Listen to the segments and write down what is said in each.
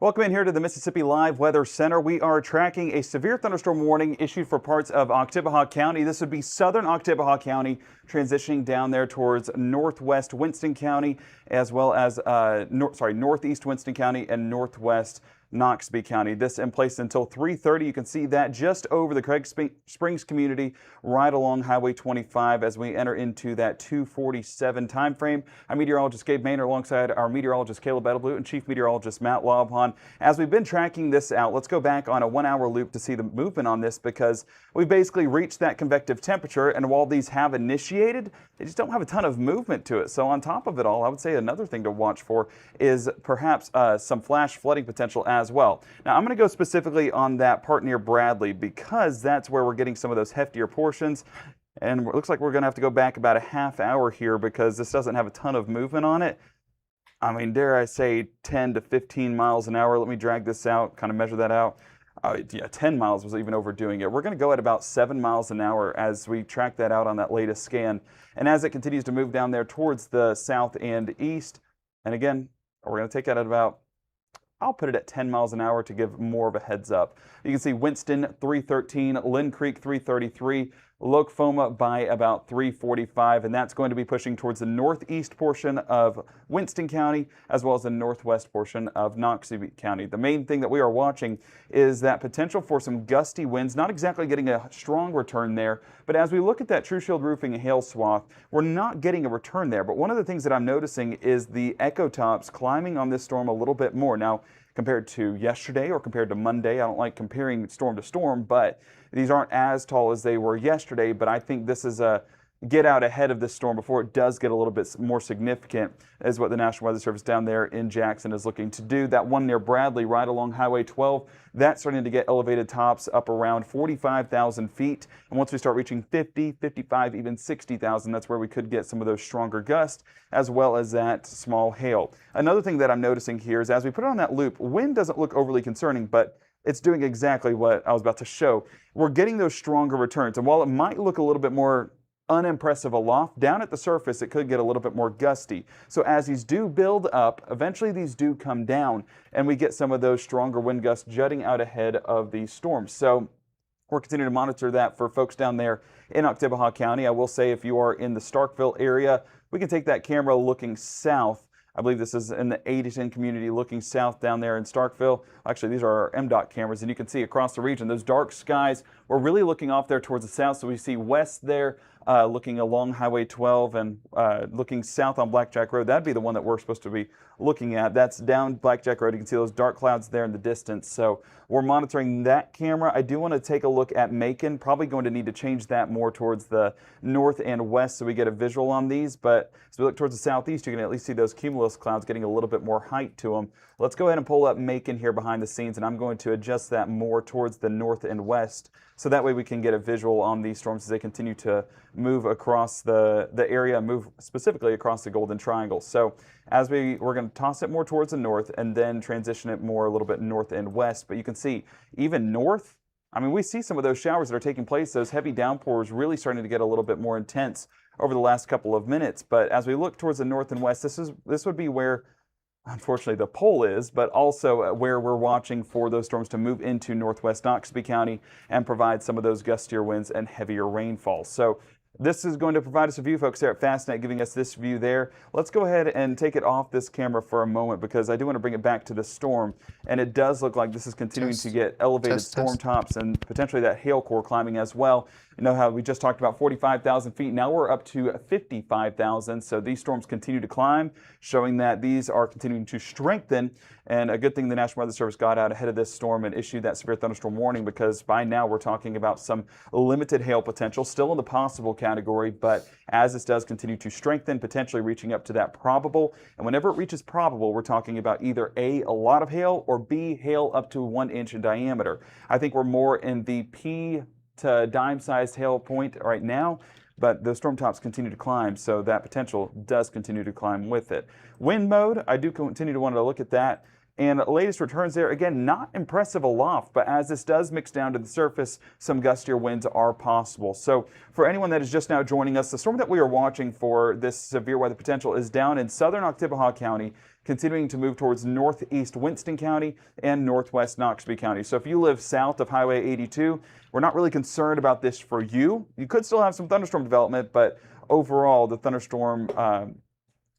Welcome in here to the Mississippi Live Weather Center. We are tracking a severe thunderstorm warning issued for parts of Oktibbeha County. This would be southern Oktibbeha County, transitioning down there towards northwest Winston County, as well as northeast Winston County and northwest Noxubee County. This in place until 3:30. You can see that just over the Craig Springs community, right along Highway 25 as we enter into that 2:47 time frame. I'm meteorologist Gabe Maynard alongside our meteorologist Caleb Edelblut and Chief Meteorologist Matt Lobhon. As we've been tracking this out, let's go back on a 1-hour loop to see the movement on this, because we basically reached that convective temperature, and while these have initiated, they just don't have a ton of movement to it. So on top of it all, I would say another thing to watch for is perhaps some flash flooding potential as well. Now I'm going to go specifically on that part near Bradley, because that's where we're getting some of those heftier portions. And it looks like we're going to have to go back about a half hour here, because this doesn't have a ton of movement on it. I mean, dare I say 10 to 15 miles an hour. Let me drag this out, kind of measure that out. Yeah, 10 miles was even overdoing it. We're going to go at about 7 miles an hour as we track that out on that latest scan. And as it continues to move down there towards the south and east, and again, we're going to take that at about, I'll put it at 10 miles an hour to give more of a heads up. You can see Winston 313, Lynn Creek 333, Lokefoma by about 345, and that's going to be pushing towards the northeast portion of Winston County as well as the northwest portion of Noxubee County. The main thing that we are watching is that potential for some gusty winds, not exactly getting a strong return there, but as we look at that True Shield Roofing hail swath, we're not getting a return there. But one of the things that I'm noticing is the echo tops climbing on this storm a little bit more. Now, compared to yesterday or compared to Monday, I don't like comparing storm to storm, but these aren't as tall as they were yesterday. But I think this is a get out ahead of this storm before it does get a little bit more significant, is what the National Weather Service down there in Jackson is looking to do. That one near Bradley, right along Highway 12, that's starting to get elevated tops up around 45,000 feet. And once we start reaching 50, 55, even 60,000, that's where we could get some of those stronger gusts, as well as that small hail. Another thing that I'm noticing here is as we put it on that loop, wind doesn't look overly concerning, but it's doing exactly what I was about to show. We're getting those stronger returns. And while it might look a little bit more unimpressive aloft, down at the surface it could get a little bit more gusty. So as these do build up, eventually these do come down, and we get some of those stronger wind gusts jutting out ahead of these storms. So we're continuing to monitor that for folks down there in Oktibbeha County. I will say, if you are in the Starkville area, we can take that camera looking south. I believe this is in the Addison community looking south down there in Starkville. Actually, these are our MDOT cameras, and you can see across the region, those dark skies. We're really looking off there towards the south, so we see west there, looking along Highway 12 and looking south on Blackjack Road. That'd be the one that we're supposed to be looking at. That's down Blackjack Road. You can see those dark clouds there in the distance. So we're monitoring that camera. I do want to take a look at Macon. Probably going to need to change that more towards the north and west so we get a visual on these. But as we look towards the southeast, you can at least see those cumulus clouds getting a little bit more height to them. Let's go ahead and pull up Macon here behind the scenes, and I'm going to adjust that more towards the north and west, so that way we can get a visual on these storms as they continue to move across the area, move specifically across the Golden Triangle. So as we're going to toss it more towards the north and then transition it more a little bit north and west. But you can see even north, I mean, we see some of those showers that are taking place, those heavy downpours really starting to get a little bit more intense over the last couple of minutes. But as we look towards the north and west, this would be where, unfortunately, the pole is, but also where we're watching for those storms to move into northwest Noxubee County and provide some of those gustier winds and heavier rainfall. So this is going to provide us a view, folks, there at Fastnet, giving us this view there. Let's go ahead and take it off this camera for a moment, because I do want to bring it back to the storm. And it does look like this is continuing to get elevated storm tops and potentially that hail core climbing as well. You know how we just talked about 45,000 feet. Now we're up to 55,000. So these storms continue to climb, showing that these are continuing to strengthen. And a good thing the National Weather Service got out ahead of this storm and issued that severe thunderstorm warning, because by now we're talking about some limited hail potential, still in the possible category. But as this does continue to strengthen, potentially reaching up to that probable. And whenever it reaches probable, we're talking about either A, a lot of hail, or B, hail up to 1 inch in diameter. I think we're more in the P to dime-sized hail point right now, but the storm tops continue to climb, so that potential does continue to climb with it. Wind mode, I do continue to want to look at that. And latest returns there, again, not impressive aloft, but as this does mix down to the surface, some gustier winds are possible. So for anyone that is just now joining us, the storm that we are watching for this severe weather potential is down in southern Oktibbeha County, continuing to move towards northeast Winston County and northwest Noxubee County. So if you live south of Highway 82, we're not really concerned about this for you. You could still have some thunderstorm development, but overall the thunderstorm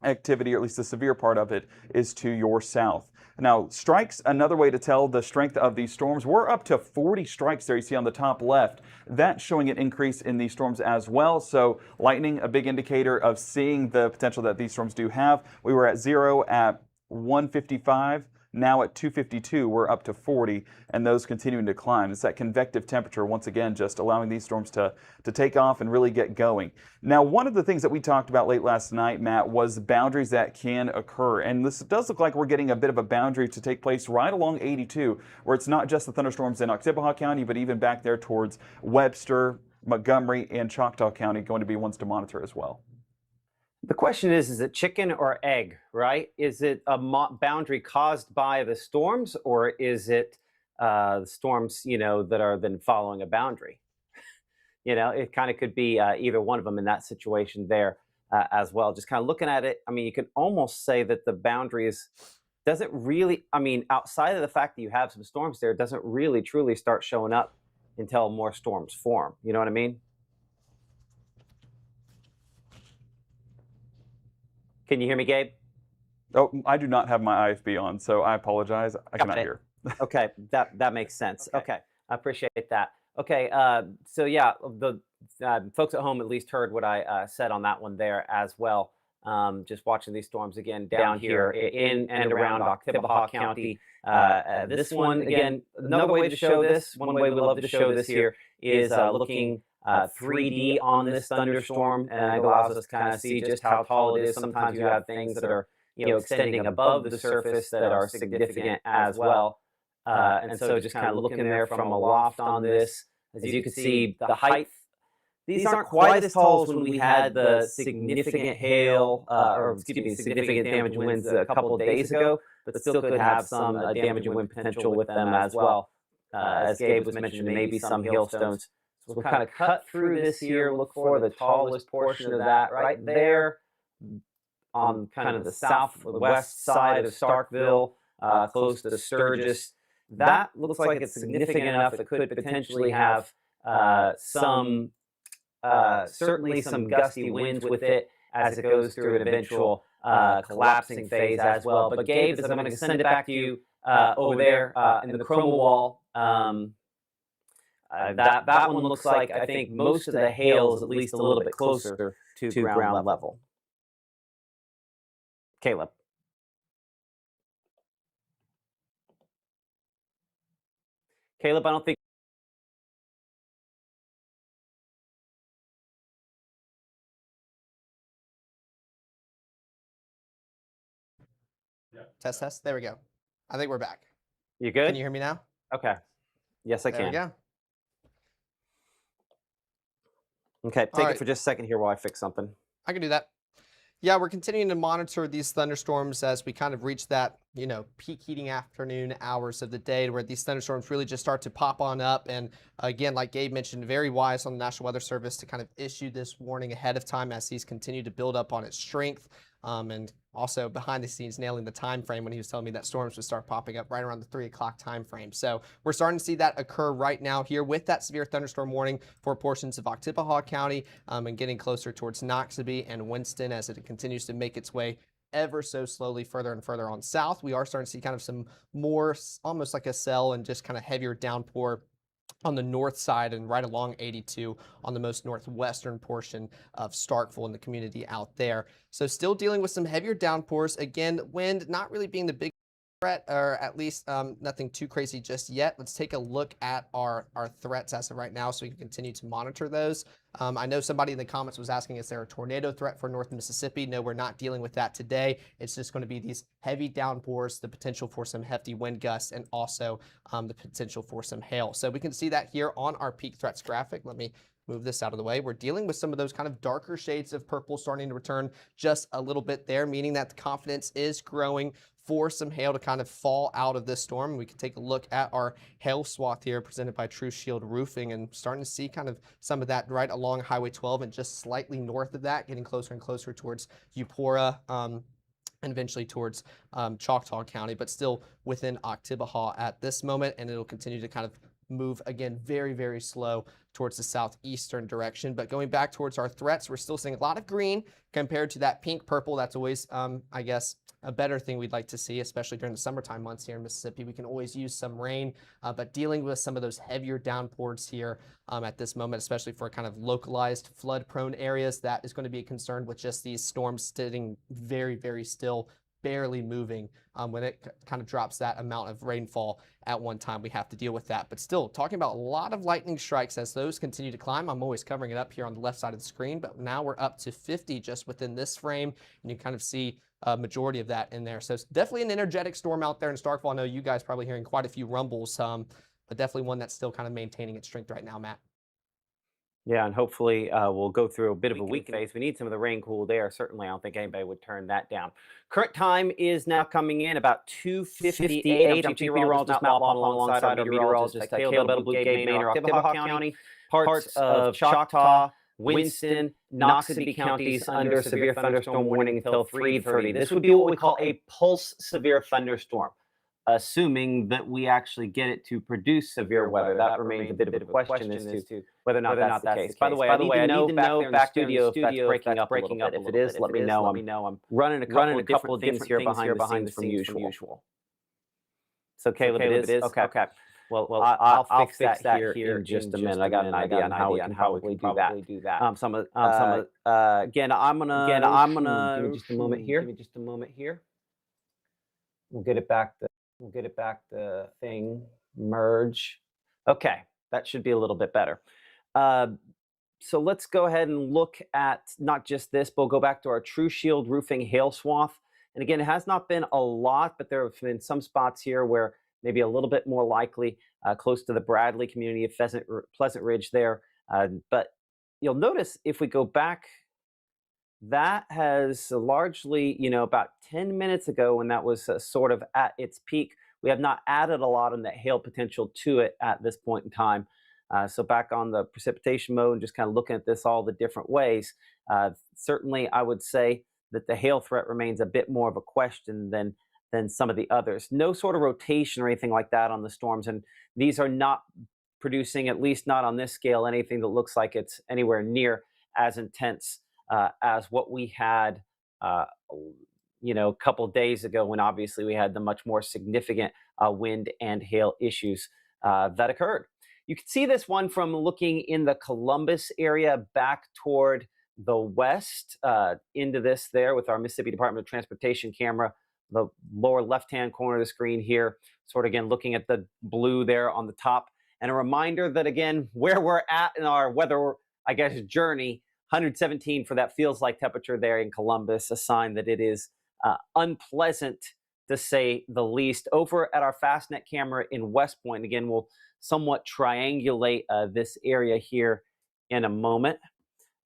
activity, or at least the severe part of it, is to your south. Now, strikes, another way to tell the strength of these storms. We're up to 40 strikes there you see on the top left. That's showing an increase in these storms as well. So lightning, a big indicator of seeing the potential that these storms do have. We were at 0 at 155. Now at 252, we're up to 40, and those continuing to climb. It's that convective temperature, once again, just allowing these storms to take off and really get going. Now, one of the things that we talked about late last night, Matt, was boundaries that can occur. And this does look like we're getting a bit of a boundary to take place right along 82, where it's not just the thunderstorms in Oktibbeha County, but even back there towards Webster, Montgomery, and Choctaw County going to be ones to monitor as well. The question is it chicken or egg, right? Is it a boundary caused by the storms, or is it the storms, that are then following a boundary? It kind of could be either one of them in that situation there as well. Just kind of looking at it, I mean, you can almost say that the boundaries doesn't really, outside of the fact that you have some storms there, it doesn't really truly start showing up until more storms form. You know what I mean? Can you hear me, Gabe? Oh, I do not have my IFB on, so I apologize. I cannot hear. Okay, that makes sense. Okay, I appreciate that. Okay, so yeah, the folks at home at least heard what I said on that one there as well. Just watching these storms again down here in and around Oktibbeha County. This one, again, another way to show this, one way we love to show this here is looking 3D on this thunderstorm, and it allows us to kind of see just how tall it is. Sometimes you have things that are, extending above the surface that are significant as well. And so just kind of looking there from aloft on this, as you can see, the height, these aren't quite as tall as when we had the significant hail, significant damage winds a couple of days ago, but still could have some damage and wind potential with them as well. As Gabe was mentioning, maybe some hailstones. So we'll kind of cut through this here, look for the tallest portion of that right there on kind of the southwest side of Starkville, close to Sturgis. That looks like it's significant enough that could potentially have certainly some gusty winds with it as it goes through an eventual collapsing phase as well. But Gabe, as I'm going to send it back to you over there in the chroma wall, that one looks like, I think, most of the hail is at least a little bit closer to ground level. Caleb. Caleb, I don't think. Yeah. Test. There we go. I think we're back. You good? Can you hear me now? Okay. Yes, I can. There we go. Okay, take it for just a second here while I fix something. I can do that. Yeah, we're continuing to monitor these thunderstorms as we kind of reach that, peak heating afternoon hours of the day where these thunderstorms really just start to pop on up. And again, like Gabe mentioned, very wise on the National Weather Service to kind of issue this warning ahead of time as these continue to build up on its strength. And also behind the scenes nailing the time frame when he was telling me that storms would start popping up right around the 3 o'clock time frame. So we're starting to see that occur right now here with that severe thunderstorm warning for portions of Oktibbeha County and getting closer towards Noxubee and Winston as it continues to make its way ever so slowly further and further on south. We are starting to see kind of some more almost like a cell and just kind of heavier downpour on the north side and right along 82 on the most northwestern portion of Starkville and the community out there. So still dealing with some heavier downpours. Again, wind not really being the big threat, or at least nothing too crazy just yet. Let's take a look at our threats as of right now so we can continue to monitor those. I know somebody in the comments was asking, is there a tornado threat for North Mississippi? No, we're not dealing with that today. It's just going to be these heavy downpours, the potential for some hefty wind gusts, and also the potential for some hail. So we can see that here on our peak threats graphic. Let me move this out of the way, we're dealing with some of those kind of darker shades of purple starting to return just a little bit there, meaning that the confidence is growing for some hail to kind of fall out of this storm. We can take a look at our hail swath here presented by True Shield Roofing, and starting to see kind of some of that right along Highway 12 and just slightly north of that, getting closer and closer towards Eupora, and eventually towards Choctaw County, but still within Oktibbeha at this moment, and it'll continue to kind of move again very, very slow towards the southeastern direction. But going back towards our threats, we're still seeing a lot of green compared to that pink purple. That's always, I guess, a better thing we'd like to see, especially during the summertime months here in Mississippi. We can always use some rain, but dealing with some of those heavier downpours here at this moment, especially for kind of localized flood-prone areas, that is going to be a concern with just these storms sitting very, very still, barely moving. When it kind of drops that amount of rainfall at one time, we have to deal with that. But still, talking about a lot of lightning strikes as those continue to climb. I'm always covering it up here on the left side of the screen, but now we're up to 50 just within this frame, and you kind of see a majority of that in there. So it's definitely an energetic storm out there in Starkville. I know you guys probably hearing quite a few rumbles, but definitely one that's still kind of maintaining its strength right now, Matt. Yeah, and hopefully we'll go through a bit of a weak phase. We need some of the rain cool there. Certainly, I don't think anybody would turn that down. Current time is now coming in about 2:58. I'm Chief Meteorologist Matt Laughlin alongside our meteorologist Caleb Edelblut, Gabe Maynor, Oktibbeha County, parts of Choctaw, Winston, Noxubee counties under severe thunderstorm warning until 3:30. This would be what we call a pulse severe thunderstorm, assuming that we actually get it to produce severe weather. That remains a bit of a question as to whether or not that's the case. By the way, I need to know back there in the studio if that's breaking up. If it is, let me know. I'm running a couple of things here behind the scenes from usual. So Caleb, it is? Okay. Well, I'll fix that here in just a minute. I got an idea on how we can probably do that. Again, I'm gonna give me just a moment here. We'll get it back to thing, merge. Okay, that should be a little bit better. So let's go ahead and look at not just this, but we'll go back to our True Shield Roofing hail swath. And again, it has not been a lot, but there have been some spots here where maybe a little bit more likely, close to the Bradley community of Pleasant Ridge there. But you'll notice if we go back, that has largely, about 10 minutes ago when that was sort of at its peak, we have not added a lot on that hail potential to it at this point in time. So back on the precipitation mode and just kind of looking at this all the different ways, certainly I would say that the hail threat remains a bit more of a question than some of the others. No sort of rotation or anything like that on the storms, and these are not producing, at least not on this scale, anything that looks like it's anywhere near as intense as what we had a couple days ago, when obviously we had the much more significant wind and hail issues that occurred. You can see this one from looking in the Columbus area back toward the west into this there with our Mississippi Department of Transportation camera, the lower left-hand corner of the screen here, sort of again looking at the blue there on the top. And a reminder that again, where we're at in our weather, I guess, journey, 117 for that feels like temperature there in Columbus, a sign that it is unpleasant to say the least. Over at our Fastnet camera in West Point, again, we'll somewhat triangulate this area here in a moment.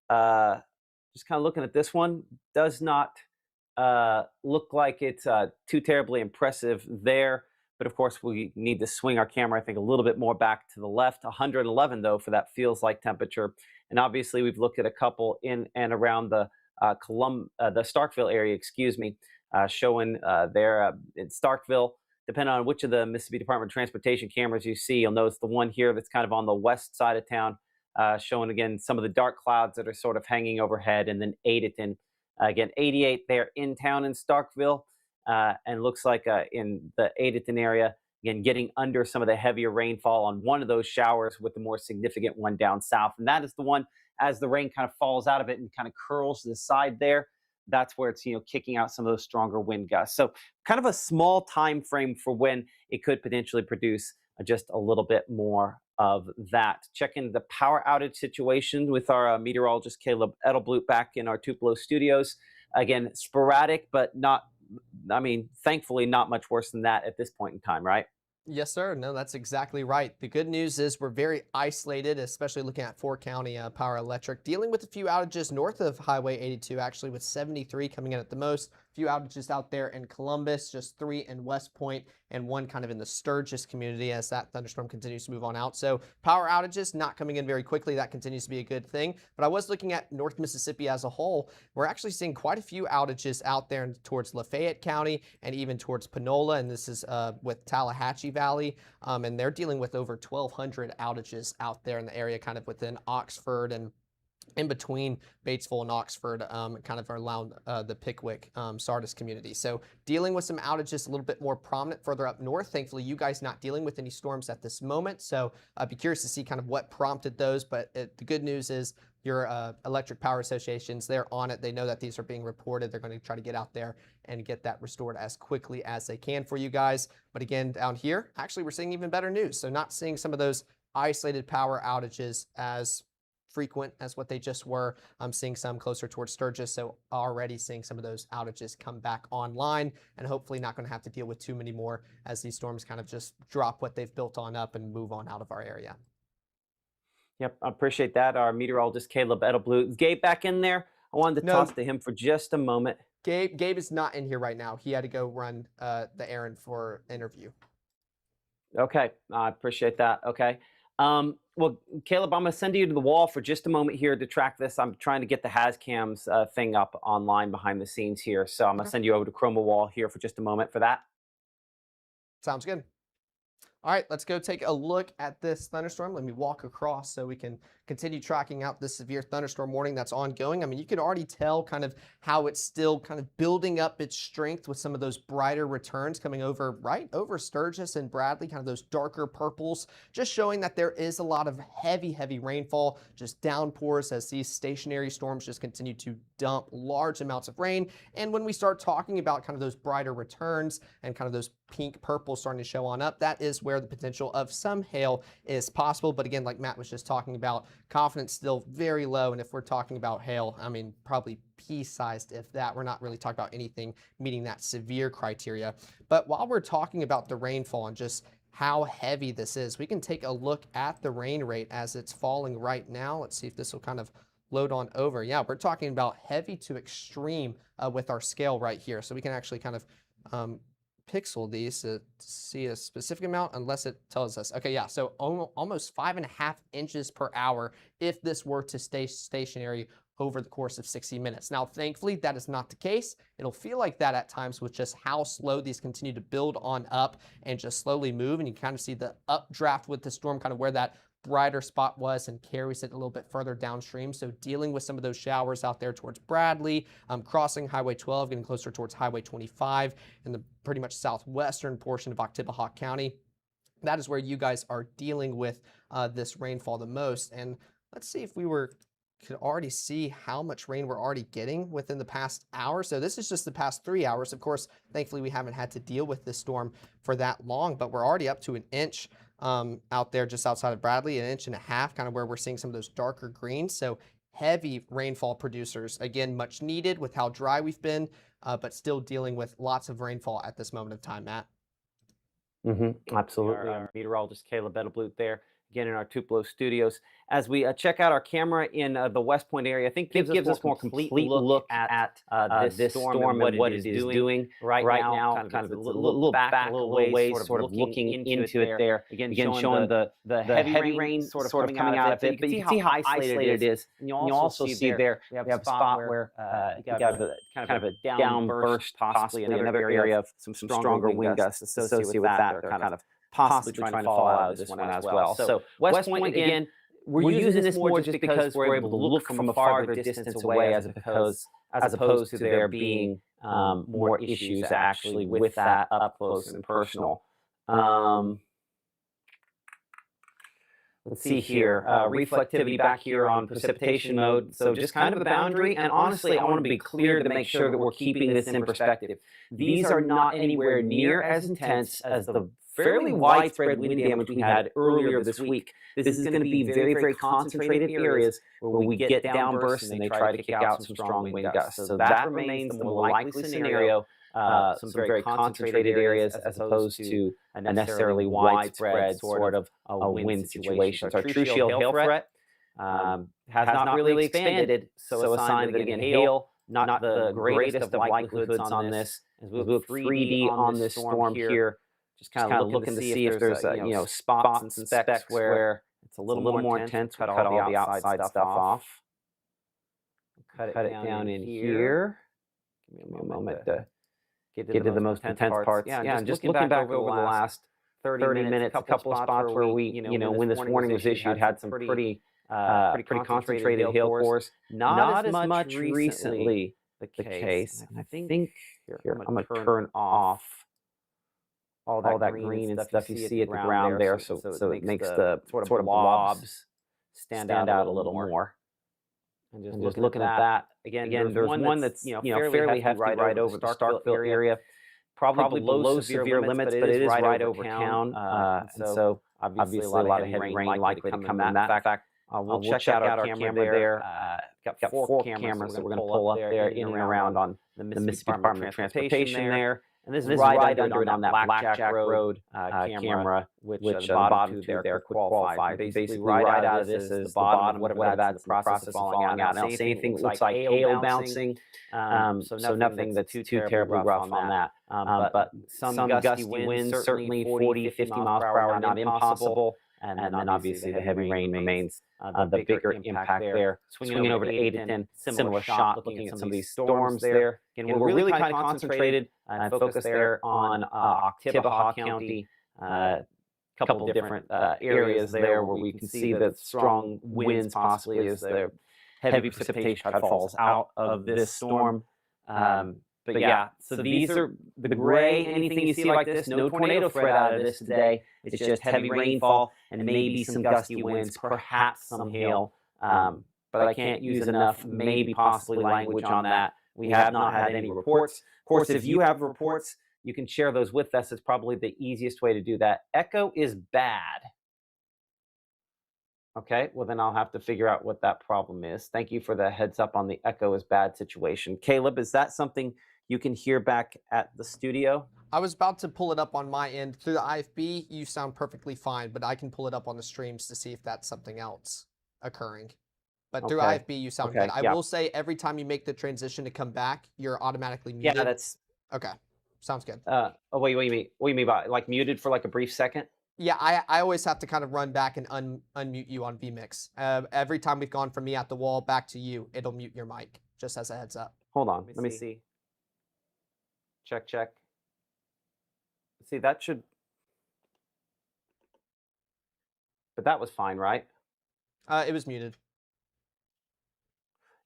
Just kind of looking at this one, does not look like it's too terribly impressive there. But of course, we need to swing our camera, I think, a little bit more back to the left. 111, though, for that feels like temperature. And obviously, we've looked at a couple in and around the Starkville area, showing there in Starkville. Depending on which of the Mississippi Department of Transportation cameras you see, you'll notice the one here that's kind of on the west side of town, showing again some of the dark clouds that are sort of hanging overhead, and then Adeton. Again, 88 there in town in Starkville, and looks like in the Adeton area, again, getting under some of the heavier rainfall on one of those showers with the more significant one down south. And that is the one, as the rain kind of falls out of it and kind of curls to the side there, that's where it's, kicking out some of those stronger wind gusts. So kind of a small time frame for when it could potentially produce just a little bit more of that. Checking the power outage situation with our meteorologist Caleb Edelblut back in our Tupelo studios. Again, sporadic, but not, thankfully not much worse than that at this point in time, right? Yes, sir. No, that's exactly right. The good news is we're very isolated, especially looking at Fort County Power Electric, dealing with a few outages north of Highway 82, actually with 73 coming in at the most. A few outages out there in Columbus, just 3 in West Point, and 1 kind of in the Sturgis community as that thunderstorm continues to move on out. So power outages not coming in very quickly. That continues to be a good thing. But I was looking at North Mississippi as a whole. We're actually seeing quite a few outages out there towards Lafayette County and even towards Panola. And this is with Tallahatchie Valley. And they're dealing with over 1,200 outages out there in the area, kind of within Oxford and in between Batesville and Oxford, kind of around the Pickwick, Sardis community. So dealing with some outages a little bit more prominent further up north. Thankfully, you guys not dealing with any storms at this moment. So I'd be curious to see kind of what prompted those. But the good news is your electric power associations, they're on it. They know that these are being reported. They're going to try to get out there and get that restored as quickly as they can for you guys. But again, down here, actually, we're seeing even better news. So not seeing some of those isolated power outages as frequent as what they just were. I'm seeing some closer towards Sturgis, so already seeing some of those outages come back online, and hopefully not going to have to deal with too many more as these storms kind of just drop what they've built on up and move on out of our area. Yep, I appreciate that. Our meteorologist, Caleb Edelblut. Is Gabe back in there? I wanted to No. talk to him for just a moment. Gabe is not in here right now. He had to go run the errand for interview. Okay, I appreciate that. Okay. Well, Caleb, I'm going to send you to the wall for just a moment here to track this. I'm trying to get the HazCams thing up online behind the scenes here. So I'm going to send you over to Chroma Wall here for just a moment for that. Sounds good. All right, let's go take a look at this thunderstorm. Let me walk across so we can continue tracking out this severe thunderstorm warning that's ongoing. I mean, you can already tell kind of how it's still kind of building up its strength with some of those brighter returns coming over right over Sturgis and Bradley, kind of those darker purples, just showing that there is a lot of heavy rainfall, just downpours as these stationary storms just continue to dump large amounts of rain. And when we start talking about kind of those brighter returns and kind of those pink purple starting to show on up, that is where the potential of some hail is possible. But again, like Matt was just talking about, confidence still very low. And if we're talking about hail, I mean, probably pea-sized, if that. We're not really talking about anything meeting that severe criteria. But while we're talking about the rainfall and just how heavy this is, we can take a look at the rain rate as it's falling right now. Let's see if this will kind of load on over. Yeah, we're talking about heavy to extreme with our scale right here. So we can actually kind of pixel these to see a specific amount unless it tells us. Okay, yeah, so almost 5.5 inches per hour if this were to stay stationary over the course of 60 minutes. Now, thankfully, that is not the case. It'll feel like that at times with just how slow these continue to build on up and just slowly move. And you kind of see the updraft with the storm, kind of where that brighter spot was, and carries it a little bit further downstream. So dealing with some of those showers out there towards Bradley, crossing Highway 12, getting closer towards Highway 25 in the pretty much southwestern portion of Oktibbeha County. That is where you guys are dealing with this rainfall the most. And let's see if we could already see how much rain we're already getting within the past hour. So this is just the past 3 hours. Of course, thankfully, we haven't had to deal with this storm for that long, but we're already up to 1 inch out there just outside of Bradley, 1.5 inches, kind of where we're seeing some of those darker greens. So heavy rainfall producers, again, much needed with how dry we've been, but still dealing with lots of rainfall at this moment of time, Matt. Absolutely. Our meteorologist Caleb Edelblut there, again in our Tupelo studios. As we check out our camera in the West Point area, I think gives us a more complete look at this storm and what it is doing right now. Kind of a little back, a little ways, sort of looking into it there. Again, showing the heavy rain sort of coming out of it. But you can see how isolated it is. And you also see there we have a spot where you got kind of a downburst, possibly another area of some stronger wind gusts associated with that. They're kind of possibly trying to fall out of this one as well. So West Point, again, we're using this more just because we're able to look from a farther distance away as opposed to there being more issues actually with that up close and personal. Let's see here, reflectivity back here on precipitation mode. So just kind of a boundary. And honestly, I want to be clear to make sure that we're keeping this in perspective. These are not anywhere near as intense as the fairly widespread wind damage we had earlier this week. This is going to be very concentrated areas where we get downbursts and they try to kick out some strong wind gusts. So that remains the more likely scenario some very concentrated areas as opposed to a necessarily widespread sort of wind situations. Our True Shield hail threat has not really expanded, so a sign that, again, hail, not the greatest of likelihoods on this. As we look 3D on this storm here, just kind of looking to see if there's spots and specks where it's a little more intense. Cut all the outside stuff off. Cut it down in here. Give me a moment to get to the most intense parts. Yeah, and just looking back over the last 30 minutes, a couple of spots where we, when this warning was issued, had some pretty concentrated hail cores. Not as much recently the case. And I think here, I'm going to turn off all that green and stuff you see at the ground there, so it makes the sort of blobs stand out a little more. And just looking at that, again, there's one that's fairly hefty right over the Starkville area, probably below severe limits, but it is right over town. And so obviously a lot of heavy rain likely to come in that. In fact, we'll check out our camera there. Got 4 cameras that we're going to pull up there in and around on the Mississippi Department of Transportation there. And this is right under it on that Blackjack Road camera, which the bottom two there could qualify. Basically, right out of this is the bottom, whatever that's in the process of falling out. Now, see anything that looks like hail bouncing, so nothing that's too terribly rough on that. But some gusty winds, certainly 40, 50 miles per hour, not impossible. And then obviously the heavy rain remains the bigger impact there. Swinging over to 8 to 10, similar shot looking at some of these storms there. Again, we're really kind of concentrated and focused there on Oktibbeha County, a couple different areas there where we can see the strong winds possibly as the heavy precipitation falls out of this storm. But yeah, so these are the gray. Anything you see like this, no tornado threat out of this today. It's just heavy rainfall and maybe some gusty winds, perhaps some hail. But I can't use enough, maybe possibly language on that. We have not had any reports. Of course, if you have reports, you can share those with us. It's probably the easiest way to do that. Echo is bad. Okay, well then I'll have to figure out what that problem is. Thank you for the heads up on the echo is bad situation. Caleb, is that something you can hear back at the studio? I was about to pull it up on my end. Through the IFB, you sound perfectly fine, but I can pull it up on the streams to see if that's something else occurring. But through IFB, you sound good. I will say every time you make the transition to come back, you're automatically muted. Yeah, that's... Okay, sounds good. Oh, what do you mean? What do you mean by, like, muted for like a brief second? Yeah, I always have to kind of run back and unmute you on vMix. Every time we've gone from me at the wall back to you, it'll mute your mic, just as a heads up. Hold on, let me see. Check. See, that should... But that was fine, right? It was muted.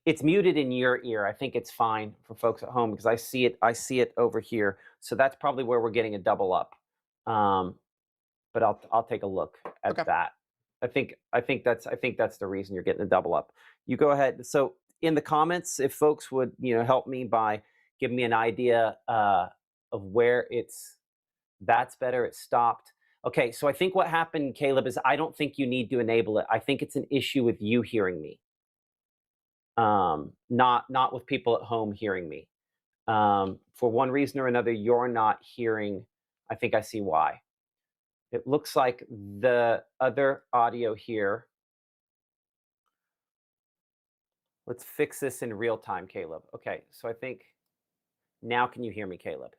It's muted in your ear. I think it's fine for folks at home because I see it over here. So that's probably where we're getting a double up. But I'll take a look at that. I think that's the reason you're getting a double up. You go ahead. So in the comments, if folks would help me by giving me an idea of where that's better. It stopped. Okay, so I think what happened, Caleb, is I don't think you need to enable it. I think it's an issue with you hearing me. Not with people at home hearing me. For one reason or another, you're not hearing. I think I see why. It looks like the other audio here. Let's fix this in real time, Caleb. Okay, so I think now can you hear me, Caleb?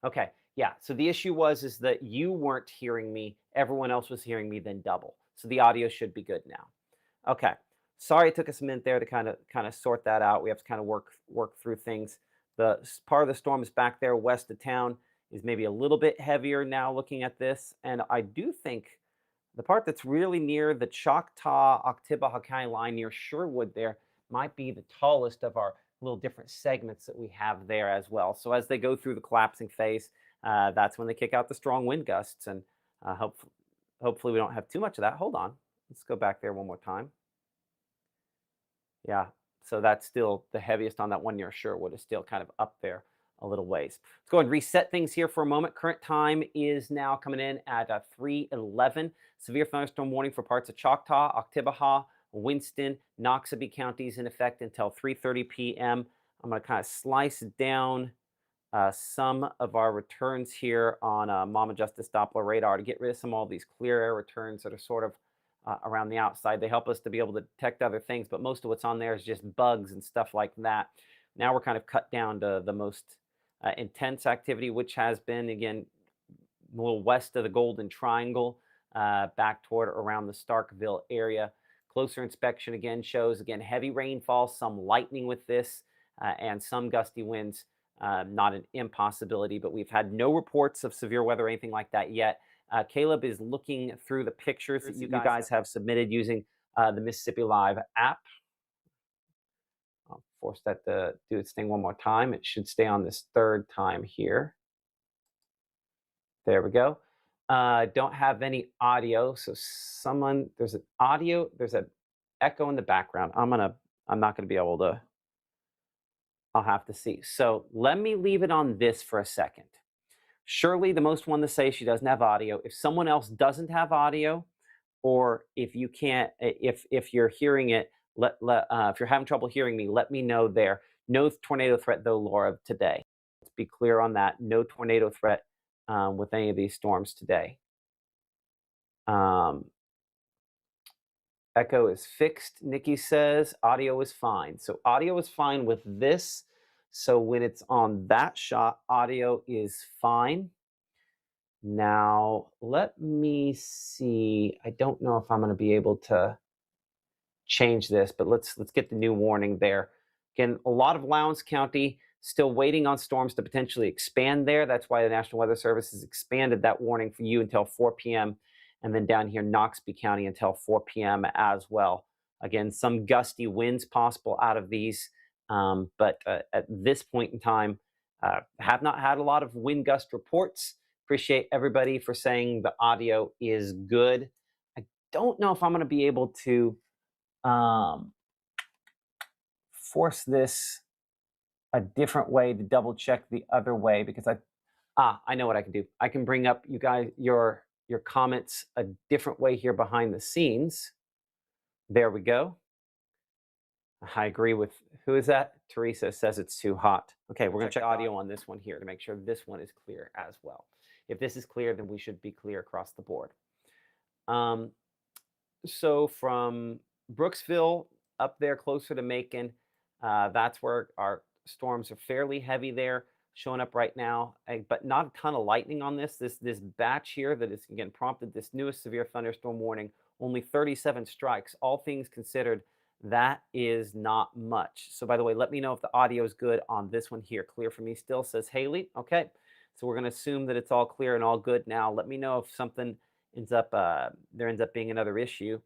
Okay, yeah. So the issue is that you weren't hearing me. Everyone else was hearing me, then double. So the audio should be good now. Okay. Sorry it took us a minute there to kind of sort that out. We have to kind of work through things. The part of the storm is back there west of town. Is maybe a little bit heavier now looking at this. And I do think the part that's really near the Choctaw-Oktibbeha County line near Sherwood there might be the tallest of our little different segments that we have there as well. So as they go through the collapsing phase, that's when they kick out the strong wind gusts. And hopefully we don't have too much of that. Hold on. Let's go back there one more time. Yeah, so that's still the heaviest on that one near Sherwood is still kind of up there a little ways. Let's go ahead and reset things here for a moment. Current time is now coming in at 3:11. Severe thunderstorm warning for parts of Choctaw, Oktibbeha, Winston, Noxubee counties in effect until 3:30 p.m. I'm going to kind of slice down some of our returns here on Mama Justice Doppler radar to get rid of all these clear air returns that are sort of around the outside. They help us to be able to detect other things, but most of what's on there is just bugs and stuff like that. Now we're kind of cut down to the most intense activity, which has been, again, a little west of the Golden Triangle, back toward around the Starkville area. Closer inspection again shows, again, heavy rainfall, some lightning with this, and some gusty winds. Not an impossibility, but we've had no reports of severe weather or anything like that yet. Caleb is looking through the pictures that you guys have submitted using the Mississippi Live app. I'll force that to do its thing one more time. It should stay on this third time here. There we go. Don't have any audio, so there's an audio, there's an echo in the background. I'm not gonna be able to. I'll have to see. So let me leave it on this for a second. Shirley, the most one to say she doesn't have audio. If someone else doesn't have audio, or if you can't, if you're hearing it, if you're having trouble hearing me, let me know there. No tornado threat though, Laura, today. Let's be clear on that. No tornado threat with any of these storms today. Echo is fixed, Nikki says. Audio is fine. So audio is fine with this. So when it's on that shot, audio is fine. Now, let me see. I don't know if I'm going to be able to change this, but let's get the new warning there. Again, a lot of Lowndes County still waiting on storms to potentially expand there. That's why the National Weather Service has expanded that warning for you until 4 p.m. and then down here, Noxubee County until 4 p.m. as well. Again, some gusty winds possible out of these, but at this point in time, have not had a lot of wind gust reports. Appreciate everybody for saying the audio is good. I don't know if I'm going to be able to force this a different way to double check the other way, because I know what I can do. I can bring up you guys your comments a different way here behind the scenes. There we go. I agree with, who is that? Teresa says it's too hot. Okay, we're going to check audio on this one here to make sure this one is clear as well. If this is clear, then we should be clear across the board. So from Brooksville up there closer to Macon, that's where our storms are fairly heavy there, showing up right now, but not a ton of lightning on this. This batch here that is, again, prompted this newest severe thunderstorm warning, only 37 strikes. All things considered, that is not much. So by the way, let me know if the audio is good on this one here. Clear for me still, says Haley. Okay, so we're going to assume that it's all clear and all good now. Let me know if something ends up, there ends up being another issue.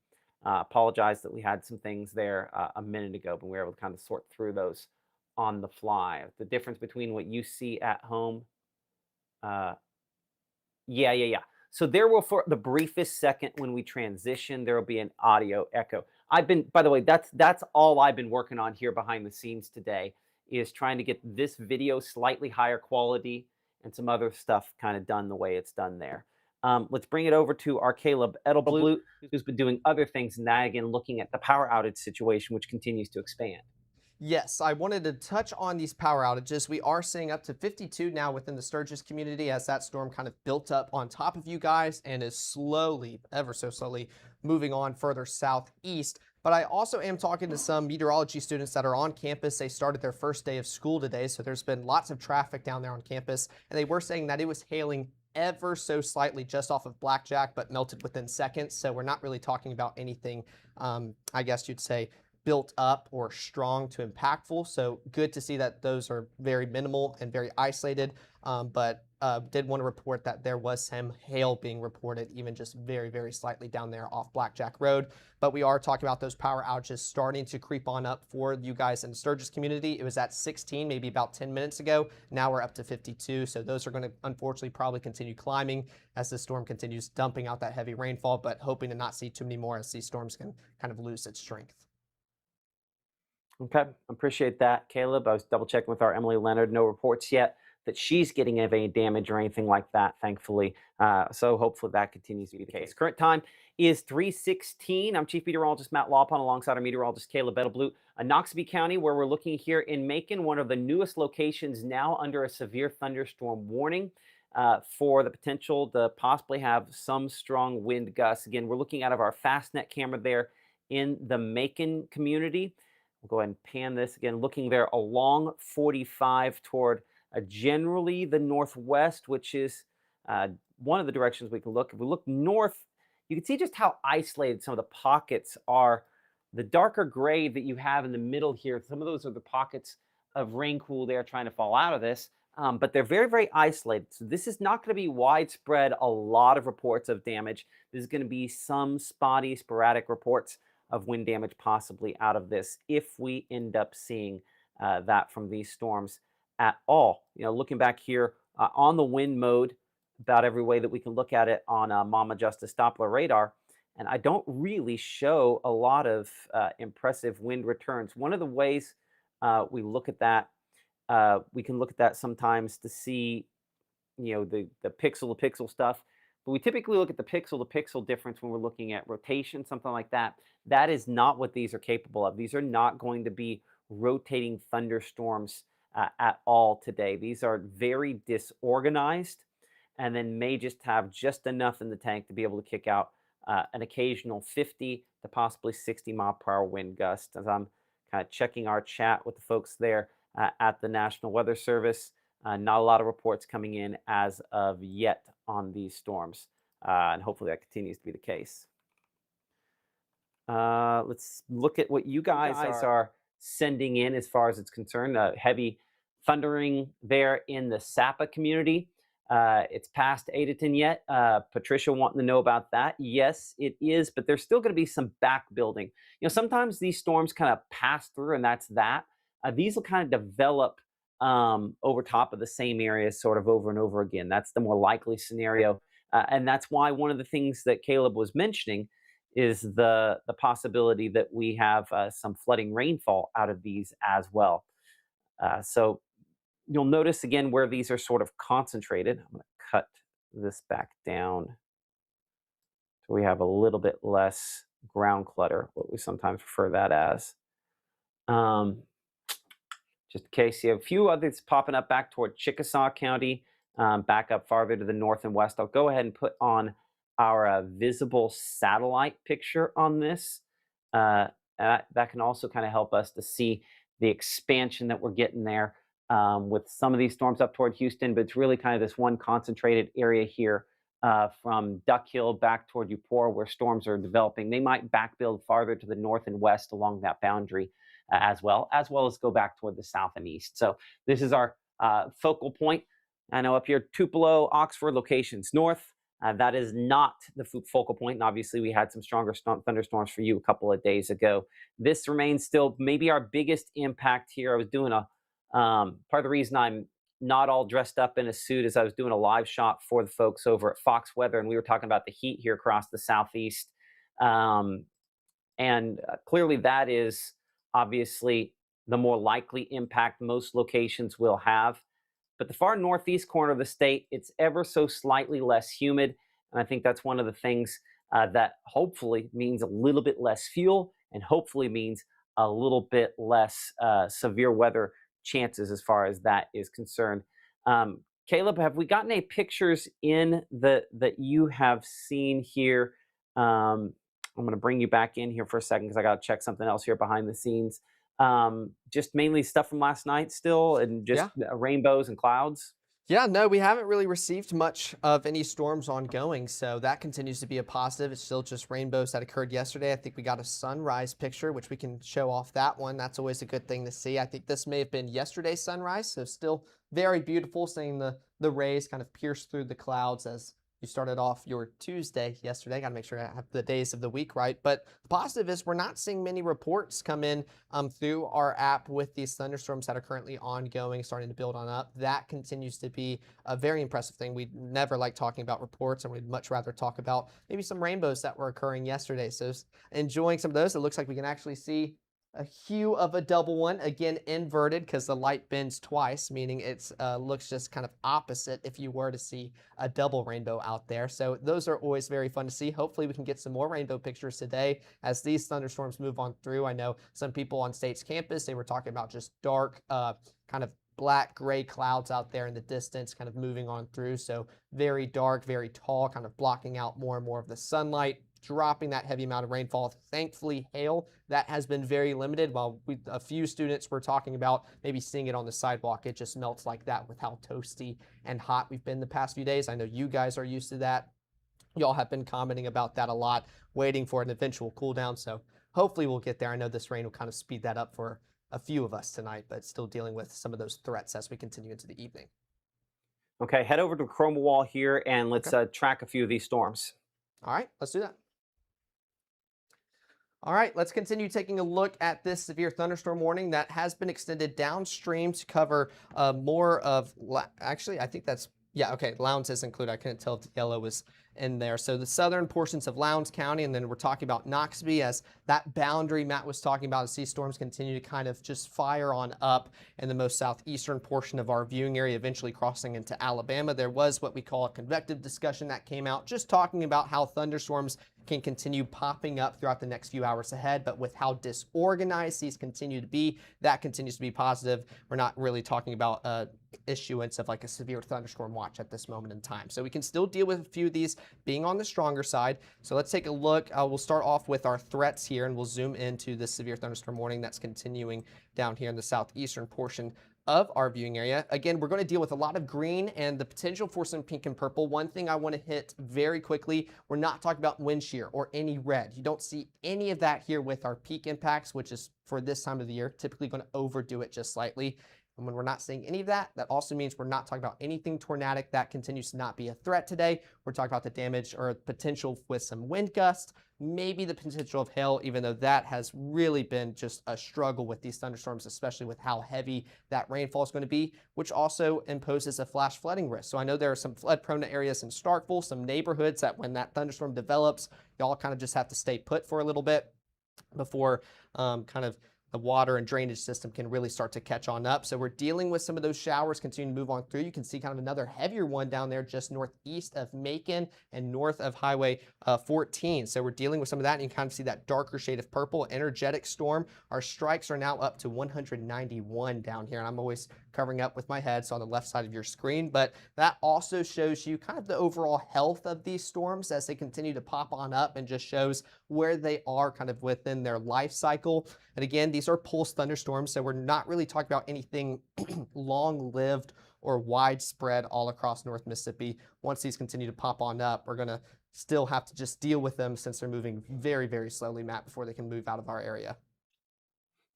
Apologize that we had some things there a minute ago, but we were able to kind of sort through those on the fly. The difference between what you see at home. Yeah. So there will, for the briefest second when we transition, there will be an audio echo. By the way, that's all I've been working on here behind the scenes today, is trying to get this video slightly higher quality and some other stuff kind of done the way it's done there. Let's bring it over to our Caleb Edelblut, who's been doing other things now, again, looking at the power outage situation, which continues to expand. Yes, I wanted to touch on these power outages. We are seeing up to 52 now within the Sturgis community as that storm kind of built up on top of you guys and is slowly, ever so slowly, moving on further southeast. But I also am talking to some meteorology students that are on campus. They started their first day of school today, so there's been lots of traffic down there on campus, and they were saying that it was hailing ever so slightly just off of Blackjack, but melted within seconds. So we're not really talking about anything, I guess you'd say, built up or strong to impactful. So good to see that those are very minimal and very isolated, but did want to report that there was some hail being reported, even just very, very slightly down there off Blackjack Road. But we are talking about those power outages starting to creep on up for you guys in the Sturgis community. It was at 16 maybe about 10 minutes ago. Now we're up to 52. So those are going to unfortunately probably continue climbing as the storm continues dumping out that heavy rainfall, but hoping to not see too many more as these storms can kind of lose its strength. Okay, appreciate that, Caleb. I was double checking with our Emily Leonard. No reports yet that she's getting any damage or anything like that, thankfully. So hopefully that continues to be the case. Current time is 316. I'm Chief Meteorologist Matt Lawpon alongside our meteorologist Caleb Bettelblut. Noxubee County, where we're looking here in Macon, one of the newest locations now under a severe thunderstorm warning for the potential to possibly have some strong wind gusts. Again, we're looking out of our FastNet camera there in the Macon community. We'll go ahead and pan this again, looking there along 45 toward generally the northwest, which is one of the directions we can look. If we look north, you can see just how isolated some of the pockets are. The darker gray that you have in the middle here, some of those are the pockets of rain cooled air trying to fall out of this, but they're very, very isolated. So this is not going to be widespread, a lot of reports of damage. This is going to be some spotty, sporadic reports of wind damage possibly out of this if we end up seeing that from these storms at all. You know, looking back here on the wind mode, about every way that we can look at it on Mama Justice Doppler radar. And I don't really show a lot of impressive wind returns. One of the ways we look at that, we can look at that sometimes to see, you know, the pixel to pixel stuff. But we typically look at the pixel to pixel difference when we're looking at rotation, something like that. That is not what these are capable of. These are not going to be rotating thunderstorms at all today. These are very disorganized, and then may just have just enough in the tank to be able to kick out an occasional 50 to possibly 60-mile-per-hour wind gust. As I'm kind of checking our chat with the folks there at the National Weather Service, not a lot of reports coming in as of yet on these storms, and hopefully that continues to be the case. Let's look at what you guys are sending in as far as it's concerned. Heavy thundering there in the Sapa community. It's past Adeton yet. Patricia wanting to know about that. Yes, it is, but there's still going to be some back building. You know, sometimes these storms kind of pass through and that's that. These will kind of develop over top of the same areas sort of over and over again. That's the more likely scenario. And that's why one of the things that Caleb was mentioning is the possibility that we have some flooding rainfall out of these as well. So you'll notice again where these are sort of concentrated. I'm going to cut this back down so we have a little bit less ground clutter, what we sometimes refer that as. Just in case you have a few others popping up back toward Chickasaw County, back up farther to the north and west. I'll go ahead and put on our visible satellite picture on this. That can also kind of help us to see the expansion that we're getting there. With some of these storms up toward Houston, but it's really kind of this one concentrated area here from Duck Hill back toward Eupora where storms are developing. They might back build farther to the north and west along that boundary as well as go back toward the south and east. So this is our focal point. I know up here, Tupelo, Oxford, locations north. That is not the focal point. And obviously, we had some stronger thunderstorms for you a couple of days ago. This remains still maybe our biggest impact here. I was doing part of the reason I'm not all dressed up in a suit is I was doing a live shot for the folks over at Fox Weather, and we were talking about the heat here across the southeast. Clearly that is obviously the more likely impact most locations will have. But the far northeast corner of the state, it's ever so slightly less humid. And I think that's one of the things that hopefully means a little bit less fuel and hopefully means a little bit less severe weather chances as far as that is concerned. Caleb, have we gotten any pictures in that you have seen here? I'm going to bring you back in here for a second because I got to check something else here behind the scenes. Just mainly stuff from last night still and just rainbows and clouds. Yeah, no, we haven't really received much of any storms ongoing, so that continues to be a positive. It's still just rainbows that occurred yesterday. I think we got a sunrise picture, which we can show off that one. That's always a good thing to see. I think this may have been yesterday's sunrise, so still very beautiful, seeing the rays kind of pierce through the clouds as you started off your Tuesday yesterday. Got to make sure I have the days of the week right. But the positive is we're not seeing many reports come in through our app with these thunderstorms that are currently ongoing, starting to build on up. That continues to be a very impressive thing. We never like talking about reports, and we'd much rather talk about maybe some rainbows that were occurring yesterday. So enjoying some of those. It looks like we can actually see A hue of a double one, again inverted because the light bends twice, meaning it's looks just kind of opposite if you were to see a double rainbow out there. So those are always very fun to see. Hopefully we can get some more rainbow pictures today as these thunderstorms move on through. I know some people on State's campus, they were talking about just dark, kind of black gray clouds out there in the distance kind of moving on through. So very dark, very tall, kind of blocking out more and more of the sunlight, dropping that heavy amount of rainfall. Thankfully, hail, that has been very limited. While a few students were talking about maybe seeing it on the sidewalk, it just melts like that with how toasty and hot we've been the past few days. I know you guys are used to that. Y'all have been commenting about that a lot, waiting for an eventual cool down. So hopefully we'll get there. I know this rain will kind of speed that up for a few of us tonight, but still dealing with some of those threats as we continue into the evening. Okay, head over to Chroma Wall here and let's Okay. track a few of these storms. All right, let's do that. All right, let's continue taking a look at this severe thunderstorm warning that has been extended downstream to cover more of, actually, I think that's, yeah, okay, Lowndes is included. I couldn't tell if the yellow was in there. So the southern portions of Lowndes County, and then we're talking about Noxubee as that boundary Matt was talking about as these storms continue to kind of just fire on up in the most southeastern portion of our viewing area, eventually crossing into Alabama. There was what we call a convective discussion that came out, just talking about how thunderstorms can continue popping up throughout the next few hours ahead, but with how disorganized these continue to be, that continues to be positive. We're not really talking about issuance of like a severe thunderstorm watch at this moment in time. So we can still deal with a few of these being on the stronger side. So let's take a look. We'll start off with our threats here, and we'll zoom into this severe thunderstorm warning that's continuing down here in the southeastern portion of our viewing area. Again, we're going to deal with a lot of green and the potential for some pink and purple. One thing I want to hit very quickly, we're not talking about wind shear or any red. You don't see any of that here with our peak impacts, which is for this time of the year, typically going to overdo it just slightly. And when we're not seeing any of that, that also means we're not talking about anything tornadic. That continues to not be a threat today. We're talking about the damage or potential with some wind gusts, maybe the potential of hail, even though that has really been just a struggle with these thunderstorms, especially with how heavy that rainfall is going to be, which also imposes a flash flooding risk. So I know there are some flood prone areas in Starkville, some neighborhoods that when that thunderstorm develops, y'all kind of just have to stay put for a little bit before kind of the water and drainage system can really start to catch on up. So we're dealing with some of those showers continuing to move on through. You can see kind of another heavier one down there just northeast of Macon and north of Highway 14. So we're dealing with some of that, and you can kind of see that darker shade of purple. Energetic storm. Our strikes are now up to 191 down here, and I'm always covering up with my head, so on the left side of your screen. But that also shows you kind of the overall health of these storms as they continue to pop on up, and just shows where they are kind of within their life cycle. And again, these are pulse thunderstorms, so we're not really talking about anything long-lived or widespread all across North Mississippi. Once these continue to pop on up, we're going to still have to just deal with them since they're moving very, very slowly, Matt, before they can move out of our area.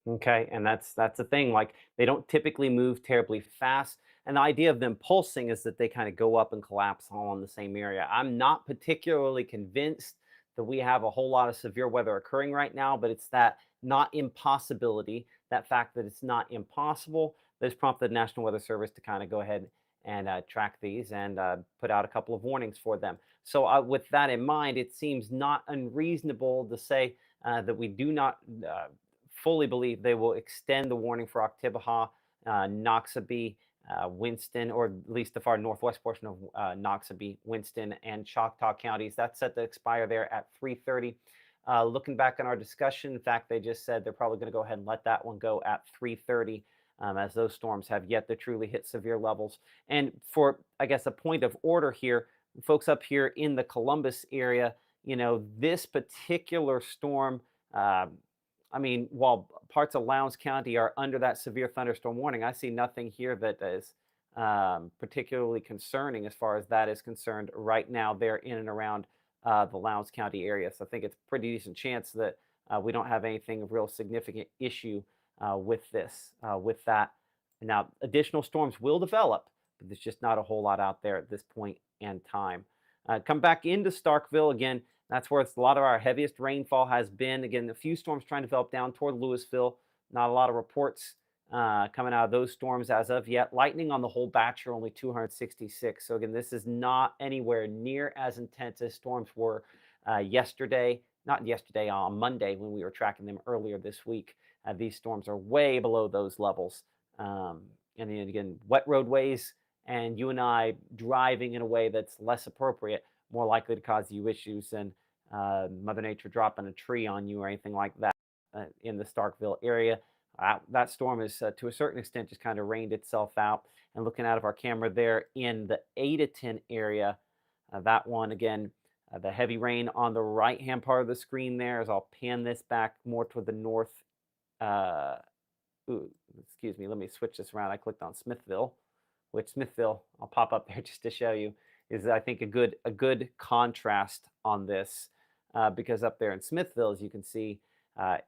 Okay, and that's the thing. Like they don't typically move terribly fast, and the idea of them pulsing is that they kind of go up and collapse all in the same area. I'm not particularly convinced that we have a whole lot of severe weather occurring right now, but it's that not impossibility, that fact that it's not impossible, that has prompted the National Weather Service to kind of go ahead and track these and put out a couple of warnings for them. So with that in mind, it seems not unreasonable to say that we do not fully believe they will extend the warning for Oktibbeha, Noxubee, Winston, or at least the far northwest portion of Noxubee, Winston, and Choctaw counties. That's set to expire there at 3:30. Looking back on our discussion, in fact, they just said they're probably going to go ahead and let that one go at 3:30, as those storms have yet to truly hit severe levels. And for, I guess, a point of order here, folks up here in the Columbus area, this particular storm, I mean, while parts of Lowndes County are under that severe thunderstorm warning, I see nothing here that is particularly concerning as far as that is concerned right now. They're in and around the Lowndes County area. So I think it's a pretty decent chance that we don't have anything of real significant issue with this, with that. Now, additional storms will develop, but there's just not a whole lot out there at this point in time. Come back into Starkville again. That's where a lot of our heaviest rainfall has been. Again, a few storms trying to develop down toward Louisville. Not a lot of reports coming out of those storms as of yet. Lightning on the whole batch are only 266. So again, this is not anywhere near as intense as storms were yesterday not yesterday, on Monday when we were tracking them earlier this week. These storms are way below those levels. And then again, wet roadways and you and I driving in a way that's less appropriate, more likely to cause you issues than Mother Nature dropping a tree on you or anything like that in the Starkville area. That storm is, to a certain extent, just kind of rained itself out. And looking out of our camera there in the Adaton area, that one again, the heavy rain on the right-hand part of the screen there, as I'll pan this back more toward the north. Uh, ooh, excuse me, let me switch this around. I clicked on Smithville, which Smithville, I'll pop up there just to show you, is I think a good contrast on this, because up there in Smithville, as you can see,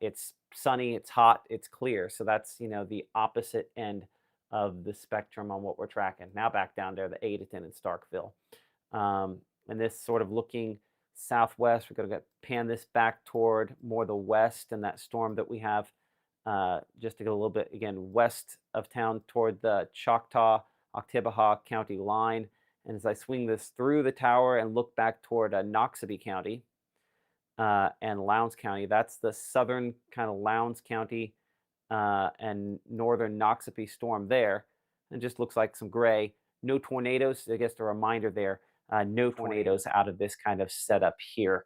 it's sunny, it's hot, it's clear. So that's, the opposite end of the spectrum on what we're tracking. Now back down there, the Adaton and Starkville. And this sort of looking southwest, we're going to pan this back toward more the west, and that storm that we have just to get a little bit, again, west of town toward the Choctaw, Oktibbeha County line. And as I swing this through the tower and look back toward Noxubee County and Lowndes County, that's the southern kind of Lowndes County and northern Noxubee storm there. And just looks like some gray. No tornadoes. I guess a reminder there, no tornadoes out of this kind of setup here.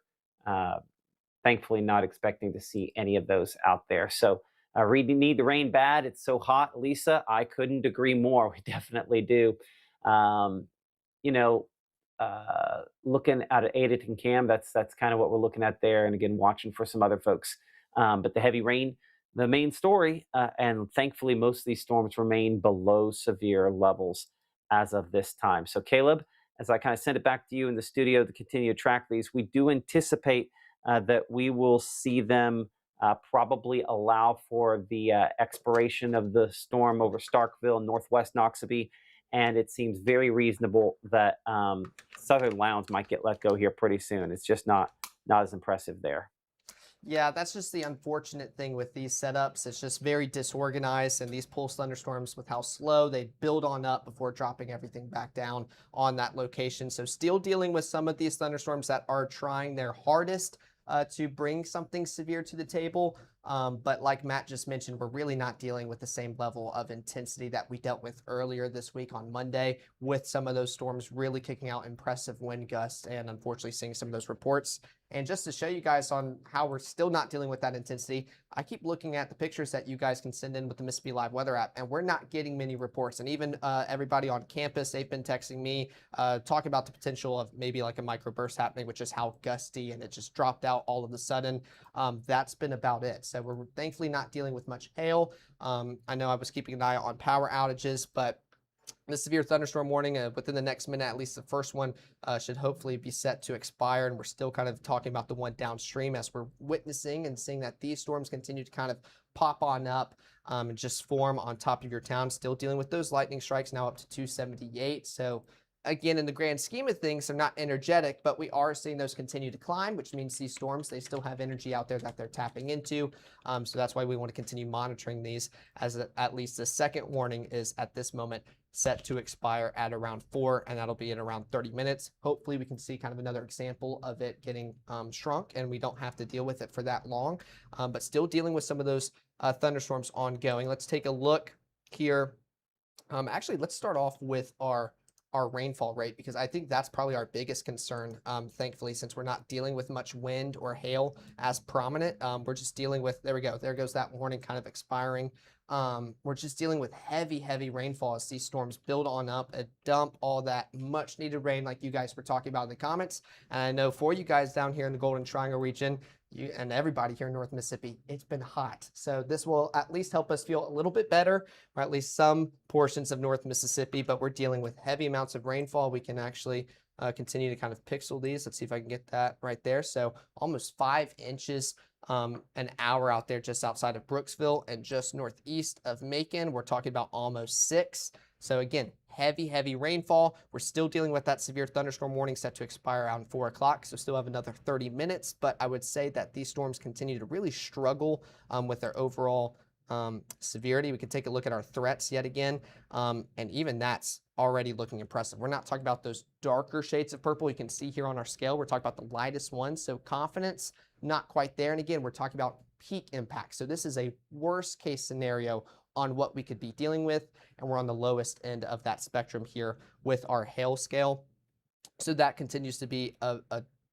Thankfully, not expecting to see any of those out there. So we need the rain bad. It's so hot, Lisa. I couldn't agree more. We definitely do. Looking at Adaton Cam, that's kind of what we're looking at there. And again, watching for some other folks. But the heavy rain, the main story, and thankfully most of these storms remain below severe levels as of this time. So Caleb, as I kind of send it back to you in the studio to continue to track these, we do anticipate that we will see them probably allow for the expiration of the storm over Starkville, northwest Noxubee, and it seems very reasonable that southern Lowndes might get let go here pretty soon. It's just not as impressive there. Yeah, that's just the unfortunate thing with these setups. It's just very disorganized, and these pulse thunderstorms, with how slow they build on up before dropping everything back down on that location. So still dealing with some of these thunderstorms that are trying their hardest to bring something severe to the table. But like Matt just mentioned, we're really not dealing with the same level of intensity that we dealt with earlier this week on Monday, with some of those storms really kicking out impressive wind gusts and unfortunately seeing some of those reports. And just to show you guys on how we're still not dealing with that intensity, I keep looking at the pictures that you guys can send in with the Mississippi Live weather app, and we're not getting many reports. And even everybody on campus, they've been texting me, talking about the potential of maybe like a microburst happening, which is how gusty, and it just dropped out all of a sudden. That's been about it. So we're thankfully not dealing with much hail. I know I was keeping an eye on power outages, but the severe thunderstorm warning within the next minute, at least the first one, should hopefully be set to expire. And we're still kind of talking about the one downstream as we're witnessing and seeing that these storms continue to kind of pop on up and just form on top of your town. Still dealing with those lightning strikes, now up to 278. So again, in the grand scheme of things, they're not energetic, but we are seeing those continue to climb, which means these storms, they still have energy out there that they're tapping into. So that's why we want to continue monitoring these, as at least the second warning is at this moment set to expire at around 4, and that'll be in around 30 minutes. Hopefully we can see kind of another example of it getting shrunk, and we don't have to deal with it for that long, but still dealing with some of those thunderstorms ongoing. Let's take a look here. Actually, let's start off with our rainfall rate, because I think that's probably our biggest concern. Thankfully, since we're not dealing with much wind or hail as prominent, we're just dealing with, there we go, there goes that warning kind of expiring. We're just dealing with heavy rainfall as these storms build on up and dump all that much needed rain like you guys were talking about in the comments. And I know for you guys down here in the Golden Triangle region, you and everybody here in North Mississippi, it's been hot. So this will at least help us feel a little bit better, or at least some portions of North Mississippi, but we're dealing with heavy amounts of rainfall. We can actually continue to kind of pixel these. Let's see if I can get that right there. So almost 5 inches an hour out there just outside of Brooksville and just northeast of Macon. We're talking about almost 6. So again, heavy rainfall. We're still dealing with that severe thunderstorm warning set to expire around 4 o'clock. So still have another 30 minutes, but I would say that these storms continue to really struggle with their overall severity. We can take a look at our threats yet again. And even that's already looking impressive. We're not talking about those darker shades of purple you can see here on our scale. We're talking about the lightest ones. So confidence, not quite there. And again, we're talking about peak impact. So this is a worst case scenario on what we could be dealing with. And we're on the lowest end of that spectrum here with our hail scale. So that continues to be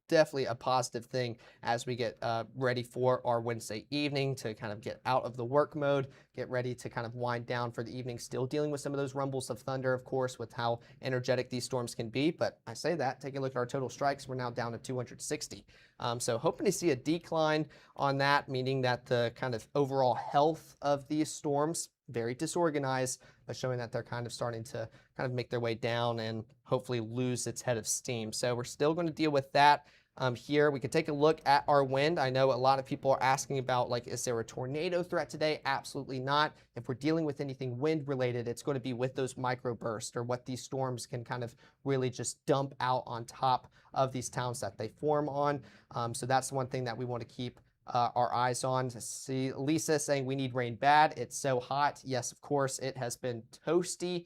definitely a positive thing as we get ready for our Wednesday evening to kind of get out of the work mode, get ready to kind of wind down for the evening, still dealing with some of those rumbles of thunder, of course, with how energetic these storms can be. But I say that, taking a look at our total strikes, we're now down to 260. So hoping to see a decline on that, meaning that the kind of overall health of these storms, very disorganized, but showing that they're kind of starting to kind of make their way down and hopefully lose its head of steam. So we're still going to deal with that. Here we could take a look at our wind. I know a lot of people are asking about, like, is there a tornado threat today? Absolutely not. If we're dealing with anything wind related, it's going to be with those microbursts or what these storms can kind of really just dump out on top of these towns that they form on. So that's one thing that we want to keep our eyes on. To see Lisa saying we need rain bad. It's so hot. Yes, of course, it has been toasty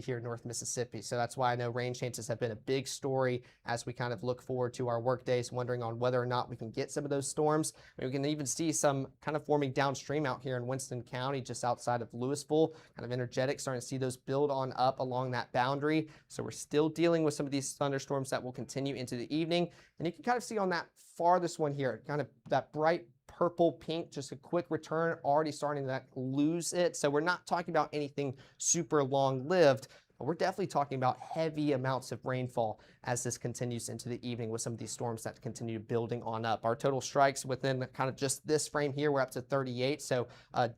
here in North Mississippi. So that's why I know rain chances have been a big story as we kind of look forward to our work days, wondering on whether or not we can get some of those storms. We can even see some kind of forming downstream out here in Winston County, just outside of Louisville, kind of energetic, starting to see those build on up along that boundary. So we're still dealing with some of these thunderstorms that will continue into the evening. And you can kind of see on that farthest one here, kind of that bright purple pink, just a quick return, already starting to lose it. So we're not talking about anything super long lived, but we're definitely talking about heavy amounts of rainfall as this continues into the evening with some of these storms that continue building on up. Our total strikes within kind of just this frame here, we're up to 38. So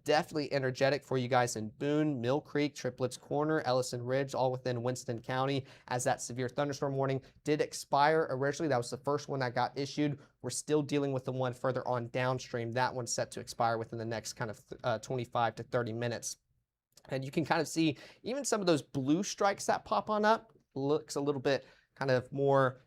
definitely energetic for you guys in Boone, Mill Creek, Triplets Corner, Ellison Ridge, all within Winston County, as that severe thunderstorm warning did expire originally. That was the first one that got issued. We're still dealing with the one further on downstream. That one's set to expire within the next kind of 25 to 30 minutes. And you can kind of see even some of those blue strikes that pop on up looks a little bit kind of more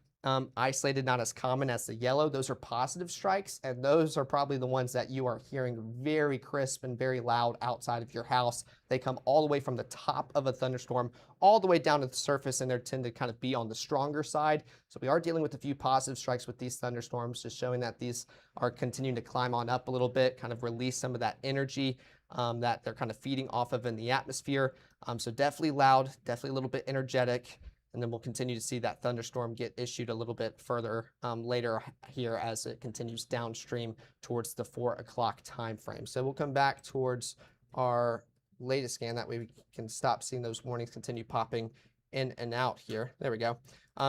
isolated, not as common as the yellow. Those are positive strikes, and those are probably the ones that you are hearing very crisp and very loud outside of your house. They come all the way from the top of a thunderstorm all the way down to the surface, and they tend to kind of be on the stronger side. So we are dealing with a few positive strikes with these thunderstorms, just showing that these are continuing to climb on up a little bit, kind of release some of that energy that they're kind of feeding off of in the atmosphere. So definitely loud, definitely a little bit energetic. And then we'll continue to see that thunderstorm get issued a little bit further later here as it continues downstream towards the 4 o'clock time frame. So we'll come back towards our latest scan. That way we can stop seeing those warnings continue popping in and out here. There we go.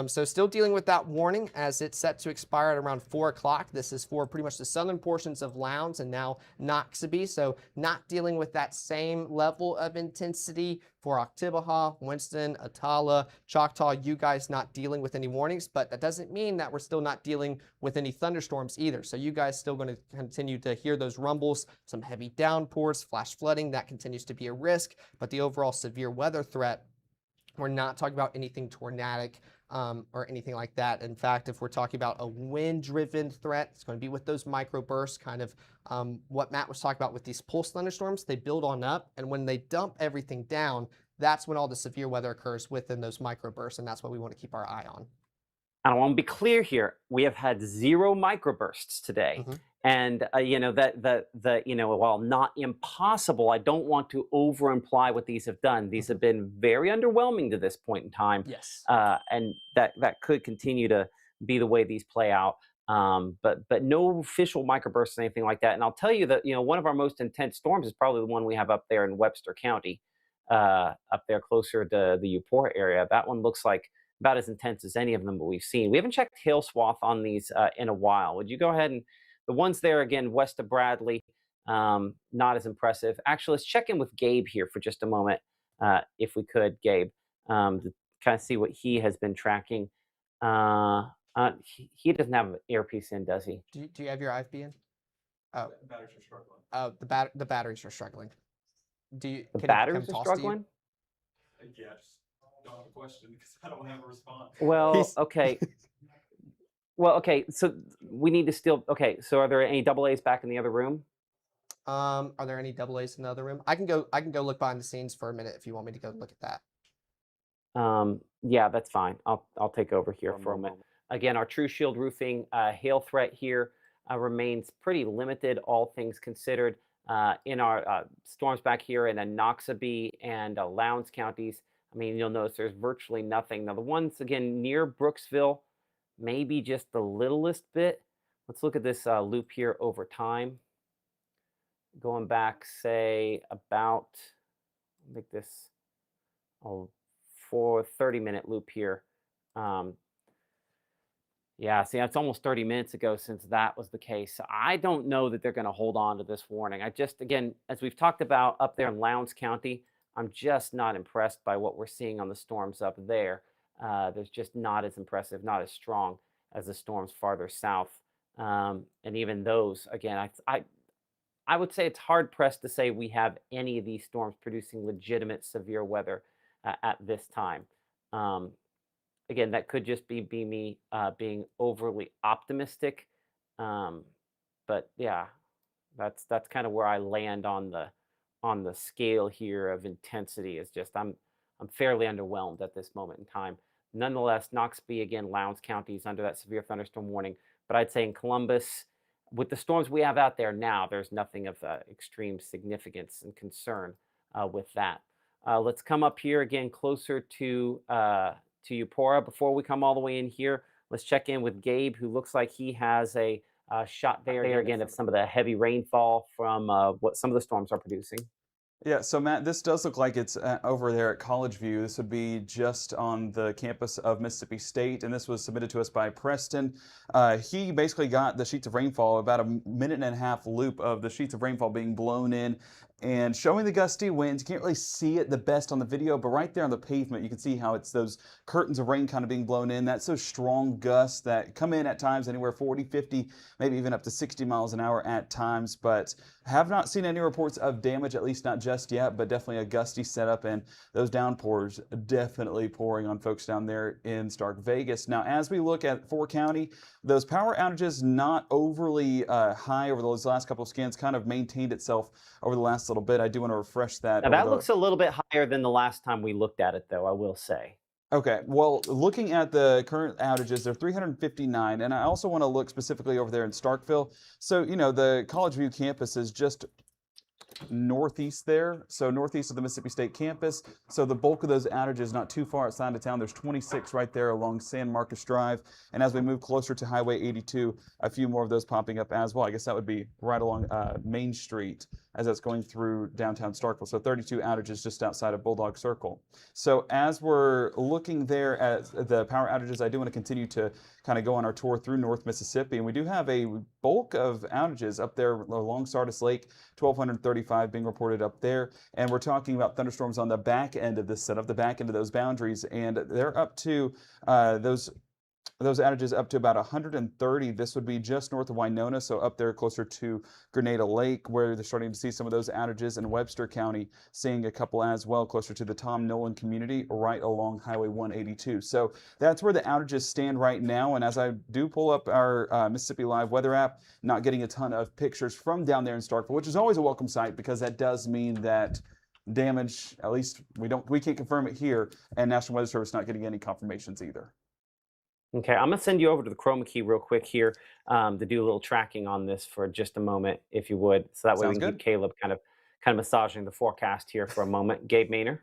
So still dealing with that warning as it's set to expire at around 4 o'clock. This is for pretty much the southern portions of Lowndes and now Noxubee. So not dealing with that same level of intensity for Oktibbeha, Winston, Attala, Choctaw. You guys not dealing with any warnings, but that doesn't mean that we're still not dealing with any thunderstorms either. So you guys still going to continue to hear those rumbles, some heavy downpours, flash flooding. That continues to be a risk, but the overall severe weather threat, we're not talking about anything tornadic or anything like that. In fact, if we're talking about a wind-driven threat, it's going to be with those microbursts, kind of what Matt was talking about with these pulse thunderstorms. They build on up, and when they dump everything down, that's when all the severe weather occurs within those microbursts, and that's what we want to keep our eye on. I want to be clear here. We have had 0 microbursts today. Mm-hmm. And, while not impossible, I don't want to over-imply what these have done. These have been very underwhelming to this point in time. Yes. And that could continue to be the way these play out. But no official microbursts or anything like that. And I'll tell you that, one of our most intense storms is probably the one we have up there in Webster County, up there closer to the Eupora area. That one looks like about as intense as any of them that we've seen. We haven't checked hail swath on these in a while. Would you go ahead and the ones there again west of Bradley, not as impressive. Actually, let's check in with Gabe here for just a moment, if we could, Gabe, to kind of see what he has been tracking. He doesn't have an earpiece in, does he? Do you have your IFB in? Oh, The batteries are struggling. oh, the batteries are struggling. The can it batteries come are toss to you? struggling? Yeah, just don't have a question because I don't have a response. Well, He's- okay. Well, okay. So we need to still. Okay. So are there any double A's back in the other room? Are there any double A's in the other room? I can go look behind the scenes for a minute if you want me to go look at that. Yeah, that's fine. I'll take over here for a moment. Again, our True Shield Roofing hail threat here remains pretty limited, all things considered. In our storms back here in Noxubee and Lowndes counties, I mean, you'll notice there's virtually nothing. Now, the ones again near Brooksville, maybe just the littlest bit. Let's look at this loop here over time. Going back, say about make this for 30-minute loop here. Um, yeah, see, that's almost 30 minutes ago since that was the case. So I don't know that they're going to hold on to this warning. I just, again, as we've talked about up there in Lowndes County, I'm just not impressed by what we're seeing on the storms up there. There's just not as impressive, not as strong as the storms farther south. And even those, again, I would say it's hard pressed to say we have any of these storms producing legitimate severe weather at this time. Um, Again, that could just be me being overly optimistic, um, but yeah, that's kind of where I land on the scale here of intensity. Is just I'm fairly underwhelmed at this moment in time. Nonetheless, Noxubee again, Lowndes County is under that severe thunderstorm warning, but I'd say in Columbus, with the storms we have out there now, there's nothing of extreme significance and concern with that. Let's come up here again closer to Eupora. Before we come all the way in here, let's check in with Gabe, who looks like he has a shot there again of some of the heavy rainfall from what some of the storms are producing. Yeah, so Matt, this does look like it's over there at College View. This would be just on the campus of Mississippi State, and this was submitted to us by Preston. He basically got the sheets of rainfall, about a minute and a half loop of the sheets of rainfall being blown in and showing the gusty winds. You can't really see it the best on the video, but right there on the pavement, you can see how it's those curtains of rain kind of being blown in. That's those strong gusts that come in at times anywhere 40, 50, maybe even up to 60 miles an hour at times, but have not seen any reports of damage, at least not just yet, but definitely a gusty setup, and those downpours definitely pouring on folks down there in Stark Vegas. Now, as we look at 4 County, those power outages not overly high over those last couple of scans, kind of maintained itself over the last little bit. I do want to refresh that. Now that looks a little bit higher than the last time we looked at it, though, I will say. Okay, well, looking at the current outages, they're 359, and I also want to look specifically over there in Starkville. So, you know, the College View campus is just northeast there, so northeast of the Mississippi State campus. So the bulk of those outages not too far outside of town. There's 26 right there along San Marcos Drive, and as we move closer to Highway 82, a few more of those popping up as well. I guess that would be right along Main Street as that's going through downtown Starkville. So 32 outages just outside of Bulldog Circle. So as we're looking there at the power outages, I do want to continue to kind of go on our tour through North Mississippi, and we do have a bulk of outages up there along Sardis Lake, 1235 being reported up there, and we're talking about thunderstorms on the back end of this setup, the back end of those boundaries, and they're up to those outages up to about 130. This would be just north of Winona, so up there closer to Grenada Lake, where they're starting to see some of those outages, in Webster County, seeing a couple as well closer to the Tom Nolan community, right along Highway 182. So that's where the outages stand right now, and as I do pull up our Mississippi Live weather app, not getting a ton of pictures from down there in Starkville, which is always a welcome sight, because that does mean that damage, at least we can't confirm it here, and National Weather Service not getting any confirmations either. Okay, I'm gonna send you over to the Chroma Key real quick here to do a little tracking on this for just a moment, if you would, so that way we Sounds can good. keep Caleb kind of massaging the forecast here for a moment. Gabe Maynor.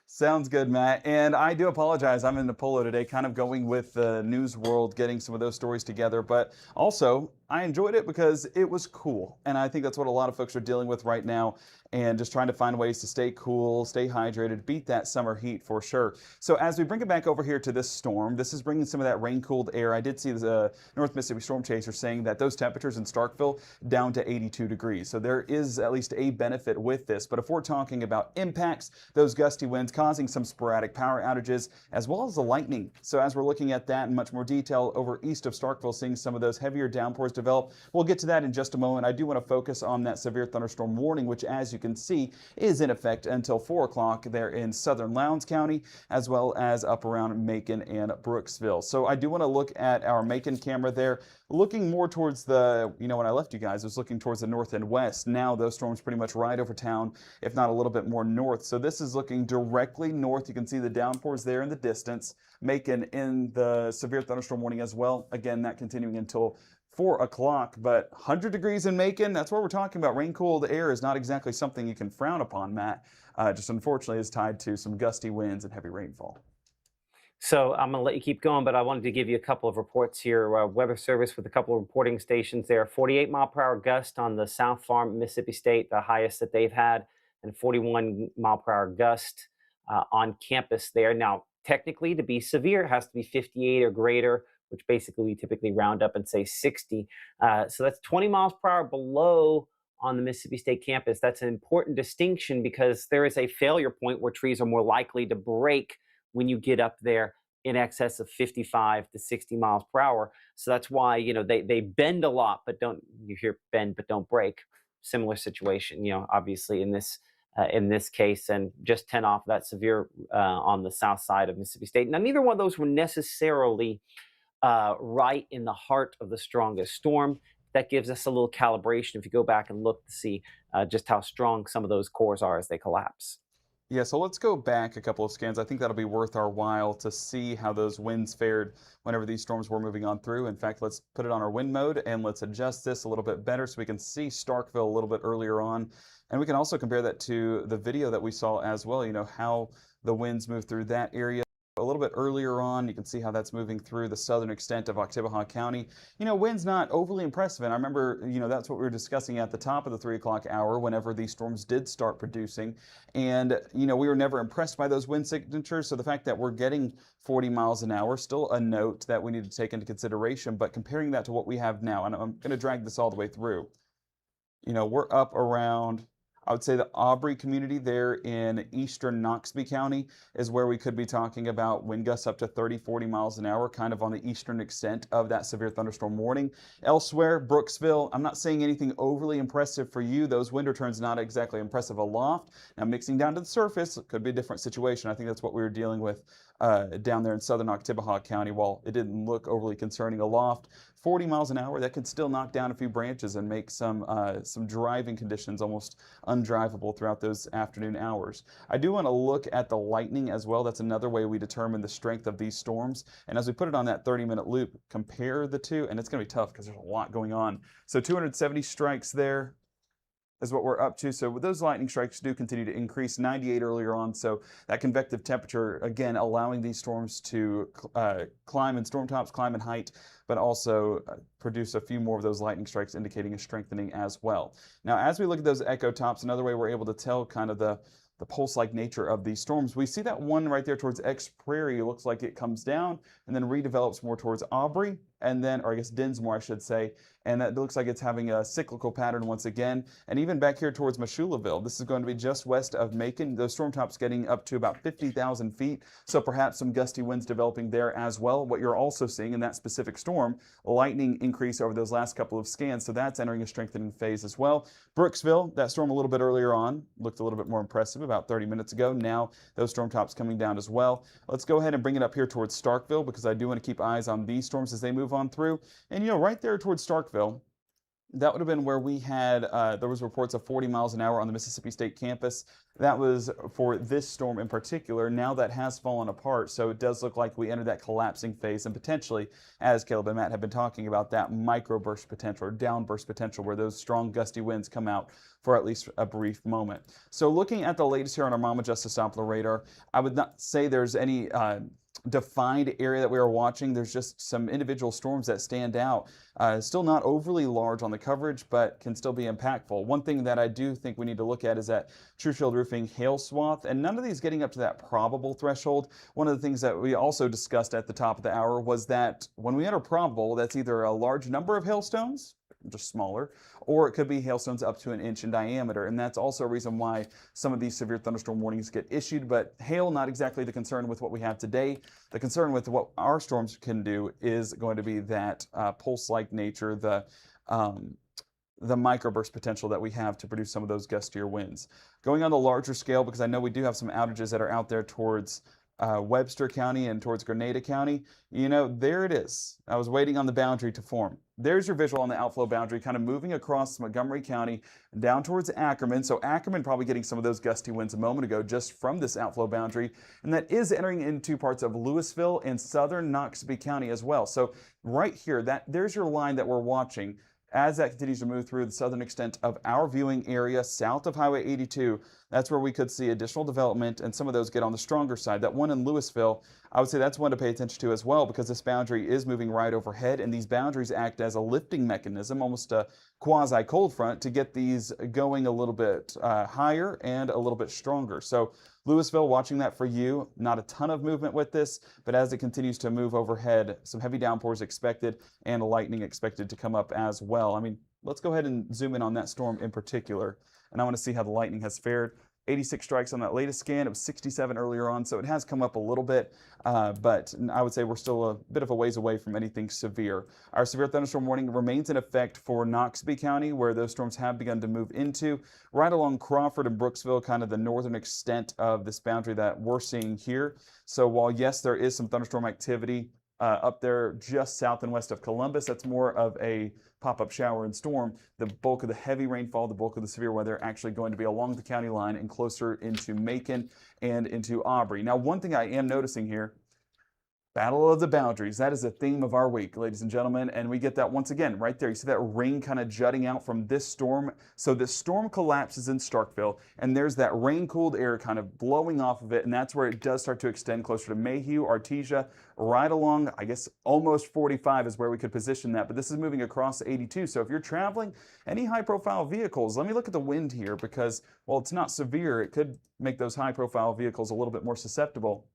Sounds good, Matt. And I do apologize. I'm in the polo today, kind of going with the news world, getting some of those stories together. But also, I enjoyed it because it was cool. And I think that's what a lot of folks are dealing with right now, and just trying to find ways to stay cool, stay hydrated, beat that summer heat for sure. So as we bring it back over here to this storm, this is bringing some of that rain-cooled air. I did see the North Mississippi Storm Chaser saying that those temperatures in Starkville down to 82 degrees. So there is at least a benefit with this. But if we're talking about impacts, those gusty winds causing some sporadic power outages, as well as the lightning. So as we're looking at that in much more detail, over east of Starkville, seeing some of those heavier downpours develop. We'll get to that in just a moment. I do want to focus on that severe thunderstorm warning, which, as you can see, is in effect until 4 o'clock there in southern Lowndes County, as well as up around Macon and Brooksville. So I do want to look at our Macon camera there, looking more towards the, when I left you guys, I was looking towards the north and west. Now those storms pretty much right over town, if not a little bit more north. So this is looking directly north. You can see the downpours there in the distance. Macon in the severe thunderstorm warning as well. Again, that continuing until 4 o'clock, but 100 degrees in Macon, that's what we're talking about. Rain-cooled air is not exactly something you can frown upon, Matt. Just unfortunately is tied to some gusty winds and heavy rainfall. So I'm going to let you keep going, but I wanted to give you a couple of reports here. Weather Service with a couple of reporting stations there. 48-mile-per-hour gust on the South Farm, Mississippi State, the highest that they've had, and 41-mile-per-hour gust on campus there. Now, technically, to be severe, it has to be 58 or greater, which basically we typically round up and say 60. So that's 20 miles per hour below on the Mississippi State campus. That's an important distinction because there is a failure point where trees are more likely to break when you get up there in excess of 55 to 60 miles per hour. So that's why, they bend a lot, but you hear bend, but don't break. Similar situation, obviously in this case, and just 10 off that severe on the south side of Mississippi State. Now, neither one of those were necessarily right in the heart of the strongest storm. That gives us a little calibration if you go back and look to see just how strong some of those cores are as they collapse. Yeah, so let's go back a couple of scans. I think that'll be worth our while to see how those winds fared whenever these storms were moving on through. In fact, let's put it on our wind mode and let's adjust this a little bit better so we can see Starkville a little bit earlier on. And we can also compare that to the video that we saw as well, how the winds move through that area. A little bit earlier on, you can see how that's moving through the southern extent of Oktibbeha County. Wind's not overly impressive, and I remember, that's what we were discussing at the top of the 3 o'clock hour whenever these storms did start producing. And, we were never impressed by those wind signatures, so the fact that we're getting 40 miles an hour, still a note that we need to take into consideration, but comparing that to what we have now, and I'm going to drag this all the way through, we're up around, I would say the Aubrey community there in eastern Noxubee County is where we could be talking about wind gusts up to 30, 40 miles an hour, kind of on the eastern extent of that severe thunderstorm warning. Elsewhere, Brooksville, I'm not saying anything overly impressive for you. Those wind returns not exactly impressive aloft. Now, mixing down to the surface could be a different situation. I think that's what we were dealing with down there in southern Oktibbeha County. While it didn't look overly concerning aloft, 40 miles an hour, that could still knock down a few branches and make some driving conditions almost undrivable throughout those afternoon hours. I do want to look at the lightning as well. That's another way we determine the strength of these storms. And as we put it on that 30-minute loop, compare the two, and it's going to be tough because there's a lot going on. So 270 strikes there is what we're up to. So those lightning strikes do continue to increase, 98 earlier on. So that convective temperature, again, allowing these storms to climb in storm tops, climb in height, but also produce a few more of those lightning strikes, indicating a strengthening as well. Now, as we look at those echo tops, another way we're able to tell kind of the pulse-like nature of these storms, we see that one right there towards X Prairie. It looks like it comes down and then redevelops more towards Aubrey, and then, or I guess Dinsmore, I should say, and that looks like it's having a cyclical pattern once again. And even back here towards Mashoulaville, this is going to be just west of Macon. Those storm tops getting up to about 50,000 feet, so perhaps some gusty winds developing there as well. What you're also seeing in that specific storm, lightning increase over those last couple of scans, so that's entering a strengthening phase as well. Brooksville, that storm a little bit earlier on, looked a little bit more impressive about 30 minutes ago. Now those storm tops coming down as well. Let's go ahead and bring it up here towards Starkville, because I do want to keep eyes on these storms as they move on through. And right there towards Starkville, that would have been where we had, there was reports of 40 miles an hour on the Mississippi State campus. That was for this storm in particular. Now that has fallen apart, so it does look like we entered that collapsing phase, and potentially, as Caleb and Matt have been talking about, that microburst potential or downburst potential where those strong gusty winds come out for at least a brief moment. So looking at the latest here on our Mama Justice Doppler radar, I would not say there's any defined area that we are watching. There's just some individual storms that stand out. Still not overly large on the coverage, but can still be impactful. One thing that I do think we need to look at is that Trueshield Roofing hail swath, and none of these getting up to that probable threshold. One of the things that we also discussed at the top of the hour was that when we enter probable, that's either a large number of hailstones, just smaller, or it could be hailstones up to 1 inch in diameter. And that's also a reason why some of these severe thunderstorm warnings get issued. But hail, not exactly the concern with what we have today. The concern with what our storms can do is going to be that pulse-like nature, the the microburst potential that we have to produce some of those gustier winds. Going on the larger scale, because I know we do have some outages that are out there towards Webster County and towards Grenada County, there it is. I was waiting on the boundary to form. There's your visual on the outflow boundary, kind of moving across Montgomery County down towards Ackerman. So Ackerman probably getting some of those gusty winds a moment ago just from this outflow boundary. And that is entering into parts of Louisville and southern Noxubee County as well. So right here, there's your line that we're watching. As that continues to move through the southern extent of our viewing area south of Highway 82, that's where we could see additional development, and some of those get on the stronger side. That one in Louisville, I would say that's one to pay attention to as well, because this boundary is moving right overhead, and these boundaries act as a lifting mechanism, almost a quasi cold front, to get these going a little bit higher and a little bit stronger. So Louisville, watching that for you. Not a ton of movement with this, but as it continues to move overhead, some heavy downpours expected and lightning expected to come up as well. I mean, let's go ahead and zoom in on that storm in particular, and I want to see how the lightning has fared. 86 strikes on that latest scan. It was 67 earlier on, so it has come up a little bit, but I would say we're still a bit of a ways away from anything severe. Our severe thunderstorm warning remains in effect for Noxubee County, where those storms have begun to move into, right along Crawford and Brooksville, kind of the northern extent of this boundary that we're seeing here. So while, yes, there is some thunderstorm activity up there just south and west of Columbus, that's more of a pop-up shower and storm. The bulk of the heavy rainfall, the bulk of the severe weather actually going to be along the county line and closer into Macon and into Aubrey. Now, one thing I am noticing here, Battle of the Boundaries. That is the theme of our week, ladies and gentlemen, and we get that once again right there. You see that ring kind of jutting out from this storm? So this storm collapses in Starkville, and there's that rain-cooled air kind of blowing off of it, and that's where it does start to extend closer to Mayhew, Artesia, right along, I guess, almost 45 is where we could position that, but this is moving across 82. So if you're traveling any high-profile vehicles, let me look at the wind here, because while it's not severe, it could make those high-profile vehicles a little bit more susceptible.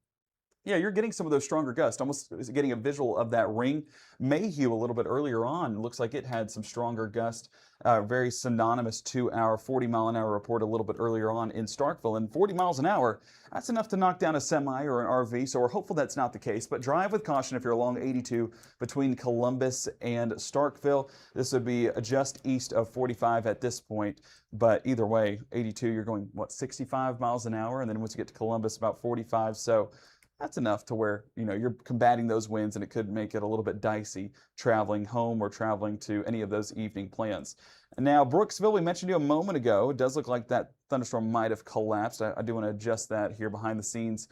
Yeah, you're getting some of those stronger gusts, almost getting a visual of that ring. Mayhew a little bit earlier on, looks like it had some stronger gusts, very synonymous to our 40-mile-an-hour report a little bit earlier on in Starkville. And 40 miles an hour, that's enough to knock down a semi or an RV, so we're hopeful that's not the case. But drive with caution if you're along 82 between Columbus and Starkville. This would be just east of 45 at this point, but either way, 82, you're going, what, 65 miles an hour? And then once you get to Columbus, about 45, so that's enough to where, you're combating those winds, and it could make it a little bit dicey traveling home or traveling to any of those evening plans. Now, Brooksville, we mentioned you a moment ago. It does look like that thunderstorm might have collapsed. I do want to adjust that here behind the scenes.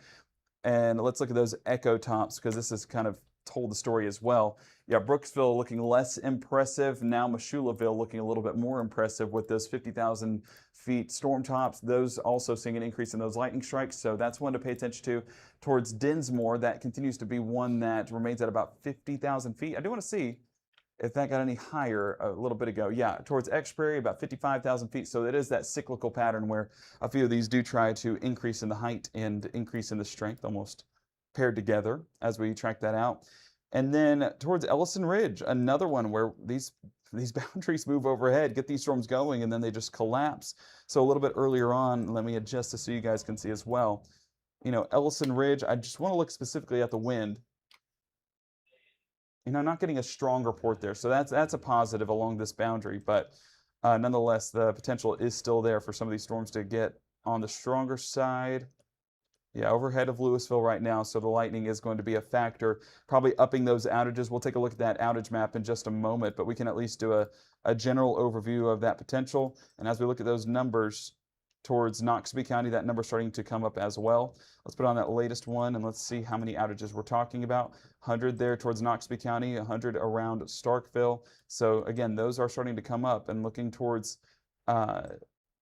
And let's look at those echo tops, because this has kind of told the story as well. Yeah, Brooksville looking less impressive. Now Meshulaville looking a little bit more impressive with those 50,000 feet storm tops. Those also seeing an increase in those lightning strikes. So that's one to pay attention to. Towards Dinsmore, that continues to be one that remains at about 50,000 feet. I do want to see if that got any higher a little bit ago. Yeah, towards Exbury, about 55,000 feet. So it is that cyclical pattern where a few of these do try to increase in the height and increase in the strength, almost paired together as we track that out. And then towards Ellison Ridge, another one where these boundaries move overhead, get these storms going, and then they just collapse. So a little bit earlier on, let me adjust this so you guys can see as well. Ellison Ridge, I just want to look specifically at the wind. Not getting a strong report there. So that's a positive along this boundary, but nonetheless, the potential is still there for some of these storms to get on the stronger side. Yeah, overhead of Louisville right now, so the lightning is going to be a factor, probably upping those outages. We'll take a look at that outage map in just a moment, but we can at least do a general overview of that potential. And as we look at those numbers towards Noxubee County, that number starting to come up as well. Let's put on that latest one, and let's see how many outages we're talking about. 100 there towards Noxubee County, 100 around Starkville. So again, those are starting to come up and looking towards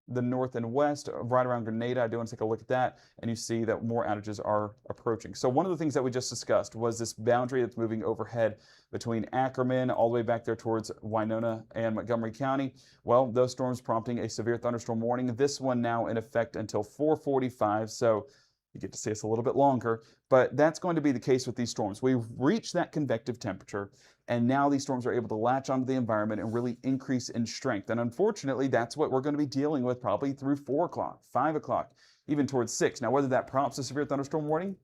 the north and west, right around Grenada. I do want to take a look at that, and you see that more outages are approaching. So one of the things that we just discussed was this boundary that's moving overhead between Ackerman all the way back there towards Winona and Montgomery County. Well, those storms prompting a severe thunderstorm warning. This one now in effect until 4:45, so you get to see us a little bit longer, but that's going to be the case with these storms. We've reached that convective temperature, and now these storms are able to latch onto the environment and really increase in strength. And unfortunately, that's what we're going to be dealing with probably through 4 o'clock, 5 o'clock, even towards 6. Now, whether that prompts a severe thunderstorm warning,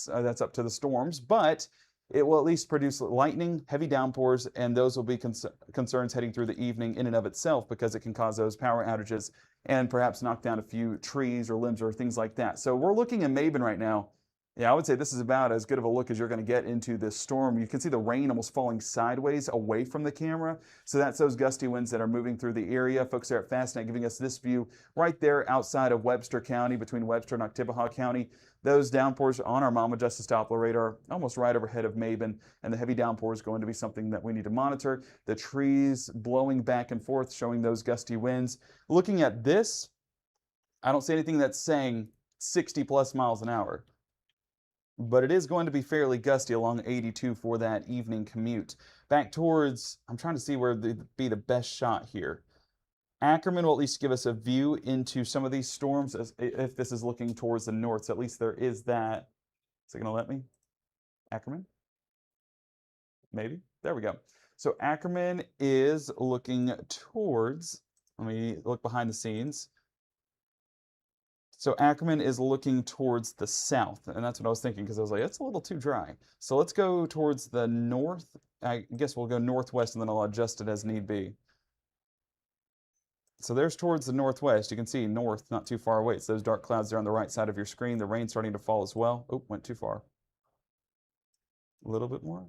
that's up to the storms, but it will at least produce lightning, heavy downpours, and those will be concerns heading through the evening in and of itself because it can cause those power outages and perhaps knock down a few trees or limbs or things like that. So we're looking at Maben right now. Yeah, I would say this is about as good of a look as you're going to get into this storm. You can see the rain almost falling sideways away from the camera. So that's those gusty winds that are moving through the area. Folks there at Fastnet giving us this view right there outside of Webster County, between Webster and Oktibbeha County. Those downpours on our Mama Justice Doppler radar, almost right overhead of Maben, and the heavy downpour is going to be something that we need to monitor. The trees blowing back and forth, showing those gusty winds. Looking at this, I don't see anything that's saying 60 plus miles an hour. But it is going to be fairly gusty along 82 for that evening commute. Back towards, I'm trying to see where would be the best shot here. Ackerman will at least give us a view into some of these storms as if this is looking towards the north. So at least there is that. Is it going to let me? Ackerman? Maybe. There we go. So Ackerman is looking towards, let me look behind the scenes. So Ackerman is looking towards the south, and that's what I was thinking because I was like, it's a little too dry. So let's go towards the north. I guess we'll go northwest and then I'll adjust it as need be. So there's towards the northwest. You can see north, not too far away. It's those dark clouds there on the right side of your screen. The rain starting to fall as well. Oh, went too far. A little bit more.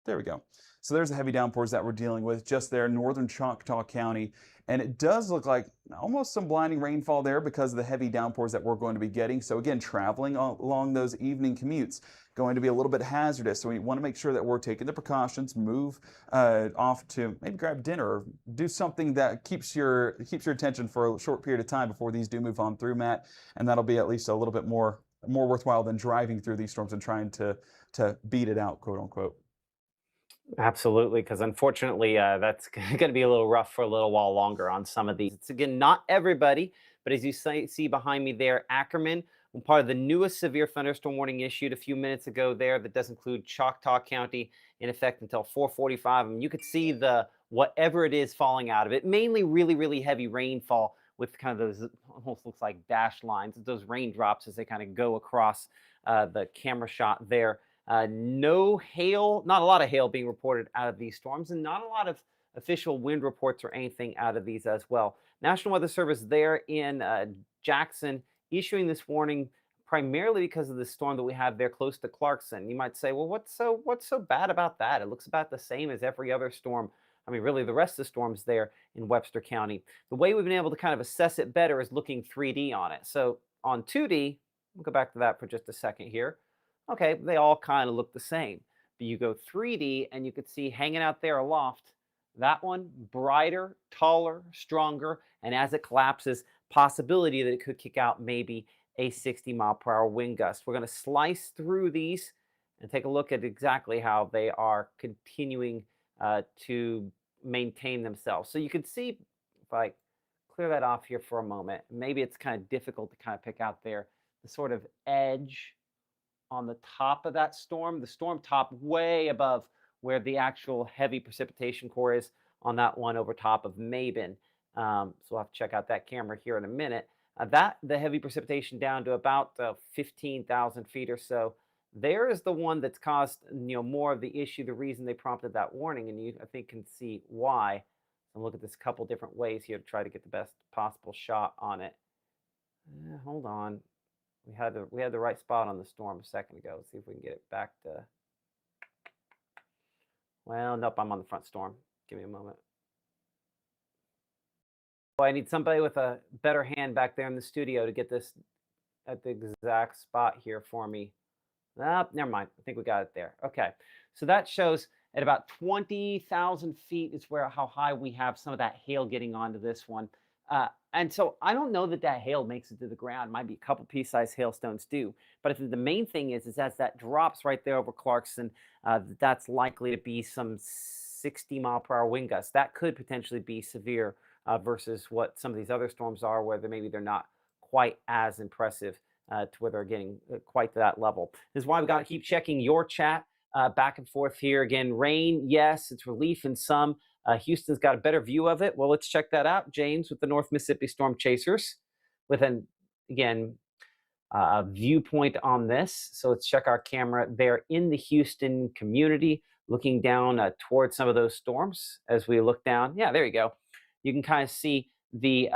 There we go. So there's the heavy downpours that we're dealing with just there, northern Choctaw County. And it does look like almost some blinding rainfall there because of the heavy downpours that we're going to be getting. So again, traveling along those evening commutes going to be a little bit hazardous. So we want to make sure that we're taking the precautions, move off to maybe grab dinner or do something that keeps your attention for a short period of time before these do move on through, Matt. And that'll be at least a little bit more worthwhile than driving through these storms and trying to beat it out, quote unquote. Absolutely, because unfortunately, that's going to be a little rough for a little while longer on some of these. It's again not everybody, but as you see behind me there, Ackerman, part of the newest severe thunderstorm warning issued a few minutes ago there that does include Choctaw County in effect until 4:45. And you could see the whatever it is falling out of it, mainly really, really heavy rainfall with kind of those almost looks like dash lines, those raindrops as they kind of go across the camera shot there. No hail, not a lot of hail being reported out of these storms, and not a lot of official wind reports or anything out of these as well. National Weather Service there in Jackson issuing this warning primarily because of the storm that we have there close to Clarkson. You might say, well, what's so bad about that? It looks about the same as every other storm. I mean, really, the rest of the storms there in Webster County. The way we've been able to kind of assess it better is looking 3D on it. So on 2D, we'll go back to that for just a second here. Okay, they all kind of look the same. But you go 3D and you could see hanging out there aloft, that one brighter, taller, stronger, and as it collapses, possibility that it could kick out maybe a 60-mile-per-hour wind gust. We're going to slice through these and take a look at exactly how they are continuing to maintain themselves. So you can see, if I clear that off here for a moment, maybe it's kind of difficult to kind of pick out there the sort of edge on the top of that storm, the storm top way above where the actual heavy precipitation core is on that one over top of Maben. So we'll have to check out that camera here in a minute. The heavy precipitation down to about 15,000 feet or so. There is the one that's caused more of the issue, the reason they prompted that warning, and you I think can see why. And look at this couple different ways here to try to get the best possible shot on it. Hold on. We had the right spot on the storm a second ago. Let's see if we can get it back to. Well, nope, I'm on the front storm. Give me a moment. Oh, I need somebody with a better hand back there in the studio to get this at the exact spot here for me. Ah, never mind. I think we got it there. Okay, so that shows at about 20,000 feet is how high we have some of that hail getting onto this one. And so I don't know that hail makes it to the ground. Might be a couple pea-sized hailstones do. But if the main thing is as that drops right there over Clarkson, that's likely to be some 60-mile-per-hour wind gusts. That could potentially be severe versus what some of these other storms are, where maybe they're not quite as impressive to where they're getting quite to that level. This is why we've got to keep checking your chat back and forth here. Again, rain, yes, it's relief in some. Houston's got a better view of it. Well, let's check that out. James with the North Mississippi Storm Chasers with again, viewpoint on this. So let's check our camera there in the Houston community, looking down towards some of those storms as we look down. Yeah, there you go. You can kind of see the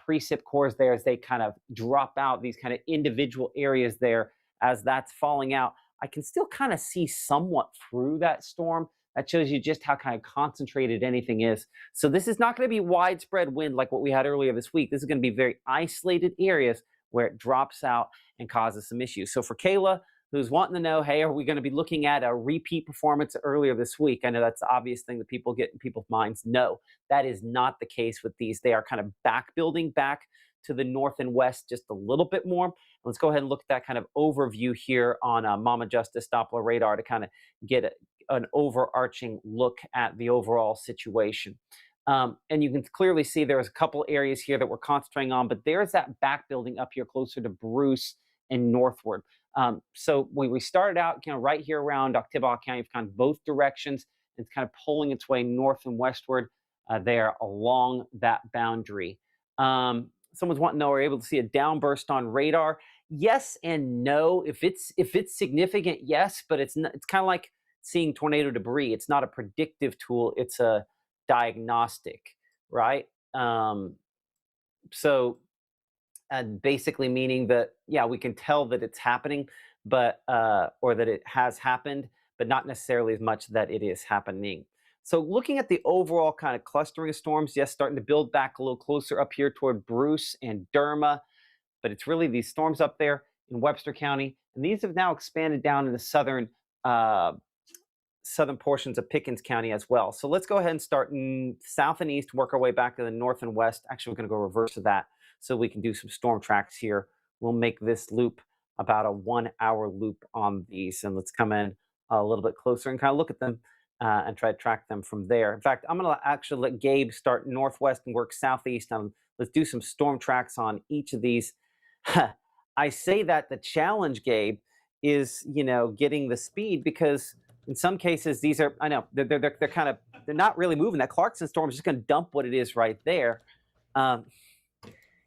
precip cores there as they kind of drop out, these kind of individual areas there as that's falling out. I can still kind of see somewhat through that storm. That shows you just how kind of concentrated anything is. So this is not going to be widespread wind like what we had earlier this week. This is going to be very isolated areas where it drops out and causes some issues. So for Kayla, who's wanting to know, hey, are we going to be looking at a repeat performance earlier this week? I know that's the obvious thing that people get in people's minds. No, that is not the case with these. They are kind of back building back to the north and west just a little bit more. Let's go ahead and look at that kind of overview here on Mama Justice Doppler radar to kind of get an overarching look at the overall situation. And you can clearly see there's a couple areas here that we're concentrating on, but there's that back building up here closer to Bruce and northward. So when we started out, right here around Oktibbeha County, kind of both directions, it's kind of pulling its way north and westward there along that boundary. Someone's wanting to know, are we able to see a downburst on radar? Yes and no. If it's significant, yes, but it's not, it's kind of like seeing tornado debris. It's not a predictive tool. It's a diagnostic, right? So basically meaning that, yeah, we can tell that it's happening, but or that it has happened, but not necessarily as much that it is happening. So looking at the overall kind of clustering of storms, yes, starting to build back a little closer up here toward Bruce and Derma, but it's really these storms up there in Webster County, and these have now expanded down in the southern portions of Pickens County as well. So let's go ahead and start in south and east, work our way back to the north and west. Actually, we're going to go reverse of that so we can do some storm tracks here. We'll make this loop about a 1 hour loop on these, and let's come in a little bit closer and kind of look at them and try to track them from there. In fact, I'm going to actually let Gabe start northwest and work southeast. Let's do some storm tracks on each of these. I say that the challenge, Gabe, is getting the speed, because in some cases these are, I know they're kind of, they're not really moving. That Clarkson storm is just going to dump what it is right there.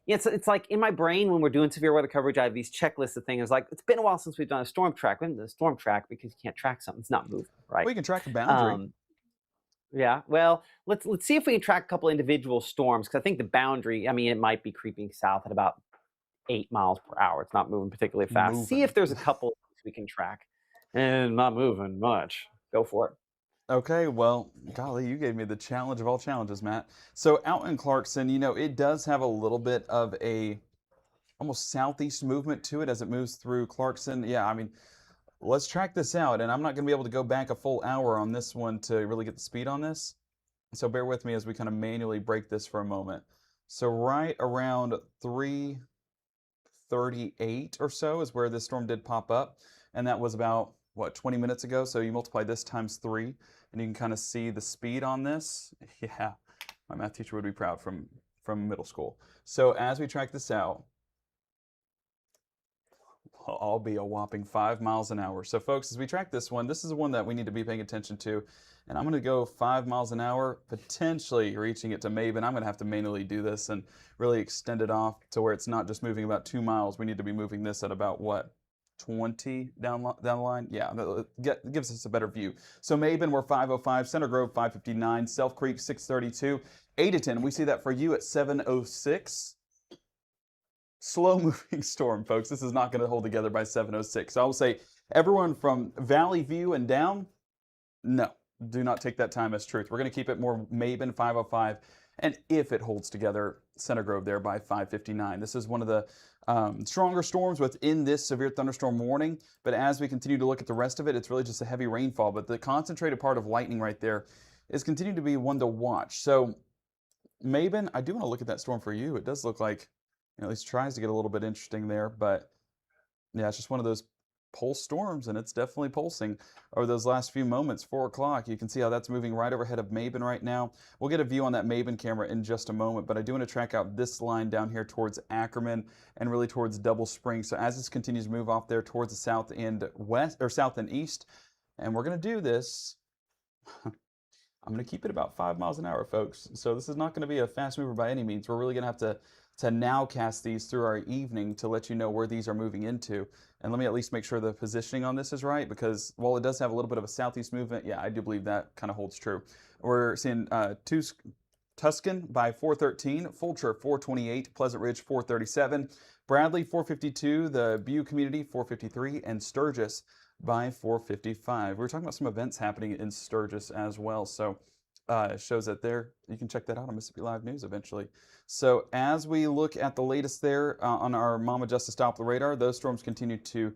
It's like in my brain when we're doing severe weather coverage, I have these checklists of things. Like, it's been a while since we've done a storm track. We haven't done a storm track because you can't track something; it's not moving, right? We can track the boundary. Yeah. Well, let's see if we can track a couple individual storms, because I think the boundary, I mean, it might be creeping south at about 8 miles per hour. It's not moving particularly fast. See if there's a couple we can track, and not moving much. Go for it. Okay, well, golly, you gave me the challenge of all challenges, Matt. So out in Clarkson, it does have a little bit of a almost southeast movement to it as it moves through Clarkson. Yeah, I mean, let's track this out, and I'm not going to be able to go back a full hour on this one to really get the speed on this. So bear with me as we kind of manually break this for a moment. So right around 3:38 or so is where this storm did pop up, and that was about, what, 20 minutes ago? So you multiply this times 3, and you can kind of see the speed on this. Yeah, my math teacher would be proud from middle school. So as we track this out, I'll be a whopping 5 miles an hour. So folks, as we track this one, this is the one that we need to be paying attention to. And I'm going to go 5 miles an hour, potentially reaching it to Maben. I'm going to have to manually do this and really extend it off to where it's not just moving about 2 miles. We need to be moving this at about, what, 20 down the line? Yeah, that gives us a better view. So Maben, we're 505, Center Grove 559, Self Creek 632, Adeton, we see that for you at 706. Slow moving storm, folks. This is not going to hold together by 706. So I will say, everyone from Valley View and down, no, do not take that time as truth. We're going to keep it more Maben 505, and if it holds together, Center Grove there by 559. This is one of the stronger storms within this severe thunderstorm warning, but as we continue to look at the rest of it, it's really just a heavy rainfall, but the concentrated part of lightning right there is continuing to be one to watch. So Maben, I do want to look at that storm for you. It does look like, at least tries to get a little bit interesting there, but yeah, it's just one of those pulse storms, and it's definitely pulsing over those last few moments. 4 o'clock, you can see how that's moving right overhead of Maben right now. We'll get a view on that Maben camera in just a moment, but I do want to track out this line down here towards Ackerman and really towards Double Spring. So as this continues to move off there towards the south and west, or south and east, and we're going to do this I'm going to keep it about 5 miles an hour, folks. So this is not going to be a fast mover by any means. We're really going to have to nowcast these through our evening to let you know where these are moving into. And let me at least make sure the positioning on this is right, because while it does have a little bit of a southeast movement, yeah, I do believe that kind of holds true. We're seeing Tuscan by 413, Fulcher 428, Pleasant Ridge 437, Bradley 452, the Butte Community 453, and Sturgis by 455. We were talking about some events happening in Sturgis as well, so it shows that there. You can check that out on Mississippi Live News eventually. So as we look at the latest there on our Mama Justice Doppler radar, those storms continue to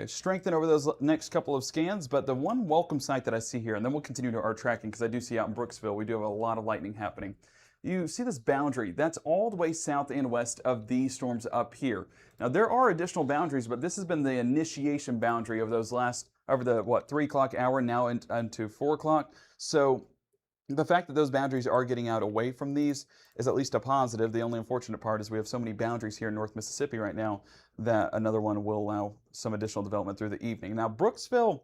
strengthen over those next couple of scans. But the one welcome sight that I see here, and then we'll continue to our tracking, because I do see out in Brooksville, we do have a lot of lightning happening. You see this boundary, that's all the way south and west of these storms up here. Now there are additional boundaries, but this has been the initiation boundary of those last, over the, 3 o'clock hour, now into 4 o'clock. So the fact that those boundaries are getting out away from these is at least a positive. The only unfortunate part is we have so many boundaries here in North Mississippi right now that another one will allow some additional development through the evening. Now Brooksville,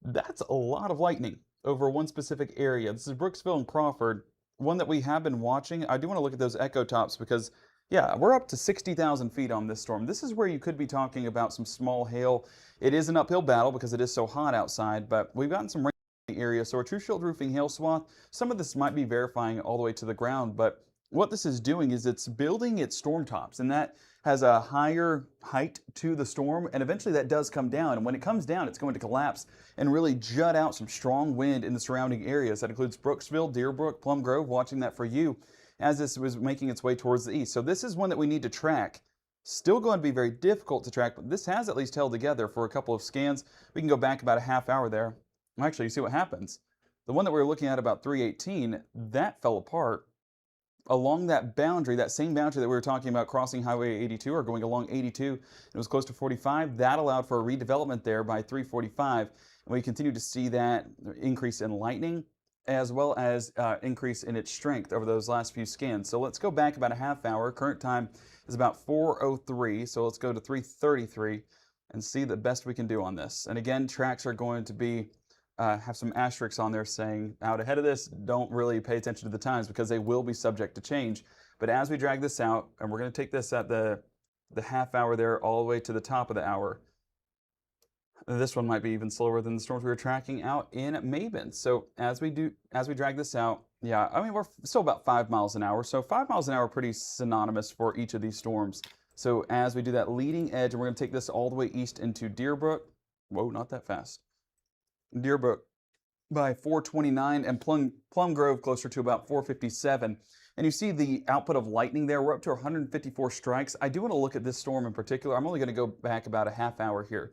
that's a lot of lightning over one specific area. This is Brooksville and Crawford, one that we have been watching. I do want to look at those echo tops because, yeah, we're up to 60,000 feet on this storm. This is where you could be talking about some small hail. It is an uphill battle because it is so hot outside, but we've gotten some rain in the area. So a true shield roofing hail swath, some of this might be verifying all the way to the ground, but what this is doing is it's building its storm tops, and that has a higher height to the storm, and eventually that does come down. And when it comes down, it's going to collapse and really jut out some strong wind in the surrounding areas. That includes Brooksville, Deerbrook, Plum Grove, watching that for you as this was making its way towards the east. So this is one that we need to track. Still going to be very difficult to track, but this has at least held together for a couple of scans. We can go back about a half hour there. Actually, you see what happens. The one that we were looking at about 318, that fell apart along that boundary, that same boundary that we were talking about crossing Highway 82 or going along 82. It was close to 45. That allowed for a redevelopment there by 345. And we continue to see that increase in lightning as well as increase in its strength over those last few scans. So let's go back about a half hour. Current time is about 4:03. So let's go to 3:33 and see the best we can do on this. And again, tracks are going to be have some asterisks on there saying out ahead of this, don't really pay attention to the times because they will be subject to change. But as we drag this out, and we're going to take this at the half hour there all the way to the top of the hour. This one might be even slower than the storms we were tracking out in Maben. So as we drag this out, yeah, I mean, we're still about 5 miles an hour. So 5 miles an hour, pretty synonymous for each of these storms. So as we do that leading edge, and we're going to take this all the way east into Deerbrook. Whoa, not that fast. Deerbrook by 429 and Plum Grove closer to about 457. And you see the output of lightning there. We're up to 154 strikes. I do want to look at this storm in particular. I'm only going to go back about a half hour here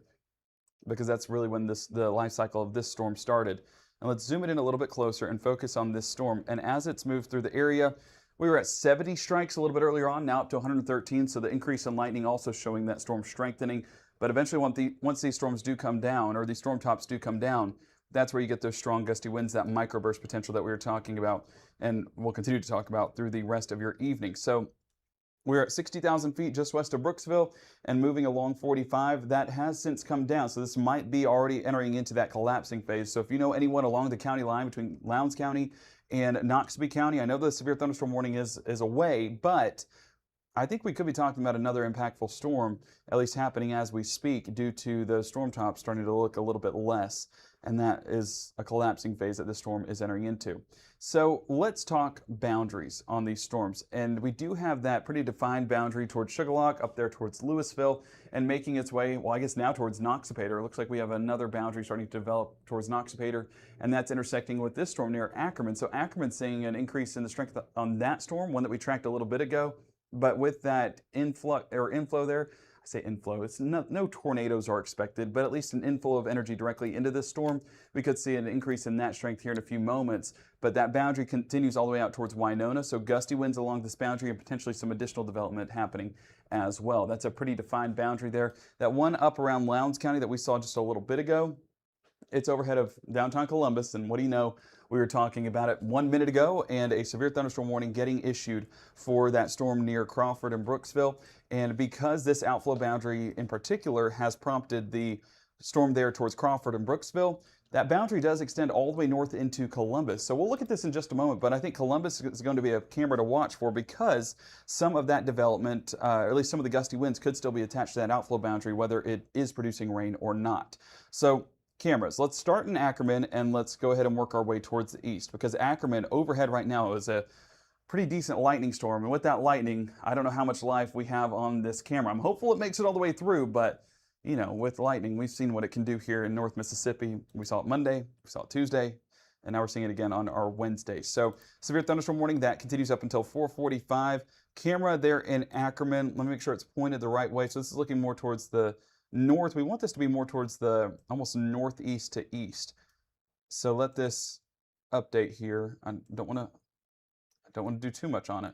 because that's really when the life cycle of this storm started. And let's zoom it in a little bit closer and focus on this storm. And as it's moved through the area, we were at 70 strikes a little bit earlier on, now up to 113. So the increase in lightning also showing that storm strengthening. But eventually, once these storms do come down, or these storm tops do come down, that's where you get those strong gusty winds, that microburst potential that we were talking about, and we'll continue to talk about through the rest of your evening. So we're at 60,000 feet just west of Brooksville and moving along 45. That has since come down, so this might be already entering into that collapsing phase. So if you know anyone along the county line between Lowndes County and Noxubee County, I know the severe thunderstorm warning is away, but I think we could be talking about another impactful storm, at least happening as we speak, due to those storm tops starting to look a little bit less. And that is a collapsing phase that this storm is entering into. So let's talk boundaries on these storms. And we do have that pretty defined boundary towards Sugarlock, up there towards Louisville, and making its way, well, I guess now towards Noxapater. It looks like we have another boundary starting to develop towards Noxapater, and that's intersecting with this storm near Ackerman. So Ackerman's seeing an increase in the strength on that storm, one that we tracked a little bit ago. But with that inflow there, I say inflow, it's no tornadoes are expected, but at least an inflow of energy directly into this storm. We could see an increase in that strength here in a few moments, but that boundary continues all the way out towards Winona, so gusty winds along this boundary and potentially some additional development happening as well. That's a pretty defined boundary there. That one up around Lowndes County that we saw just a little bit ago, it's overhead of downtown Columbus, and what do you know? We were talking about it 1 minute ago, and a severe thunderstorm warning getting issued for that storm near Crawford and Brooksville. And because this outflow boundary in particular has prompted the storm there towards Crawford and Brooksville That boundary does extend all the way north into Columbus. So we'll look at this in just a moment, but I think Columbus is going to be a camera to watch for because some of that development, or at least some of the gusty winds, could still be attached to that outflow boundary, whether it is producing rain or not. So cameras, let's start in Ackerman and let's go ahead and work our way towards the east because Ackerman overhead right now is a pretty decent lightning storm. And with that lightning, I don't know how much life we have on this camera. I'm hopeful it makes it all the way through, but you know, with lightning, we've seen what it can do here in North Mississippi. We saw it Monday, we saw it Tuesday, and now we're seeing it again on our Wednesday. So severe thunderstorm warning, that continues up until 4:45. Camera there in Ackerman, let me make sure it's pointed the right way. So this is looking more towards the north. We want this to be more towards the almost northeast to east. So let this update here. I don't want to do too much on it.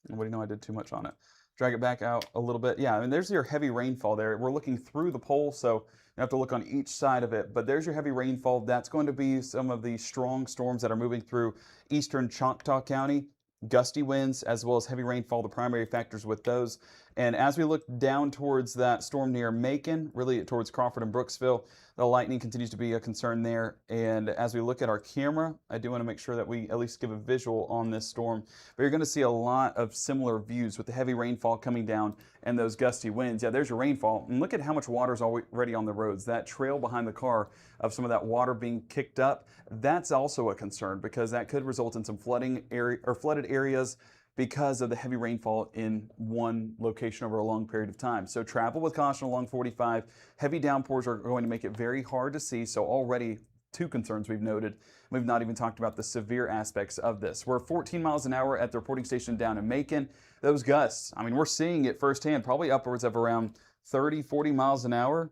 What do you know, I did too much on it. Drag it back out a little bit. Yeah, I mean, there's your heavy rainfall there. We're looking through the pole, so you have to look on each side of it. But there's your heavy rainfall. That's going to be some of the strong storms that are moving through eastern Choctaw County. Gusty winds as well as heavy rainfall, the primary factors with those. And as we look down towards that storm near Macon, really towards Crawford and Brooksville, the lightning continues to be a concern there. And as we look at our camera, I do want to make sure that we at least give a visual on this storm. But you're going to see a lot of similar views with the heavy rainfall coming down and those gusty winds. Yeah, there's your rainfall. And look at how much water is already on the roads. That trail behind the car of some of that water being kicked up, that's also a concern because that could result in some flooding area or flooded areas because of the heavy rainfall in one location over a long period of time. So travel with caution along 45. Heavy downpours are going to make it very hard to see. So already two concerns we've noted. We've not even talked about the severe aspects of this. We're 14 miles an hour at the reporting station down in Macon. Those gusts, I mean, we're seeing it firsthand, probably upwards of around 30, 40 miles an hour.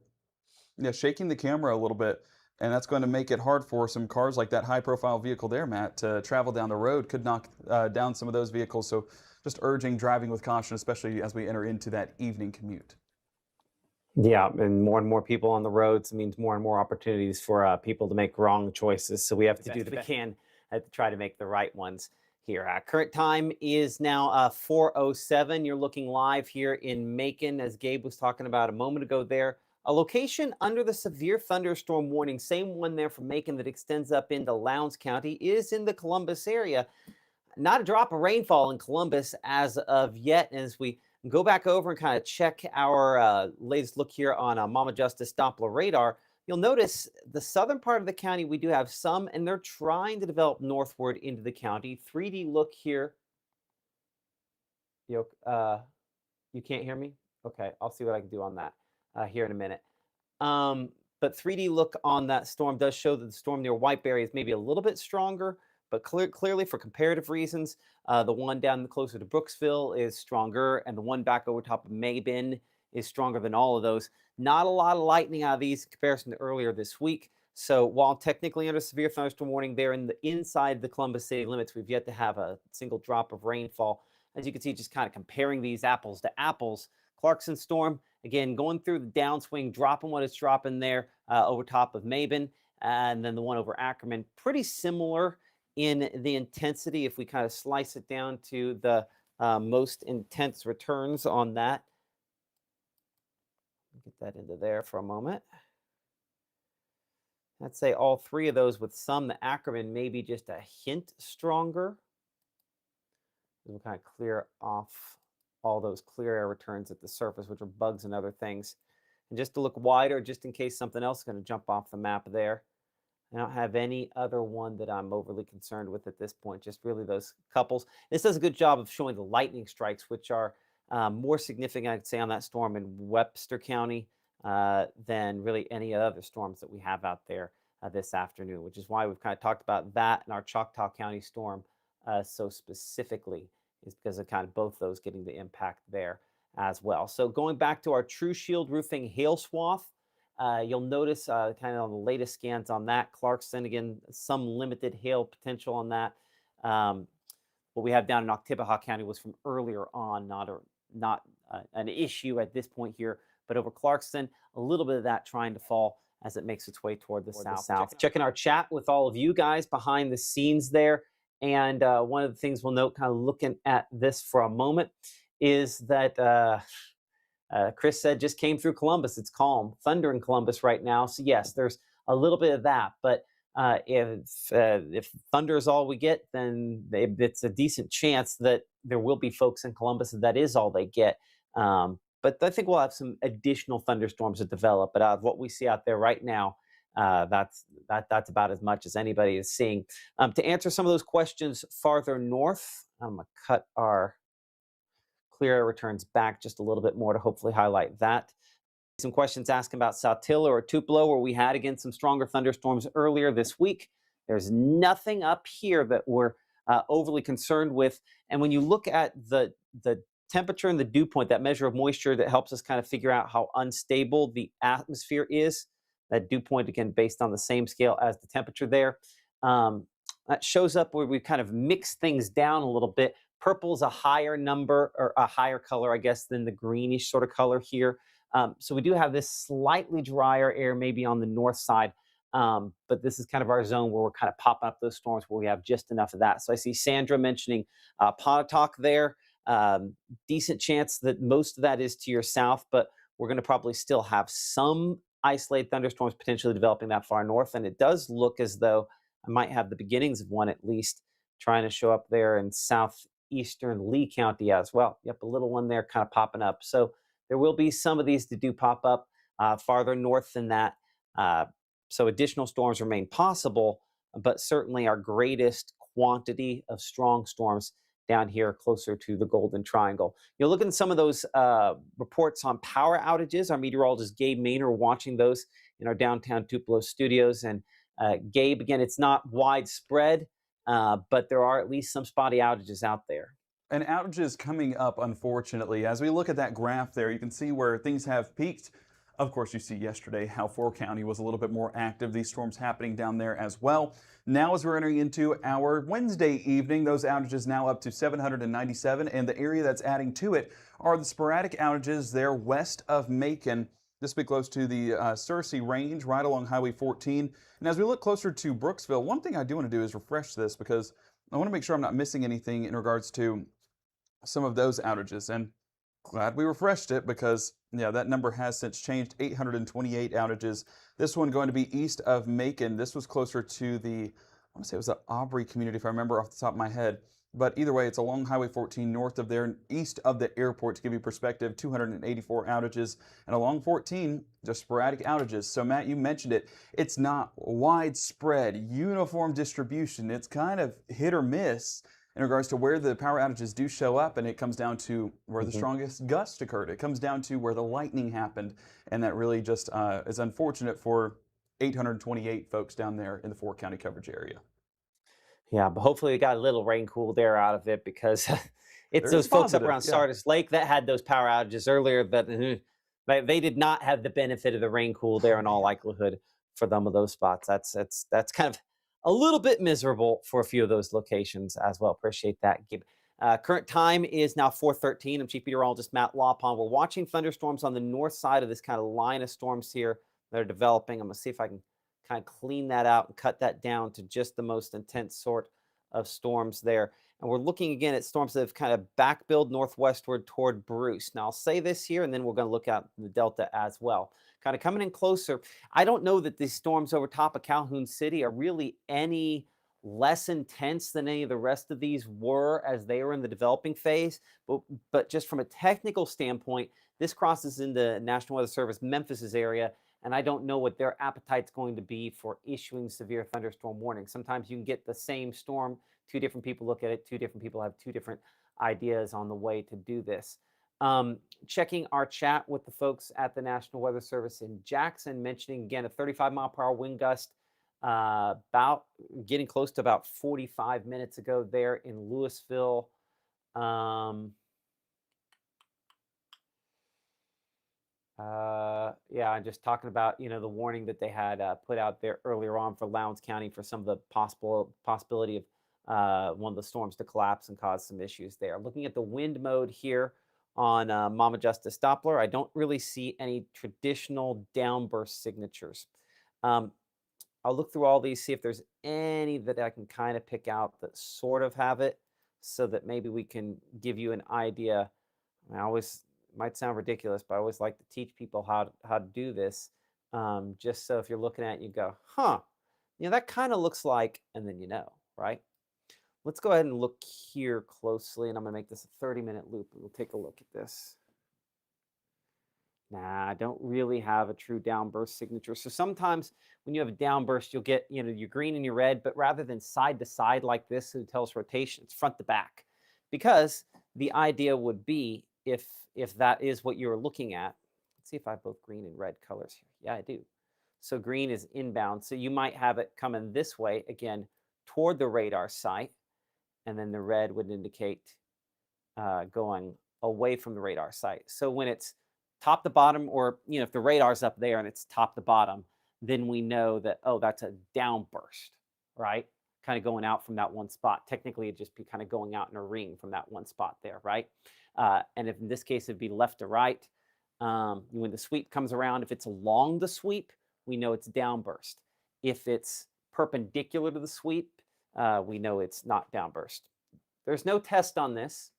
Yeah, shaking the camera a little bit. And that's going to make it hard for some cars like that high-profile vehicle there, Matt, to travel down the road. Could knock down some of those vehicles. So just urging driving with caution, especially as we enter into that evening commute. Yeah, and more people on the roads means more and more opportunities for people to make wrong choices. So we have to do the best we can to try to make the right ones here. Current time is now 4:07. You're looking live here in Macon, as Gabe was talking about a moment ago there. A location under the severe thunderstorm warning, same one there from Macon that extends up into Lowndes County, is in the Columbus area. Not a drop of rainfall in Columbus as of yet. And as we go back over and kind of check our latest look here on Mama Justice Doppler radar, you'll notice the southern part of the county, we do have some, and they're trying to develop northward into the county. 3D look here. You can't hear me? Okay, I'll see what I can do on that here in a minute. But 3D look on that storm does show that the storm near Whiteberry is maybe a little bit stronger, but clearly for comparative reasons, the one down closer to Brooksville is stronger, and the one back over top of Mabin is stronger than all of those. Not a lot of lightning out of these in comparison to earlier this week. So while technically under severe thunderstorm warning, they're inside the Columbus city limits. We've yet to have a single drop of rainfall. As you can see, just kind of comparing these apples to apples. Clarkson storm, again, going through the downswing, dropping what it's dropping there over top of Mabin. And then the one over Ackerman, pretty similar in the intensity if we kind of slice it down to the most intense returns on that. Get that into there for a moment. I'd say all three of those with some, the Ackerman maybe just a hint stronger. We'll kind of clear off all those clear air returns at the surface, which are bugs and other things. And just to look wider, just in case something else is going to jump off the map there. I don't have any other one that I'm overly concerned with at this point, just really those couples. This does a good job of showing the lightning strikes, which are more significant, I'd say, on that storm in Webster County than really any other storms that we have out there this afternoon, which is why we've kind of talked about that in our Choctaw County storm so specifically, is because of kind of both those getting the impact there as well. So going back to our True Shield Roofing hail swath, you'll notice kind of on the latest scans on that, Clarkson, again, some limited hail potential on that. What we have down in Oktibbeha County was from earlier on, not an issue at this point here, but over Clarkson, a little bit of that trying to fall as it makes its way toward the south. Checking our chat with all of you guys behind the scenes there. And one of the things we'll note, kind of looking at this for a moment, is that Chris said just came through Columbus. It's calm. Thunder in Columbus right now. So yes, there's a little bit of that. But if thunder is all we get, then it's a decent chance that there will be folks in Columbus that is all they get. But I think we'll have some additional thunderstorms that develop. But out of what we see out there right now, that's about as much as anybody is seeing. To answer some of those questions farther north, I'm gonna cut our clear air returns back just a little bit more to hopefully highlight that. Some questions asking about Saltillo or Tupelo, where we had again some stronger thunderstorms earlier this week. There's nothing up here that we're overly concerned with. And when you look at the temperature and the dew point, that measure of moisture that helps us kind of figure out how unstable the atmosphere is, that dew point, again, based on the same scale as the temperature there, that shows up where we've kind of mixed things down a little bit. Purple is a higher number, or a higher color, I guess, than the greenish sort of color here. So we do have this slightly drier air maybe on the north side, but this is kind of our zone where we're kind of popping up those storms where we have just enough of that. So I see Sandra mentioning Pontotoc there. Decent chance that most of that is to your south, but we're going to probably still have some isolated thunderstorms potentially developing that far north. And it does look as though I might have the beginnings of one at least trying to show up there in southeastern Lee County as well. Yep, a little one there kind of popping up. So there will be some of these that do pop up farther north than that. So additional storms remain possible, but certainly our greatest quantity of strong storms down here closer to the Golden Triangle. You'll look at some of those reports on power outages. Our meteorologist Gabe Maynor watching those in our downtown Tupelo studios. And Gabe, again, it's not widespread, but there are at least some spotty outages out there. And outages coming up, unfortunately. As we look at that graph there, you can see where things have peaked. Of course, you see yesterday how Fort County was a little bit more active. These storms happening down there as well. Now, as we're entering into our Wednesday evening, those outages now up to 797. And the area that's adding to it are the sporadic outages there west of Macon. This will be close to the Searcy Range, right along Highway 14. And as we look closer to Brooksville, one thing I do want to do is refresh this because I want to make sure I'm not missing anything in regards to some of those outages. And glad we refreshed it because, yeah, that number has since changed. 828 outages. This one going to be east of Macon. This was closer to the, I want to say it was the Aubrey community, if I remember off the top of my head. But either way, it's along Highway 14 north of there, east of the airport, to give you perspective, 284 outages. And along 14, just sporadic outages. So Matt, you mentioned it. It's not widespread, uniform distribution. It's kind of hit or miss in regards to where the power outages do show up, and it comes down to where the strongest gusts occurred. It comes down to where the lightning happened, and that really just is unfortunate for 828 folks down there in the Fort County coverage area. Yeah, but hopefully we got a little rain cool there out of it because it's There those is folks up positive, around yeah. Sardis Lake that had those power outages earlier, but they did not have the benefit of the rain cool there in all likelihood for some of those spots. That's kind of a little bit miserable for a few of those locations as well. Appreciate that, Gabe. Current time is now 4:13. I'm Chief Meteorologist Matt Lawpon. We're watching thunderstorms on the north side of this kind of line of storms here that are developing. I'm going to see if I can kind of clean that out and cut that down to just the most intense sort of storms there. And we're looking again at storms that have kind of backbilled northwestward toward Bruce. Now, I'll say this here, and then we're going to look at the Delta as well. Kind of coming in closer. I don't know that these storms over top of Calhoun City are really any less intense than any of the rest of these were as they were in the developing phase. But just from a technical standpoint, this crosses into National Weather Service Memphis's area, and I don't know what their appetite's going to be for issuing severe thunderstorm warnings. Sometimes you can get the same storm, two different people look at it, two different people have two different ideas on the way to do this. Checking our chat with the folks at the National Weather Service in Jackson, mentioning again a 35-mile-per-hour wind gust about getting close to about 45 minutes ago there in Louisville. Yeah, I'm just talking about, the warning that they had put out there earlier on for Lowndes County for some of the possibility of one of the storms to collapse and cause some issues there. Looking at the wind mode here on Mama Justice Doppler, I don't really see any traditional downburst signatures. I'll look through all these, see if there's any that I can kind of pick out that sort of have it so that maybe we can give you an idea. I always might sound ridiculous, but I always like to teach people how to do this. just so if you're looking at it, you go, huh, that kind of looks like, and then right? Let's go ahead and look here closely, and I'm going to make this a 30-minute loop, and we'll take a look at this. Nah, I don't really have a true downburst signature. So sometimes when you have a downburst, you'll get, your green and your red, but rather than side to side like this, it tells rotation, it's front to back. Because the idea would be if that is what you're looking at. Let's see if I have both green and red colors here. Yeah, I do. So green is inbound. So you might have it coming this way, again, toward the radar site. And then the red would indicate going away from the radar site. So when it's top to bottom, or if the radar's up there and it's top to bottom, then we know that, oh, that's a downburst, right? Kind of going out from that one spot. Technically, it'd just be kind of going out in a ring from that one spot there, right? And if in this case, it'd be left to right. When the sweep comes around, if it's along the sweep, we know it's downburst. If it's perpendicular to the sweep, we know it's not downburst. There's no test on this,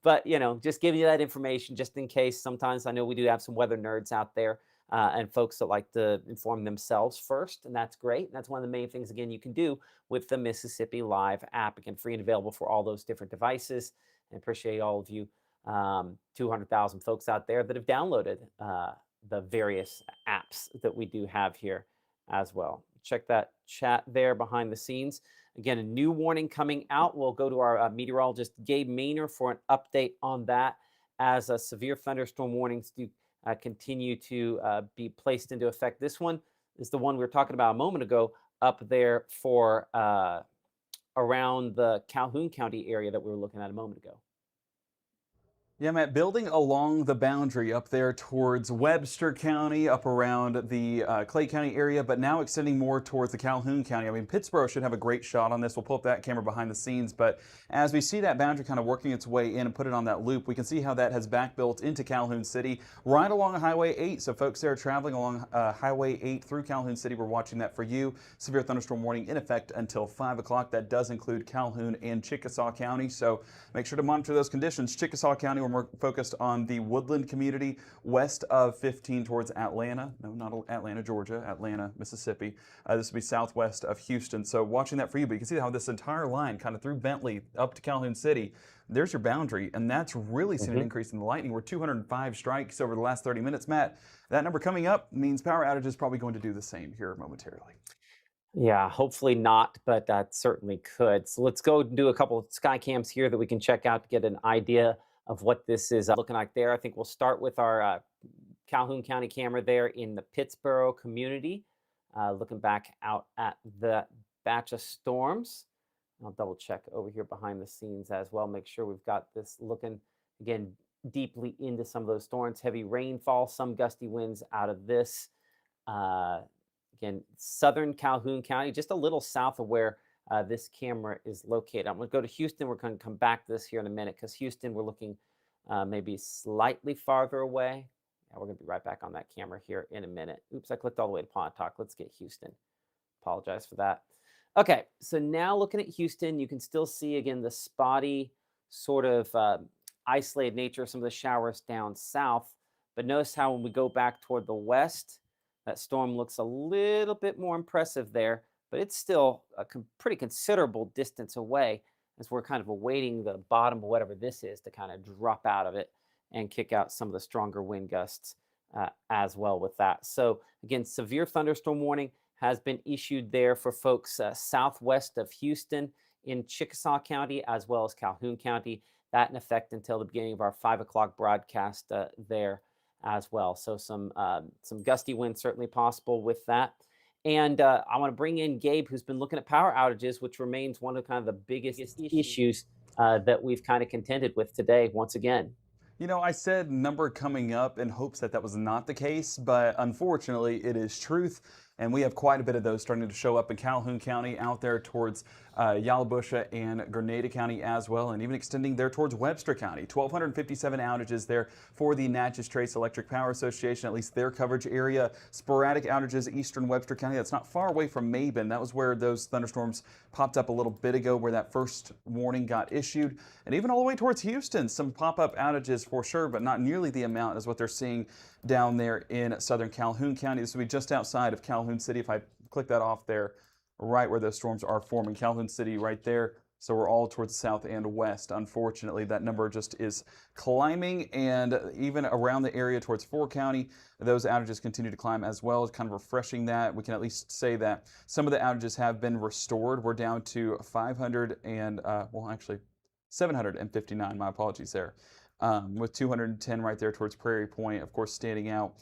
but just giving you that information just in case. Sometimes I know we do have some weather nerds out there and folks that like to inform themselves first, and that's great. And that's one of the main things, again, you can do with the Mississippi Live app. Again, free and available for all those different devices. And appreciate all of you 200,000 folks out there that have downloaded the various apps that we do have here as well. Check that chat there behind the scenes. Again, a new warning coming out. We'll go to our meteorologist, Gabe Maynor, for an update on that as severe thunderstorm warnings do continue to be placed into effect. This one is the one we were talking about a moment ago up there for around the Calhoun County area that we were looking at a moment ago. Yeah, Matt, building along the boundary up there towards Webster County, up around the Clay County area, but now extending more towards the Calhoun County. I mean, Pittsboro should have a great shot on this. We'll pull up that camera behind the scenes, but as we see that boundary kind of working its way in and put it on that loop, we can see how that has back-built into Calhoun City, right along Highway 8. So folks that are traveling along Highway 8 through Calhoun City, we're watching that for you. Severe thunderstorm warning in effect until 5 o'clock. That does include Calhoun and Chickasaw County, so make sure to monitor those conditions. Chickasaw County, we're more focused on the Woodland community west of 15 towards Atlanta. No, not Atlanta, Georgia, Atlanta, Mississippi. This would be southwest of Houston. So watching that for you, but you can see how this entire line kind of through Bentley up to Calhoun City, there's your boundary, and that's really seen an increase in the lightning. We're 205 strikes over the last 30 minutes. Matt, that number coming up means power outage is probably going to do the same here momentarily. Yeah, hopefully not, but that certainly could. So let's go do a couple of sky cams here that we can check out to get an idea of what this is looking like there. I think we'll start with our Calhoun County camera there in the Pittsboro community, looking back out at the batch of storms. I'll double check over here behind the scenes as well, make sure we've got this looking, again, deeply into some of those storms. Heavy rainfall, some gusty winds out of this. Again, southern Calhoun County, just a little south of where this camera is located. I'm going to go to Houston. We're going to come back to this here in a minute because Houston, we're looking maybe slightly farther away. Yeah, we're going to be right back on that camera here in a minute. Oops, I clicked all the way to Pontotoc. Let's get Houston. Apologize for that. Okay, so now looking at Houston, you can still see, again, the spotty sort of isolated nature of some of the showers down south. But notice how when we go back toward the west, that storm looks a little bit more impressive there, but it's still a pretty considerable distance away as we're kind of awaiting the bottom of whatever this is to kind of drop out of it and kick out some of the stronger wind gusts as well with that. So again, severe thunderstorm warning has been issued there for folks southwest of Houston in Chickasaw County as well as Calhoun County. That in effect until the beginning of our 5 o'clock broadcast there as well. So some gusty winds certainly possible with that. And I want to bring in Gabe, who's been looking at power outages, which remains one of kind of the biggest issues that we've kind of contended with today once again. You know, I said number coming up in hopes that that was not the case, but unfortunately it is truth. And we have quite a bit of those starting to show up in Calhoun County out there towards Yalobusha and Grenada County as well, and even extending there towards Webster County. 1,257 outages there for the Natchez Trace Electric Power Association, at least their coverage area. Sporadic outages eastern Webster County. That's not far away from Mabin. That was where those thunderstorms popped up a little bit ago, where that first warning got issued. And even all the way towards Houston, some pop-up outages for sure, but not nearly the amount as what they're seeing down there in southern Calhoun County. This will be just outside of Calhoun City. If I click that off there, right where those storms are forming, Calhoun City right there. So we're all towards the south and west. Unfortunately, that number just is climbing, and even around the area towards Ford County, those outages continue to climb as well. It's kind of refreshing that we can at least say that some of the outages have been restored. We're down to 500 and, well, actually 759, my apologies there, with 210 right there towards Prairie Point, of course, standing out.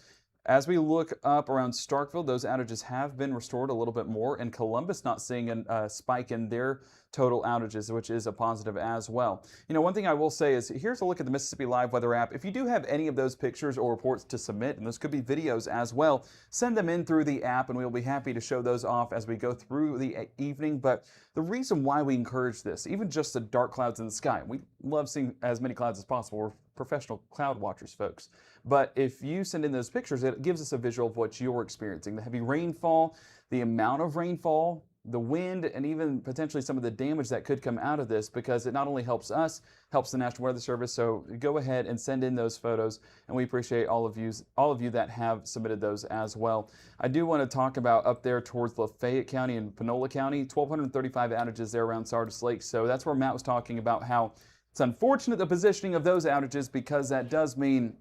As we look up around Starkville, those outages have been restored a little bit more, and Columbus not seeing a spike in their total outages, which is a positive as well. You know, one thing I will say is here's a look at the Mississippi Live Weather app. If you do have any of those pictures or reports to submit, and those could be videos as well, send them in through the app, and we'll be happy to show those off as we go through the evening. But the reason why we encourage this, even just the dark clouds in the sky, we love seeing as many clouds as possible. We're professional cloud watchers, folks. But if you send in those pictures, it gives us a visual of what you're experiencing. The heavy rainfall, the amount of rainfall, the wind, and even potentially some of the damage that could come out of this, because it not only helps us, helps the National Weather Service. So go ahead and send in those photos, and we appreciate all of you that have submitted those as well. I do want to talk about up there towards Lafayette County and Panola County, 1,235 outages there around Sardis Lake. So that's where Matt was talking about how it's unfortunate the positioning of those outages, because that does mean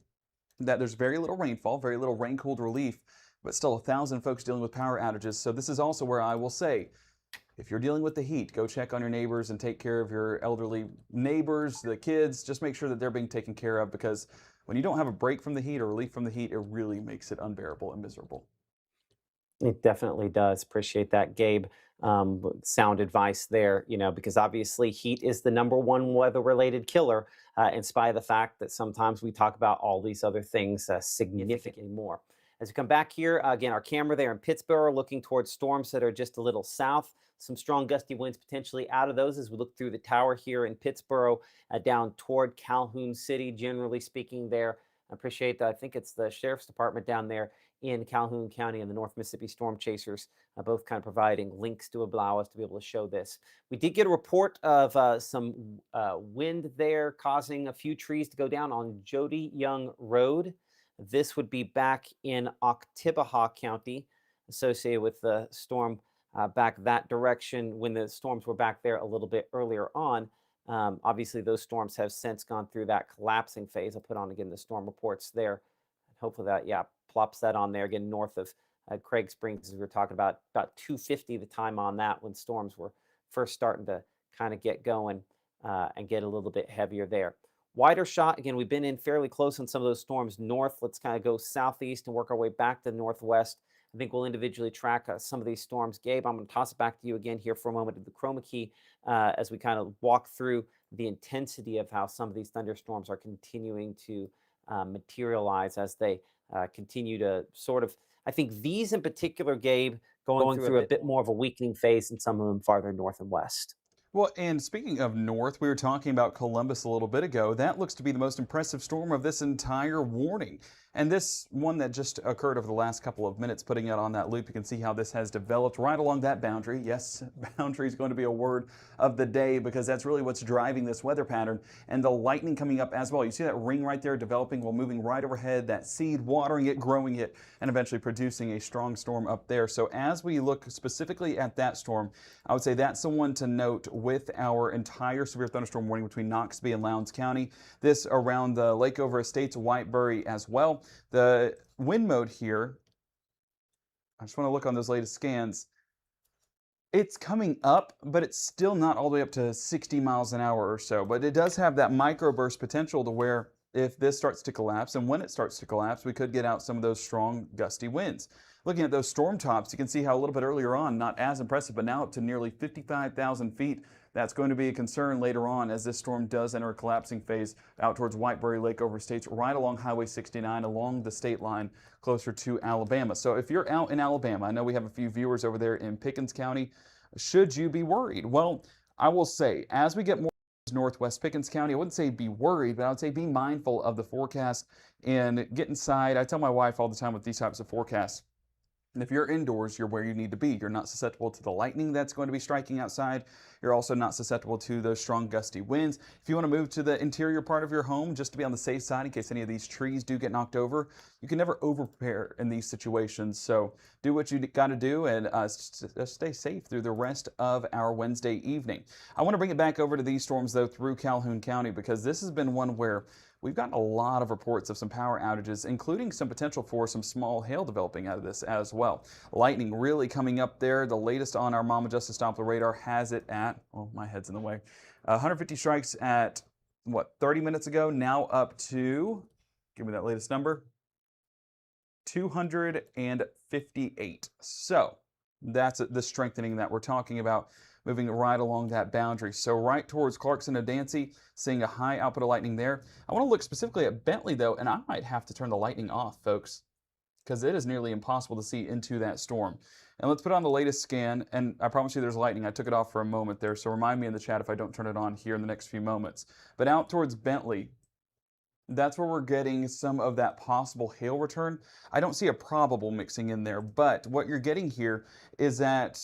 that there's very little rainfall, very little rain-cooled relief, but still 1,000 folks dealing with power outages. So this is also where I will say, if you're dealing with the heat, go check on your neighbors and take care of your elderly neighbors, the kids. Just make sure that they're being taken care of, because when you don't have a break from the heat or relief from the heat, it really makes it unbearable and miserable. It definitely does. Appreciate that, Gabe. Sound advice there, you know, because obviously heat is the #1 weather-related killer, in spite of the fact that sometimes we talk about all these other things significantly more. As we come back here, again, our camera there in Pittsburgh, looking towards storms that are just a little south. Some strong gusty winds potentially out of those as we look through the tower here in Pittsburgh, down toward Calhoun City, generally speaking there. I appreciate that. I think it's the Sheriff's Department down there in Calhoun County and the North Mississippi Storm Chasers, both kind of providing links to allow us to be able to show this. We did get a report of some wind there causing a few trees to go down on Jody Young Road. This would be back in Oktibbeha County, associated with the storm back that direction when the storms were back there a little bit earlier on. Obviously, those storms have since gone through that collapsing phase. I'll put on again the storm reports there. Hopefully that, yeah, plops that on there again north of Craig Springs, as we were talking about 250 the time on that when storms were first starting to kind of get going and get a little bit heavier there. Wider shot, again, we've been in fairly close on some of those storms north. Let's kind of go southeast and work our way back to the northwest. I think we'll individually track some of these storms. Gabe, I'm going to toss it back to you again here for a moment of the chroma key as we kind of walk through the intensity of how some of these thunderstorms are continuing to materialize as they continue to sort of, I think these in particular, Gabe, going through a bit more of a weakening phase, and some of them farther north and west. Well, and speaking of north, we were talking about Columbus a little bit ago. That looks to be the most impressive storm of this entire warning. And this one that just occurred over the last couple of minutes, putting it on that loop, you can see how this has developed right along that boundary. Yes, boundary is going to be a word of the day, because that's really what's driving this weather pattern. And the lightning coming up as well. You see that ring right there developing, while moving right overhead, that seed, watering it, growing it, and eventually producing a strong storm up there. So as we look specifically at that storm, I would say that's the one to note with our entire severe thunderstorm warning between Noxubee and Lowndes County. This around the Lakeover Estates, Whitebury as well. The wind mode here, I just want to look on those latest scans. It's coming up, but it's still not all the way up to 60 miles an hour or so. But it does have that microburst potential to where if this starts to collapse, and when it starts to collapse, we could get out some of those strong gusty winds. Looking at those storm tops, you can see how a little bit earlier on, not as impressive, but now up to nearly 55,000 feet. That's going to be a concern later on as this storm does enter a collapsing phase out towards Whitebury, Lakeover Estates, right along Highway 69, along the state line, closer to Alabama. So if you're out in Alabama, I know we have a few viewers over there in Pickens County. Should you be worried? Well, I will say, as we get more northwest Pickens County, I wouldn't say be worried, but I would say be mindful of the forecast and get inside. I tell my wife all the time with these types of forecasts, and if you're indoors, you're where you need to be. You're not susceptible to the lightning that's going to be striking outside. You're also not susceptible to those strong gusty winds. If you want to move to the interior part of your home just to be on the safe side in case any of these trees do get knocked over, you can never over prepare in these situations. So do what you got to do and stay safe through the rest of our Wednesday evening. I want to bring it back over to these storms though through Calhoun County, because this has been one where we've gotten a lot of reports of some power outages, including some potential for some small hail developing out of this as well. Lightning really coming up there. The latest on our Mama Justice Doppler radar has it at, oh, my head's in the way, 150 strikes at, what, 30 minutes ago, now up to, give me that latest number, 258. So that's the strengthening that we're talking about, moving right along that boundary. So right towards Clarkson and Dancy, seeing a high output of lightning there. I want to look specifically at Bentley though, and I might have to turn the lightning off, folks, because it is nearly impossible to see into that storm. And let's put on the latest scan, and I promise you there's lightning. I took it off for a moment there, so remind me in the chat if I don't turn it on here in the next few moments. But out towards Bentley, that's where we're getting some of that possible hail return. I don't see a probable mixing in there, but what you're getting here is that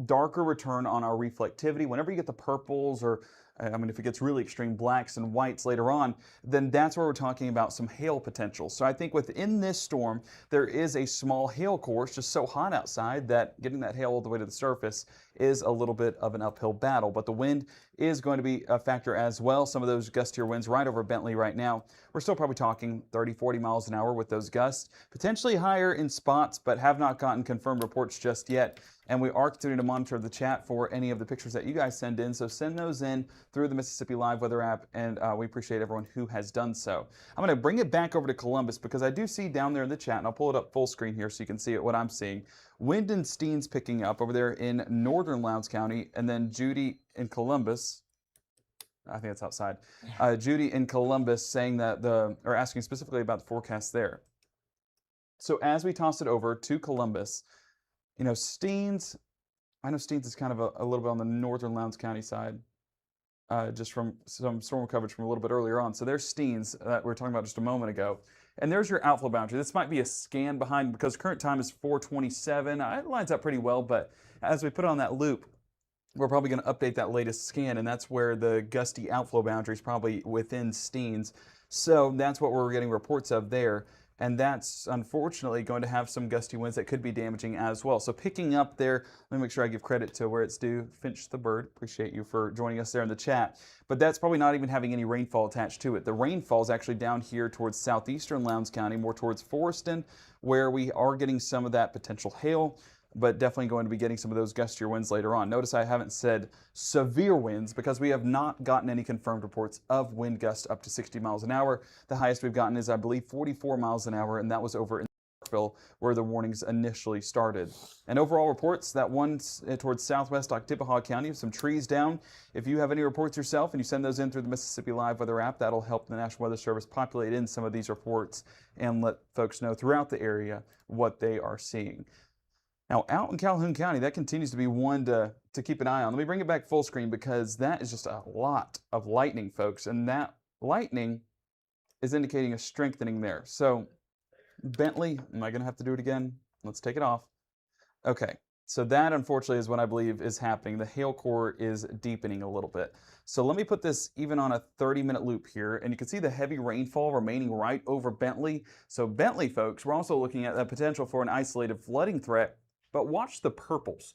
darker return on our reflectivity. Whenever you get the purples, or I mean, if it gets really extreme, blacks and whites later on, then that's where we're talking about some hail potential. So I think within this storm, there is a small hail core. It's just so hot outside that getting that hail all the way to the surface is a little bit of an uphill battle. But the wind is going to be a factor as well. Some of those gustier winds right over Bentley right now. We're still probably talking 30, 40 miles an hour with those gusts, potentially higher in spots, but have not gotten confirmed reports just yet. And we are continuing to monitor the chat for any of the pictures that you guys send in. So send those in through the Mississippi Live Weather app, and we appreciate everyone who has done so. I'm going to bring it back over to Columbus because I do see down there in the chat, and I'll pull it up full screen here so you can see what I'm seeing. Wind and Steens picking up over there in northern Lowndes County, and then Judy in Columbus. I think it's outside. Judy in Columbus saying that or asking specifically about the forecast there. So as we toss it over to Columbus, you know, Steens, I know Steens is kind of a little bit on the northern Lowndes County side, just from some storm coverage from a little bit earlier on. So there's Steens that we were talking about just a moment ago. And there's your outflow boundary. This might be a scan behind because current time is 4:27. It lines up pretty well, but as we put on that loop, we're probably going to update that latest scan, and that's where the gusty outflow boundary is probably within Steens. So that's what we're getting reports of there. And that's unfortunately going to have some gusty winds that could be damaging as well. So picking up there, let me make sure I give credit to where it's due. Finch the Bird, appreciate you for joining us there in the chat. But that's probably not even having any rainfall attached to it. The rainfall is actually down here towards southeastern Lowndes County, more towards Forreston, where we are getting some of that potential hail, but definitely going to be getting some of those gustier winds later on. Notice I haven't said severe winds because we have not gotten any confirmed reports of wind gusts up to 60 miles an hour. The highest we've gotten is, I believe, 44 miles an hour, and that was over in Parkville where the warnings initially started. And overall reports, that one towards southwest Oktibbeha County, some trees down. If you have any reports yourself and you send those in through the Mississippi Live Weather app, that'll help the National Weather Service populate in some of these reports and let folks know throughout the area what they are seeing. Now, out in Calhoun County, that continues to be one to keep an eye on. Let me bring it back full screen because that is just a lot of lightning, folks. And that lightning is indicating a strengthening there. So, Bentley, am I going to have to do it again? Let's take it off. Okay, so that unfortunately is what I believe is happening. The hail core is deepening a little bit. So let me put this even on a 30-minute loop here, and you can see the heavy rainfall remaining right over Bentley. So Bentley, folks, we're also looking at the potential for an isolated flooding threat. But watch the purples.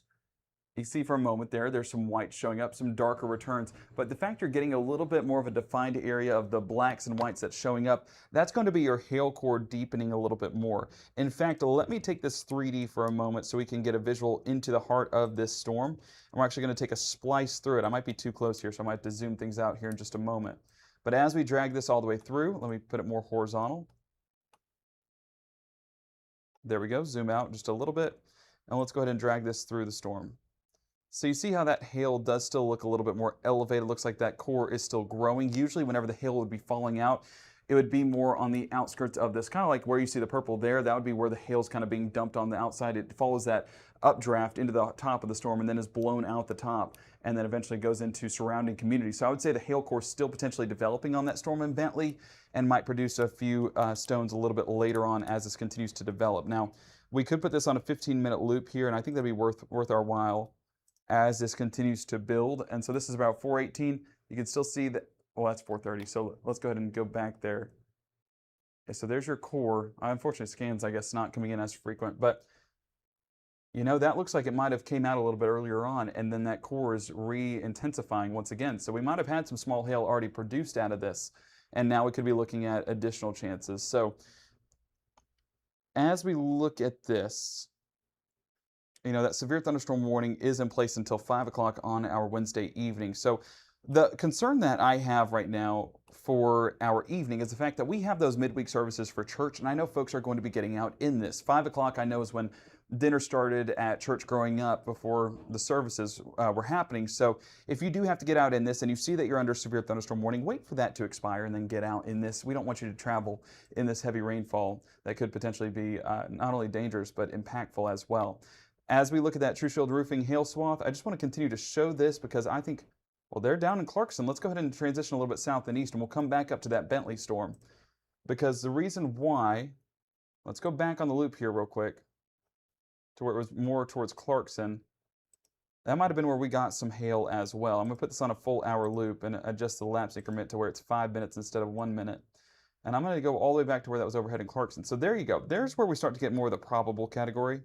You see for a moment there's some whites showing up, some darker returns. But the fact you're getting a little bit more of a defined area of the blacks and whites that's showing up, that's going to be your hail core deepening a little bit more. In fact, let me take this 3D for a moment so we can get a visual into the heart of this storm. And we're actually going to take a splice through it. I might be too close here, so I might have to zoom things out here in just a moment. But as we drag this all the way through, let me put it more horizontal. There we go, zoom out just a little bit. And let's go ahead and drag this through the storm. So you see how that hail does still look a little bit more elevated. Looks like that core is still growing. Usually whenever the hail would be falling out, it would be more on the outskirts of this, kind of like where you see the purple there. That would be where the hail's kind of being dumped on the outside. It follows that updraft into the top of the storm and then is blown out the top and then eventually goes into surrounding communities. So I would say the hail core is still potentially developing on that storm in Bentley and might produce a few stones a little bit later on as this continues to develop. Now, we could put this on a 15-minute loop here, and I think that'd be worth our while as this continues to build. And so this is about 4:18. You can still see that, well, that's 4:30. So let's go ahead and go back there. Okay, so there's your core. Unfortunately, scans, I guess, not coming in as frequent, but you know, that looks like it might have came out a little bit earlier on, and then that core is re-intensifying once again. So we might have had some small hail already produced out of this, and now we could be looking at additional chances. So as we look at this, you know, that severe thunderstorm warning is in place until 5 o'clock on our Wednesday evening. So the concern that I have right now for our evening is the fact that we have those midweek services for church, and I know folks are going to be getting out in this. 5 o'clock, I know, is when dinner started at church growing up before the services were happening. So if you do have to get out in this and you see that you're under severe thunderstorm warning, wait for that to expire and then get out in this. We don't want you to travel in this heavy rainfall that could potentially be not only dangerous but impactful as well. As we look at that True Shield Roofing hail swath, I just want to continue to show this because I think, well, they're down in Clarkson. Let's go ahead and transition a little bit south and east, and we'll come back up to that Bentley storm. Because the reason why, let's go back on the loop here real quick to where it was more towards Clarkson. That might have been where we got some hail as well. I'm going to put this on a full hour loop and adjust the lapse increment to where it's 5 minutes instead of 1 minute. And I'm going to go all the way back to where that was overhead in Clarkson. So there you go. There's where we start to get more of the probable category.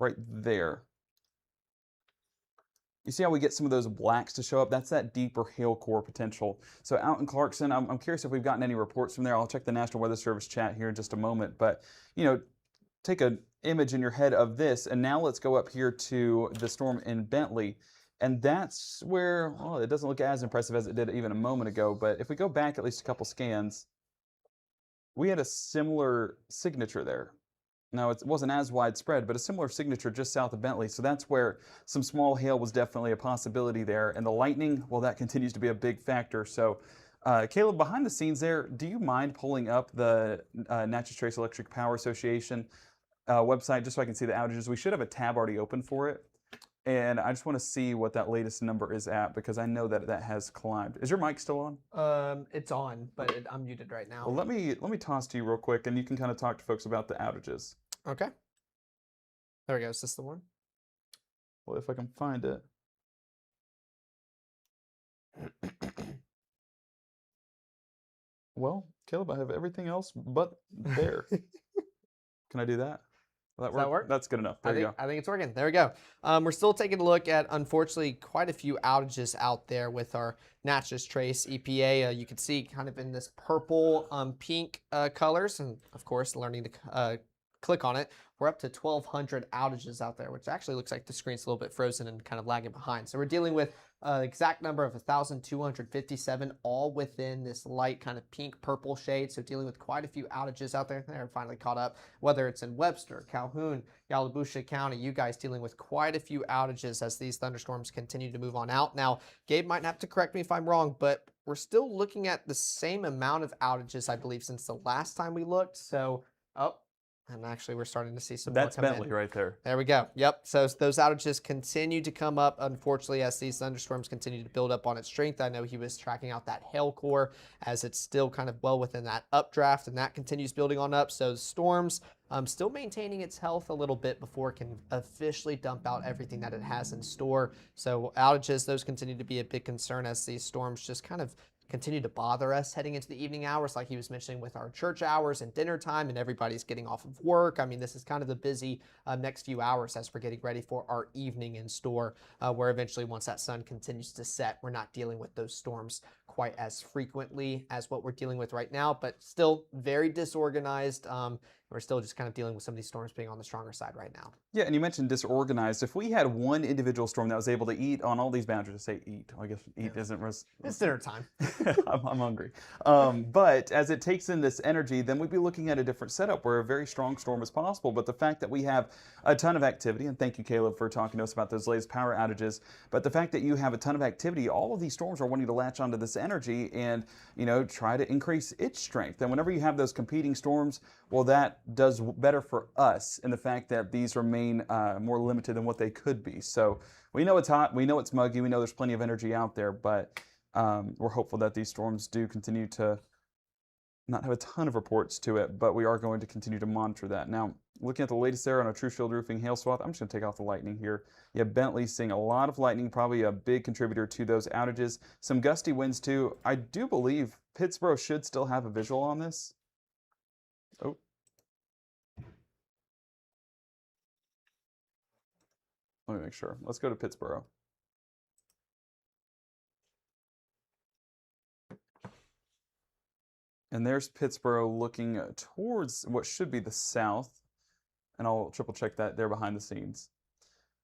Right there. You see how we get some of those blacks to show up? That's that deeper hail core potential. So out in Clarkson, I'm curious if we've gotten any reports from there. I'll check the National Weather Service chat here in just a moment. But, you know, take an image in your head of this, and now let's go up here to the storm in Bentley. And that's where, well, it doesn't look as impressive as it did even a moment ago. But if we go back at least a couple scans, we had a similar signature there. Now, it wasn't as widespread, but a similar signature just south of Bentley. So that's where some small hail was definitely a possibility there. And the lightning, well, that continues to be a big factor. So, Caleb, behind the scenes there, do you mind pulling up the Natchez Trace Electric Power Association website just so I can see the outages? We should have a tab already open for it. And I just want to see what that latest number is at because I know that that has climbed. Is your mic still on? It's on, but I'm muted right now. Well, let me toss to you real quick, and you can kind of talk to folks about the outages. Okay. There we go. Is this the one? Well, if I can find it. Well, Caleb, I have everything else but there. Can I do that? Will that work? That's good enough. There you go. I think it's working. There we go. We're still taking a look at, unfortunately, quite a few outages out there with our Natchez Trace EPA. You can see kind of in this purple, pink colors, and of course, learning to click on it. We're up to 1,200 outages out there, which actually looks like the screen's a little bit frozen and kind of lagging behind. So we're dealing with an exact number of 1,257, all within this light kind of pink purple shade. So dealing with quite a few outages out there. They're finally caught up, whether it's in Webster, Calhoun, Yalobusha County, you guys dealing with quite a few outages as these thunderstorms continue to move on out. Now, Gabe might have to correct me if I'm wrong, but we're still looking at the same amount of outages, I believe, since the last time we looked. So, and actually, we're starting to see some more come Bentley in. right there. There we go. Yep. So those outages continue to come up, unfortunately, as these thunderstorms continue to build up on its strength. I know he was tracking out that hail core as it's still kind of well within that updraft, and that continues building on up. So the storms still maintaining its health a little bit before it can officially dump out everything that it has in store. So outages, those continue to be a big concern as these storms just kind of continue to bother us heading into the evening hours, like he was mentioning with our church hours and dinner time, and everybody's getting off of work. I mean, this is kind of the busy next few hours as we're getting ready for our evening in store, where eventually once that sun continues to set, we're not dealing with those storms quite as frequently as what we're dealing with right now, but still very disorganized. We're still just kind of dealing with some of these storms being on the stronger side right now. Yeah, and you mentioned disorganized. If we had one individual storm that was able to eat on all these boundaries, say eat, I guess eat isn't. It's dinner time. I'm hungry. But as it takes in this energy, then we'd be looking at a different setup where a very strong storm is possible. But the fact that we have a ton of activity, and thank you, Caleb, for talking to us about those latest power outages. But the fact that you have a ton of activity, all of these storms are wanting to latch onto this energy and, try to increase its strength. And whenever you have those competing storms, well, that does better for us in the fact that these remain more limited than what they could be. So we know it's hot, we know it's muggy, we know there's plenty of energy out there, but we're hopeful that these storms do continue to not have a ton of reports to it, but we are going to continue to monitor that. Now, looking at the latest there on a True Shield Roofing hail swath, I'm just going to take off the lightning here. Yeah, Bentley seeing a lot of lightning, probably a big contributor to those outages. Some gusty winds too. I do believe Pittsboro should still have a visual on this. Oh. Let me make sure. Let's go to Pittsboro. And there's Pittsboro looking towards what should be the south. And I'll triple check that there behind the scenes.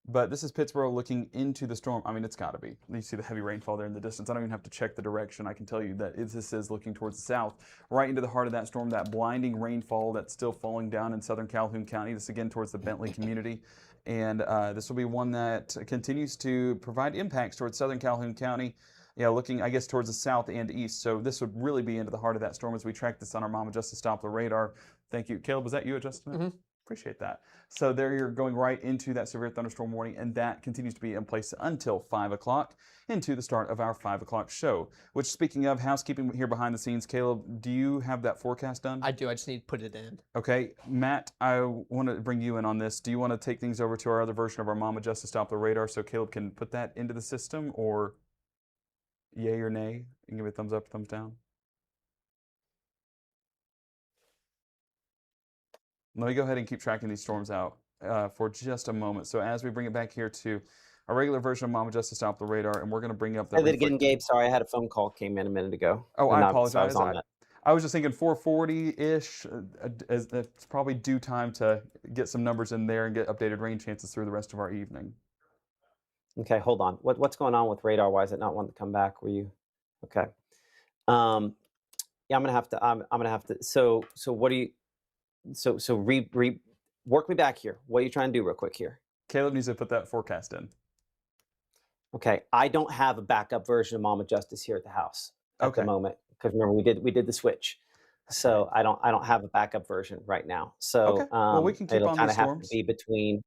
But this is Pittsboro looking into the storm. I mean, it's got to be. You see the heavy rainfall there in the distance. I don't even have to check the direction. I can tell you that this is looking towards the south, right into the heart of that storm, that blinding rainfall that's still falling down in southern Calhoun County. This again towards the Bentley community. And this will be one that continues to provide impacts towards southern Calhoun County. Yeah, looking, I guess, towards the south and east. So this would really be into the heart of that storm as we track this on our Mama Justice Doppler radar. Thank you. Caleb, was that you adjusting it? Mm-hmm. Appreciate that. So there you're going right into that severe thunderstorm warning, and that continues to be in place until 5 o'clock, into the start of our 5 o'clock show. Which, speaking of housekeeping here behind the scenes, Caleb, do you have that forecast done? I do. I just need to put it in. Okay. Matt, I want to bring you in on this. Do you want to take things over to our other version of our Mama Justice Doppler radar so Caleb can put that into the system, or yay or nay? You can give me a thumbs up, thumbs down. Let me go ahead and keep tracking these storms out for just a moment. So as we bring it back here to our regular version of Mama Justice Doppler radar, and we're going to bring up the. Say that again, Gabe. Sorry, I had a phone call came in a minute ago. Oh, I apologize. So I was on that. I was just thinking 440-ish. It's probably due time to get some numbers in there and get updated rain chances through the rest of our evening. Okay, hold on. What's going on with radar? Why is it not wanting to come back? Were you okay? Yeah, I'm gonna have to. I'm gonna have to. So what do you? So work me back here. What are you trying to do real quick here? Caleb needs to put that forecast in. Okay, I don't have a backup version of Mama Justice here at the house at the moment, because remember we did the switch. So I don't have a backup version right now. So okay. Well, we can keep it'll on kind these of have storms. to be between.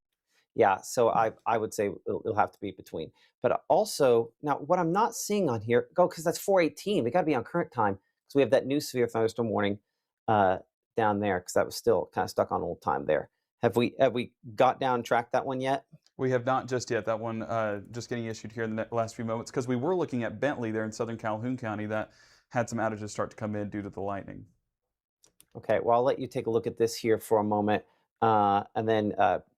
Yeah, so I would say it'll have to be between. But also now what I'm not seeing on here, because that's 4:18. We got to be on current time because we have that new severe thunderstorm warning down there, because that was still kind of stuck on old time there. Have we got down and tracked that one yet? We have not just yet. That one just getting issued here in the last few moments, because we were looking at Bentley there in southern Calhoun County that had some outages start to come in due to the lightning. Okay, well, I'll let you take a look at this here for a moment, and then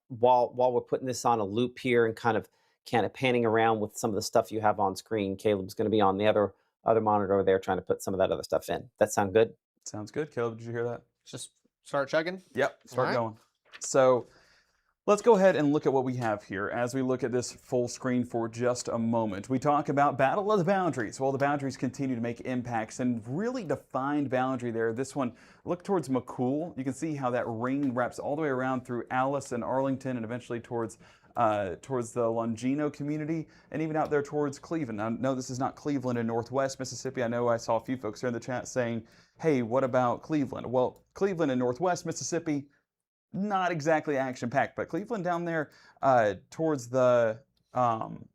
while we're putting this on a loop here and kind of panning around with some of the stuff you have on screen, Caleb's going to be on the other monitor over there trying to put some of that other stuff in. That sound good? Sounds good. Caleb, did you hear that? Just start chugging? Yep, start All right. going. So let's go ahead and look at what we have here as we look at this full screen for just a moment. We talk about Battle of the Boundaries. Well, the boundaries continue to make impacts, and really defined boundary there. This one, look towards McCool. You can see how that ring wraps all the way around through Alice and Arlington, and eventually towards the Longino community, and even out there towards Cleveland. Now, no, this is not Cleveland in Northwest Mississippi. I know I saw a few folks here in the chat saying, hey, what about Cleveland? Well, Cleveland in Northwest Mississippi, not exactly action-packed, but Cleveland down there towards the, I'm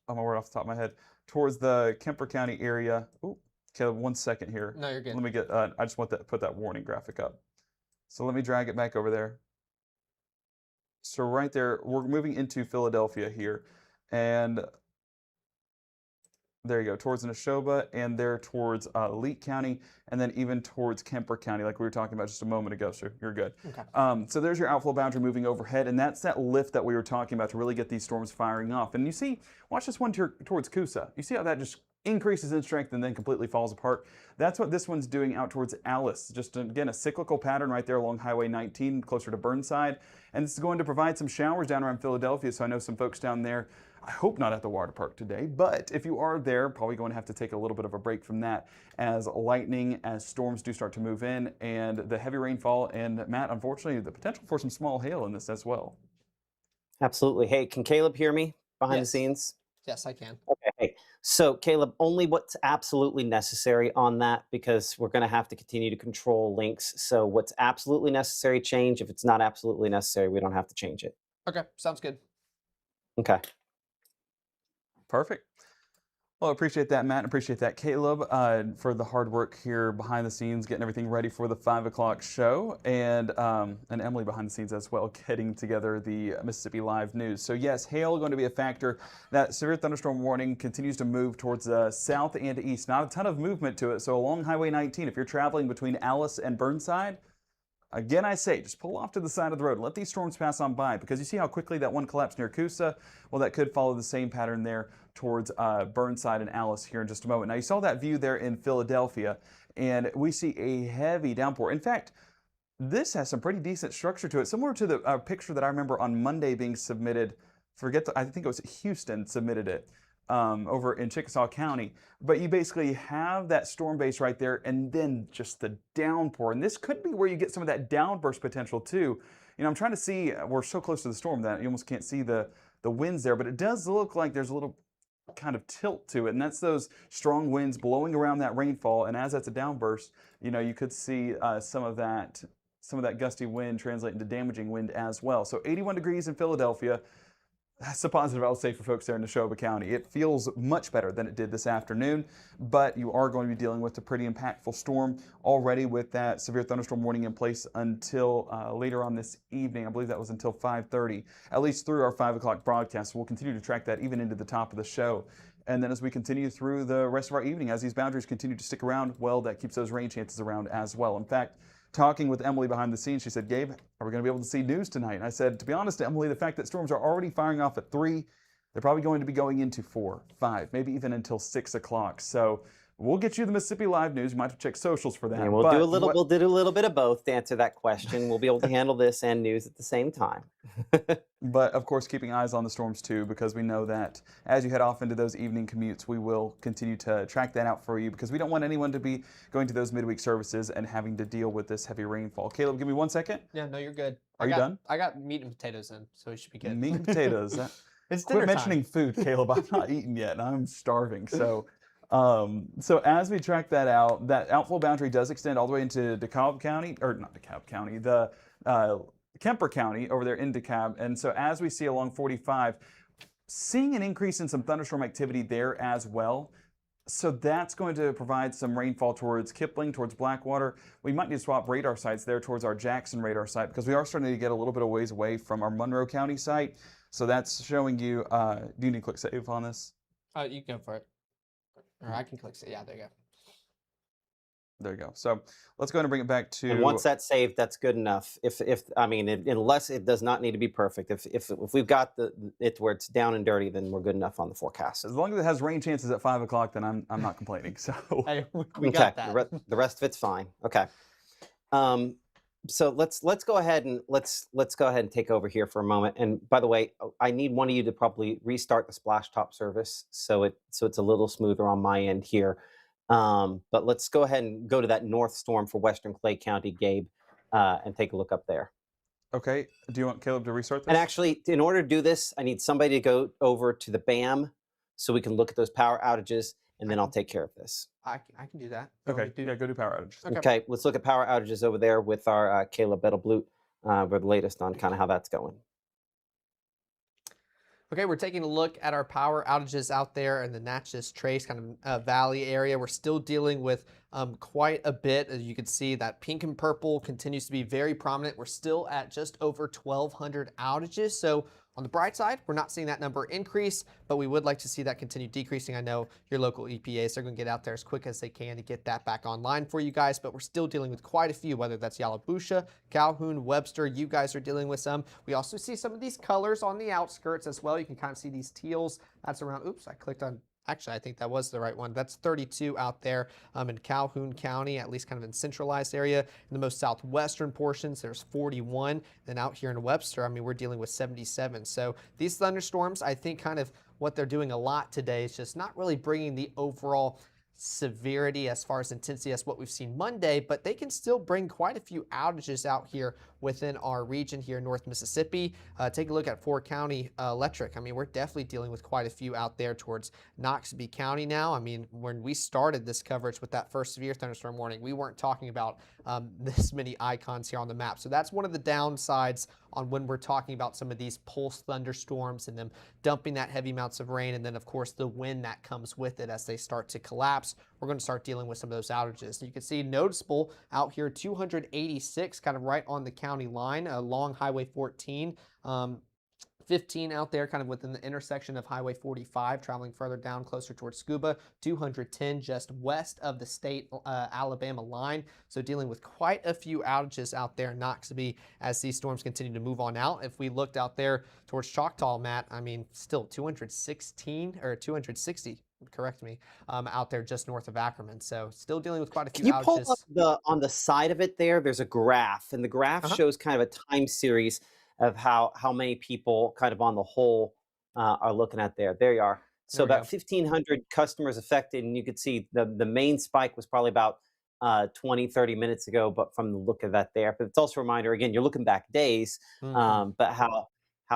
word off the top of my head, towards the Kemper County area. Oh, Caleb, 1 second here. No, you're good. Let me get, I just want to put that warning graphic up. So let me drag it back over there. So right there, we're moving into Philadelphia here, and there you go, towards Neshoba, and there towards Leake County, and then even towards Kemper County, like we were talking about just a moment ago, so you're good. Okay. So there's your outflow boundary moving overhead, and that's that lift that we were talking about to really get these storms firing off. And you see, watch this one towards Coosa. You see how that just increases in strength and then completely falls apart. That's what this one's doing out towards Alice. Just again, a cyclical pattern right there along Highway 19, closer to Burnside. And this is going to provide some showers down around Philadelphia. So I know some folks down there, I hope not at the water park today, but if you are there, probably going to have to take a little bit of a break from that as lightning, as storms do start to move in, and the heavy rainfall. And Matt, unfortunately, the potential for some small hail in this as well. Absolutely. Hey, can Caleb hear me behind the Yes. scenes? Yes, I can. Okay. Hey, so Caleb, only what's absolutely necessary on that, because we're going to have to continue to control links. So what's absolutely necessary, change. If it's not absolutely necessary, we don't have to change it. Okay, sounds good. Okay. Perfect. Well, I appreciate that, Matt. Appreciate that, Caleb, for the hard work here behind the scenes, getting everything ready for the 5 o'clock show, and Emily behind the scenes as well, getting together the Mississippi Live News. So yes, hail going to be a factor. That severe thunderstorm warning continues to move towards the south and east. Not a ton of movement to it. So along Highway 19, if you're traveling between Alice and Burnside, again, I say, just pull off to the side of the road. Let these storms pass on by, because you see how quickly that one collapsed near Coosa? Well, that could follow the same pattern there towards Burnside and Alice here in just a moment. Now, you saw that view there in Philadelphia, and we see a heavy downpour. In fact, this has some pretty decent structure to it, similar to the picture that I remember on Monday being submitted. I think it was Houston submitted it. Over in Chickasaw County, but you basically have that storm base right there and then just the downpour. And this could be where you get some of that downburst potential too. You know, I'm trying to see, we're so close to the storm that you almost can't see the winds there, but it does look like there's a little kind of tilt to it, and that's those strong winds blowing around that rainfall. And as that's a downburst, you know, you could see some of that gusty wind translate into damaging wind as well. So 81 degrees in Philadelphia. That's a positive I'll say for folks there in Neshoba County. It feels much better than it did this afternoon, but you are going to be dealing with a pretty impactful storm already with that severe thunderstorm warning in place until later on this evening. I believe that was until 5:30, at least through our 5 o'clock broadcast. We'll continue to track that even into the top of the show. And then as we continue through the rest of our evening, as these boundaries continue to stick around, well, that keeps those rain chances around as well. In fact, talking with Emily behind the scenes, she said, Gabe, are we going to be able to see news tonight? And I said, to be honest, Emily, the fact that storms are already firing off at 3, they're probably going to be going into 4, 5, maybe even until 6 o'clock. So we'll get you the Mississippi Live News. You might have to check socials for that. And we'll do a little bit of both to answer that question. We'll be able to handle this and news at the same time. But of course, keeping eyes on the storms too, because we know that as you head off into those evening commutes, we will continue to track that out for you, because we don't want anyone to be going to those midweek services and having to deal with this heavy rainfall. Caleb, give me 1 second. Yeah, no, you're good. Are you done? I got meat and potatoes in, so it should be good. Meat and potatoes. It's Quit dinner mentioning food, Caleb. I'm not eating yet, and I'm starving. So as we track that out, that outflow boundary does extend all the way into DeKalb County, or not DeKalb County, the Kemper County over there in DeKalb. And so as we see along 45, seeing an increase in some thunderstorm activity there as well. So that's going to provide some rainfall towards Kipling, towards Blackwater. We might need to swap radar sites there towards our Jackson radar site, because we are starting to get a little bit of ways away from our Monroe County site. So that's showing you, do you need to click save on this? You can go for it. Or I can click save. Yeah, there you go. There you go. So let's go ahead and bring it back to. And once that's saved, that's good enough. Unless it does not need to be perfect. If we've got it where it's down and dirty, then we're good enough on the forecast. As long as it has rain chances at 5 o'clock, then I'm not complaining. So Hey, we got that. The rest of it's fine. Okay. So let's go ahead and let's go ahead and take over here for a moment. And by the way, I need one of you to probably restart the splash top service so it's a little smoother on my end here. But let's go ahead and go to that north storm for Western Clay County, Gabe, and take a look up there. Okay. Do you want Caleb to restart this? And actually, in order to do this, I need somebody to go over to the BAM so we can look at those power outages, and then I'll take care of this. I can do that. Okay. Yeah, go do power outage. Okay, let's look at power outages over there with our Caleb Bettelblut for the latest on kind of how that's going. Okay, we're taking a look at our power outages out there in the Natchez Trace kind of valley area. We're still dealing with quite a bit. As you can see, that pink and purple continues to be very prominent. We're still at just over 1,200 outages. So on the bright side, we're not seeing that number increase, but we would like to see that continue decreasing. I know your local EPAs are going to get out there as quick as they can to get that back online for you guys, but we're still dealing with quite a few, whether that's Yalobusha, Calhoun, Webster. You guys are dealing with some. We also see some of these colors on the outskirts as well. You can kind of see these teals. That's around, oops, I clicked on Actually, I think that was the right one. That's 32 out there in Calhoun County, at least kind of in centralized area. In the most southwestern portions, there's 41. Then out here in Webster, I mean, we're dealing with 77. So these thunderstorms, I think kind of what they're doing a lot today is just not really bringing the overall severity as far as intensity as what we've seen Monday, but they can still bring quite a few outages out here within our region here in North Mississippi. Take a look at Ford County Electric. I mean, we're definitely dealing with quite a few out there towards Noxubee County now. I mean, when we started this coverage with that first severe thunderstorm warning, we weren't talking about this many icons here on the map. So that's one of the downsides on when we're talking about some of these pulse thunderstorms and them dumping that heavy amounts of rain, and then of course the wind that comes with it as they start to collapse. We're going to start dealing with some of those outages. You can see noticeable out here 286 kind of right on the county line along Highway 14. 15 out there kind of within the intersection of Highway 45, traveling further down closer towards Scuba, 210 just west of the state Alabama line. So dealing with quite a few outages out there in Noxubee as these storms continue to move on out. If we looked out there towards Choctaw, Matt, I mean, still 216 or 260, correct me, out there just north of Ackerman. So still dealing with quite a few Can you pull outages. up on the side of it there? There's a graph, and the graph shows kind of a time series of how many people kind of on the whole are looking at there. There you are. So There we about go. 1,500 customers affected, and you could see the main spike was probably about 20, 30 minutes ago, but from the look of that there. But it's also a reminder, again, you're looking back days, but how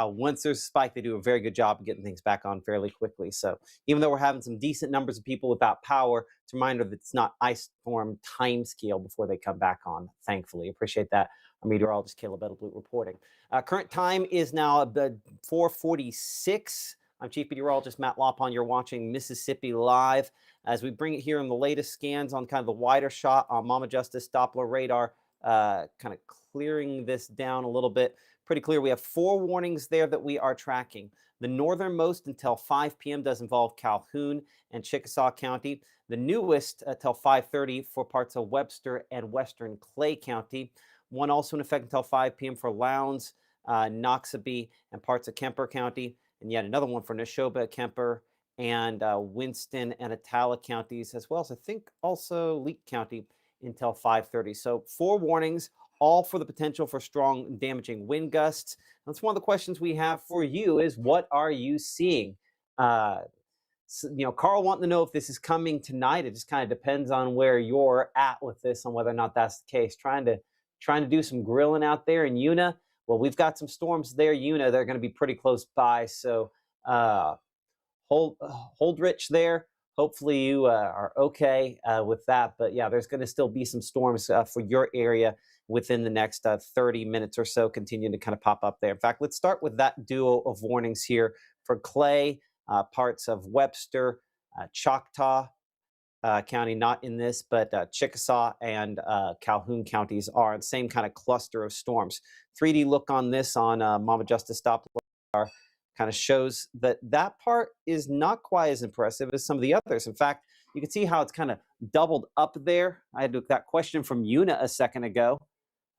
once there's a spike, they do a very good job of getting things back on fairly quickly. So even though we're having some decent numbers of people without power, it's a reminder that it's not ice storm time scale before they come back on, thankfully. Appreciate that. Our meteorologist, Caleb Edelblut, reporting. Current time is now 4:46. I'm Chief Meteorologist Matt Lopon. You're watching Mississippi Live as we bring it here in the latest scans on kind of the wider shot on Mama Justice Doppler radar, kind of clearing this down a little bit. Pretty clear. We have 4 warnings there that we are tracking. The northernmost until 5 p.m. does involve Calhoun and Chickasaw County. The newest until 5:30 for parts of Webster and western Clay County. One also in effect until 5 p.m. for Lowndes, Noxubee, and parts of Kemper County. And yet another one for Neshoba, Kemper, and Winston and Attala counties, as well as I think also Leake County until 5:30. So 4 warnings, all for the potential for strong damaging wind gusts. That's one of the questions we have for you is what are you seeing? Carl wanting to know if this is coming tonight. It just kind of depends on where you're at with this, on whether or not that's the case. Trying to do some grilling out there in Una. Well, we've got some storms there, Una. They're going to be pretty close by. So hold rich there. Hopefully you are okay with that. But yeah, there's going to still be some storms for your area within the next 30 minutes or so, continuing to kind of pop up there. In fact, let's start with that duo of warnings here for Clay, parts of Webster, Choctaw County, not in this, but Chickasaw and Calhoun counties are the same kind of cluster of storms. 3D look on this on Mama Justice Doppler kind of shows that part is not quite as impressive as some of the others. In fact, you can see how it's kind of doubled up there. I had that question from Una a second ago.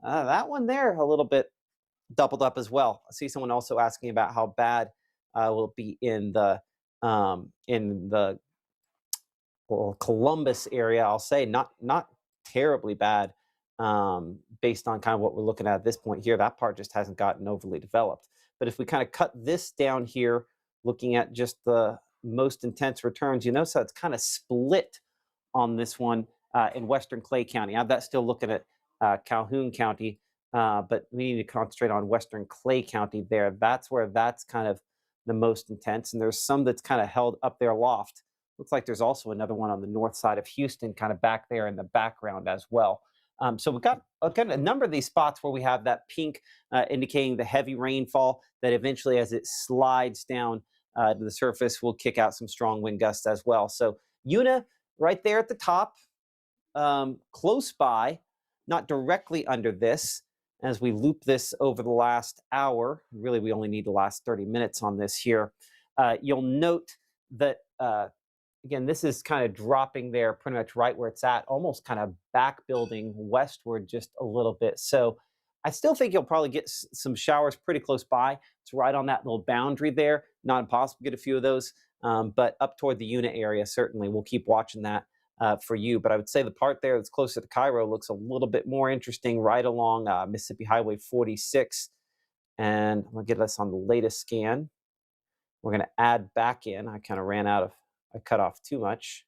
That one there a little bit doubled up as well. I see someone also asking about how bad will it be in the Columbus area. I'll say not terribly bad based on kind of what we're looking at this point here. That part just hasn't gotten overly developed. But if we kind of cut this down here, looking at just the most intense returns, you notice how it's kind of split on this one in western Clay County. I have that still looking at Calhoun County, but we need to concentrate on western Clay County there. That's where that's kind of the most intense. And there's some that's kind of held up there aloft. Looks like there's also another one on the north side of Houston, kind of back there in the background as well. So we've got a number of these spots where we have that pink indicating the heavy rainfall that eventually, as it slides down to the surface, will kick out some strong wind gusts as well. So Una right there at the top, close by, not directly under this. As we loop this over the last hour, really we only need the last 30 minutes on this here. You'll note that again, this is kind of dropping there pretty much right where it's at, almost kind of back building westward just a little bit. So I still think you'll probably get some showers pretty close by. It's right on that little boundary there. Not impossible to get a few of those But up toward the unit area, certainly we'll keep watching that for you. But I would say the part there that's closer to Cairo looks a little bit more interesting right along Mississippi Highway 46. And I'm going to get us on the latest scan. We're going to add back in. I kind of I cut off too much.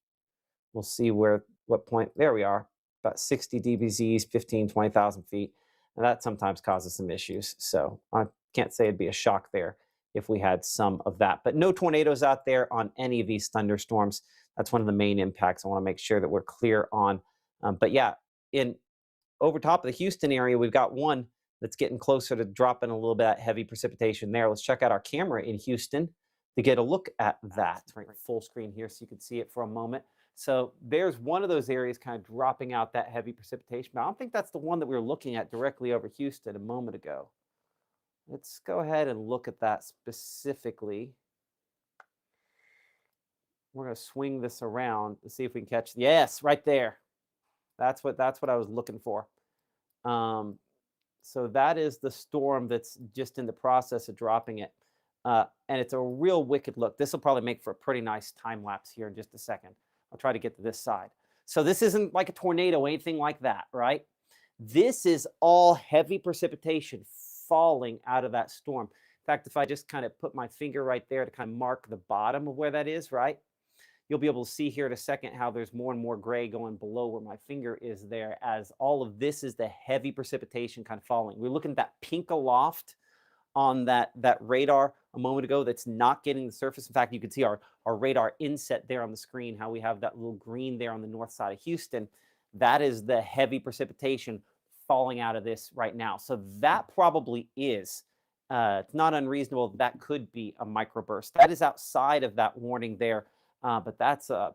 We'll see what point, there we are, about 60 dBZs, 15, 20,000 feet. And that sometimes causes some issues. So I can't say it'd be a shock there if we had some of that. But no tornadoes out there on any of these thunderstorms. That's one of the main impacts I want to make sure that we're clear on. But yeah, over top of the Houston area, we've got one that's getting closer to dropping a little bit of heavy precipitation there. Let's check out our camera in Houston to get a look at that. Right, full screen here so you can see it for a moment. So there's one of those areas kind of dropping out that heavy precipitation. But I don't think that's the one that we were looking at directly over Houston a moment ago. Let's go ahead and look at that specifically. We're going to swing this around to see if we can catch. Yes, right there. That's what I was looking for. So that is the storm that's just in the process of dropping it. And it's a real wicked look. This will probably make for a pretty nice time lapse here in just a second. I'll try to get to this side. So this isn't like a tornado, anything like that, right? This is all heavy precipitation falling out of that storm. In fact, if I just kind of put my finger right there to kind of mark the bottom of where that is, right? You'll be able to see here in a second how there's more and more gray going below where my finger is there, as all of this is the heavy precipitation kind of falling. We're looking at that pink aloft on that radar a moment ago that's not getting the surface. In fact, you can see our radar inset there on the screen, how we have that little green there on the north side of Houston. That is the heavy precipitation falling out of this right now. So that probably is, it's not unreasonable. That could be a microburst. That is outside of that warning there. But that's a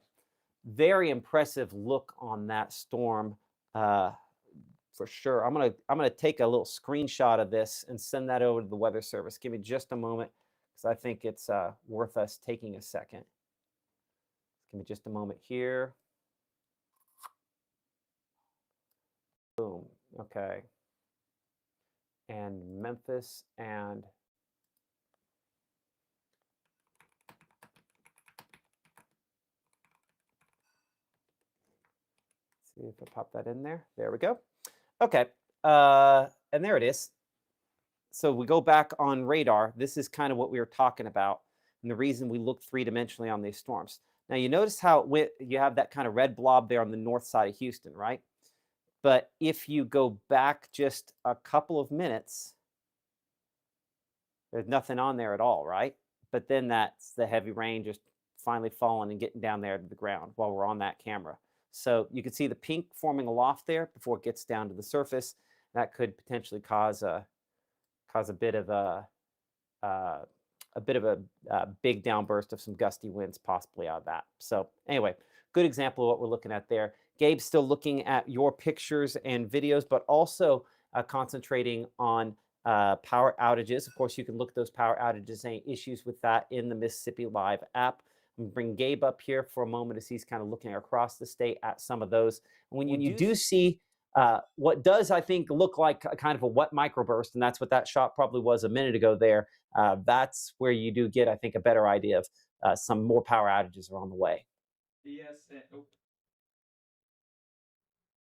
very impressive look on that storm for sure. I'm gonna take a little screenshot of this and send that over to the Weather Service. Give me just a moment because I think it's worth us taking a second. Give me just a moment here. Boom. Okay. And Memphis and see if I pop that in there. There we go. Okay. And there it is. So we go back on radar. This is kind of what we were talking about and the reason we look three-dimensionally on these storms. Now, you notice how you have that kind of red blob there on the north side of Houston, right? But if you go back just a couple of minutes, there's nothing on there at all, right? But then that's the heavy rain just finally falling and getting down there to the ground while we're on that camera. So you can see the pink forming aloft there before it gets down to the surface. That could potentially cause a bit of a big downburst of some gusty winds possibly out of that. So anyway, good example of what we're looking at there. Gabe's still looking at your pictures and videos, but also concentrating on power outages. Of course, you can look at those power outages, any issues with that in the Mississippi Live app. I'm gonna bring Gabe up here for a moment as he's kind of looking across the state at some of those. And when you do see what does, I think, look like a kind of a wet microburst, and that's what that shot probably was a minute ago there, that's where you do get, I think, a better idea of some more power outages are on the way. Yes.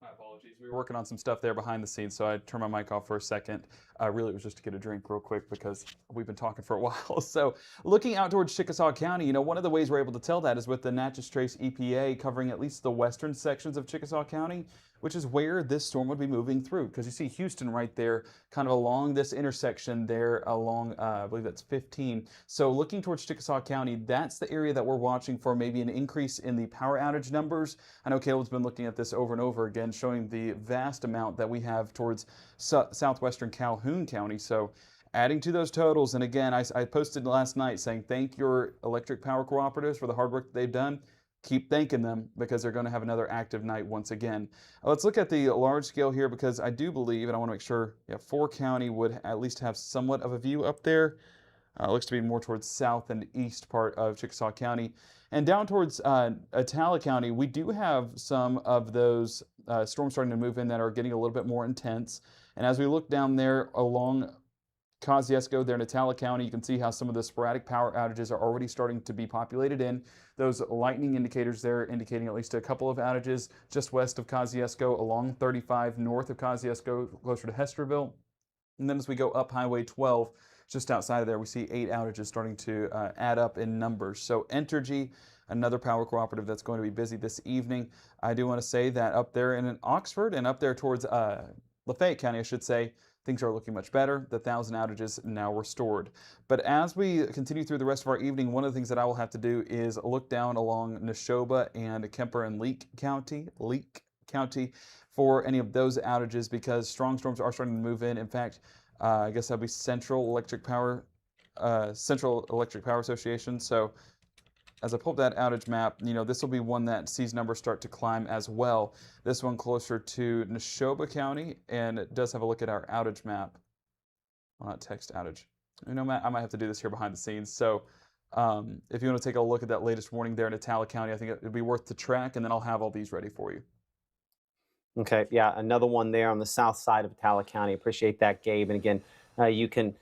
My apologies. We were working on some stuff there behind the scenes, so I turned my mic off for a second. Really, it was just to get a drink real quick because we've been talking for a while. So looking out towards Chickasaw County, one of the ways we're able to tell that is with the Natchez Trace EPA covering at least the western sections of Chickasaw County, which is where this storm would be moving through. Because you see Houston right there, kind of along this intersection there along, I believe that's 15. So looking towards Chickasaw County, that's the area that we're watching for maybe an increase in the power outage numbers. I know Caleb's been looking at this over and over again, showing the vast amount that we have towards southwestern Calhoun County. So adding to those totals, and again, I posted last night saying thank your electric power cooperatives for the hard work that they've done. Keep thanking them because they're going to have another active night once again. Let's look at the large scale here because I do believe, and I want to make sure, Fort County would at least have somewhat of a view up there. Looks to be more towards south and east part of Chickasaw County. And down towards Attala County, we do have some of those storms starting to move in that are getting a little bit more intense. And as we look down there along Kosciuszko there in Itala County, you can see how some of the sporadic power outages are already starting to be populated in. Those lightning indicators there indicating at least a couple of outages just west of Kosciuszko along 35 north of Kosciuszko closer to Hesterville. And then as we go up Highway 12, just outside of there, we see 8 outages starting to add up in numbers. So Entergy, another power cooperative that's going to be busy this evening. I do want to say that up there in Oxford and up there towards Lafayette County, I should say, things are looking much better. The 1,000 outages now restored. But as we continue through the rest of our evening, one of the things that I will have to do is look down along Neshoba and Kemper and Leake County for any of those outages because strong storms are starting to move in. In fact, I guess that'll be Central Electric Power Association. So as I pull up that outage map, this will be one that sees numbers start to climb as well. This one closer to Neshoba County, and it does have a look at our outage map. Well, not text outage. Matt, I might have to do this here behind the scenes. So if you want to take a look at that latest warning there in Itala County, I think it'd be worth the track, and then I'll have all these ready for you. Okay, yeah, another one there on the south side of Itala County. Appreciate that, Gabe. And again, you can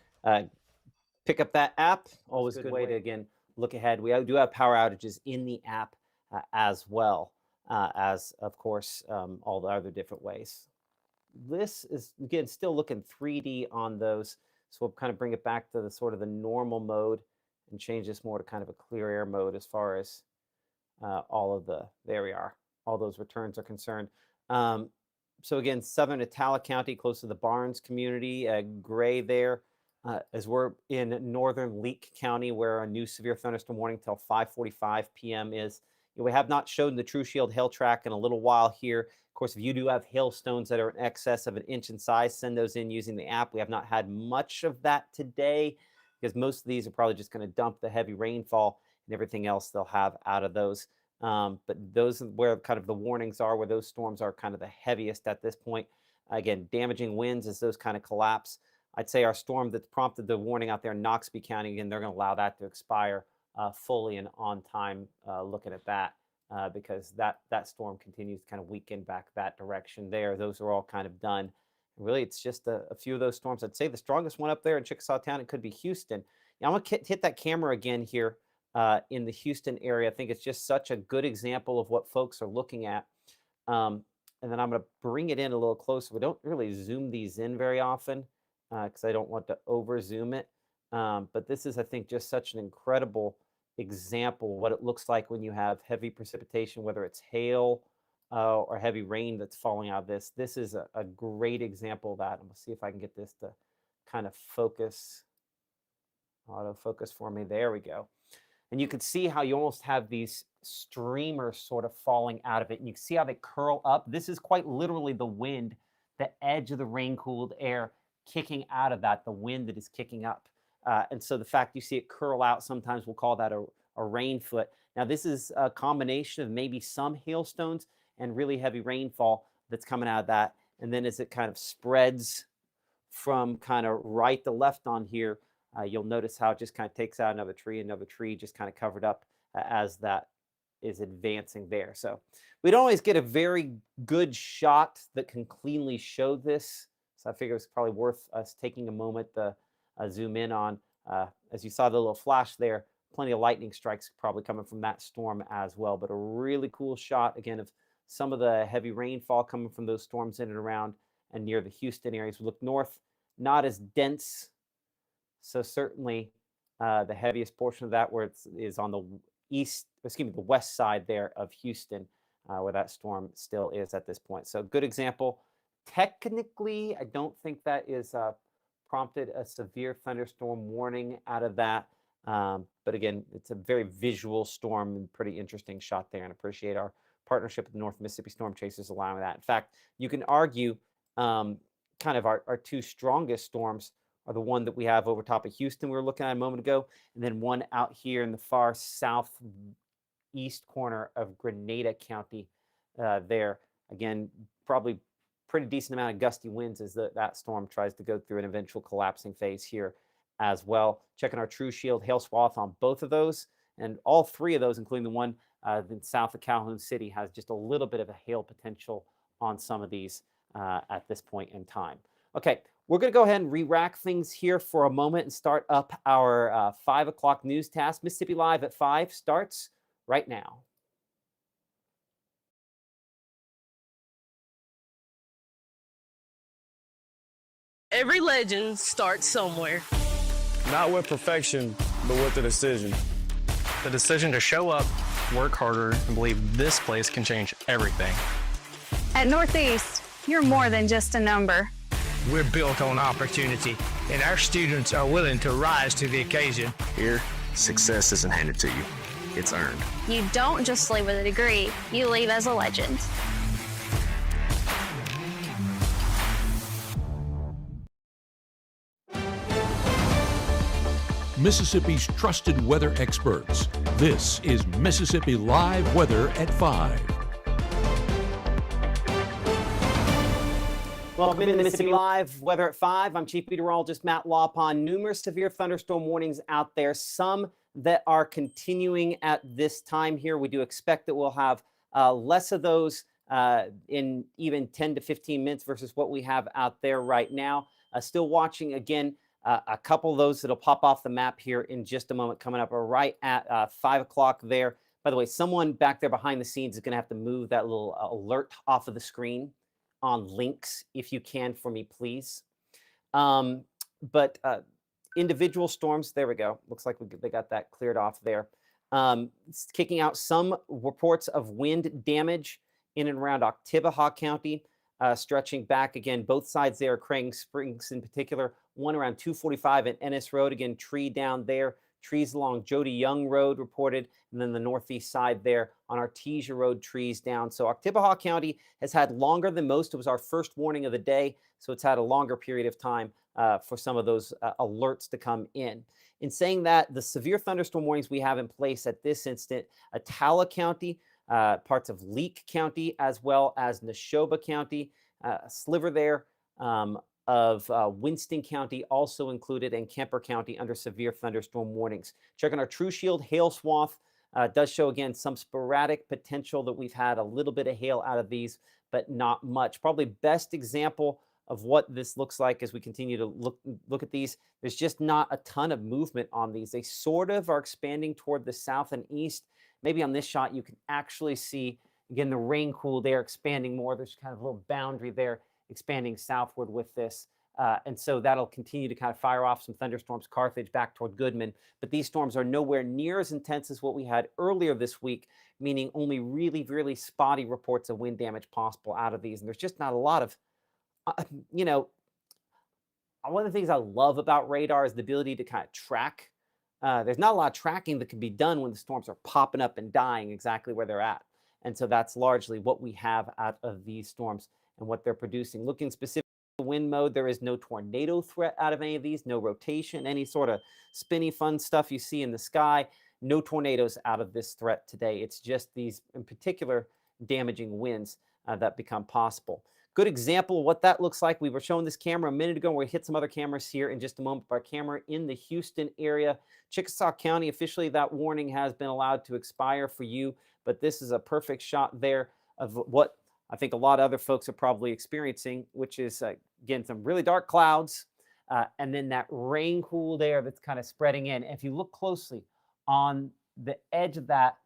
pick up that app. Always a good way to, again, look ahead. We do have power outages in the app as well as, of course, all the other different ways. This is, again, still looking 3D on those. So we'll kind of bring it back to the sort of the normal mode and change this more to kind of a clear air mode as far as all of the, there we are, all those returns are concerned. So again, southern Itala County, close to the Barnes community, gray there. As we're in northern Leake County, where a new severe thunderstorm warning till 5:45 p.m. is. We have not shown the True Shield hail track in a little while here. Of course, if you do have hailstones that are in excess of 1 inch in size, send those in using the app. We have not had much of that today because most of these are probably just going to dump the heavy rainfall and everything else they'll have out of those. But those are where kind of the warnings are, where those storms are kind of the heaviest at this point. Again, damaging winds as those kind of collapse. I'd say our storm that prompted the warning out there in Noxubee County, again, they're going to allow that to expire fully and on time looking at that because that storm continues to kind of weaken back that direction there. Those are all kind of done. Really, it's just a few of those storms. I'd say the strongest one up there in Chickasaw Town, it could be Houston. Now, I'm going to hit that camera again here in the Houston area. I think it's just such a good example of what folks are looking at. And then I'm going to bring it in a little closer. We don't really zoom these in very often because I don't want to over zoom it. But this is, I think, just such an incredible example of what it looks like when you have heavy precipitation, whether it's hail or heavy rain that's falling out of this. This is a great example of that. I'm going to see if I can get this to kind of focus, autofocus for me. There we go. And you can see how you almost have these streamers sort of falling out of it. And you can see how they curl up. This is quite literally the wind, the edge of the rain-cooled air kicking out of that, the wind that is kicking up. And so the fact you see it curl out, sometimes we'll call that a rain foot. Now, this is a combination of maybe some hailstones and really heavy rainfall that's coming out of that. And then as it kind of spreads from kind of right to left on here, you'll notice how it just kind of takes out another tree just kind of covered up as that is advancing there. So we don't always get a very good shot that can cleanly show this. So I figure it's probably worth us taking a moment to zoom in on. As you saw the little flash there, plenty of lightning strikes probably coming from that storm as well. But a really cool shot, again, of some of the heavy rainfall coming from those storms in and around and near the Houston areas. We look north, not as dense. So certainly the heaviest portion of that where it is on the the west side there of Houston, where that storm still is at this point. So good example. Technically, I don't think that is prompted a severe thunderstorm warning out of that. But again, it's a very visual storm and pretty interesting shot there, and appreciate our partnership with the North Mississippi Storm Chasers allowing that. In fact, you can argue kind of our two strongest storms are the one that we have over top of Houston we were looking at a moment ago, and then one out here in the far southeast corner of Grenada County there. Again, probably pretty decent amount of gusty winds as that storm tries to go through an eventual collapsing phase here as well. Checking our True Shield hail swath on both of those, and all three of those, including the one south of Calhoun City, has just a little bit of a hail potential on some of these at this point in time. Okay, We're going to go ahead and re-rack things here for a moment and start up our 5 o'clock newscast. Mississippi Live at 5 starts right now. Every legend starts somewhere. Not with perfection, but with the decision. The decision to show up, work harder, and believe this place can change everything. At Northeast, you're more than just a number. We're built on opportunity, and our students are willing to rise to the occasion. Here, success isn't handed to you. It's earned. You don't just leave with a degree, you leave as a legend. Mississippi's trusted weather experts. This is Mississippi Live Weather at 5. Welcome into Mississippi Live Weather at 5. I'm Chief Meteorologist Matt Lawpon. Numerous severe thunderstorm warnings out there, some that are continuing at this time here. We do expect that we'll have less of those in even 10 to 15 minutes versus what we have out there right now. Still watching again. A couple of those that'll pop off the map here in just a moment coming up are right at 5 o'clock there. By the way, someone back there behind the scenes is going to have to move that little alert off of the screen on links, if you can, for me, please. But individual storms, there we go. Looks like they got that cleared off there. It's kicking out some reports of wind damage in and around Oktibbeha County. Stretching back again, both sides there, Crane Springs in particular, one around 245 at Ennis Road, again, tree down there, trees along Jody Young Road reported, and then the northeast side there on Artesia Road, trees down. So Oktibbeha County has had longer than most. It was our first warning of the day, so it's had a longer period of time for some of those alerts to come in. In saying that, the severe thunderstorm warnings we have in place at this instant, Attala County, parts of Leake County, as well as Neshoba County, a sliver there of Winston County also included, and Kemper County under severe thunderstorm warnings. Checking our True Shield hail swath, does show again some sporadic potential that we've had a little bit of hail out of these, but not much. Probably best example of what this looks like as we continue to look at these. There's just not a ton of movement on these. They sort of are expanding toward the south and east. Maybe on this shot, you can actually see, again, the rain cool there expanding more. There's kind of a little boundary there expanding southward with this. And so that'll continue to kind of fire off some thunderstorms, Carthage back toward Goodman. But these storms are nowhere near as intense as what we had earlier this week, meaning only really, really spotty reports of wind damage possible out of these. And there's just not a lot of, one of the things I love about radar is the ability to kind of track. There's not a lot of tracking that can be done when the storms are popping up and dying exactly where they're at. And so that's largely what we have out of these storms and what they're producing. Looking specifically at the wind mode, there is no tornado threat out of any of these, no rotation, any sort of spinny fun stuff you see in the sky. No tornadoes out of this threat today. It's just these, in particular, damaging winds that become possible. Good example of what that looks like. We were showing this camera a minute ago. We'll hit some other cameras here in just a moment. Our camera in the Houston area. Chickasaw County, officially that warning has been allowed to expire for you, but this is a perfect shot there of what I think a lot of other folks are probably experiencing, which is, again, some really dark clouds and then that rain cool there that's kind of spreading in. And if you look closely on the edge of that,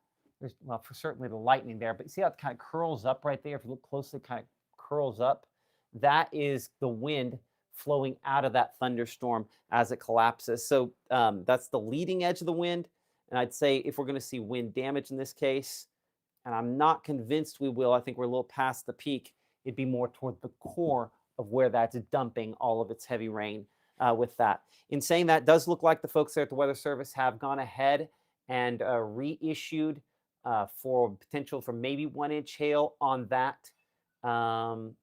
there's, well, for certainly the lightning there, but you see how it kind of curls up right there? If you look closely, kind of curls up. That is the wind flowing out of that thunderstorm as it collapses. So that's the leading edge of the wind. And I'd say if we're going to see wind damage in this case, and I'm not convinced we will, I think we're a little past the peak, it'd be more toward the core of where that's dumping all of its heavy rain with that. In saying that, it does look like the folks there at the Weather Service have gone ahead and reissued for potential for maybe 1 inch hail on that. And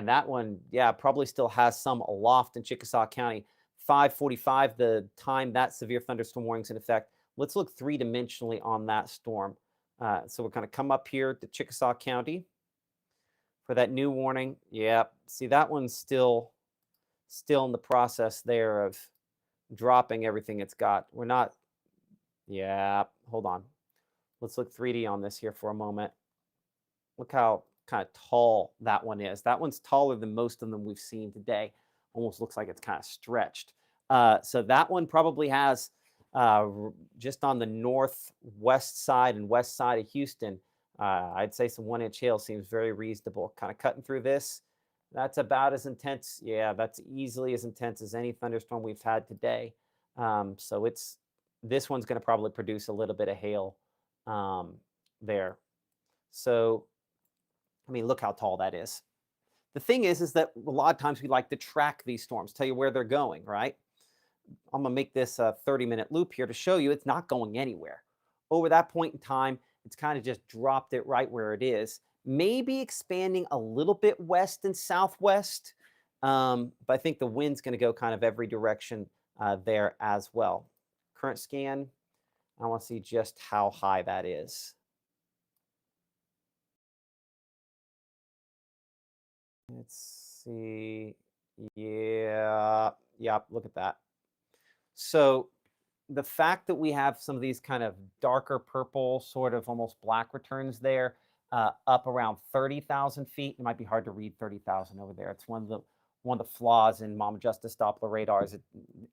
that one, yeah, probably still has some aloft in Chickasaw County. 5:45, the time that severe thunderstorm warning's in effect. Let's look three-dimensionally on that storm. So we're going to come up here to Chickasaw County for that new warning. Yeah, see, that one's still in the process there of dropping everything it's got. We're not, yeah, hold on. Let's look 3D on this here for a moment. Look how kind of tall that one is. That one's taller than most of them we've seen today. Almost looks like it's kind of stretched. So that one probably has just on the northwest side and west side of Houston, I'd say some 1-inch hail seems very reasonable. Kind of cutting through this. That's about as intense. Yeah, that's easily as intense as any thunderstorm we've had today. So this one's going to probably produce a little bit of hail there. So, I mean, look how tall that is. The thing is that a lot of times we like to track these storms, tell you where they're going, right? I'm going to make this a 30-minute loop here to show you it's not going anywhere. Over that point in time, it's kind of just dropped it right where it is. Maybe expanding a little bit west and southwest, but I think the wind's going to go kind of every direction there as well. Current scan, I want to see just how high that is. Let's see. Yeah, look at that. So the fact that we have some of these kind of darker purple, sort of almost black returns there, up around 30,000 feet. It might be hard to read 30,000 over there. It's one of the flaws in Mama Justice Doppler radars.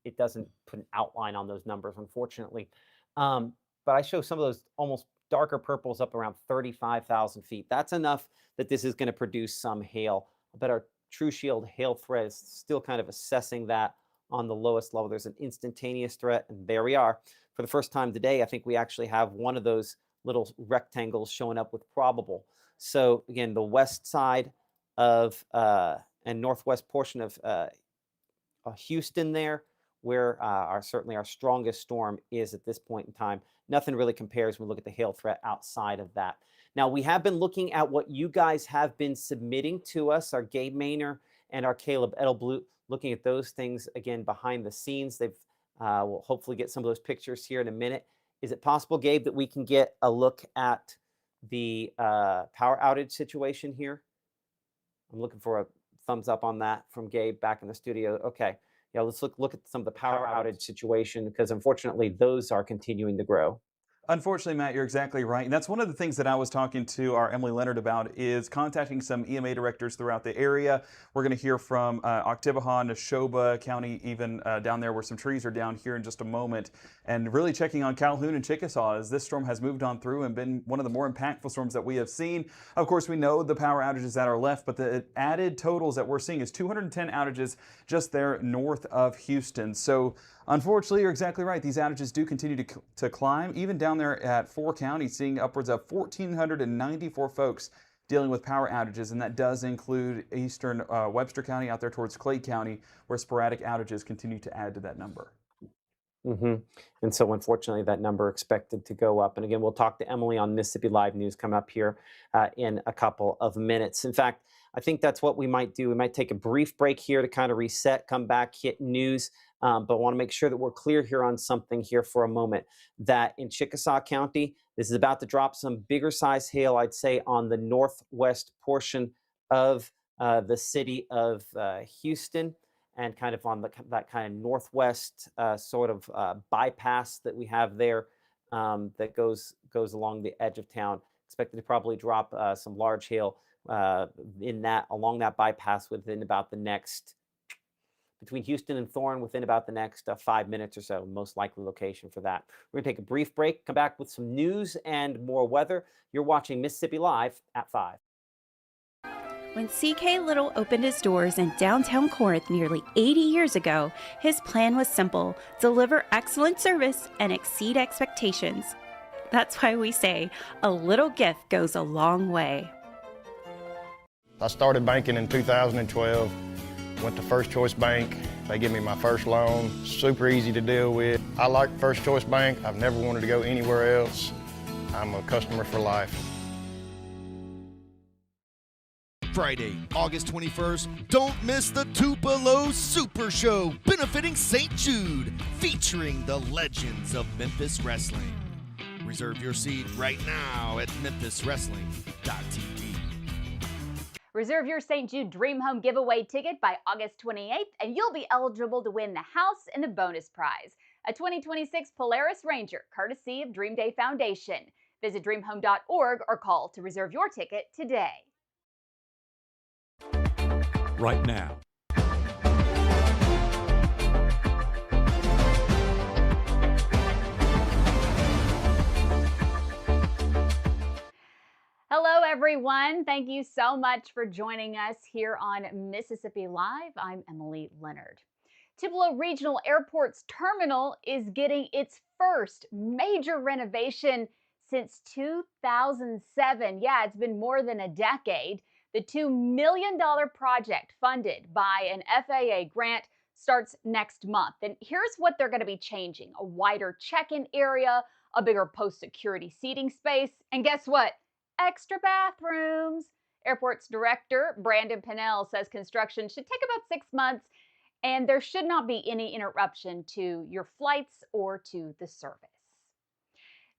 It doesn't put an outline on those numbers, unfortunately. But I show some of those almost darker purples up around 35,000 feet. That's enough that this is going to produce some hail. I bet our True Shield hail threat is still kind of assessing that on the lowest level. There's an instantaneous threat, and there we are. For the first time today, I think we actually have one of those little rectangles showing up with probable. So again, the west side of and northwest portion of Houston there, where certainly our strongest storm is at this point in time. Nothing really compares when we look at the hail threat outside of that. Now, we have been looking at what you guys have been submitting to us, our Gabe Maynor and our Caleb Edelblut, looking at those things again behind the scenes. We'll hopefully get some of those pictures here in a minute. Is it possible, Gabe, that we can get a look at the power outage situation here? I'm looking for a thumbs up on that from Gabe back in the studio. Okay. Yeah, let's look at some of the power outage situation, because unfortunately those are continuing to grow. Unfortunately, Matt, you're exactly right. And that's one of the things that I was talking to our Emily Leonard about, is contacting some EMA directors throughout the area. We're going to hear from Oktibbeha, Neshoba County, even down there where some trees are down here in just a moment, and really checking on Calhoun and Chickasaw as this storm has moved on through and been one of the more impactful storms that we have seen. Of course, we know the power outages that are left, but the added totals that we're seeing is 210 outages just there north of Houston. So unfortunately, you're exactly right. These outages do continue to climb, even down there at 4 counties, seeing upwards of 1,494 folks dealing with power outages, and that does include eastern Webster County out there towards Clay County, where sporadic outages continue to add to that number. And so unfortunately that number expected to go up. And again, we'll talk to Emily on Mississippi Live News coming up here in a couple of minutes. In fact, I think that's what we might do. We might take a brief break here to kind of reset, come back, hit news. But I want to make sure that we're clear here on something here for a moment, that in Chickasaw County, this is about to drop some bigger size hail, I'd say, on the northwest portion of the city of Houston, and kind of on that kind of northwest sort of bypass that we have there that goes along the edge of town. Expected to probably drop some large hail along that bypass within about the next, between Houston and Thorne, within about the next 5 minutes or so, most likely location for that. We're going to take a brief break, come back with some news and more weather. You're watching Mississippi Live at 5. When C.K. Little opened his doors in downtown Corinth nearly 80 years ago, his plan was simple: deliver excellent service and exceed expectations. That's why we say a little gift goes a long way. I started banking in 2012, went to First Choice Bank. They gave me my first loan, super easy to deal with. I like First Choice Bank. I've never wanted to go anywhere else. I'm a customer for life. Friday, August 21st, don't miss the Tupelo Super Show benefiting St. Jude, featuring the legends of Memphis Wrestling. Reserve your seat right now at memphiswrestling.tv. Reserve your St. Jude Dream Home giveaway ticket by August 28th, and you'll be eligible to win the house and the bonus prize, a 2026 Polaris Ranger, courtesy of Dream Day Foundation. Visit dreamhome.org or call to reserve your ticket today. right now. Hello, everyone. Thank you so much for joining us here on Mississippi Live. I'm Emily Leonard. Tupelo Regional Airport's terminal is getting its first major renovation since 2007. Yeah, it's been more than a decade. The $2 million project funded by an FAA grant starts next month. And here's what they're going to be changing: a wider check-in area, a bigger post-security seating space, and guess what? Extra bathrooms. Airport's director, Brandon Pinnell, says construction should take about 6 months and there should not be any interruption to your flights or to the service.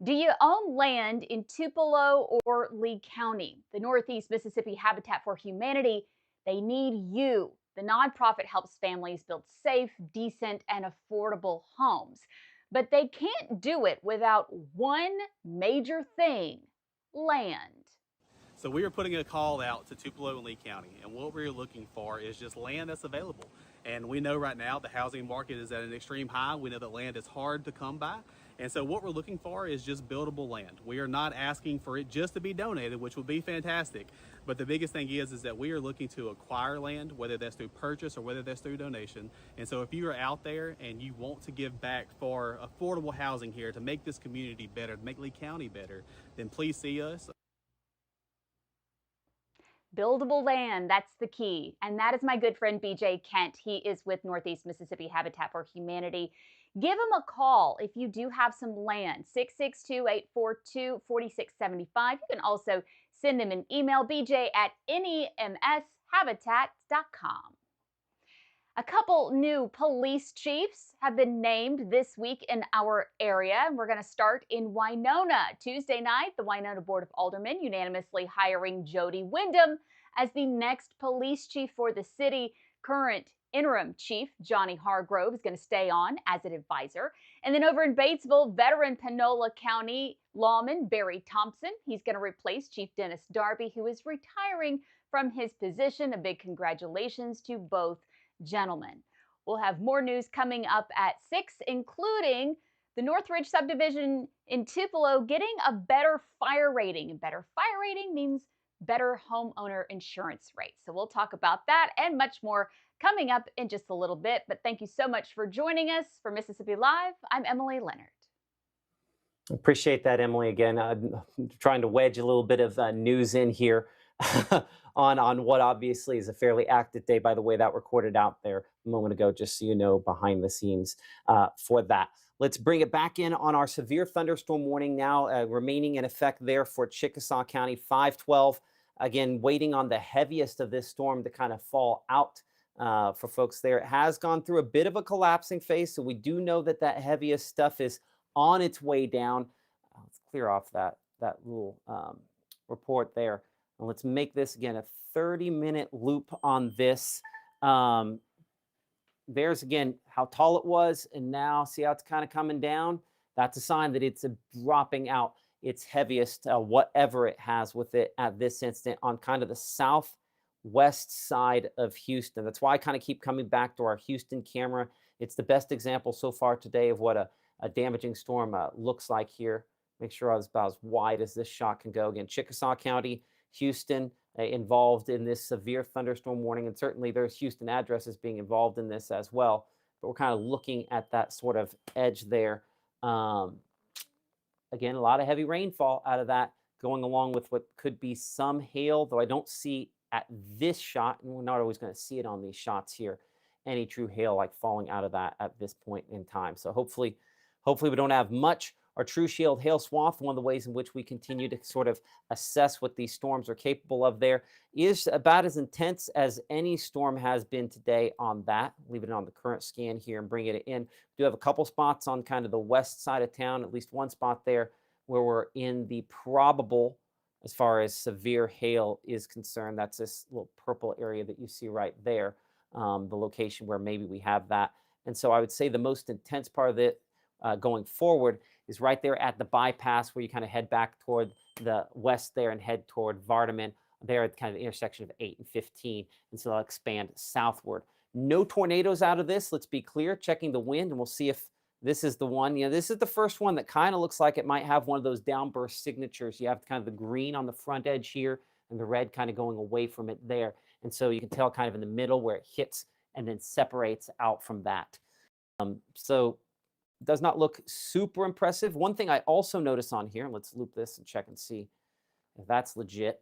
Do you own land in Tupelo or Lee County? The Northeast Mississippi Habitat for Humanity, they need you. The nonprofit helps families build safe, decent, and affordable homes. But they can't do it without one major thing: land. So we are putting a call out to Tupelo and Lee County, and what we're looking for is just land that's available. And we know right now the housing market is at an extreme high. We know that land is hard to come by. And so what we're looking for is just buildable land. We are not asking for it just to be donated, which would be fantastic. But the biggest thing is that we are looking to acquire land, whether that's through purchase or whether that's through donation. And so if you are out there and you want to give back for affordable housing here to make this community better, to make Lee County better, then please see us. Buildable land, that's the key. And that is my good friend BJ Kent. He is with Northeast Mississippi Habitat for Humanity. Give him a call if you do have some land, 662-842-4675. You can also send him an email, bj@nemshabitat.com. A couple new police chiefs have been named this week in our area. We're going to start in Winona. Tuesday night, the Winona Board of Aldermen unanimously hiring Jody Wyndham as the next police chief for the city. Current interim chief Johnny Hargrove is going to stay on as an advisor. And then over in Batesville, veteran Panola County lawman Barry Thompson, he's going to replace Chief Dennis Darby, who is retiring from his position. A big congratulations to both gentlemen. We'll have more news coming up at 6, including the Northridge subdivision in Tupelo getting a better fire rating. And better fire rating means better homeowner insurance rates. So we'll talk about that and much more coming up in just a little bit. But thank you so much for joining us for Mississippi Live. I'm Emily Leonard. Appreciate that, Emily. Again, trying to wedge a little bit of news in here on what obviously is a fairly active day, by the way that recorded out there a moment ago, just so you know, behind the scenes for that. Let's bring it back in on our severe thunderstorm warning now, remaining in effect there for Chickasaw County, 512. Again, waiting on the heaviest of this storm to kind of fall out for folks there. It has gone through a bit of a collapsing phase, so we do know that that heaviest stuff is on its way down. Let's clear off that little report there. And let's make this, again, a 30-minute loop on this. There's, again, how tall it was, and now see how it's kind of coming down? That's a sign that it's dropping out its heaviest, whatever it has with it at this instant, on kind of the southwest side of Houston. That's why I kind of keep coming back to our Houston camera. It's the best example so far today of what a damaging storm looks like here. Make sure I was about as wide as this shot can go. Again, Chickasaw County, Houston, involved in this severe thunderstorm warning, and certainly there's Houston addresses being involved in this as well. But we're kind of looking at that sort of edge there. Again, a lot of heavy rainfall out of that, going along with what could be some hail, though I don't see at this shot, and we're not always going to see it on these shots here, any true hail like falling out of that at this point in time. So hopefully we don't have much. Our True Shield hail swath, one of the ways in which we continue to sort of assess what these storms are capable of there, is about as intense as any storm has been today on that. Leave it on the current scan here and bring it in. We do have a couple spots on kind of the west side of town, at least one spot there where we're in the probable, as far as severe hail is concerned. That's this little purple area that you see right there, the location where maybe we have that. And so I would say the most intense part of it going forward is right there at the bypass where you kind of head back toward the west there and head toward Vardaman there at kind of the intersection of 8 and 15, and so they'll expand southward. No tornadoes out of this, let's be clear. Checking the wind, and we'll see if this is the one. This is the first one that kind of looks like it might have one of those downburst signatures. You have kind of the green on the front edge here and the red kind of going away from it there. And so you can tell kind of in the middle where it hits and then separates out from that. So it does not look super impressive. One thing I also notice on here, let's loop this and check and see if that's legit.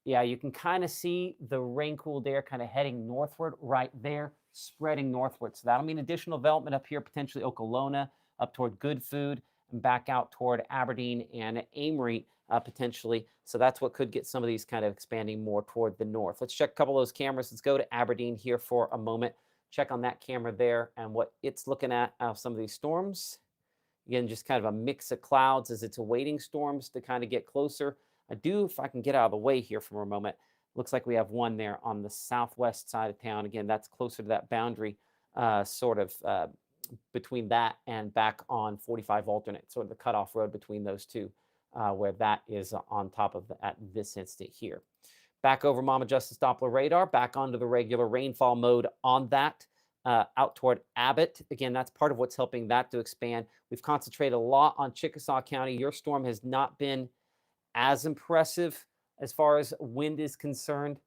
Yeah, you can kind of see the rain cooled air kind of heading northward right there, spreading northward. So that'll mean additional development up here, potentially Okolona, up toward Good Food, and back out toward Aberdeen and Amory potentially. So that's what could get some of these kind of expanding more toward the north. Let's check a couple of those cameras. Let's go to Aberdeen here for a moment. Check on that camera there and what it's looking at out of some of these storms. Again, just kind of a mix of clouds as it's awaiting storms to kind of get closer. If I can get out of the way here for a moment, looks like we have one there on the southwest side of town. Again, that's closer to that boundary, between that and back on 45 alternate, sort of the cutoff road between those two, where that is on top of at this instant here. Back over Mama Justice Doppler radar, back onto the regular rainfall mode on that, out toward Abbott. Again, that's part of what's helping that to expand. We've concentrated a lot on Chickasaw County. Your storm has not been as impressive as far as wind is concerned.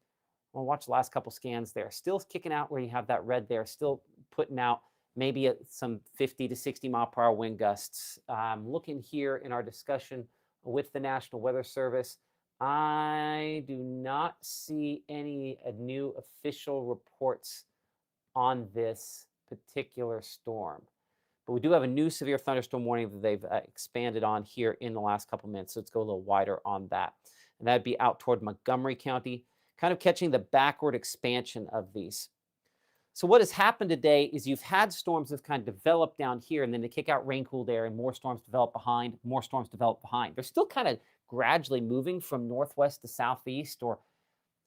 Well, watch the last couple scans there. Still kicking out where you have that red there, still putting out maybe some 50 to 60 mile per hour wind gusts. Looking here in our discussion with the National Weather Service, I do not see any new official reports on this particular storm. But we do have a new severe thunderstorm warning that they've expanded on here in the last couple minutes. So let's go a little wider on that. And that'd be out toward Montgomery County, kind of catching the backward expansion of these. So what has happened today is you've had storms that have kind of developed down here, and then they kick out rain-cooled air, and more storms develop behind, more storms develop behind. They're still kind of gradually moving from northwest to southeast, or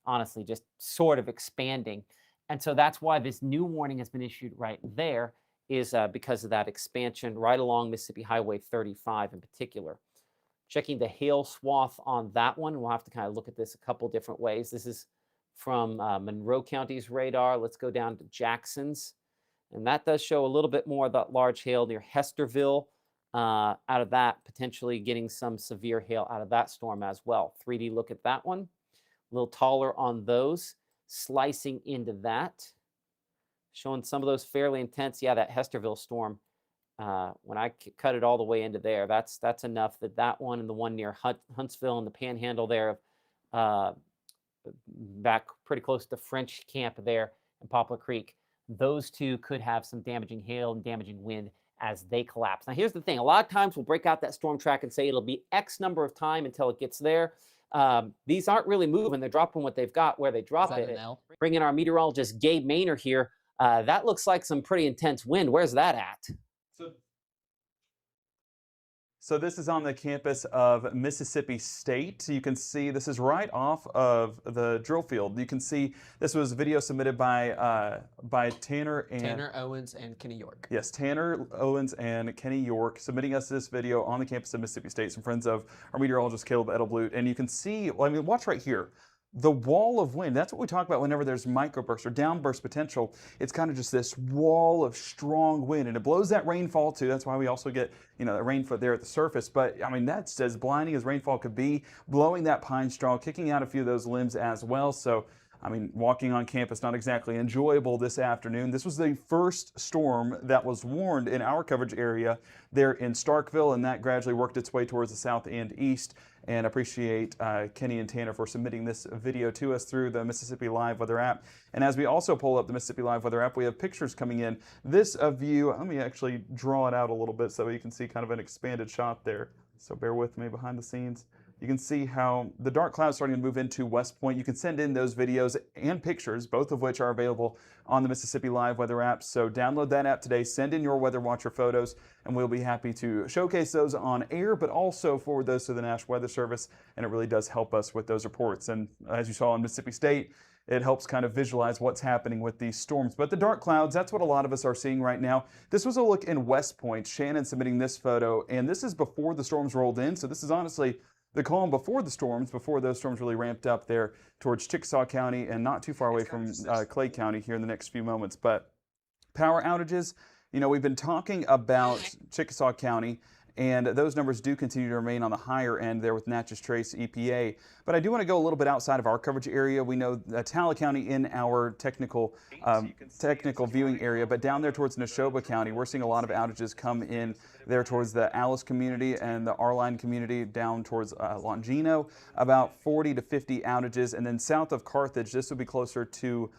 honestly just sort of expanding. And so that's why this new warning has been issued right there, is because of that expansion right along Mississippi Highway 35 in particular. Checking the hail swath on that one, we'll have to kind of look at this a couple different ways. This is from Monroe County's radar. Let's go down to Jackson's. And that does show a little bit more of that large hail near Hesterville. Out of that, potentially getting some severe hail out of that storm as well. 3D look at that one. A little taller on those, slicing into that. Showing some of those fairly intense. Yeah, that Hesterville storm, when I cut it all the way into there, that's enough that one and the one near Huntsville and the Panhandle there, back pretty close to French Camp there in Poplar Creek, those two could have some damaging hail and damaging wind as they collapse. Now, here's the thing. A lot of times we'll break out that storm track and say it'll be X number of time until it gets there. These aren't really moving. They're dropping what they've got where they drop it. Bring in our meteorologist, Gabe Maynor here. That looks like some pretty intense wind. Where's that at? So this is on the campus of Mississippi State. You can see this is right off of the drill field. You can see this was a video submitted by Tanner Owens and Kenny York. Yes, Tanner Owens and Kenny York submitting us this video on the campus of Mississippi State. Some friends of our meteorologist Caleb Edelblut, and you can see. Well, I mean, watch right here. The wall of wind, that's what we talk about whenever there's microburst or downburst potential. It's kind of just this wall of strong wind, and it blows that rainfall too. That's why we also get, the rainfall there at the surface. But I mean, that's as blinding as rainfall could be, blowing that pine straw, kicking out a few of those limbs as well. So, I mean, walking on campus, not exactly enjoyable this afternoon. This was the first storm that was warned in our coverage area there in Starkville, and that gradually worked its way towards the south and east. And appreciate Kenny and Tanner for submitting this video to us through the Mississippi Live Weather app. And as we also pull up the Mississippi Live Weather app, we have pictures coming in. This view, let me actually draw it out a little bit so you can see kind of an expanded shot there. So bear with me behind the scenes. You can see how the dark clouds starting to move into West Point. You can send in those videos and pictures, both of which are available on the Mississippi Live Weather app. So download that app today, send in your Weather Watcher photos, and we'll be happy to showcase those on air, but also forward those to the National Weather Service, and it really does help us with those reports. And as you saw in Mississippi State, it helps kind of visualize what's happening with these storms. But the dark clouds, that's what a lot of us are seeing right now. This was a look in West Point. Shannon submitting this photo, and this is before the storms rolled in. So this is honestly the calm before the storms, before those storms really ramped up there towards Chickasaw County and not too far away from Clay County here in the next few moments. But power outages, we've been talking about Chickasaw County, and those numbers do continue to remain on the higher end there with Natchez Trace EPA. But I do want to go a little bit outside of our coverage area. We know Tala County in our technical viewing area, but down there towards Neshoba County, we're seeing a lot of outages come in there towards the Alice community and the R-Line community down towards Longino, about 40 to 50 outages. And then south of Carthage, this would be closer to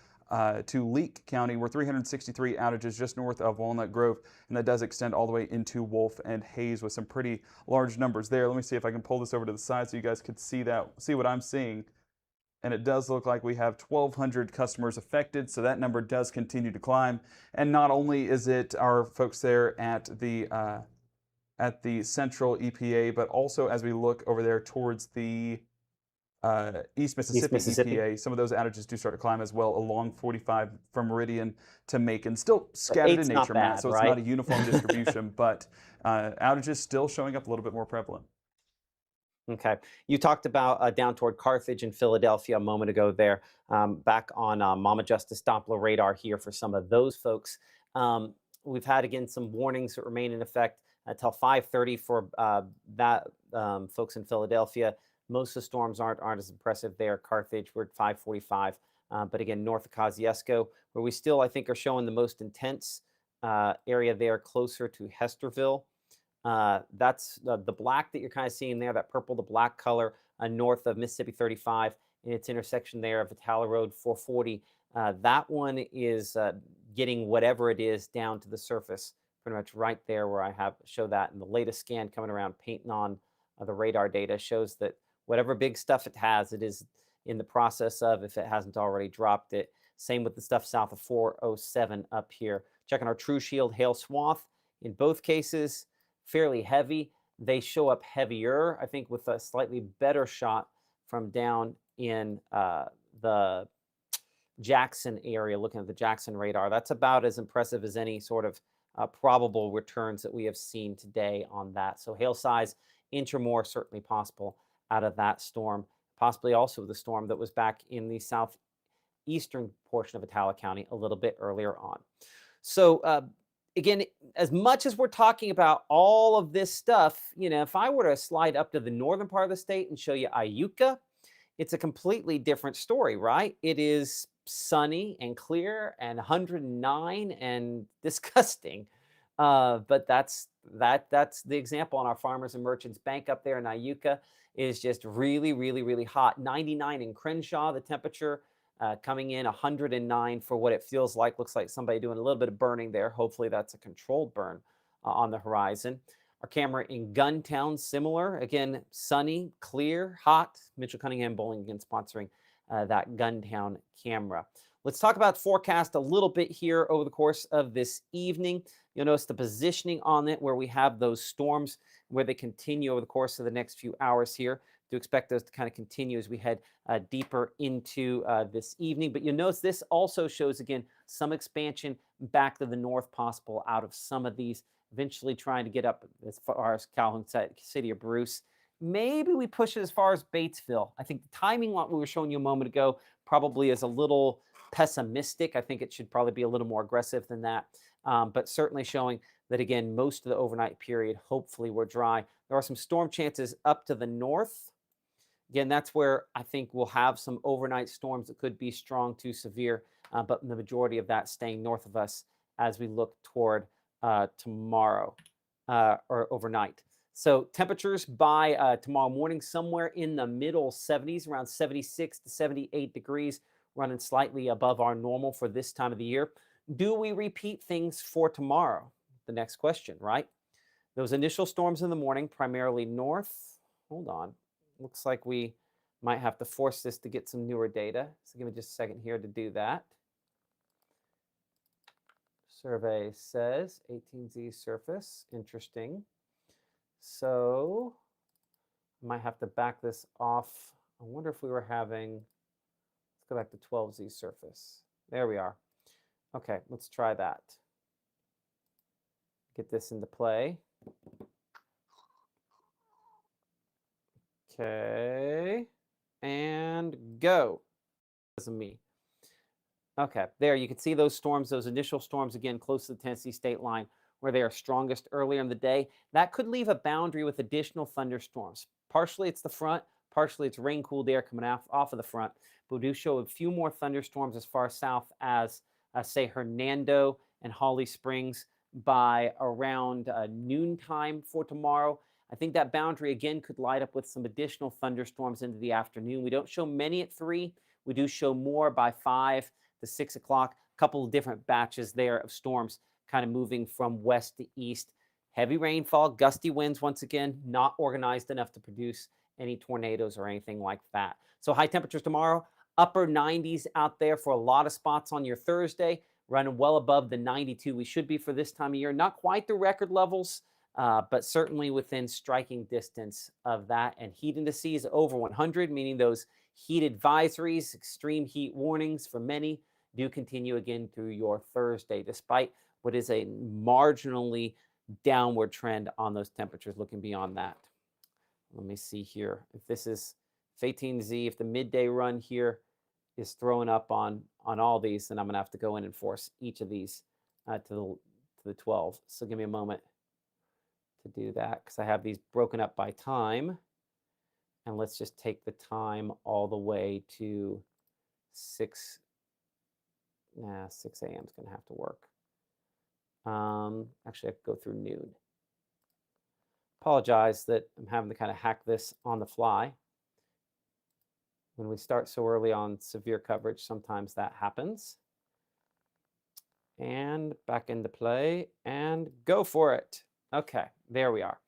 Leake County, where 363 outages just north of Walnut Grove, and that does extend all the way into Wolf and Hayes with some pretty large numbers there. Let me see if I can pull this over to the side so you guys could see what I'm seeing. And it does look like we have 1,200 customers affected, so that number does continue to climb. And not only is it our folks there at the central EPA, but also as we look over there towards the East Mississippi EPA, some of those outages do start to climb as well along 45 from Meridian to Macon. Still scattered in nature, Matt, so it's not a uniform distribution, but outages still showing up a little bit more prevalent. Okay. You talked about down toward Carthage and Philadelphia a moment ago there, back on Mama Justice Doppler radar here for some of those folks. We've had, again, some warnings that remain in effect until 5:30 for folks in Philadelphia. Most of the storms aren't as impressive there. Carthage, we're at 5:45. But again, north of Kosciuszko, where we still, I think, are showing the most intense area there closer to Hesterville. That's the black that you're kind of seeing there, that purple to black color north of Mississippi 35 in its intersection there of Vitala Road 440. That one is getting whatever it is down to the surface, pretty much right there where I show that. And the latest scan coming around painting on the radar data shows that whatever big stuff it has, it is in the process of, if it hasn't already dropped it. Same with the stuff south of 407 up here. Checking our True Shield hail swath. In both cases, fairly heavy. They show up heavier, I think, with a slightly better shot from down in the Jackson area, looking at the Jackson radar. That's about as impressive as any sort of probable returns that we have seen today on that. So hail size, inch or more, certainly possible out of that storm, possibly also the storm that was back in the southeastern portion of Itala County a little bit earlier on. So again, as much as we're talking about all of this stuff, if I were to slide up to the northern part of the state and show you Iuka, it's a completely different story, right? It is sunny and clear and 109 and disgusting. But that's the example on our Farmers and Merchants Bank up there in Iuka. Is just really, really, really hot. 99 in Crenshaw, the temperature coming in 109 for what it feels like. Looks like somebody doing a little bit of burning there. Hopefully that's a controlled burn on the horizon. Our camera in Guntown, similar. Again, sunny, clear, hot. Mitchell Cunningham Bowling again sponsoring that Guntown camera. Let's talk about forecast a little bit here over the course of this evening. You'll notice the positioning on it where we have those storms where they continue over the course of the next few hours here. Do expect those to kind of continue as we head deeper into this evening. But you'll notice this also shows, again, some expansion back to the north possible out of some of these, eventually trying to get up as far as Calhoun City or Bruce. Maybe we push it as far as Batesville. I think the timing, what we were showing you a moment ago, probably is a little pessimistic. I think it should probably be a little more aggressive than that. But certainly showing that, again, most of the overnight period, hopefully we're dry. There are some storm chances up to the north. Again, that's where I think we'll have some overnight storms that could be strong to severe, but the majority of that staying north of us as we look toward tomorrow or overnight. So temperatures by tomorrow morning, somewhere in the middle 70s, around 76 to 78 degrees, running slightly above our normal for this time of the year. Do we repeat things for tomorrow? The next question, right? Those initial storms in the morning, primarily north. Hold on. Looks like we might have to force this to get some newer data. So give me just a second here to do that. Survey says 18Z surface. Interesting. So I might have to back this off. I wonder if we were having, let's go back to 12Z surface. There we are. Okay, let's try that. Get this into play. Okay. And go. Wasn't me. Okay, there you can see those storms, those initial storms again close to the Tennessee state line where they are strongest earlier in the day. That could leave a boundary with additional thunderstorms. Partially it's the front, partially it's rain cooled air coming off of the front. But we do show a few more thunderstorms as far south as, say, Hernando and Holly Springs by around noontime for tomorrow. I think that boundary again could light up with some additional thunderstorms into the afternoon. We don't show many at 3. We do show more by 5 to 6 o'clock. A couple of different batches there of storms kind of moving from west to east. Heavy rainfall, gusty winds once again, not organized enough to produce any tornadoes or anything like that. So high temperatures tomorrow, upper 90s out there for a lot of spots on your Thursday, running well above the 92 we should be for this time of year. Not quite the record levels, but certainly within striking distance of that. And heat indices over 100, meaning those heat advisories, extreme heat warnings for many do continue again through your Thursday, despite what is a marginally downward trend on those temperatures looking beyond that. Let me see here. If this is 18Z, if the midday run here is throwing up on all these, then I'm going to have to go in and force each of these to the 12. So give me a moment to do that because I have these broken up by time. And let's just take the time all the way to 6 a.m. is going to have to work. Actually, I could go through noon. Apologize that I'm having to kind of hack this on the fly. When we start so early on severe coverage, sometimes that happens. And back into play and go for it. Okay, there we are.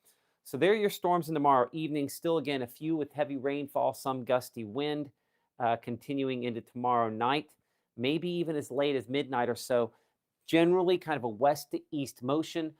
So there are your storms in tomorrow evening. Still, again, a few with heavy rainfall, some gusty wind continuing into tomorrow night, maybe even as late as midnight or so. Generally, kind of a west to east motion.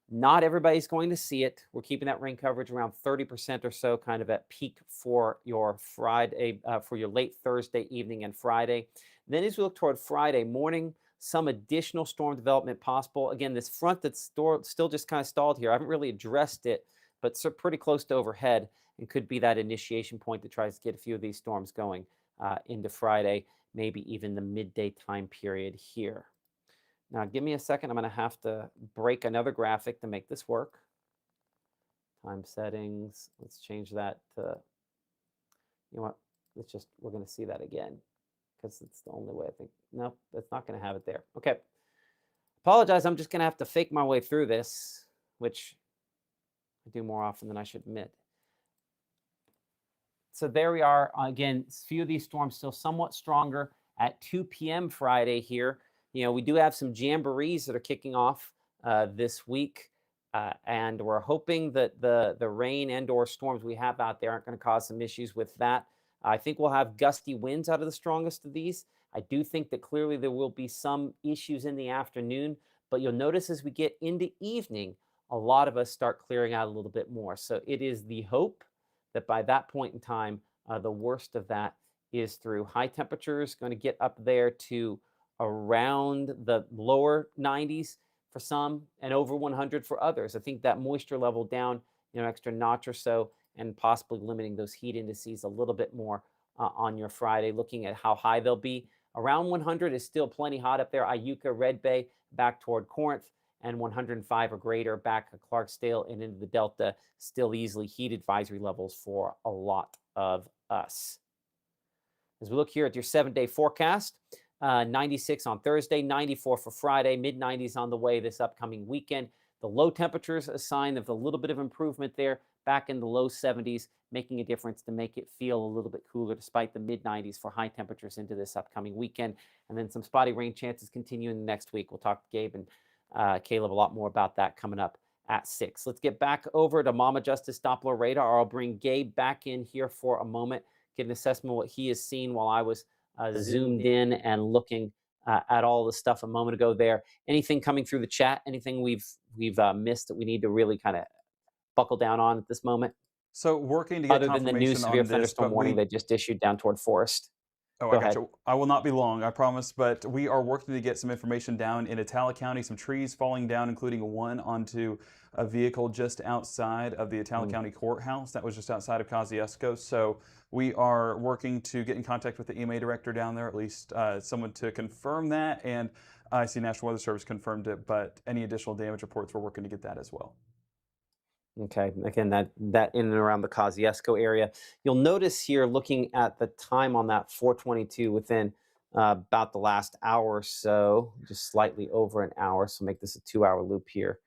Not everybody's going to see it. We're keeping that rain coverage around 30% or so, kind of at peak for your Friday, for your late Thursday evening and Friday. Then as we look toward Friday morning, some additional storm development possible. Again, this front that's still just kind of stalled here. I haven't really addressed it, but it's pretty close to overhead and could be that initiation point that tries to get a few of these storms going into Friday, maybe even the midday time period here. Now, give me a second. I'm going to have to break another graphic to make this work. Time settings. Let's change that to, you know what? We're going to see that again because it's the only way I think. Nope, that's not going to have it there. Okay. Apologize. I'm just going to have to fake my way through this, which I do more often than I should admit. So there we are. Again, a few of these storms still somewhat stronger at 2 p.m. Friday here. You know, we do have some jamborees that are kicking off this week, and we're hoping that the rain and/or storms we have out there aren't going to cause some issues with that. I think we'll have gusty winds out of the strongest of these. I do think that clearly there will be some issues in the afternoon, but you'll notice as we get into evening, a lot of us start clearing out a little bit more. So it is the hope that by that point in time, the worst of that is through. High temperatures going to get up there to around the lower 90s for some and over 100 for others. I think that moisture level down, extra notch or so, and possibly limiting those heat indices a little bit more on your Friday. Looking at how high they'll be, around 100 is still plenty hot up there. Iuka, Red Bay, back toward Corinth, and 105 or greater back at Clarksdale and into the Delta, still easily heat advisory levels for a lot of us. As we look here at your 7-day forecast, 96 on Thursday, 94 for Friday, mid-90s on the way this upcoming weekend. The low temperatures, a sign of a little bit of improvement there, back in the low 70s, making a difference to make it feel a little bit cooler despite the mid-90s for high temperatures into this upcoming weekend. And then some spotty rain chances continuing next week. We'll talk to Gabe and Caleb a lot more about that coming up at 6. Let's get back over to Mama Justice Doppler radar. I'll bring Gabe back in here for a moment, get an assessment of what he has seen while I was zoomed in and looking at all the stuff a moment ago there. Anything coming through the chat? Anything we've missed that we need to really kind of buckle down on at this moment? So working to get other than the new confirmation severe on this, thunderstorm but warning they just issued down toward Forest. Oh, Go I got ahead. you. I will not be long, I promise. But we are working to get some information down in Atala County, some trees falling down, including one onto a vehicle just outside of the Atala County Courthouse. That was just outside of Kosciuszko. So we are working to get in contact with the EMA director down there, at least someone to confirm that. And I see National Weather Service confirmed it, but any additional damage reports, we're working to get that as well. Okay, again, that in and around the Kosciuszko area. You'll notice here, looking at the time on that 422 within about the last hour or so, just slightly over an hour, so make this a 2-hour loop here.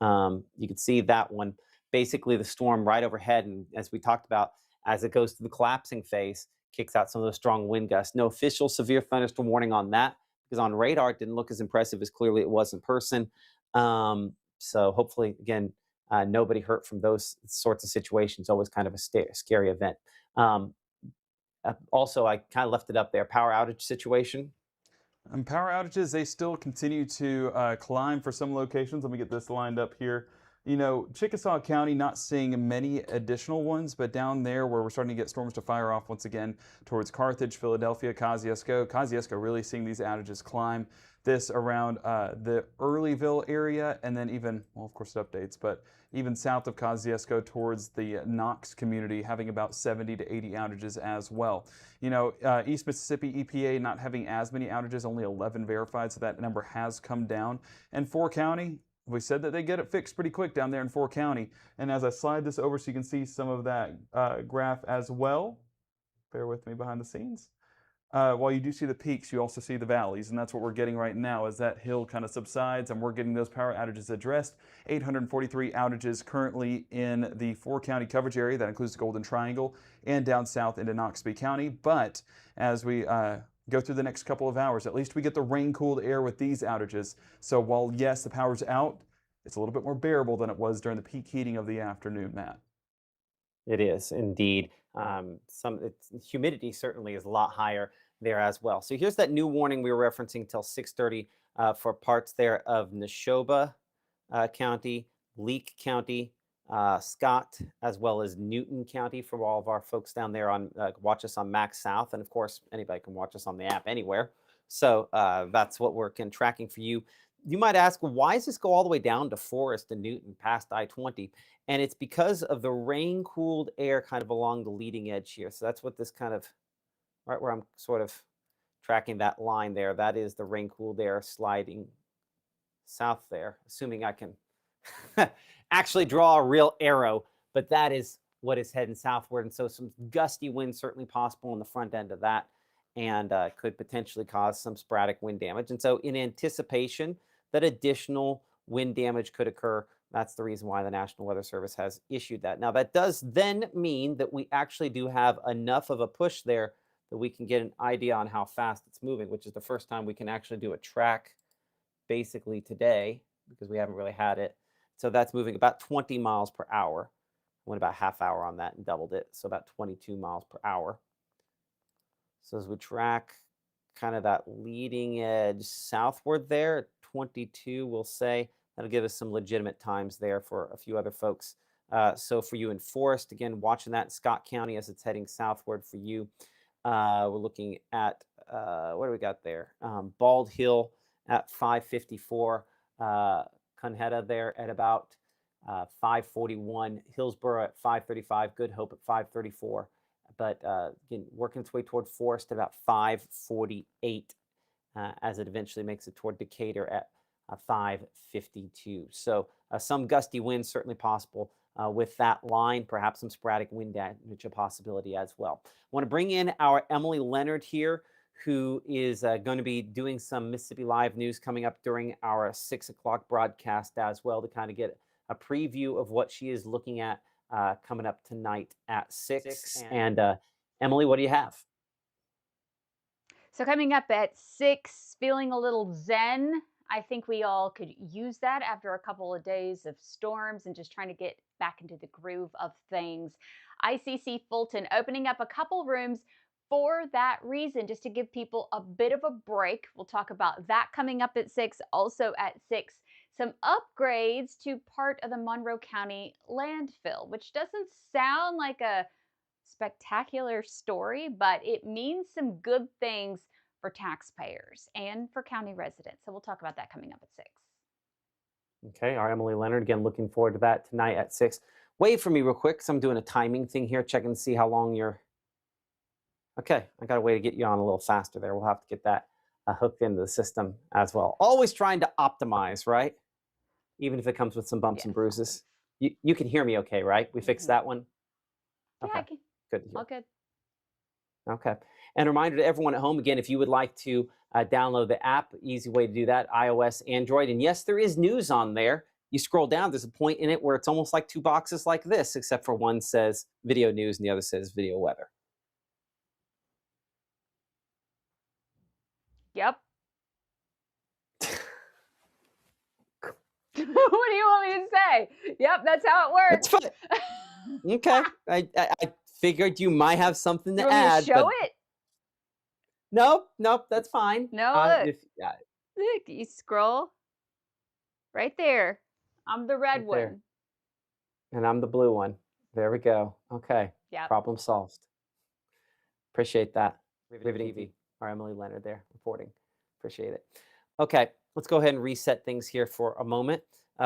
You can see that one, basically the storm right overhead, and as we talked about, as it goes through the collapsing phase, kicks out some of those strong wind gusts. No official severe thunderstorm warning on that, because on radar it didn't look as impressive as clearly it was in person. So hopefully, again, nobody hurt from those sorts of situations. Always kind of a scary event. Also, I kind of left it up there. Power outage situation. And power outages, they still continue to climb for some locations. Let me get this lined up here. You know, Chickasaw County not seeing many additional ones, but down there where we're starting to get storms to fire off once again towards Carthage, Philadelphia, Kosciuszko really seeing these outages climb. This around the Earlyville area, and then even, well, of course it updates, but even south of Kosciuszko towards the Knox community, having about 70 to 80 outages as well. You know, East Mississippi EPA not having as many outages, only 11 verified, so that number has come down. And 4 County, we said that they get it fixed pretty quick down there in 4 County. And as I slide this over so you can see some of that graph as well, bear with me behind the scenes. While you do see the peaks, you also see the valleys, and that's what we're getting right now as that hill kind of subsides and we're getting those power outages addressed. 843 outages currently in the 4 County coverage area. That includes the Golden Triangle and down south into Noxubee County. But as we go through the next couple of hours, at least we get the rain-cooled air with these outages. So while, yes, the power's out, it's a little bit more bearable than it was during the peak heating of the afternoon, Matt. It is indeed. Humidity certainly is a lot higher there as well. So here's that new warning we were referencing till 6:30 for parts there of Neshoba County, Leake County, Scott, as well as Newton County for all of our folks down there on watch us on Max South, and of course anybody can watch us on the app anywhere. So that's what we're tracking for you. You might ask, why does this go all the way down to Forest and Newton past I-20? And it's because of the rain-cooled air kind of along the leading edge here. So that's what this kind of, right where I'm sort of tracking that line there, that is the rain-cooled air sliding south there, assuming I can actually draw a real arrow, but that is what is heading southward. And so some gusty winds certainly possible on the front end of that, and could potentially cause some sporadic wind damage. And so in anticipation that additional wind damage could occur, that's the reason why the National Weather Service has issued that. Now, that does then mean that we actually do have enough of a push there that we can get an idea on how fast it's moving, which is the first time we can actually do a track basically today, because we haven't really had it. So that's moving about 20 miles per hour. Went about half hour on that and doubled it, so about 22 miles per hour. So as we track kind of that leading edge southward there at 22, we'll say, that'll give us some legitimate times there for a few other folks. So for you in Forest, again, watching that in Scott County as it's heading southward for you. We're looking at, what do we got there? Bald Hill at 5:54, Conheta there at about 5:41, Hillsborough at 5:35, Good Hope at 5:34. But again, working its way toward Forest at about 5:48 as it eventually makes it toward Decatur at 5:52. So some gusty winds certainly possible with that line, perhaps some sporadic wind damage a possibility as well. I want to bring in our Emily Leonard here, who is going to be doing some Mississippi Live news coming up during our 6 o'clock broadcast as well, to kind of get a preview of what she is looking at coming up tonight at 6. And Emily, what do you have? So coming up at 6, feeling a little zen. I think we all could use that after a couple of days of storms and just trying to get back into the groove of things. ICC Fulton opening up a couple rooms for that reason, just to give people a bit of a break. We'll talk about that coming up at 6. Also at 6, some upgrades to part of the Monroe County landfill, which doesn't sound like a spectacular story, but it means some good things for taxpayers and for county residents. So we'll talk about that coming up at 6. Okay, our Emily Leonard, again, looking forward to that tonight at 6. Wait for me real quick, because I'm doing a timing thing here, checking to see how long you're... Okay, I got a way to get you on a little faster there. We'll have to get that hooked into the system as well. Always trying to optimize, right? Even if it comes with some bumps and bruises. You can hear me okay, right? We fixed that one? Yeah, Okay, I can. good to hear. All good. Okay. And a reminder to everyone at home, again, if you would like to download the app, easy way to do that, iOS, Android. And yes, there is news on there. You scroll down, there's a point in it where it's almost like 2 boxes like this, except for one says video news and the other says video weather. Yep. What do you want me to say? Yep, that's how it works. That's fine. Okay. I figured you might have something to You want me add. to show but... it? Nope, that's fine. No, look. Look, you scroll. Right there. I'm the red Right there. one. And I'm the blue one. There we go. Okay. Yep. Problem solved. Appreciate that. Riveting TV. Our Emily Leonard there reporting. Appreciate it. Okay, let's go ahead and reset things here for a moment.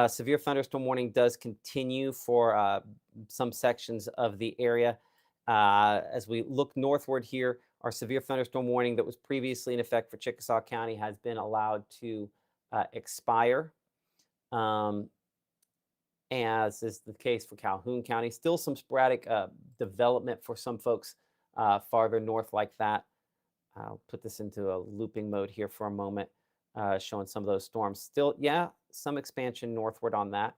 Severe thunderstorm warning does continue for some sections of the area. As we look northward here, our severe thunderstorm warning that was previously in effect for Chickasaw County has been allowed to expire. As is the case for Calhoun County. Still some sporadic development for some folks farther north like that. I'll put this into a looping mode here for a moment, showing some of those storms. Still, yeah, some expansion northward on that.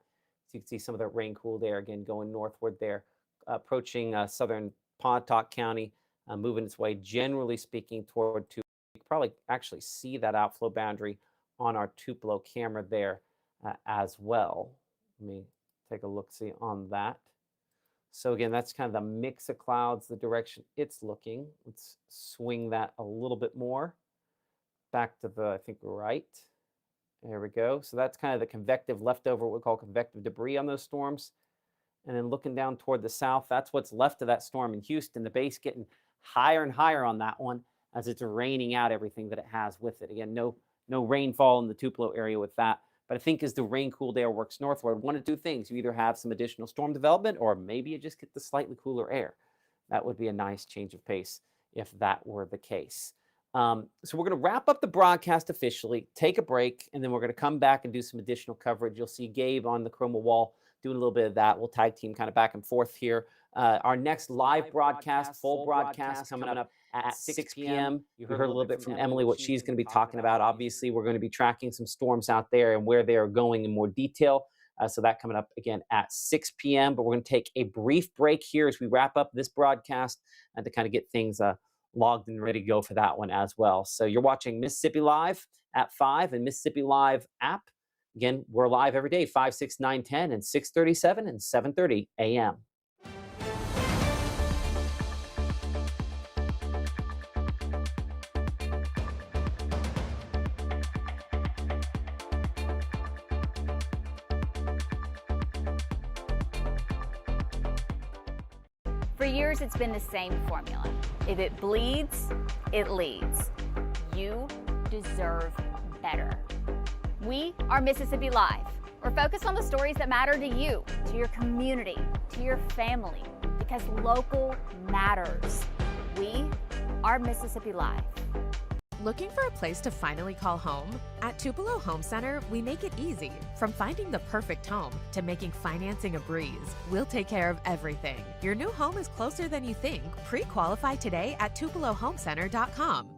So you can see some of that rain cooled air again going northward there, approaching southern Pontotoc County, moving its way, generally speaking, toward Tupelo. You can probably actually see that outflow boundary on our Tupelo camera there as well. Let me take a look-see on that. So again, that's kind of the mix of clouds, the direction it's looking. Let's swing that a little bit more back to the, I think, right. There we go. So that's kind of the convective leftover, what we call convective debris on those storms. And then looking down toward the south, that's what's left of that storm in Houston. The base getting higher and higher on that one as it's raining out everything that it has with it. Again, no rainfall in the Tupelo area with that. But I think as the rain cooled air works northward, one of two things. You either have some additional storm development or maybe you just get the slightly cooler air. That would be a nice change of pace if that were the case. So we're going to wrap up the broadcast officially, take a break, and then we're going to come back and do some additional coverage. You'll see Gabe on the chroma wall doing a little bit of that. We'll tag team kind of back and forth here. Our next live broadcast, full broadcast coming up at 6 p.m. You heard a little bit from Emily what she's going to be talking about. Obviously, we're going to be tracking some storms out there and where they are going in more detail. So that coming up again at 6 p.m. But we're going to take a brief break here as we wrap up this broadcast and to kind of get things logged and ready to go for that one as well. So you're watching Mississippi Live at 5 and Mississippi Live app. Again, we're live every day, 5, 6, 9, 10, and 6:37 and 7:30 a.m. For years, it's been the same formula. If it bleeds, it leads. You deserve better. We are Mississippi Live. We're focused on the stories that matter to you, to your community, to your family, because local matters. We are Mississippi Live. Looking for a place to finally call home? At Tupelo Home Center, we make it easy. From finding the perfect home to making financing a breeze, we'll take care of everything. Your new home is closer than you think. Pre-qualify today at TupeloHomeCenter.com.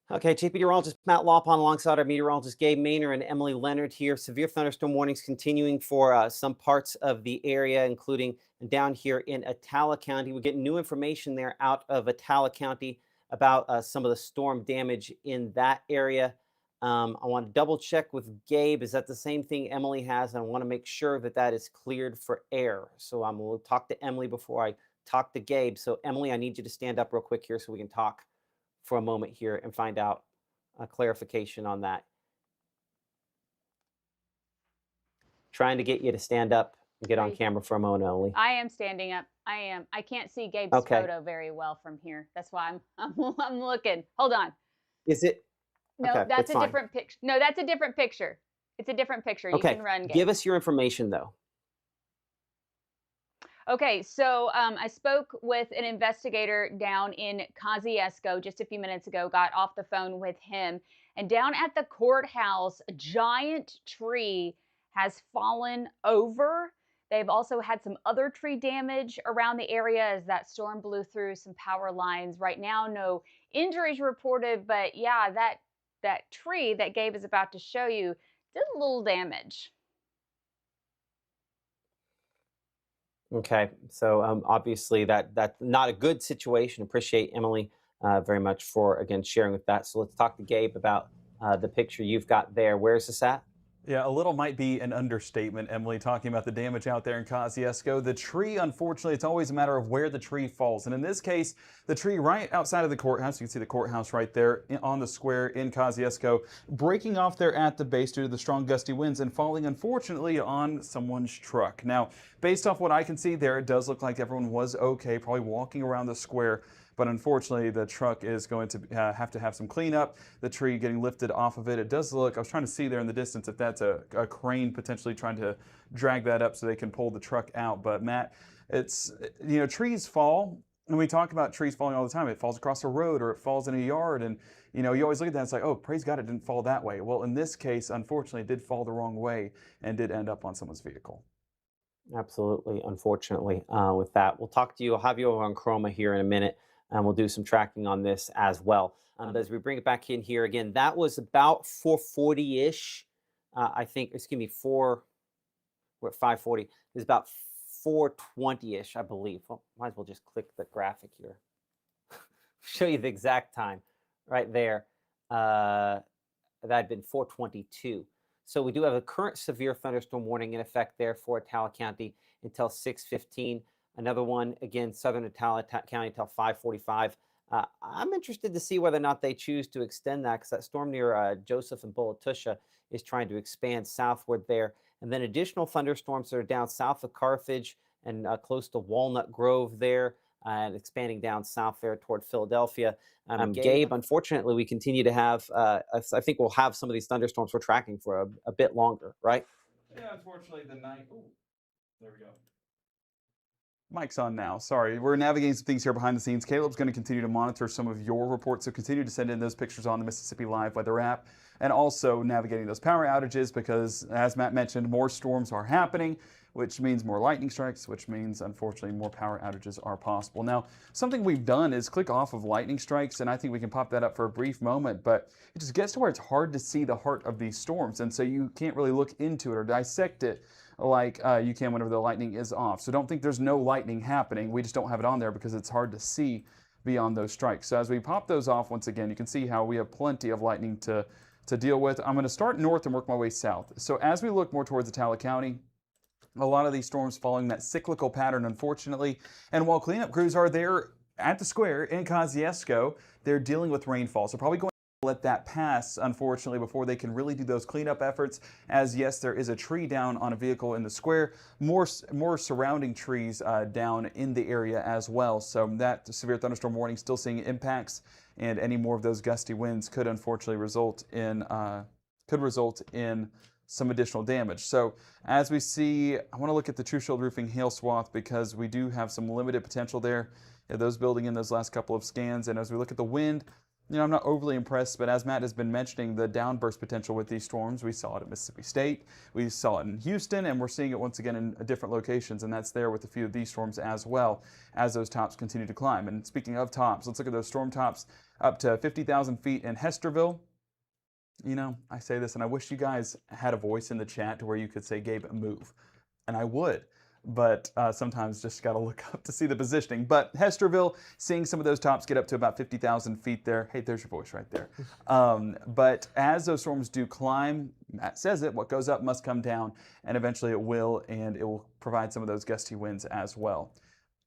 Okay, Chief Meteorologist Matt Lawpon alongside our meteorologist Gabe Maynor and Emily Leonard here. Severe thunderstorm warnings continuing for some parts of the area, including down here in Attala County. We're getting new information there out of Attala County about some of the storm damage in that area. I want to double check with Gabe. Is that the same thing Emily has? And I want to make sure that that is cleared for air. So I'm going to talk to Emily before I talk to Gabe. So Emily, I need you to stand up real quick here so we can talk for a moment here and find out a clarification on that. Trying to get you to stand up and get on camera for a moment, Emily. I am standing up. I am. I can't see Gabe's photo very well from here. That's why I'm looking. Hold on. Is it? No, okay, that's a fine. different picture. No, that's a different picture. It's a different picture. Okay, You can run, Gabe. give us your information though. Okay, so I spoke with an investigator down in Kosciuszko just a few minutes ago, got off the phone with him. And down at the courthouse, a giant tree has fallen over. They've also had some other tree damage around the area as that storm blew through some power lines. Right now, no injuries reported, but yeah, that tree that Gabe is about to show you did a little damage. Okay, so obviously that's not a good situation. Appreciate Emily very much for again sharing with that. So let's talk to Gabe about the picture you've got there. Where's this at? Yeah, a little might be an understatement, Emily, talking about the damage out there in Kosciuszko. The tree, unfortunately, it's always a matter of where the tree falls. And in this case, the tree right outside of the courthouse, you can see the courthouse right there on the square in Kosciuszko, breaking off there at the base due to the strong gusty winds and falling, unfortunately, on someone's truck. Now, based off what I can see there, it does look like everyone was okay, probably walking around the square. But unfortunately, the truck is going to have some cleanup. The tree getting lifted off of it. It does look, I was trying to see there in the distance if that's a crane potentially trying to drag that up so they can pull the truck out. But Matt, it's, you know, trees fall. And we talk about trees falling all the time. It falls across a road or it falls in a yard. And, you know, you always look at that and it's like, oh, praise God, it didn't fall that way. Well, in this case, unfortunately, it did fall the wrong way and did end up on someone's vehicle. Absolutely, unfortunately, with that. We'll talk to you. I'll have you over on Chroma here in a minute. And we'll do some tracking on this as well. But as we bring it back in here again, that was about 440-ish. I think, excuse me, we're at 540. It's about 420-ish, I believe. Well, might as well just click the graphic here. Show you the exact time right there. That had been 422. So we do have a current severe thunderstorm warning in effect there for Attala County until 6:15. Another one, again, southern Attala County until 5:45. I'm interested to see whether or not they choose to extend that because that storm near Joseph and Bulatusha is trying to expand southward there. And then additional thunderstorms that are down south of Carthage and close to Walnut Grove there and expanding down south there toward Philadelphia. Gabe, unfortunately, we continue to have, I think we'll have some of these thunderstorms we're tracking for a bit longer, right? Yeah, unfortunately, the night. Ooh, there we go. Mic's on now. Sorry, we're navigating some things here behind the scenes. Caleb's going to continue to monitor some of your reports, so continue to send in those pictures on the Mississippi Live Weather app, and also navigating those power outages because, as Matt mentioned, more storms are happening, which means more lightning strikes, which means, unfortunately, more power outages are possible. Now, something we've done is click off of lightning strikes, and I think we can pop that up for a brief moment, but it just gets to where it's hard to see the heart of these storms, and so you can't really look into it or dissect it like you can whenever the lightning is off. So don't think there's no lightning happening. We just don't have it on there because it's hard to see beyond those strikes. So as we pop those off once again, you can see how we have plenty of lightning to deal with. I'm going to start north and work my way south. So as we look more towards Attala County, a lot of these storms following that cyclical pattern, unfortunately. And while cleanup crews are there at the square in Kosciuszko, they're dealing with rainfall. So probably going to let that pass, unfortunately, before they can really do those cleanup efforts, as yes, there is a tree down on a vehicle in the square, more surrounding trees down in the area as well. So that severe thunderstorm warning still seeing impacts, and any more of those gusty winds could unfortunately result in some additional damage. So as we see, I want to look at the True Shield Roofing hail swath because we do have some limited potential there. Those building in those last couple of scans, and as we look at the wind, you know, I'm not overly impressed, but as Matt has been mentioning, the downburst potential with these storms, we saw it at Mississippi State, we saw it in Houston, and we're seeing it once again in different locations, and that's there with a few of these storms as well as those tops continue to climb. And speaking of tops, let's look at those storm tops. up to 50,000 feet in Hesterville. You know, I say this and I wish you guys had a voice in the chat to where you could say, Gabe, move. And I would. But sometimes just got to look up to see the positioning. But Hesterville, seeing some of those tops get up to about 50,000 feet there. Hey, there's your voice right there. But as those storms do climb, Matt says it, what goes up must come down, and eventually it will, and it will provide some of those gusty winds as well.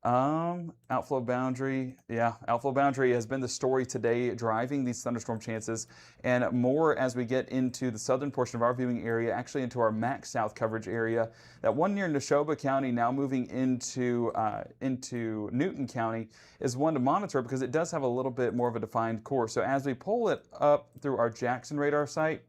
Outflow boundary. Yeah, outflow boundary has been the story today, driving these thunderstorm chances, and more as we get into the southern portion of our viewing area, actually into our max south coverage area. That one near Neshoba County, now moving into Newton County, is one to monitor because it does have a little bit more of a defined course. So as we pull it up through our Jackson radar site,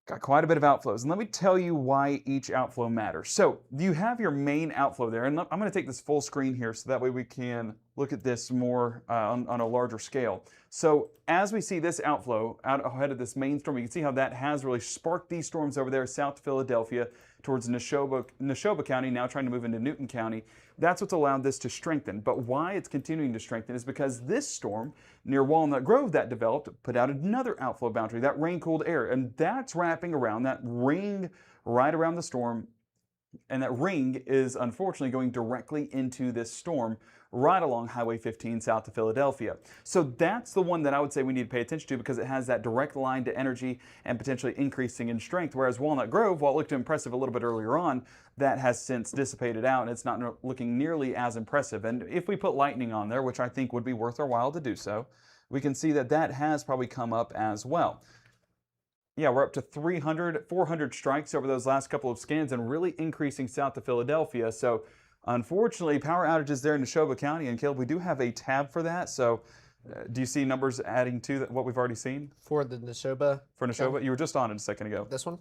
got quite a bit of outflows, and let me tell you why each outflow matters. So you have your main outflow there, and I'm going to take this full screen here so that way we can look at this more on a larger scale. So as we see this outflow out ahead of this main storm, you can see how that has really sparked these storms over there south to Philadelphia towards Neshoba County, now trying to move into Newton County. That's what's allowed this to strengthen. But why it's continuing to strengthen is because this storm near Walnut Grove that developed put out another outflow boundary, that rain-cooled air, and that's wrapping around that ring right around the storm. And that ring is unfortunately going directly into this storm right along Highway 15 south to Philadelphia. So that's the one that I would say we need to pay attention to because it has that direct line to energy and potentially increasing in strength. Whereas Walnut Grove, while it looked impressive a little bit earlier on, that has since dissipated out and it's not looking nearly as impressive. And if we put lightning on there, which I think would be worth our while to do so, we can see that that has probably come up as well. Yeah, we're up to 300, 400 strikes over those last couple of scans and really increasing south to Philadelphia. So unfortunately, power outages there in Neshoba County. And Caleb, we do have a tab for that. So do you see numbers adding to what we've already seen? For the Neshoba? For Neshoba? You were just on it a second ago. This one?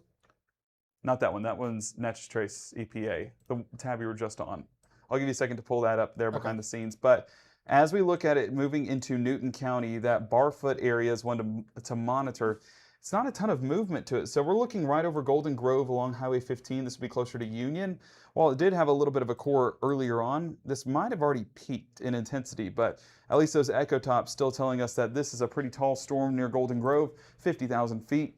Not that one. That one's Natchez Trace EPA, the tab you were just on. I'll give you a second to pull that up there behind the scenes. But as we look at it moving into Newton County, that Barfoot area is one to monitor. It's not a ton of movement to it. So we're looking right over Golden Grove along Highway 15. This would be closer to Union. While it did have a little bit of a core earlier on, this might have already peaked in intensity, but at least those echo tops still telling us that this is a pretty tall storm near Golden Grove, 50,000 feet,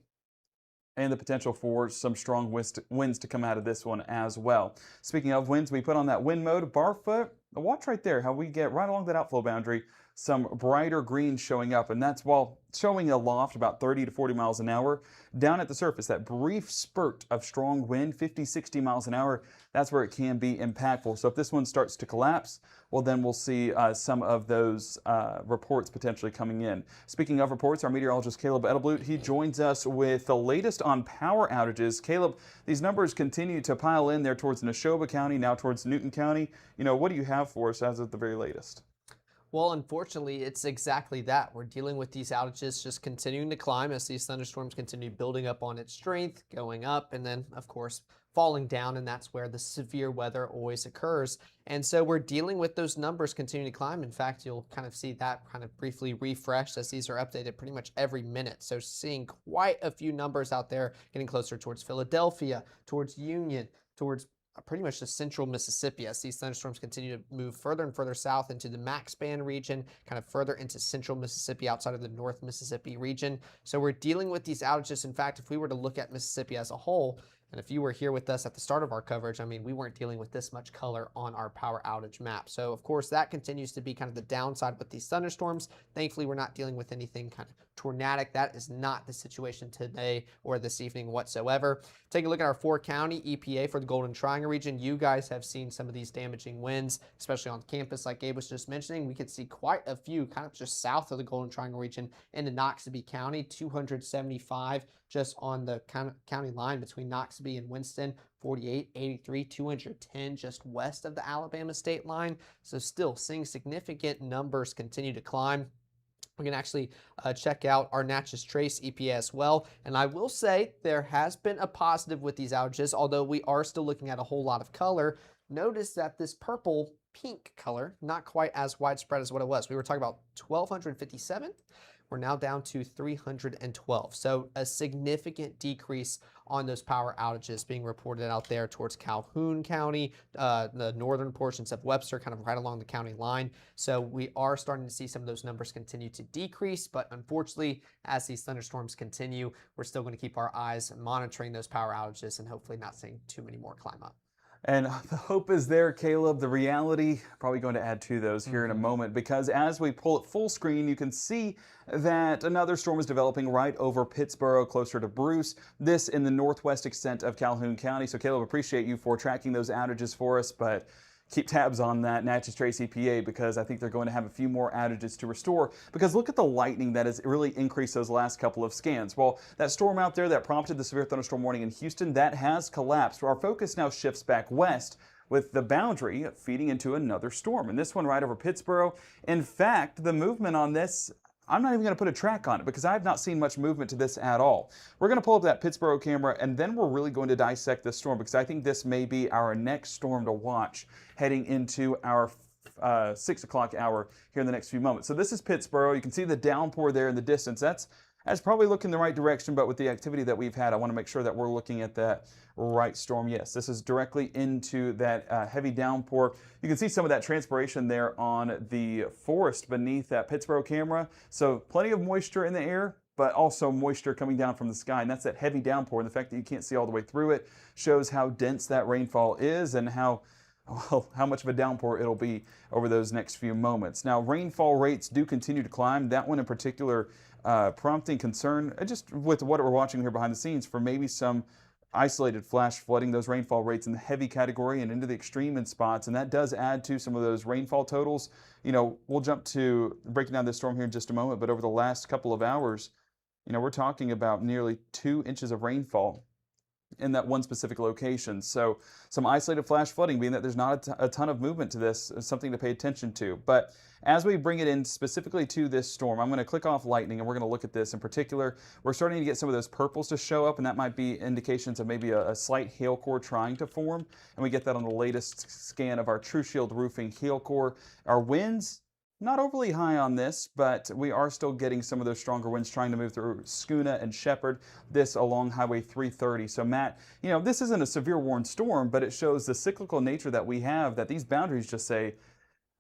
and the potential for some strong winds to come out of this one as well. Speaking of winds, we put on that wind mode. Barfoot, watch right there how we get right along that outflow boundary, some brighter green showing up, and that's while showing aloft about 30 to 40 miles an hour. Down at the surface, that brief spurt of strong wind, 50, 60 miles an hour, that's where it can be impactful. So if this one starts to collapse, well, then we'll see some of those reports potentially coming in. Speaking of reports, our meteorologist Caleb Edelblut, he joins us with the latest on power outages. Caleb, these numbers continue to pile in there towards Neshoba County, now towards Newton County. You know, what do you have for us as of the very latest? Well, unfortunately, it's exactly that. We're dealing with these outages just continuing to climb as these thunderstorms continue building up on its strength, going up, and then, of course, falling down, and that's where the severe weather always occurs. And so we're dealing with those numbers continuing to climb. In fact, you'll kind of see that kind of briefly refreshed as these are updated pretty much every minute. So seeing quite a few numbers out there getting closer towards Philadelphia, towards Union, towards pretty much the central Mississippi as these thunderstorms continue to move further and further south into the max band region, kind of further into central Mississippi outside of the North Mississippi region. So we're dealing with these outages. In fact, if we were to look at Mississippi as a whole, and if you were here with us at the start of our coverage, I mean, we weren't dealing with this much color on our power outage map. So of course, that continues to be kind of the downside with these thunderstorms. Thankfully, we're not dealing with anything kind of tornadic. That is not the situation today or this evening whatsoever. Take a look at our 4-county EPA for the Golden Triangle region. You guys have seen some of these damaging winds, especially on campus like Gabe was just mentioning. We could see quite a few kind of just south of the Golden Triangle region into Noxubee County, 275 just on the county line between Noxubee and Winston, 48, 83, 210 just west of the Alabama state line. So still seeing significant numbers continue to climb. We can actually check out our Natchez Trace EPA as well. And I will say there has been a positive with these outages, although we are still looking at a whole lot of color. Notice that this purple pink color, not quite as widespread as what it was. We were talking about 1,257. we're now down to 312. So a significant decrease on those power outages being reported out there towards Calhoun County, the northern portions of Webster, kind of right along the county line. So we are starting to see some of those numbers continue to decrease, but unfortunately, as these thunderstorms continue, we're still going to keep our eyes monitoring those power outages and hopefully not seeing too many more climb up. And the hope is there, Caleb. The reality, probably going to add to those here in a moment, because as we pull it full screen, you can see that another storm is developing right over Pittsboro, closer to Bruce. This in the northwest extent of Calhoun County. So Caleb, appreciate you for tracking those outages for us, but keep tabs on that Natchez Trace EPA, because I think they're going to have a few more outages to restore, because look at the lightning that has really increased those last couple of scans. Well, that storm out there that prompted the severe thunderstorm warning in Houston, that has collapsed. Our focus now shifts back west, with the boundary feeding into another storm, and this one right over Pittsboro. In fact, the movement on this, I'm not even going to put a track on it because I've not seen much movement to this at all. We're going to pull up that Pittsboro camera, and then we're really going to dissect this storm, because I think this may be our next storm to watch heading into our 6 o'clock hour here in the next few moments. So this is Pittsboro. You can see the downpour there in the distance. That's probably looking the right direction, but with the activity that we've had, I want to make sure that we're looking at that right storm. Yes, this is directly into that heavy downpour. You can see some of that transpiration there on the forest beneath that Pittsboro camera. So plenty of moisture in the air, but also moisture coming down from the sky, and that's that heavy downpour. And the fact that you can't see all the way through it shows how dense that rainfall is and how much of a downpour it'll be over those next few moments. Now, rainfall rates do continue to climb. That one in particular prompting concern, just with what we're watching here behind the scenes, for maybe some isolated flash flooding, those rainfall rates in the heavy category and into the extreme in spots, and that does add to some of those rainfall totals. You know, we'll jump to breaking down this storm here in just a moment, but over the last couple of hours, you know, we're talking about nearly 2 inches of rainfall in that one specific location. So some isolated flash flooding, being that there's not a ton of movement to this, is something to pay attention to. But as we bring it in specifically to this storm, I'm going to click off lightning and we're going to look at this in particular. We're starting to get some of those purples to show up, and that might be indications of maybe a slight hail core trying to form. And we get that on the latest scan of our True Shield Roofing hail core. Our winds, not overly high on this, but we are still getting some of those stronger winds trying to move through Schoona and Shepherd, this along Highway 330. So Matt, you know, this isn't a severe warned storm, but it shows the cyclical nature that we have, that these boundaries just say,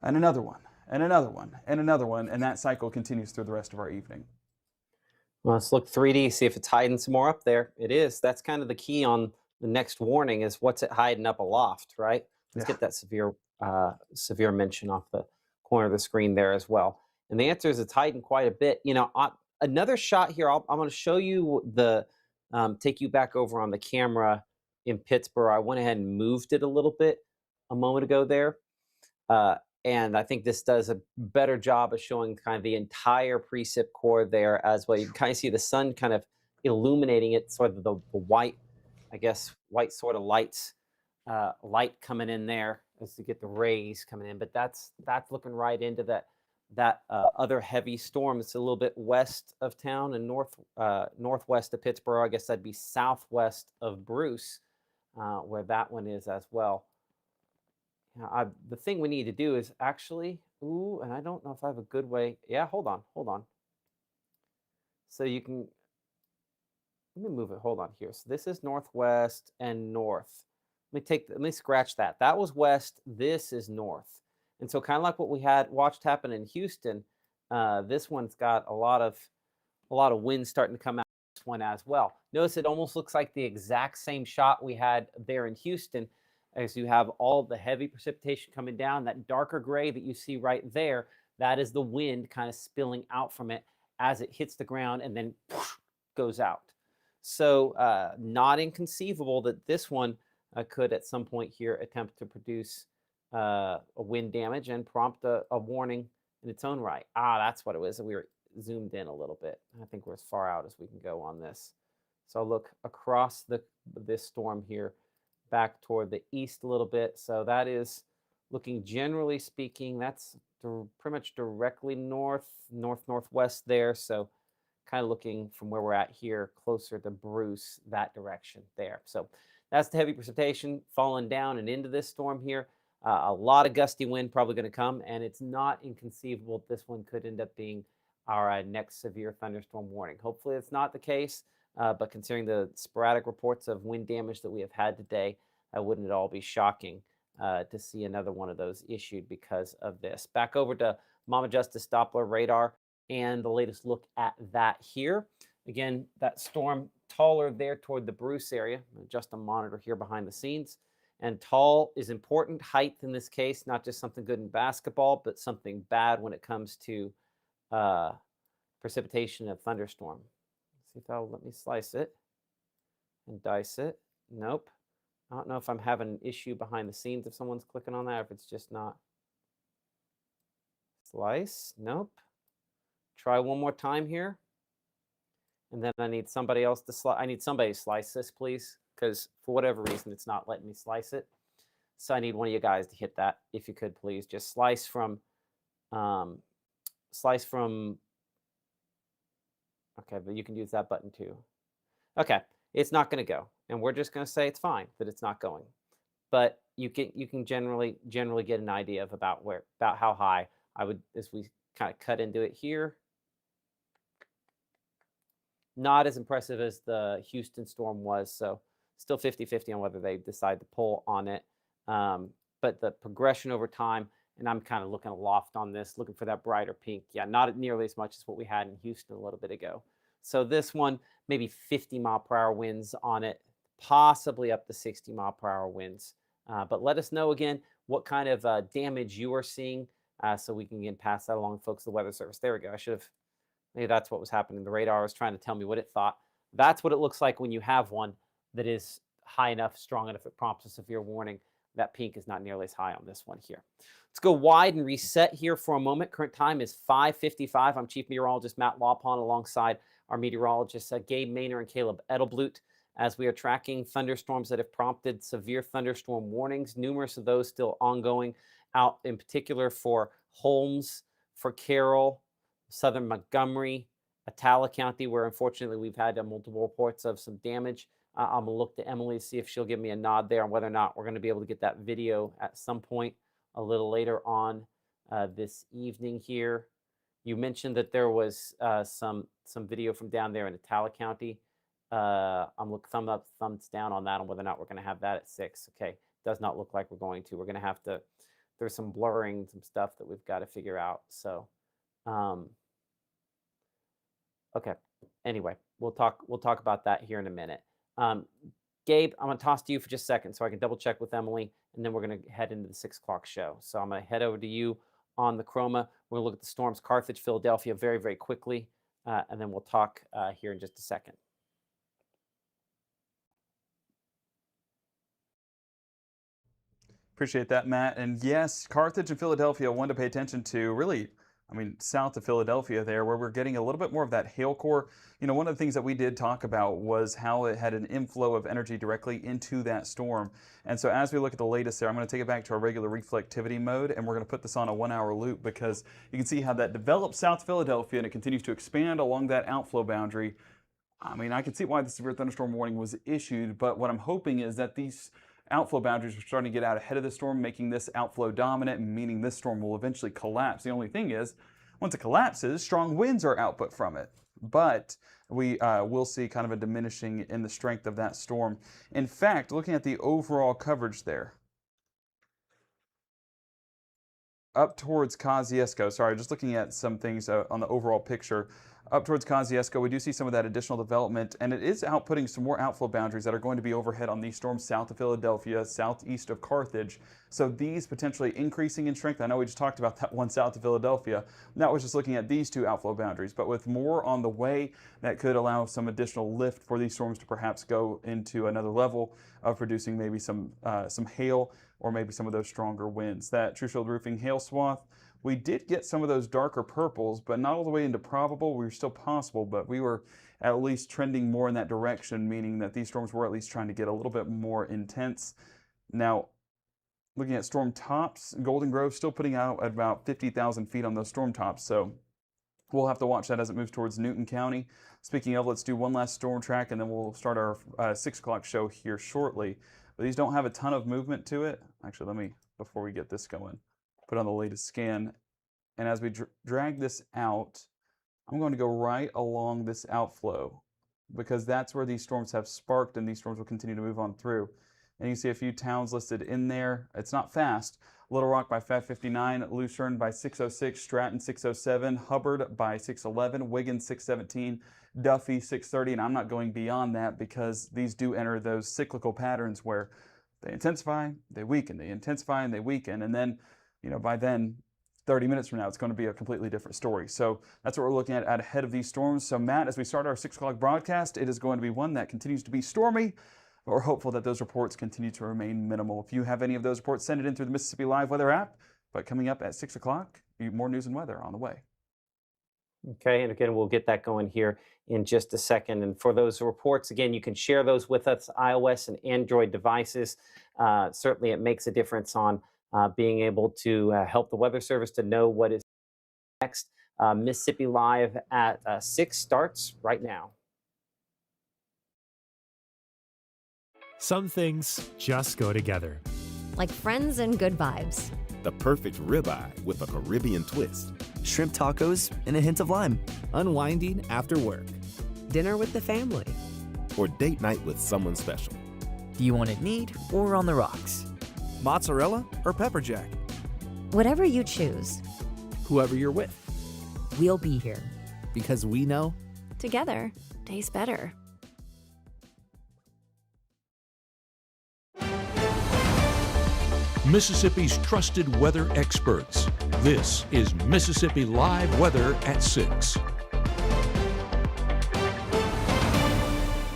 and another one, and another one, and another one, and that cycle continues through the rest of our evening. Well, let's look 3D, see if it's hiding some more up there. It is. That's kind of the key on the next warning, is what's it hiding up aloft, right? Let's get that severe mention off the corner of the screen there as well. And the answer is it's hiding quite a bit. You know, another shot here, I'm going to show you the, take you back over on the camera in Pittsboro. I went ahead and moved it a little bit a moment ago there. And I think this does a better job of showing kind of the entire precip core there as well. You can kind of see the sun kind of illuminating it, sort of the white, I guess, white sort of light coming in there as you get the rays coming in. But that's looking right into that other heavy storm. It's a little bit west of town and northwest of Pittsboro. I guess that'd be southwest of Bruce, where that one is as well. The thing we need to do is actually, and I don't know if I have a good way. Yeah, hold on. So you can, let me move it. Hold on here. So this is northwest and north. Let me scratch that. That was west. This is north. And so kind of like what we had watched happen in Houston, this one's got a lot of wind starting to come out of this one as well. Notice it almost looks like the exact same shot we had there in Houston, as you have all the heavy precipitation coming down. That darker gray that you see right there, that is the wind kind of spilling out from it as it hits the ground and then goes out. So not inconceivable that this one could at some point here attempt to produce a wind damage and prompt a warning in its own right. That's what it was. We were zoomed in a little bit. I think we're as far out as we can go on this. So I'll look across this storm here, back toward the east a little bit. So that is looking, generally speaking, that's pretty much directly northwest there. So kind of looking from where we're at here, closer to Bruce, that direction there. So that's the heavy precipitation falling down and into this storm here. A lot of gusty wind probably going to come, and it's not inconceivable this one could end up being our next severe thunderstorm warning. Hopefully it's not the case, but considering the sporadic reports of wind damage that we have had today, wouldn't it all be shocking to see another one of those issued because of this. Back over to Mama Justice Doppler radar and the latest look at that here. Again, that storm taller there toward the Bruce area. Adjust the monitor here behind the scenes. And tall is important. Height in this case, not just something good in basketball, but something bad when it comes to precipitation of thunderstorm. Let's see if that'll let me slice it and dice it. Nope. I don't know if I'm having an issue behind the scenes if someone's clicking on that, or if it's just not. Slice. Nope. Try one more time here. And then I need somebody else to slice. I need somebody to slice this, please, because for whatever reason, it's not letting me slice it. So I need one of you guys to hit that, if you could, please. Just slice from, okay, but you can use that button too. Okay, it's not going to go. And we're just going to say it's fine that it's not going. But you can generally get an idea of about how high I would, as we kind of cut into it here. Not as impressive as the Houston storm was, so still 50-50 on whether they decide to pull on it. But the progression over time, and I'm kind of looking aloft on this, looking for that brighter pink. Yeah, not nearly as much as what we had in Houston a little bit ago. So this one, maybe 50-mile-per-hour winds on it, possibly up to 60-mile-per-hour winds. But let us know again what kind of damage you are seeing, so we can again pass that along, folks, to the Weather Service. There we go. I should have. Maybe that's what was happening. The radar was trying to tell me what it thought. That's what it looks like when you have one that is high enough, strong enough, it prompts a severe warning. That pink is not nearly as high on this one here. Let's go wide and reset here for a moment. Current time is 5:55. I'm Chief Meteorologist Matt Lawpon alongside our meteorologists Gabe Maynor and Caleb Edelblut, as we are tracking thunderstorms that have prompted severe thunderstorm warnings. Numerous of those still ongoing out, in particular for Holmes, for Carroll, Southern Montgomery, Atala County, where unfortunately we've had multiple reports of some damage. I'm going to look to Emily to see if she'll give me a nod there on whether or not we're going to be able to get that video at some point a little later on this evening here. You mentioned that there was some video from down there in Atala County. I'm looking thumb up, thumbs down on that, on whether or not we're going to have that at 6. Okay, does not look like we're going to. We're going to have to, there's some blurring, some stuff that we've got to figure out. So okay, anyway, we'll talk about that here in a minute. Gabe, I'm going to toss to you for just a second so I can double check with Emily, and then we're going to head into the 6 o'clock show. So I'm going to head over to you on the chroma. We're going to look at the storms, Carthage, Philadelphia, very, very quickly, and then we'll talk here in just a second. Appreciate that, Matt. And yes, Carthage and Philadelphia, one to pay attention to, really, I mean, south of Philadelphia there, where we're getting a little bit more of that hail core. You know, one of the things that we did talk about was how it had an inflow of energy directly into that storm. And so as we look at the latest there, I'm going to take it back to our regular reflectivity mode, and we're going to put this on a 1-hour loop, because you can see how that develops south of Philadelphia and it continues to expand along that outflow boundary. I mean, I can see why the severe thunderstorm warning was issued, but what I'm hoping is that these outflow boundaries are starting to get out ahead of the storm, making this outflow dominant, meaning this storm will eventually collapse. The only thing is, once it collapses, strong winds are output from it. But we will see kind of a diminishing in the strength of that storm. In fact, looking at the overall coverage there, up towards Kosciuszko, sorry, just looking at some things on the overall picture, up towards Kosciuszko, we do see some of that additional development, and it is outputting some more outflow boundaries that are going to be overhead on these storms south of Philadelphia, southeast of Carthage. So these potentially increasing in strength. I know we just talked about that one south of Philadelphia. That was just looking at these 2 outflow boundaries, but with more on the way, that could allow some additional lift for these storms to perhaps go into another level of producing maybe some hail, or maybe some of those stronger winds. That True Shield Roofing hail swath, we did get some of those darker purples, but not all the way into probable. We were still possible, but we were at least trending more in that direction, meaning that these storms were at least trying to get a little bit more intense. Now, looking at storm tops, Golden Grove still putting out at about 50,000 feet on those storm tops, so we'll have to watch that as it moves towards Newton County. Speaking of, let's do one last storm track, and then we'll start our 6 o'clock show here shortly. But these don't have a ton of movement to it. Actually, let me, before we get this going, put on the latest scan. And as we drag this out, I'm going to go right along this outflow because that's where these storms have sparked and these storms will continue to move on through. And you see a few towns listed in there. It's not fast. Little Rock by 5:59, Lucerne by 6:06, Stratton 6:07, Hubbard by 6:11, Wiggins 6:17, Duffy 6:30, and I'm not going beyond that because these do enter those cyclical patterns where they intensify, they weaken, they intensify, and they weaken, and then, by then, 30 minutes from now, it's going to be a completely different story. So that's what we're looking at ahead of these storms. So Matt, as we start our 6 o'clock broadcast, it is going to be one that continues to be stormy. But we're hopeful that those reports continue to remain minimal. If you have any of those reports, send it in through the Mississippi Live Weather app. But coming up at 6 o'clock, more news and weather on the way. Okay, and again, we'll get that going here in just a second. And for those reports, again, you can share those with us, iOS and Android devices. Certainly, it makes a difference on being able to help the Weather Service to know what is next. Mississippi Live at 6 starts right now. Some things just go together. Like friends and good vibes. The perfect ribeye with a Caribbean twist. Shrimp tacos and a hint of lime. Unwinding after work. Dinner with the family. Or date night with someone special. Do you want it neat or on the rocks? Mozzarella or pepper jack? Whatever you choose. Whoever you're with. We'll be here. Because we know together tastes better. Mississippi's trusted weather experts. This is Mississippi Live Weather at 6.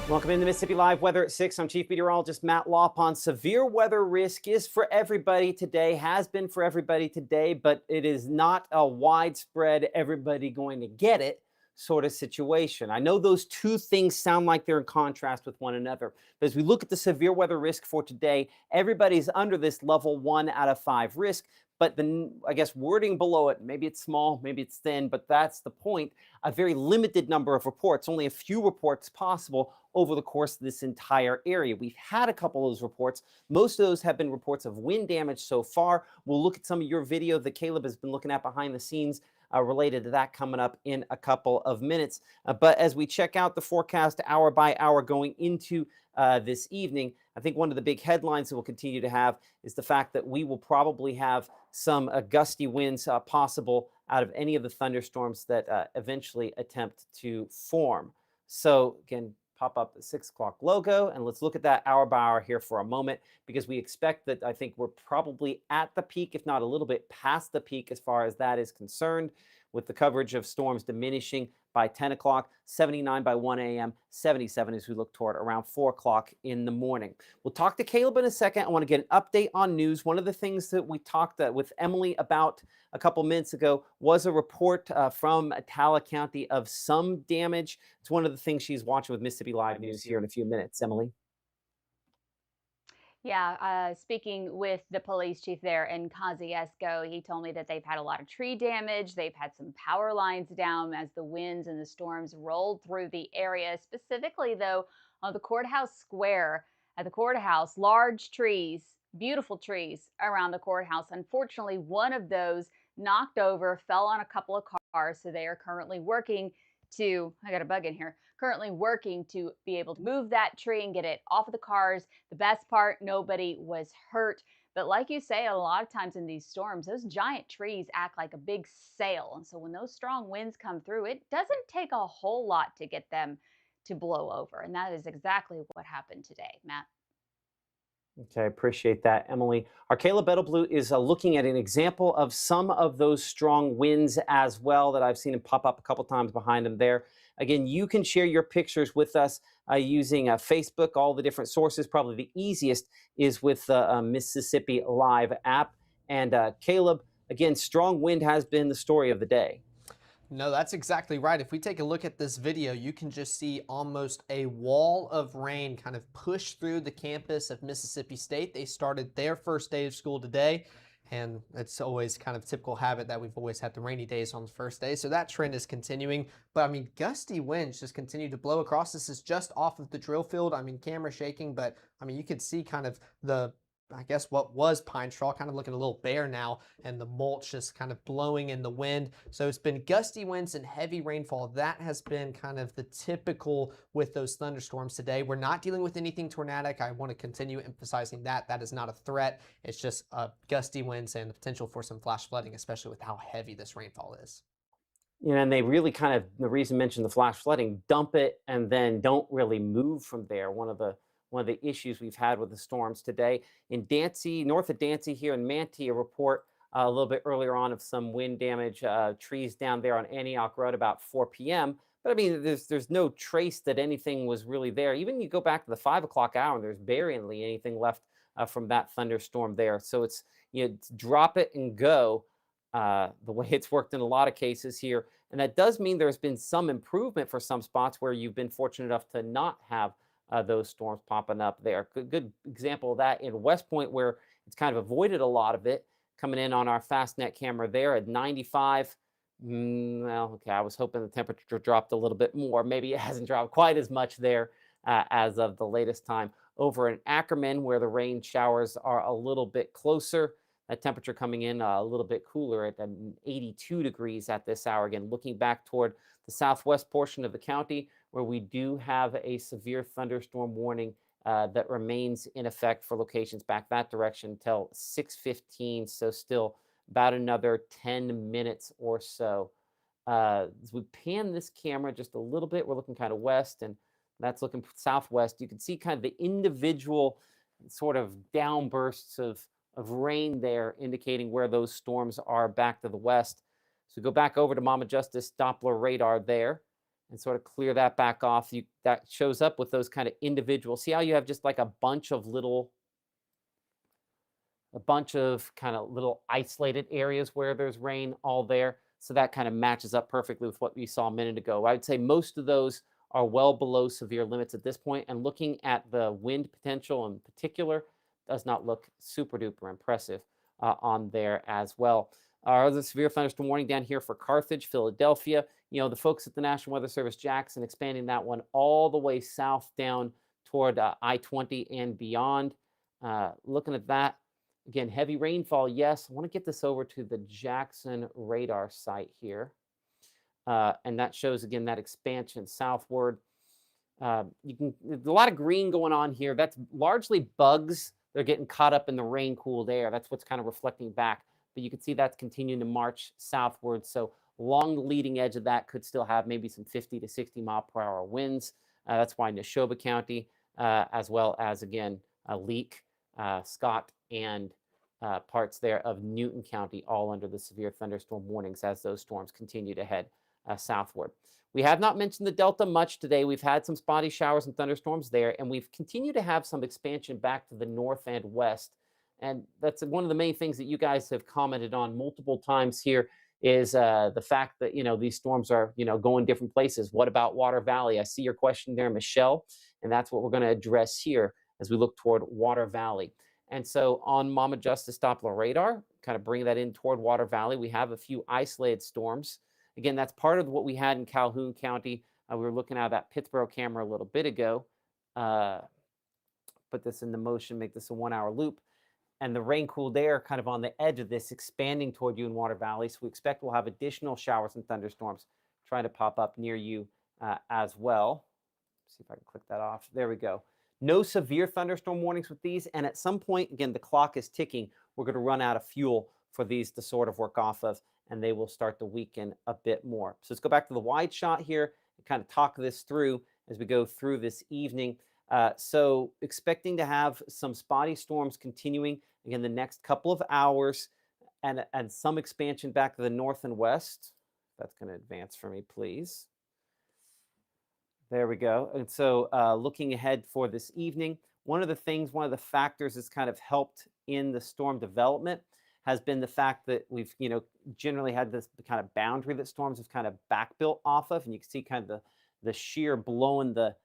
Welcome into Mississippi Live Weather at 6. I'm Chief Meteorologist Matt Lawpon. Severe weather risk is for everybody today, has been for everybody today, but it is not a widespread everybody going to get it sort of situation. I know those two things sound like they're in contrast with one another, but as we look at the severe weather risk for today, everybody's under this level 1 out of 5 risk, but the, I guess, wording below it, maybe it's small, maybe it's thin, but that's the point. A very limited number of reports, only a few reports possible over the course of this entire area. We've had a couple of those reports. Most of those have been reports of wind damage so far. We'll look at some of your video that Caleb has been looking at behind the scenes related to that coming up in a couple of minutes. But as we check out the forecast hour by hour going into this evening, I think one of the big headlines that we'll continue to have is the fact that we will probably have some gusty winds possible out of any of the thunderstorms that eventually attempt to form. So again, pop up the 6 o'clock logo and let's look at that hour by hour here for a moment, because we expect that I think we're probably at the peak, if not a little bit past the peak as far as that is concerned, with the coverage of storms diminishing by 10 o'clock, 79 by 1 a.m., 77 as we look toward around 4 o'clock in the morning. We'll talk to Caleb in a second. I want to get an update on news. One of the things that we talked with Emily about a couple minutes ago was a report from Attala County of some damage. It's one of the things she's watching with Mississippi Live News here in a few minutes. Emily? Yeah, speaking with the police chief there in Kosciuszko, he told me that they've had a lot of tree damage. They've had some power lines down as the winds and the storms rolled through the area. Specifically, though, on the courthouse square at the courthouse, large trees, beautiful trees around the courthouse. Unfortunately, one of those knocked over, fell on a couple of cars. So they are currently working to, I got a bug in here, currently working to be able to move that tree and get it off of the cars. The best part, nobody was hurt. But like you say, a lot of times in these storms, those giant trees act like a big sail. And so when those strong winds come through, it doesn't take a whole lot to get them to blow over. And that is exactly what happened today, Matt. Okay, I appreciate that, Emily. Our Caleb Edelblue is looking at an example of some of those strong winds as well that I've seen him pop up a couple times behind him there. Again, you can share your pictures with us using Facebook, all the different sources. Probably the easiest is with the Mississippi Live app. And Caleb, again, strong wind has been the story of the day. No, that's exactly right. If we take a look at this video, you can just see almost a wall of rain kind of push through the campus of Mississippi State. They started their first day of school today, and it's always kind of typical habit that we've always had the rainy days on the first day. So that trend is continuing. But I mean, gusty winds just continue to blow across. This is just off of the drill field. I mean, camera shaking, but I mean, you could see kind of the I guess what was pine straw, kind of looking a little bare now, and the mulch just kind of blowing in the wind. So it's been gusty winds and heavy rainfall. That has been kind of the typical with those thunderstorms today. We're not dealing with anything tornadic. I want to continue emphasizing that. That is not a threat. It's just gusty winds and the potential for some flash flooding, especially with how heavy this rainfall is. You know, and they really kind of, the reason I mentioned the flash flooding, dump it and then don't really move from there. One of the issues we've had with the storms today. In Dancy, north of Dancy here in Manti, a report a little bit earlier on of some wind damage, trees down there on Antioch Road about 4 p.m. But I mean, there's no trace that anything was really there. Even you go back to the 5 o'clock hour, and there's barely anything left from that thunderstorm there. So it's, you know, it's drop it and go, the way it's worked in a lot of cases here. And that does mean there's been some improvement for some spots where you've been fortunate enough to not have those storms popping up there. Good example of that in West Point, where it's kind of avoided a lot of it. Coming in on our FastNet camera there at 95. Well, okay, I was hoping the temperature dropped a little bit more. Maybe it hasn't dropped quite as much there as of the latest time. Over in Ackerman, where the rain showers are a little bit closer, that temperature coming in a little bit cooler at 82 degrees at this hour. Again, looking back toward the southwest portion of the county, where we do have a severe thunderstorm warning that remains in effect for locations back that direction until 6:15. So still about another 10 minutes or so. As we pan this camera just a little bit, we're looking kind of west, and that's looking southwest. You can see kind of the individual sort of downbursts of rain there, indicating where those storms are back to the west. So go back over to Mama Justice Doppler radar there and sort of clear that back off. That shows up with those kind of individual. See how you have just like a bunch of kind of little isolated areas where there's rain all there. So that kind of matches up perfectly with what we saw a minute ago. I would say most of those are well below severe limits at this point, and looking at the wind potential in particular does not look super duper impressive on there as well. Our other severe thunderstorm warning down here for Carthage, Philadelphia. You know, the folks at the National Weather Service Jackson expanding that one all the way south down toward I-20 and beyond. Looking at that, again, heavy rainfall, yes. I want to get this over to the Jackson radar site here. And that shows, again, that expansion southward. There's a lot of green going on here. That's largely bugs. They're getting caught up in the rain-cooled air. That's what's kind of reflecting back. But you can see that's continuing to march southward. So along the leading edge of that could still have maybe some 50 to 60 mile per hour winds. That's why Neshoba County, as well as, again, Leake, Scott, and parts there of Newton County, all under the severe thunderstorm warnings as those storms continue to head southward. We have not mentioned the Delta much today. We've had some spotty showers and thunderstorms there, and we've continued to have some expansion back to the north and west. And that's one of the main things that you guys have commented on multiple times here is the fact that, you know, these storms are, you know, going different places. What about Water Valley? I see your question there, Michelle, and that's what we're going to address here as we look toward Water Valley. And so on Mama Justice Doppler radar, kind of bring that in toward Water Valley, we have a few isolated storms. Again, that's part of what we had in Calhoun County. We were looking at that Pittsburgh camera a little bit ago. Put this into motion, make this a 1 hour loop. And the rain-cooled air kind of on the edge of this expanding toward you in Water Valley. So we expect we'll have additional showers and thunderstorms trying to pop up near you as well. Let's see if I can click that off. There we go. No severe thunderstorm warnings with these. And at some point, again, the clock is ticking. We're going to run out of fuel for these to sort of work off of, and they will start to weaken a bit more. So let's go back to the wide shot here and kind of talk this through as we go through this evening. So expecting to have some spotty storms continuing again the next couple of hours, and some expansion back to the north and west. That's going to advance for me, please. There we go. And so looking ahead for this evening, one of the factors that's kind of helped in the storm development has been the fact that we've, you know, generally had this kind of boundary that storms have kind of back-built off of, and you can see kind of the shear blowing the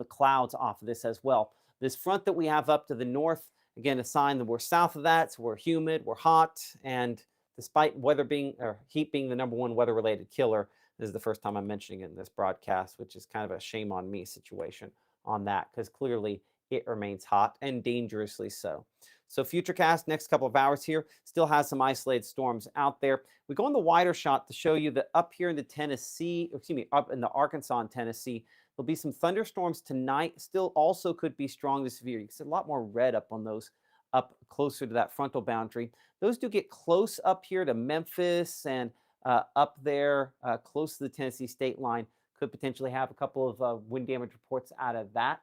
clouds off of this as well. This front that we have up to the north, again, a sign that we're south of that, so we're humid, we're hot, and despite heat being the #1 weather-related killer, this is the first time I'm mentioning it in this broadcast, which is kind of a shame on me situation on that, because clearly it remains hot and dangerously so. So Futurecast, next couple of hours here, still has some isolated storms out there. We go on the wider shot to show you that up here in the Tennessee, up in the Arkansas and Tennessee, there'll be some thunderstorms tonight. Still also could be strong to severe. You can see a lot more red up on those up closer to that frontal boundary. Those do get close up here to Memphis and up there close to the Tennessee state line. Could potentially have a couple of wind damage reports out of that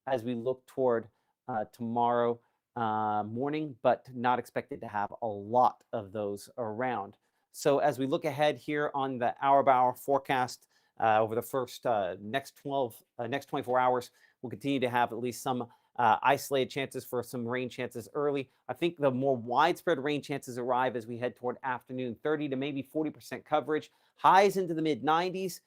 as we look toward tomorrow morning, but not expected to have a lot of those around. So as we look ahead here on the hour-by-hour forecast over the first next 24 hours, we'll continue to have at least some isolated chances for some rain chances early. I think the more widespread rain chances arrive as we head toward afternoon, 30 to maybe 40% coverage, highs into the mid-90s.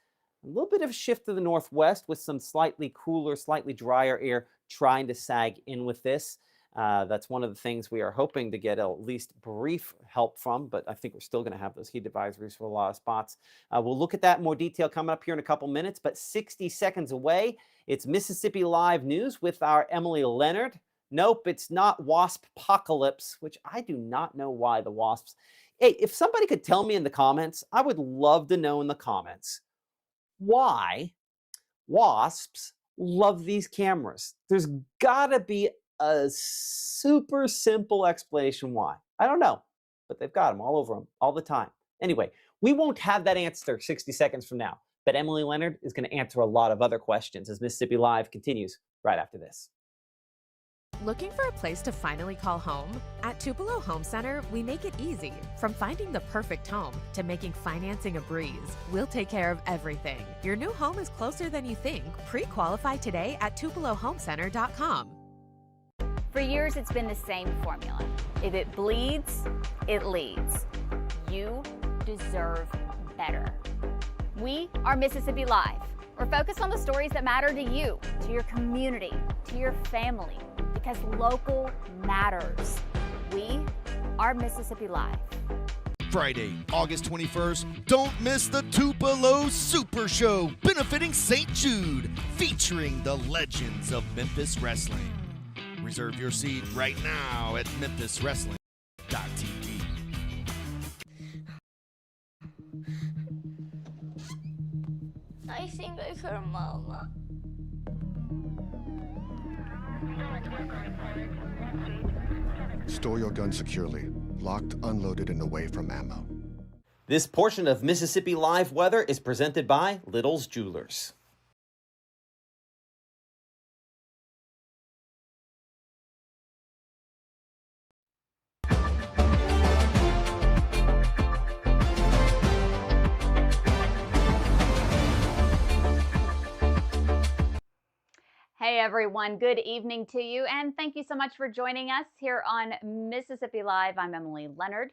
A little bit of a shift to the northwest with some slightly cooler, slightly drier air trying to sag in with this. That's one of the things we are hoping to get at least brief help from, but I think we're still going to have those heat advisories for a lot of spots. We'll look at that in more detail coming up here in a couple minutes, but 60 seconds away, it's Mississippi Live News with our Emily Leonard. Nope, it's not Wasp Apocalypse, which I do not know why the wasps. Hey, if somebody could tell me in the comments, I would love to know in the comments why wasps love these cameras. There's gotta be a super simple explanation why. I don't know, but they've got them all over them all the time. Anyway, we won't have that answer 60 seconds from now, but Emily Leonard is going to answer a lot of other questions as Mississippi Live continues right after this. Looking for a place to finally call home? At Tupelo Home Center, we make it easy. From finding the perfect home to making financing a breeze, we'll take care of everything. Your new home is closer than you think. Pre-qualify today at TupeloHomeCenter.com. For years, it's been the same formula. If it bleeds, it leads. You deserve better. We are Mississippi Live. We're focused on the stories that matter to you, to your community, to your family, because local matters. We are Mississippi Live. Friday, August 21st, don't miss the Tupelo Super Show benefiting St. Jude, featuring the legends of Memphis Wrestling. Reserve your seat right now at memphiswrestling.tv. I think I heard Mama. Store your gun securely, locked, unloaded, and away from ammo. This portion of Mississippi Live Weather is presented by Little's Jewelers. Hey everyone, good evening to you, and thank you so much for joining us here on Mississippi Live. I'm Emily Leonard.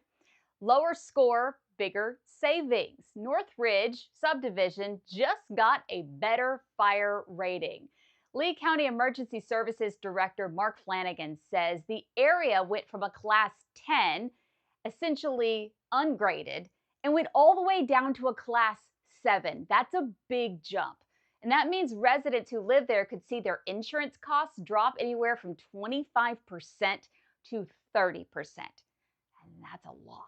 Lower score, bigger savings. Northridge subdivision just got a better fire rating. Lee County Emergency Services Director Mark Flanagan says the area went from a class 10, essentially ungraded, and went all the way down to a class 7. That's a big jump. And that means residents who live there could see their insurance costs drop anywhere from 25% to 30%. And that's a lot.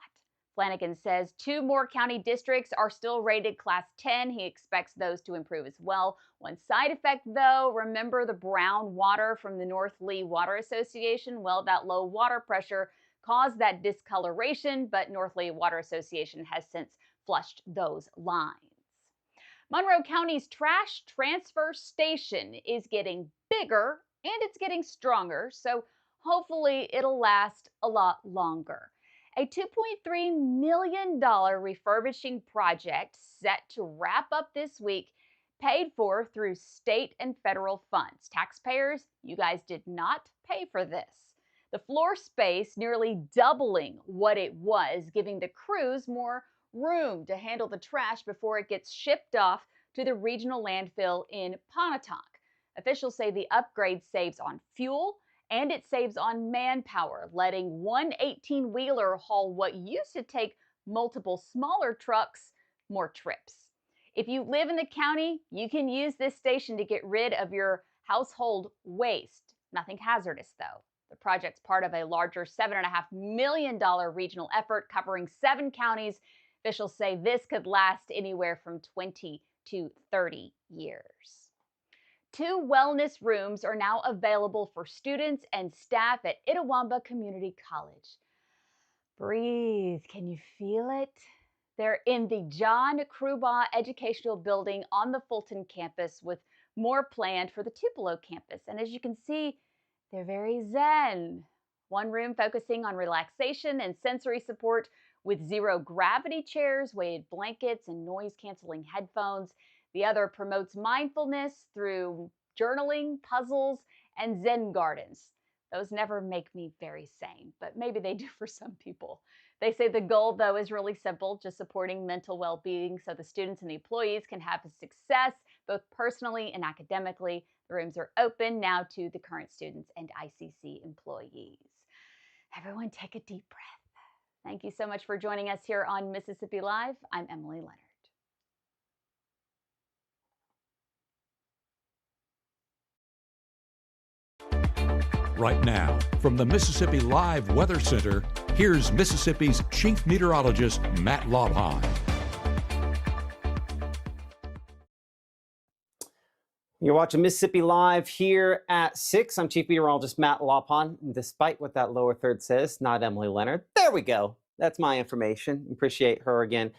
Flanagan says 2 more county districts are still rated class 10. He expects those to improve as well. One side effect, though, remember the brown water from the North Lee Water Association? Well, that low water pressure caused that discoloration, but North Lee Water Association has since flushed those lines. Monroe County's trash transfer station is getting bigger and it's getting stronger, so hopefully it'll last a lot longer. A $2.3 million refurbishing project set to wrap up this week, paid for through state and federal funds. Taxpayers, you guys did not pay for this. The floor space nearly doubling what it was, giving the crews more room to handle the trash before it gets shipped off to the regional landfill in Pontotoc. Officials say the upgrade saves on fuel and it saves on manpower, letting one 18-wheeler haul what used to take multiple smaller trucks more trips. If you live in the county, you can use this station to get rid of your household waste. Nothing hazardous, though. The project's part of a larger $7.5 million regional effort covering 7 counties. Officials say this could last anywhere from 20 to 30 years. 2 wellness rooms are now available for students and staff at Itawamba Community College. Breathe. Can you feel it? They're in the John Krubaugh Educational Building on the Fulton campus, with more planned for the Tupelo campus. And as you can see, they're very zen. One room focusing on relaxation and sensory support with zero gravity chairs, weighted blankets, and noise-canceling headphones. The other promotes mindfulness through journaling, puzzles, and Zen gardens. Those never make me very sane, but maybe they do for some people. They say the goal, though, is really simple, just supporting mental well-being so the students and the employees can have success, both personally and academically. The rooms are open now to the current students and ICC employees. Everyone take a deep breath. Thank you so much for joining us here on Mississippi Live. I'm Emily Leonard. Right now, from the Mississippi Live Weather Center, here's Mississippi's Chief Meteorologist, Matt Lobhon. You're watching Mississippi Live here at 6. I'm Chief Meteorologist Matt Lobhon. Despite what that lower third says, not Emily Leonard. There we go. That's my information. Appreciate her again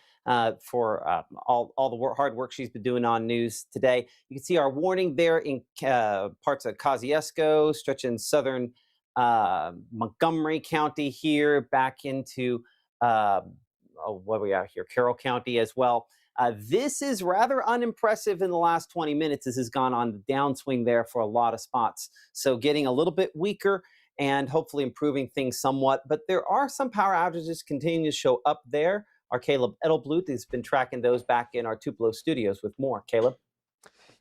for all the hard work she's been doing on news today. You can see our warning there in parts of Kosciuszko, stretching southern Montgomery County here back into what we got here, Carroll County as well. This is rather unimpressive in the last 20 minutes. This has gone on the downswing there for a lot of spots. So getting a little bit weaker and hopefully improving things somewhat. But there are some power outages continuing to show up there. Our Caleb Edelblut has been tracking those back in our Tupelo studios with more. Caleb?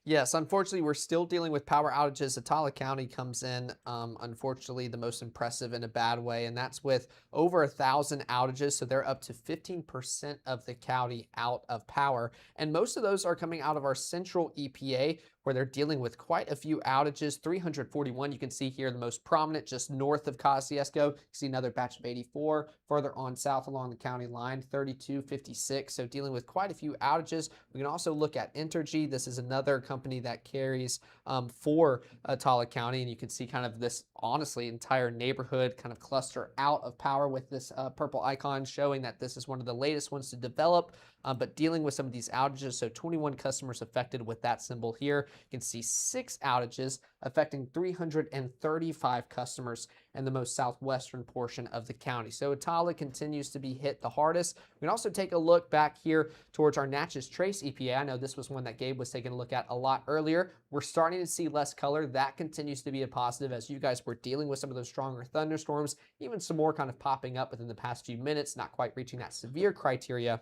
Yes, unfortunately, we're still dealing with power outages. Atala County comes in, unfortunately, the most impressive in a bad way, and that's with over 1,000 outages, so they're up to 15% of the county out of power, and most of those are coming out of our central EPA, where they're dealing with quite a few outages. 341 you can see here, the most prominent just north of Kosciuszko. You see another batch of 84 further on south along the county line, 3256. So dealing with quite a few outages. We can also look at Entergy. This is another company that carries for Atala County, and you can see kind of this, honestly, entire neighborhood kind of cluster out of power with this purple icon showing that this is one of the latest ones to develop. But dealing with some of these outages, so 21 customers affected with that symbol here. You can see 6 outages affecting 335 customers in the most southwestern portion of the county. So Atala continues to be hit the hardest. We can also take a look back here towards our Natchez Trace EPA. I know this was one that Gabe was taking a look at a lot earlier. We're starting to see less color. That continues to be a positive as you guys were dealing with some of those stronger thunderstorms, even some more kind of popping up within the past few minutes, not quite reaching that severe criteria.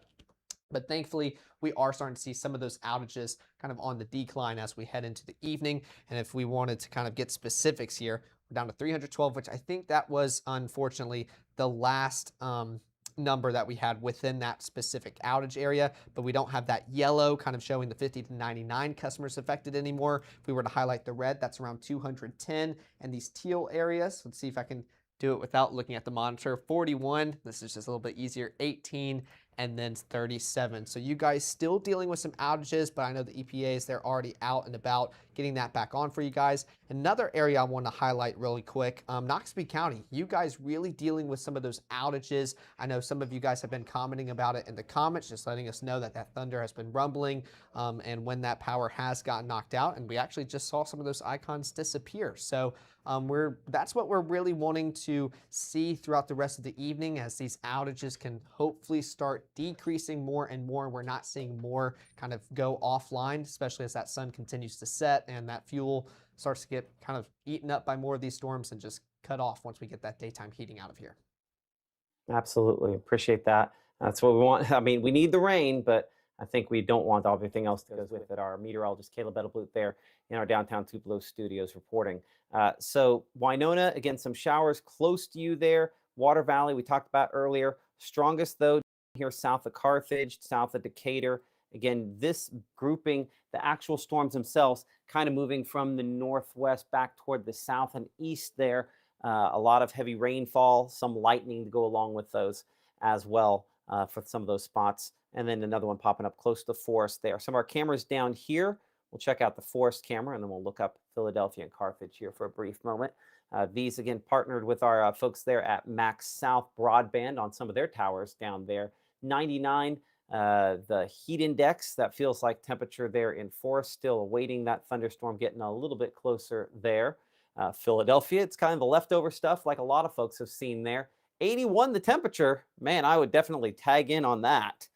But thankfully, we are starting to see some of those outages kind of on the decline as we head into the evening. And if we wanted to kind of get specifics here, we're down to 312, which I think that was unfortunately the last number that we had within that specific outage area, but we don't have that yellow kind of showing the 50 to 99 customers affected anymore. If we were to highlight the red, that's around 210. And these teal areas, let's see if I can do it without looking at the monitor, 41, this is just a little bit easier, 18, and then 37. So you guys still dealing with some outages, but I know the EPAs, they're already out and about getting that back on for you guys. Another area I want to highlight really quick, Noxubee County, you guys really dealing with some of those outages. I know some of you guys have been commenting about it in the comments, just letting us know that that thunder has been rumbling and when that power has gotten knocked out, and we actually just saw some of those icons disappear. So that's what we're really wanting to see throughout the rest of the evening as these outages can hopefully start decreasing more and more. We're not seeing more kind of go offline, especially as that sun continues to set and that fuel starts to get kind of eaten up by more of these storms and just cut off once we get that daytime heating out of here. Absolutely. Appreciate that. That's what we want. I mean, we need the rain, but I think we don't want everything else that goes with it. Our meteorologist, Caleb Edelblut, there in our downtown Tupelo studios reporting. So Winona, again, some showers close to you there. Water Valley, we talked about earlier. Strongest, though, here south of Carthage, south of Decatur. Again, this grouping, the actual storms themselves, kind of moving from the northwest back toward the south and east there. A lot of heavy rainfall, some lightning to go along with those as well for some of those spots. And then another one popping up close to the forest there. Some of our cameras down here. We'll check out the forest camera, and then we'll look up Philadelphia and Carthage here for a brief moment. These, again, partnered with our folks there at Max South Broadband on some of their towers down there. 99, the heat index, that feels like temperature there in Forest, still awaiting that thunderstorm getting a little bit closer there. Philadelphia, it's kind of the leftover stuff like a lot of folks have seen there. 81 the temperature. Man, I would definitely tag in on that.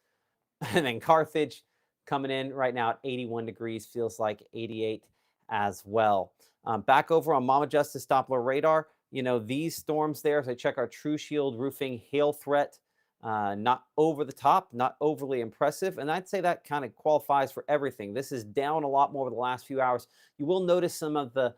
And then Carthage coming in right now at 81 degrees, feels like 88 as well. Back over on Mama Justice Doppler radar, you know, these storms there, as I check our True Shield roofing hail threat, not over the top, not overly impressive. And I'd say that kind of qualifies for everything. This is down a lot more over the last few hours. You will notice some of the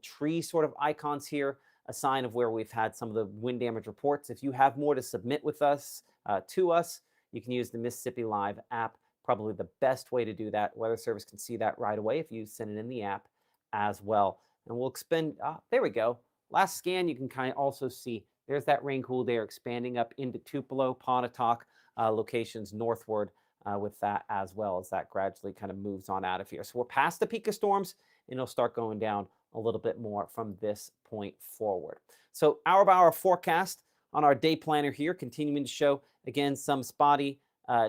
tree sort of icons here, a sign of where we've had some of the wind damage reports. If you have more to submit with us, you can use the Mississippi Live app. Probably the best way to do that. Weather Service can see that right away if you send it in the app as well. And we'll expand, there we go. Last scan, you can kind of also see there's that rain cool there expanding up into Tupelo, Pontotoc locations northward with that as well as that gradually kind of moves on out of here. So we're past the peak of storms, and it'll start going down a little bit more from this point forward. So hour by hour forecast on our day planner here, continuing to show, again, some spotty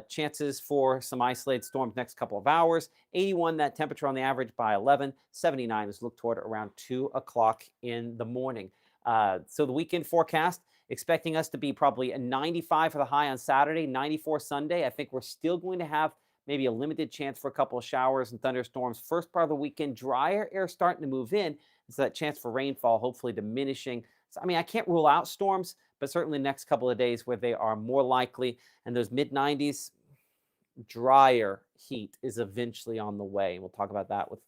chances for some isolated storms next couple of hours. 81, that temperature on the average by 11. 79 is looked toward around 2 o'clock in the morning. So the weekend forecast, expecting us to be probably a 95 for the high on Saturday, 94 Sunday. I think we're still going to have maybe a limited chance for a couple of showers and thunderstorms. First part of the weekend, drier air starting to move in. So that chance for rainfall hopefully diminishing. So, I mean, I can't rule out storms, but certainly the next couple of days where they are more likely. And those mid-90s, drier heat is eventually on the way. And we'll talk about that with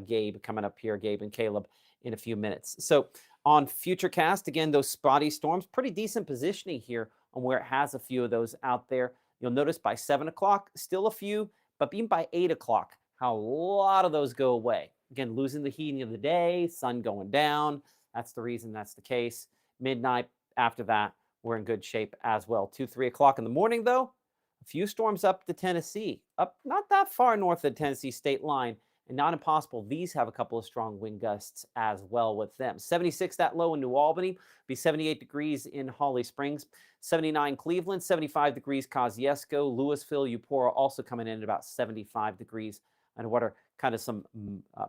Gabe coming up here, Gabe and Caleb, in a few minutes. So on Futurecast, again, those spotty storms, pretty decent positioning here on where it has a few of those out there. You'll notice by 7 o'clock, still a few, but even by 8 o'clock, how a lot of those go away. Again, losing the heating of the day, sun going down. That's the reason that's the case. Midnight, after that, we're in good shape as well. 2, 3 o'clock in the morning, though, a few storms up to Tennessee, up not that far north of the Tennessee state line, and not impossible. These have a couple of strong wind gusts as well with them. 76 that low in New Albany, be 78 degrees in Holly Springs, 79 Cleveland, 75 degrees Kosciuszko, Louisville, Eupora also coming in at about 75 degrees, and what are kind of some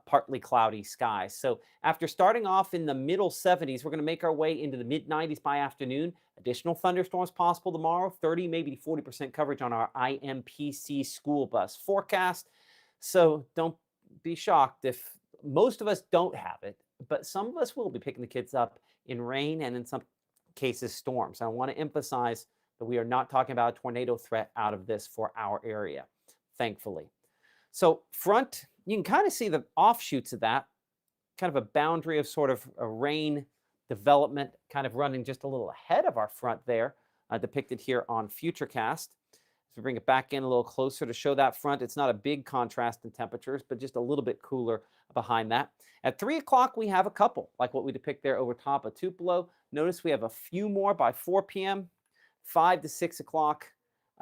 partly cloudy skies. So after starting off in the middle 70s, we're going to make our way into the mid 90s by afternoon. Additional thunderstorms possible tomorrow, 30, maybe 40% coverage on our IMPC school bus forecast. So don't be shocked if most of us don't have it, but some of us will be picking the kids up in rain and in some cases storms. I want to emphasize that we are not talking about a tornado threat out of this for our area, thankfully. So front, you can kind of see the offshoots of that, kind of a boundary of sort of a rain development kind of running just a little ahead of our front there, depicted here on Futurecast. So bring it back in a little closer to show that front. It's not a big contrast in temperatures, but just a little bit cooler behind that. At 3 o'clock, we have a couple, like what we depict there over top of Tupelo. Notice we have a few more by 4 p.m., 5 to 6 o'clock.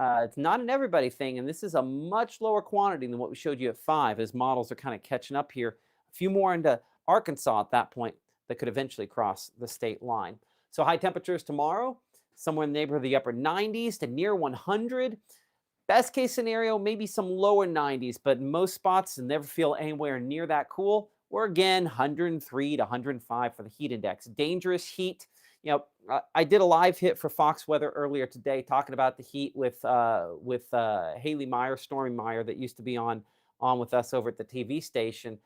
It's not an everybody thing, and this is a much lower quantity than what we showed you at 5, as models are kind of catching up here. A few more into Arkansas at that point that could eventually cross the state line. So high temperatures tomorrow, somewhere in the neighborhood of the upper 90s to near 100. Best case scenario, maybe some lower 90s, but in most spots never feel anywhere near that cool. We're again 103 to 105 for the heat index. Dangerous heat. You know, I did a live hit for Fox Weather earlier today talking about the heat with Haley Meyer, Stormy Meyer, that used to be on with us over at the TV station.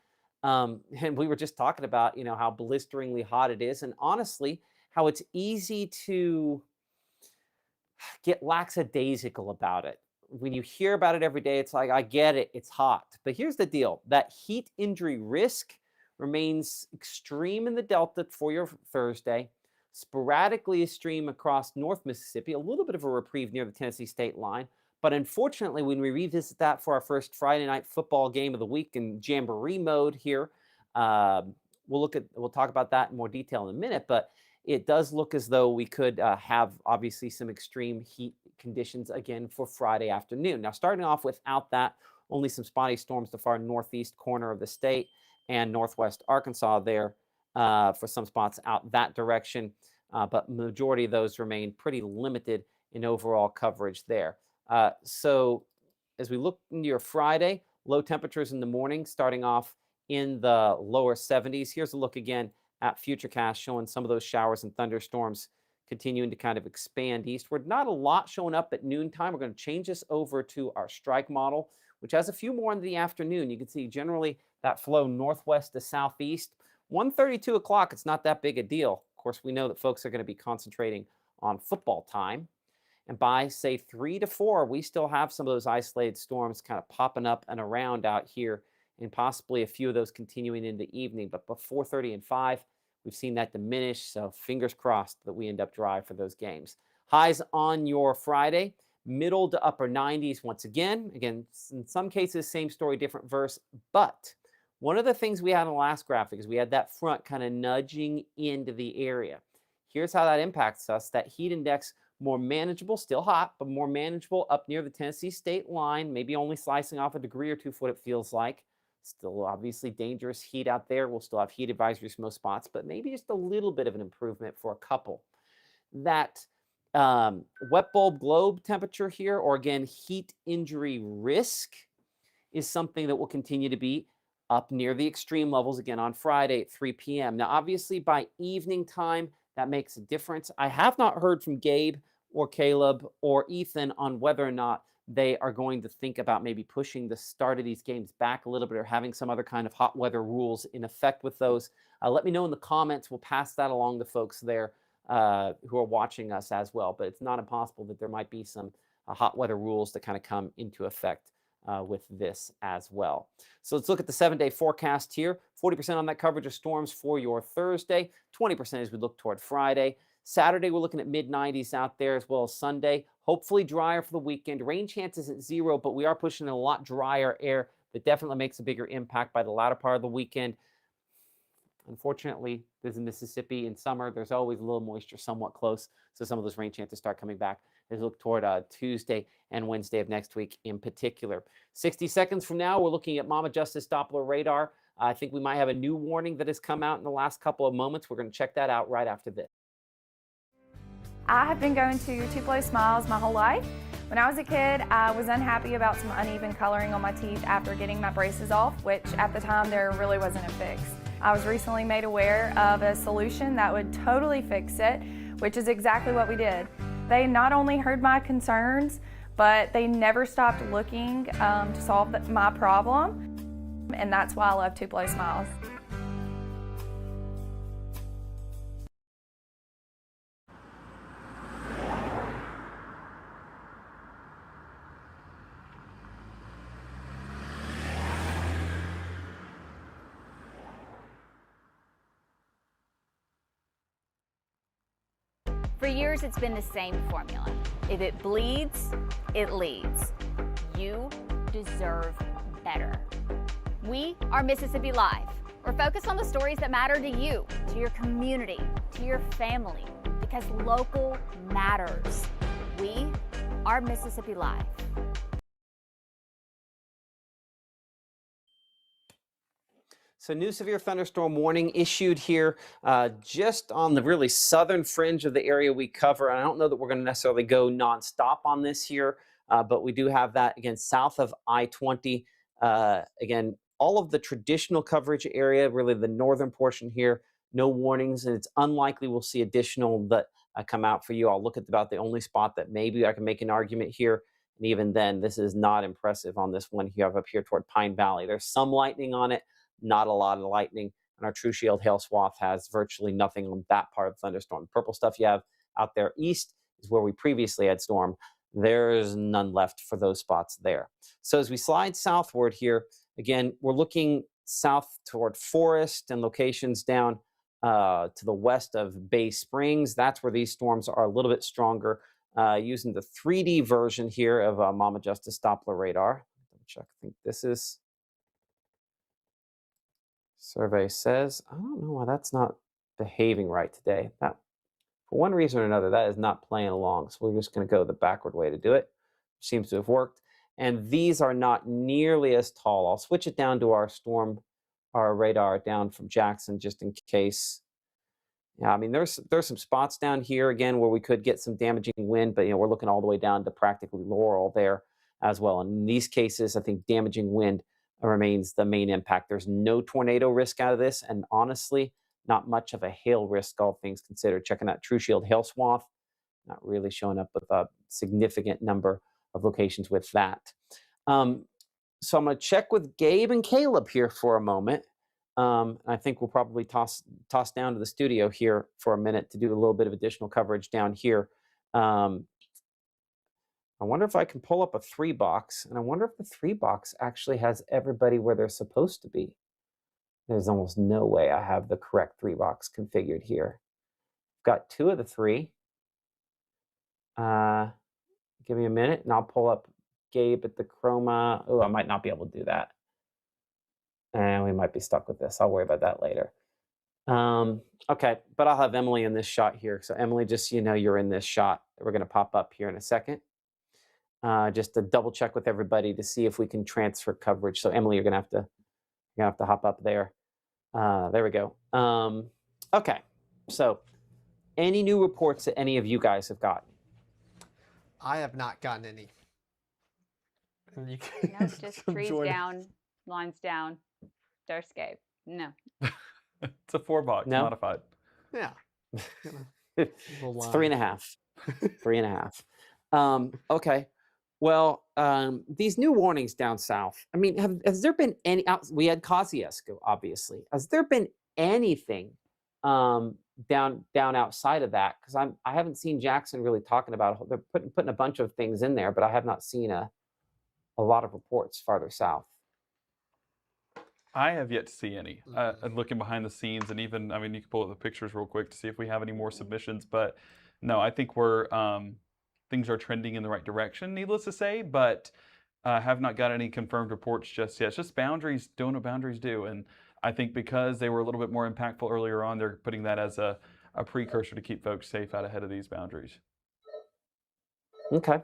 And we were just talking about, you know, how blisteringly hot it is, and honestly, how it's easy to get lackadaisical about it. When you hear about it every day, it's like, I get it, it's hot. But here's the deal, that heat injury risk remains extreme in the Delta for your Thursday, sporadically extreme across North Mississippi, a little bit of a reprieve near the Tennessee state line. But unfortunately, when we revisit that for our first Friday night football game of the week in Jamboree mode here, we'll talk about that in more detail in a minute, but it does look as though we could have obviously some extreme heat conditions again for Friday afternoon. Now, starting off without that, only some spotty storms the far northeast corner of the state and northwest Arkansas there for some spots out that direction. But majority of those remain pretty limited in overall coverage there. So as we look into your Friday, low temperatures in the morning starting off in the lower 70s. Here's a look again at Futurecast showing some of those showers and thunderstorms continuing to kind of expand eastward. Not a lot showing up at noontime. We're going to change this over to our strike model, which has a few more in the afternoon. You can see generally that flow northwest to southeast. 1:32 o'clock, it's not that big a deal. Of course, we know that folks are going to be concentrating on football time. And by, say, 3 to 4, we still have some of those isolated storms kind of popping up and around out here, and possibly a few of those continuing into the evening. But before 4:30 and 5, we've seen that diminish, so fingers crossed that we end up dry for those games. Highs on your Friday, middle to upper 90s once again. Again, in some cases, same story, different verse. But one of the things we had in the last graphic is we had that front kind of nudging into the area. Here's how that impacts us. That heat index, more manageable, still hot, but more manageable up near the Tennessee state line, maybe only slicing off a degree or two foot, it feels like. Still obviously dangerous heat out there. We'll still have heat advisories for most spots, but maybe just a little bit of an improvement for a couple. That wet bulb globe temperature here, or again, heat injury risk, is something that will continue to be up near the extreme levels again on Friday at 3 p.m. Now, obviously, by evening time, that makes a difference. I have not heard from Gabe or Caleb or Ethan on whether or not they are going to think about maybe pushing the start of these games back a little bit or having some other kind of hot weather rules in effect with those. Let me know in the comments. We'll pass that along to folks there who are watching us as well. But it's not impossible that there might be some hot weather rules that kind of come into effect with this as well. So let's look at the 7-day forecast here. 40% on that coverage of storms for your Thursday, 20% as we look toward Friday. Saturday, we're looking at mid-90s out there, as well as Sunday. Hopefully drier for the weekend. Rain chances at 0, but we are pushing in a lot drier air that definitely makes a bigger impact by the latter part of the weekend. Unfortunately, this is Mississippi in summer. There's always a little moisture somewhat close, so some of those rain chances start coming back as we look toward Tuesday and Wednesday of next week in particular. 60 seconds from now, we're looking at Mama Justice Doppler radar. I think we might have a new warning that has come out in the last couple of moments. We're going to check that out right after this. I have been going to Tupelo Smiles my whole life. When I was a kid, I was unhappy about some uneven coloring on my teeth after getting my braces off, which at the time there really wasn't a fix. I was recently made aware of a solution that would totally fix it, which is exactly what we did. They not only heard my concerns, but they never stopped looking to solve my problem, and that's why I love Tupelo Smiles. For years, it's been the same formula. If it bleeds, it leads. You deserve better. We are Mississippi Live. We're focused on the stories that matter to you, to your community, to your family, because local matters. We are Mississippi Live. So new severe thunderstorm warning issued here just on the really southern fringe of the area we cover. I don't know that we're going to necessarily go nonstop on this here, but we do have that, again, south of I-20. Again, all of the traditional coverage area, really the northern portion here, no warnings, and it's unlikely we'll see additional that come out for you. I'll look at about the only spot that maybe I can make an argument here. And even then, this is not impressive on this one you have up here toward Pine Valley. There's some lightning on it. Not a lot of lightning, and our True Shield hail swath has virtually nothing on that part of the thunderstorm. The purple stuff you have out there east is where we previously had storm. There's none left for those spots there. So as we slide southward here, again, we're looking south toward Forest and locations down to the west of Bay Springs. That's where these storms are a little bit stronger. Using the 3D version here of Mama Justice Doppler radar. Let me check. I think this is Survey says, I don't know why that's not behaving right today. That, for one reason or another, that is not playing along. So we're just going to go the backward way to do it. Seems to have worked. And these are not nearly as tall. I'll switch it down to our radar down from Jackson just in case. Yeah, I mean, there's some spots down here again where we could get some damaging wind, but we're looking all the way down to practically Laurel there as well. And in these cases, I think damaging wind remains the main impact. There's no tornado risk out of this, and honestly, not much of a hail risk, all things considered. Checking that True Shield hail swath, not really showing up with a significant number of locations with that. So I'm going to check with Gabe and Caleb here for a moment. I think we'll probably toss down to the studio here for a minute to do a little bit of additional coverage down here. I wonder if I can pull up a 3-box, and I wonder if the 3-box actually has everybody where they're supposed to be. There's almost no way I have the correct 3-box configured here. Got 2 of the 3. Give me a minute, and I'll pull up Gabe at the Chroma. Oh, I might not be able to do that. And we might be stuck with this. I'll worry about that later. Okay, but I'll have Emily in this shot here. So Emily, just so you know, you're in this shot. We're going to pop up here in a second. Just to double check with everybody to see if we can transfer coverage. So Emily, you're going to have to hop up there. There we go. Okay, so any new reports that any of you guys have gotten? I have not gotten any. And you No, just trees down, lines down, Darscape. No. It's a 4-box modified. Yeah. It's 3.5. 3.5. Okay. Well, these new warnings down south. I mean, has there been any? We had Kosciuszko, obviously. Has there been anything down outside of that? Because I haven't seen Jackson really talking about it. They're putting a bunch of things in there, but I have not seen a lot of reports farther south. I have yet to see any. Looking behind the scenes, and even, I mean, you can pull up the pictures real quick to see if we have any more submissions. But no, I think things are trending in the right direction, needless to say, but have not got any confirmed reports just yet. It's just boundaries doing what boundaries do. And I think because they were a little bit more impactful earlier on, they're putting that as a precursor to keep folks safe out ahead of these boundaries. Okay.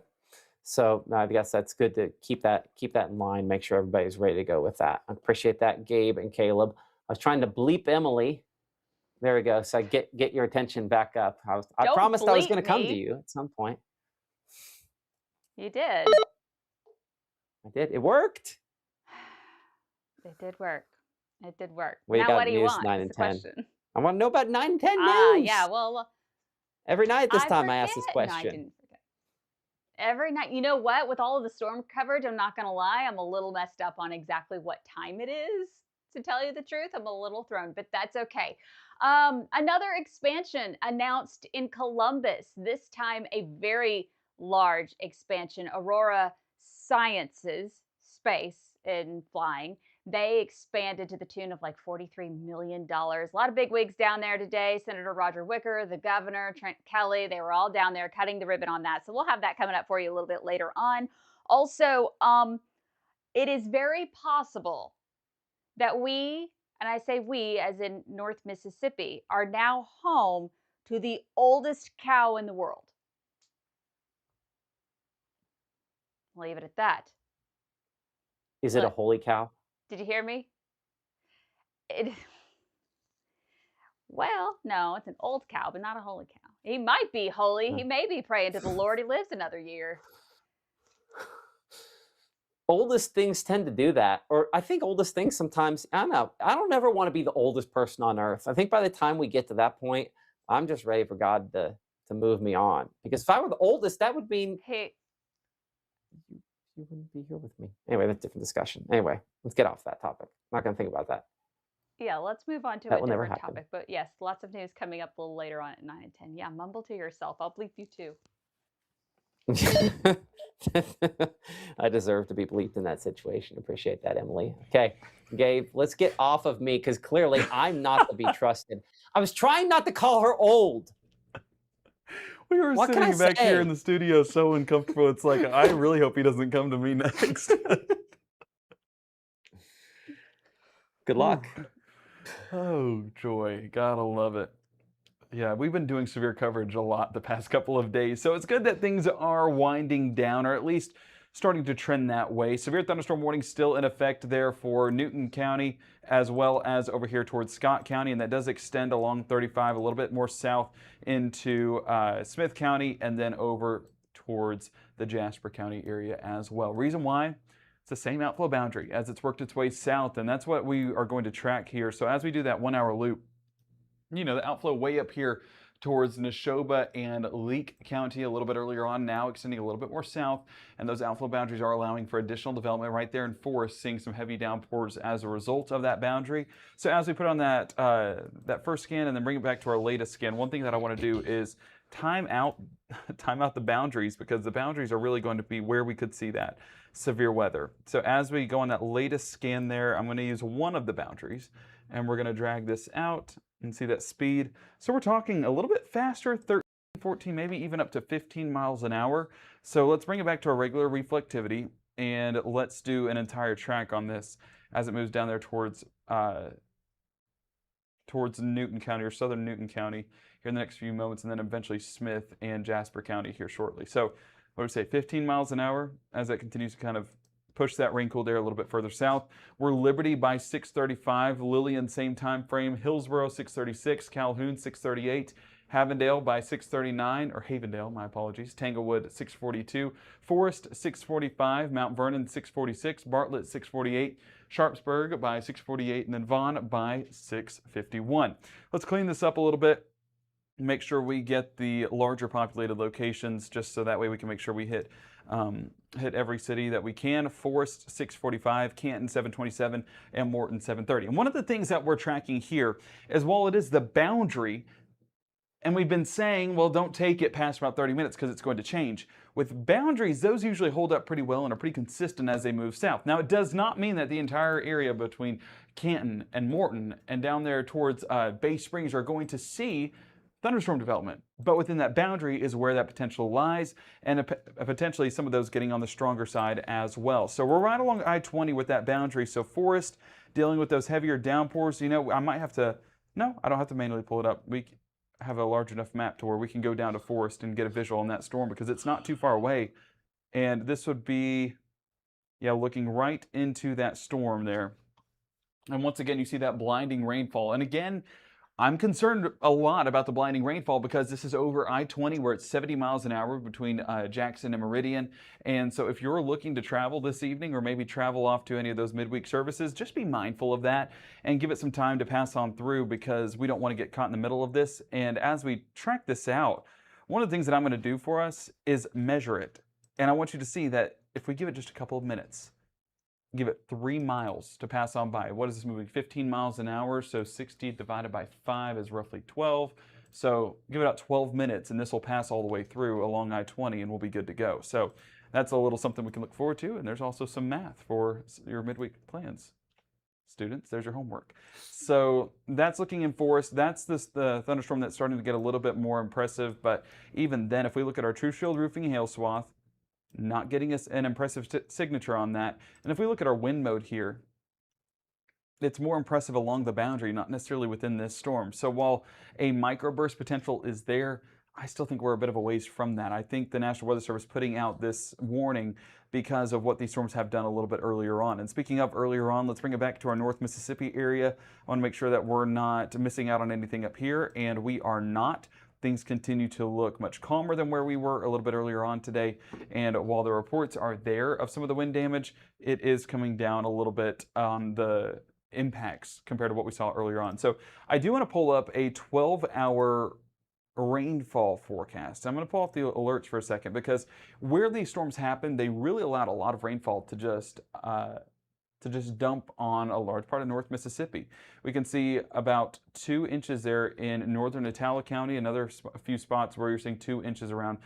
So I guess that's good to keep that in mind, make sure everybody's ready to go with that. I appreciate that, Gabe and Caleb. I was trying to bleep Emily. There we go. So I get your attention back up. I promised I was going to come to you at some point. You did. I did. It worked. It did work. It did work. Well, now, got what do you news want? 9 and 10. Question. I want to know about 9 and 10 news. Yeah, well. Every night this time I ask forget. this No, I question. didn't forget. Every night. You know what? With all of the storm coverage, I'm not going to lie. I'm a little messed up on exactly what time it is. To tell you the truth, I'm a little thrown, but that's okay. Another expansion announced in Columbus. This time, a very large expansion. Aurora Sciences Space in Flying. They expanded to the tune of like $43 million. A lot of bigwigs down there today. Senator Roger Wicker, the governor, Trent Kelly, they were all down there cutting the ribbon on that. So we'll have that coming up for you a little bit later on. Also, it is very possible that we, and I say we as in North Mississippi, are now home to the oldest cow in the world. I'll leave it at that. Is it a holy cow? Did you hear me? Well, no, it's an old cow, but not a holy cow. He might be holy. He may be praying to the Lord. He lives another year. Oldest things tend to do that. Or I think oldest things sometimes, I don't know. I don't ever want to be the oldest person on earth. I think by the time we get to that point, I'm just ready for God to move me on. Because if I were the oldest, that would mean you wouldn't be here with me. Anyway, that's a different discussion. Anyway, let's get off that topic. I'm not going to think about that. Yeah, let's move on to That a will never different happen. topic. But yes, lots of news coming up a little later on at 9 and 10. Yeah, mumble to yourself. I'll bleep you too. I deserve to be bleeped in that situation. Appreciate that, Emily. Okay, Gabe, let's get off of me because clearly I'm not to be trusted. I was trying not to call her old. We were What can sitting I back here say? in the studio so uncomfortable. It's like, I really hope he doesn't come to me next. Good luck. Oh, joy. Gotta love it. Yeah, we've been doing severe coverage a lot the past couple of days, so it's good that things are winding down, or at least starting to trend that way. Severe thunderstorm warning still in effect there for Newton County, as well as over here towards Scott County, and that does extend along 35 a little bit more south into Smith County, and then over towards the Jasper County area as well. Reason why? It's the same outflow boundary as it's worked its way south, and that's what we are going to track here. So as we do that 1 hour loop, you know, the outflow way up here towards Neshoba and Leake County a little bit earlier on, now extending a little bit more south, and those outflow boundaries are allowing for additional development right there in Forest, seeing some heavy downpours as a result of that boundary. So as we put on that that first scan and then bring it back to our latest scan, one thing that I want to do is time out the boundaries, because the boundaries are really going to be where we could see that severe weather. So as we go on that latest scan there, I'm going to use one of the boundaries, and we're going to drag this out and see that speed. So we're talking a little bit faster, 13, 14, maybe even up to 15 miles an hour. So let's bring it back to our regular reflectivity, and let's do an entire track on this as it moves down there towards Newton County, or southern Newton County, here in the next few moments, and then eventually Smith and Jasper County here shortly. So what do we say, 15 miles an hour as that continues to kind of push that rain-cooled air a little bit further south. We're Liberty by 6:35, Lillian same time frame, Hillsboro 6:36, Calhoun 6:38, Havendale by 6:39, or Havendale, my apologies, Tanglewood 6:42, Forest 6:45, Mount Vernon 6:46, Bartlett 6:48, Sharpsburg by 6:48, and then Vaughn by 6:51. Let's clean this up a little bit. Make sure we get the larger populated locations, just so that way we can make sure we hit every city that we can. Forest 6:45, Canton 7:27, and Morton 7:30. And one of the things that we're tracking here is, while it is the boundary, and we've been saying, well, don't take it past about 30 minutes because it's going to change. With boundaries, those usually hold up pretty well and are pretty consistent as they move south. Now, it does not mean that the entire area between Canton and Morton and down there towards Bay Springs are going to see thunderstorm development, but within that boundary is where that potential lies, and potentially some of those getting on the stronger side as well. So we're right along I-20 with that boundary. So Forest dealing with those heavier downpours. You know, I might have to, no, I don't have to manually pull it up. We have a large enough map to where we can go down to Forest and get a visual on that storm, because it's not too far away. And this would be, yeah, looking right into that storm there. And once again, you see that blinding rainfall. And again, I'm concerned a lot about the blinding rainfall, because this is over I-20 where it's 70 miles an hour between Jackson and Meridian. And so if you're looking to travel this evening, or maybe travel off to any of those midweek services, just be mindful of that and give it some time to pass on through, because we don't want to get caught in the middle of this. And as we track this out, one of the things that I'm going to do for us is measure it. And I want you to see that if we give it just a couple of minutes, give it 3 miles to pass on by. What is this moving? 15 miles an hour, so 60 divided by 5 is roughly 12. So give it about 12 minutes, and this will pass all the way through along I-20, and we'll be good to go. So that's a little something we can look forward to, and there's also some math for your midweek plans. Students, there's your homework. So that's looking in Forest. That's the thunderstorm that's starting to get a little bit more impressive, but even then, if we look at our TruShield roofing hail swath, not getting us an impressive signature on that. And if we look at our wind mode here, it's more impressive along the boundary, not necessarily within this storm. So while a microburst potential is there, I still think we're a bit of a ways from that. I think the National Weather Service putting out this warning because of what these storms have done a little bit earlier on. And speaking of earlier on, let's bring it back to our North Mississippi area. I want to make sure that we're not missing out on anything up here, and we are not. Things continue to look much calmer than where we were a little bit earlier on today. And while the reports are there of some of the wind damage, it is coming down a little bit on the impacts compared to what we saw earlier on. So I do want to pull up a 12-hour rainfall forecast. I'm going to pull off the alerts for a second, because where these storms happen, they really allowed a lot of rainfall to just dump on a large part of North Mississippi. We can see about 2 inches there in northern Natala County, a few spots where you're seeing 2 inches around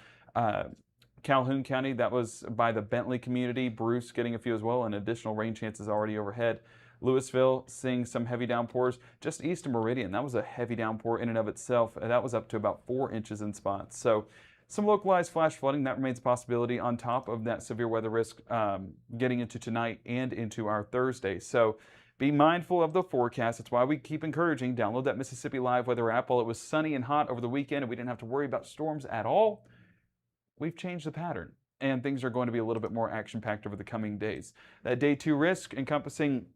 Calhoun County. That was by the Bentley community. Bruce getting a few as well, and additional rain chances already overhead. Louisville seeing some heavy downpours just east of Meridian. That was a heavy downpour in and of itself. That was up to about 4 inches in spots. So some localized flash flooding, that remains a possibility on top of that severe weather risk getting into tonight and into our Thursday. So be mindful of the forecast. That's why we keep encouraging, download that Mississippi Live weather app. While it was sunny and hot over the weekend and we didn't have to worry about storms at all, we've changed the pattern and things are going to be a little bit more action-packed over the coming days. That day 2 risk encompassing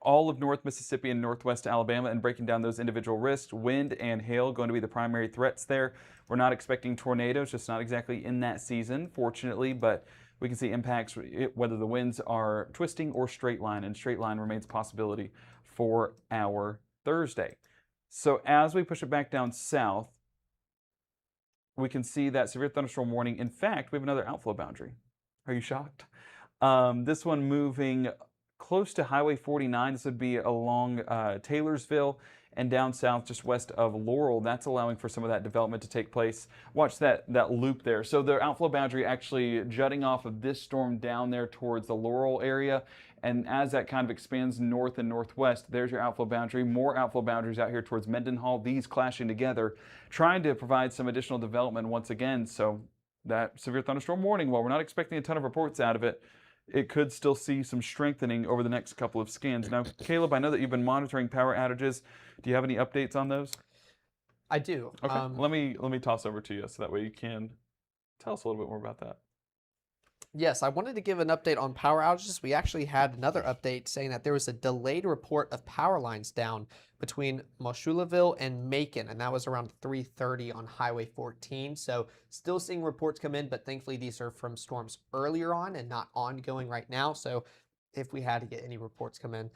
all of North Mississippi and Northwest Alabama, and breaking down those individual risks. Wind and hail going to be the primary threats there. We're not expecting tornadoes, just not exactly in that season, fortunately, but we can see impacts whether the winds are twisting or straight line, and straight line remains a possibility for our Thursday. So as we push it back down south, we can see that severe thunderstorm warning. In fact, we have another outflow boundary. Are you shocked? This one moving close to Highway 49. This would be along Taylorsville and down south just west of Laurel. That's allowing for some of that development to take place. Watch that loop there. So the outflow boundary actually jutting off of this storm down there towards the Laurel area. And as that kind of expands north and northwest, there's your outflow boundary. More outflow boundaries out here towards Mendenhall. These clashing together, trying to provide some additional development once again. So that severe thunderstorm warning, while we're not expecting a ton of reports out of it, it could still see some strengthening over the next couple of scans. Now, Caleb, I know that you've been monitoring power outages. Do you have any updates on those? I do. Okay, let me toss over to you so that way you can tell us a little bit more about that. Yes, I wanted to give an update on power outages. We actually had another update saying that there was a delayed report of power lines down between Moshuleville and Macon, and that was around 3:30 on Highway 14. So still seeing reports come in, but thankfully these are from storms earlier on and not ongoing right now. So if we had to get any reports come in,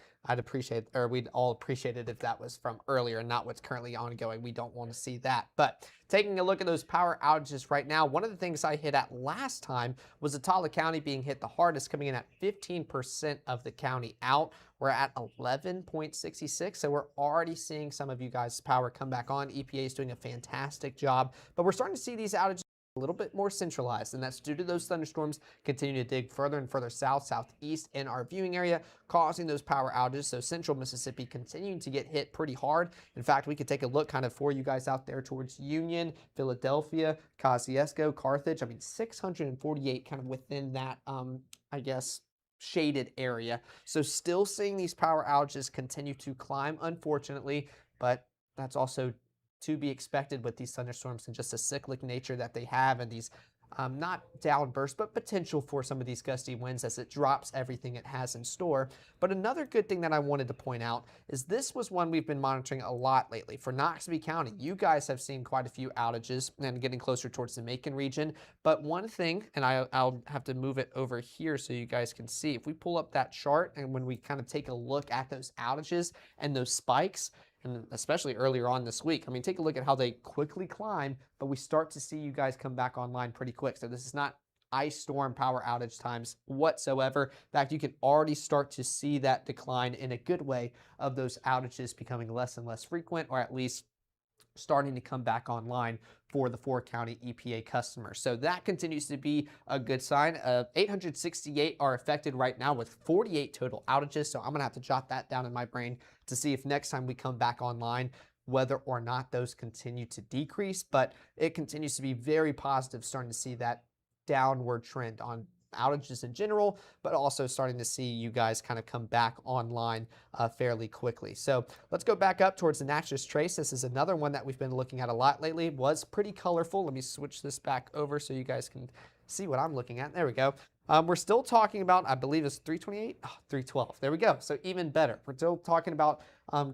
we'd all appreciate it if that was from earlier and not what's currently ongoing. We don't want to see that. But taking a look at those power outages right now, one of the things I hit at last time was Attala County being hit the hardest, coming in at 15% of the county out. We're at 11.66, so we're already seeing some of you guys' power come back on. EPA is doing a fantastic job, but we're starting to see these outages a little bit more centralized, and that's due to those thunderstorms continuing to dig further and further south, southeast in our viewing area, causing those power outages. So central Mississippi continuing to get hit pretty hard. In fact, we could take a look kind of for you guys out there towards Union, Philadelphia, Kosciuszko, Carthage. I mean, 648 kind of within that, I guess, shaded area. So still seeing these power outages continue to climb, unfortunately, but that's also to be expected with these thunderstorms and just a cyclic nature that they have, and these not downbursts, but potential for some of these gusty winds as it drops everything it has in store. But another good thing that I wanted to point out is this was one we've been monitoring a lot lately. For Noxubee County, you guys have seen quite a few outages and getting closer towards the Macon region. But one thing, and I'll have to move it over here so you guys can see, if we pull up that chart and when we kind of take a look at those outages and those spikes, and especially earlier on this week, I mean, take a look at how they quickly climb, but we start to see you guys come back online pretty quick. So this is not ice storm power outage times whatsoever. In fact, you can already start to see that decline in a good way of those outages becoming less and less frequent, or at least starting to come back online for the 4-county EPA customers. So that continues to be a good sign. 868 are affected right now with 48 total outages. So I'm gonna have to jot that down in my brain to see if next time we come back online, whether or not those continue to decrease. But it continues to be very positive, starting to see that downward trend on outages in general, but also starting to see you guys kind of come back online fairly quickly. So let's go back up towards the Natchez Trace. This is another one that we've been looking at a lot lately. It was pretty colorful. Let me switch this back over so you guys can see what I'm looking at. There we go. We're still talking about, I believe it's 328, 312. There we go. So even better. We're still talking about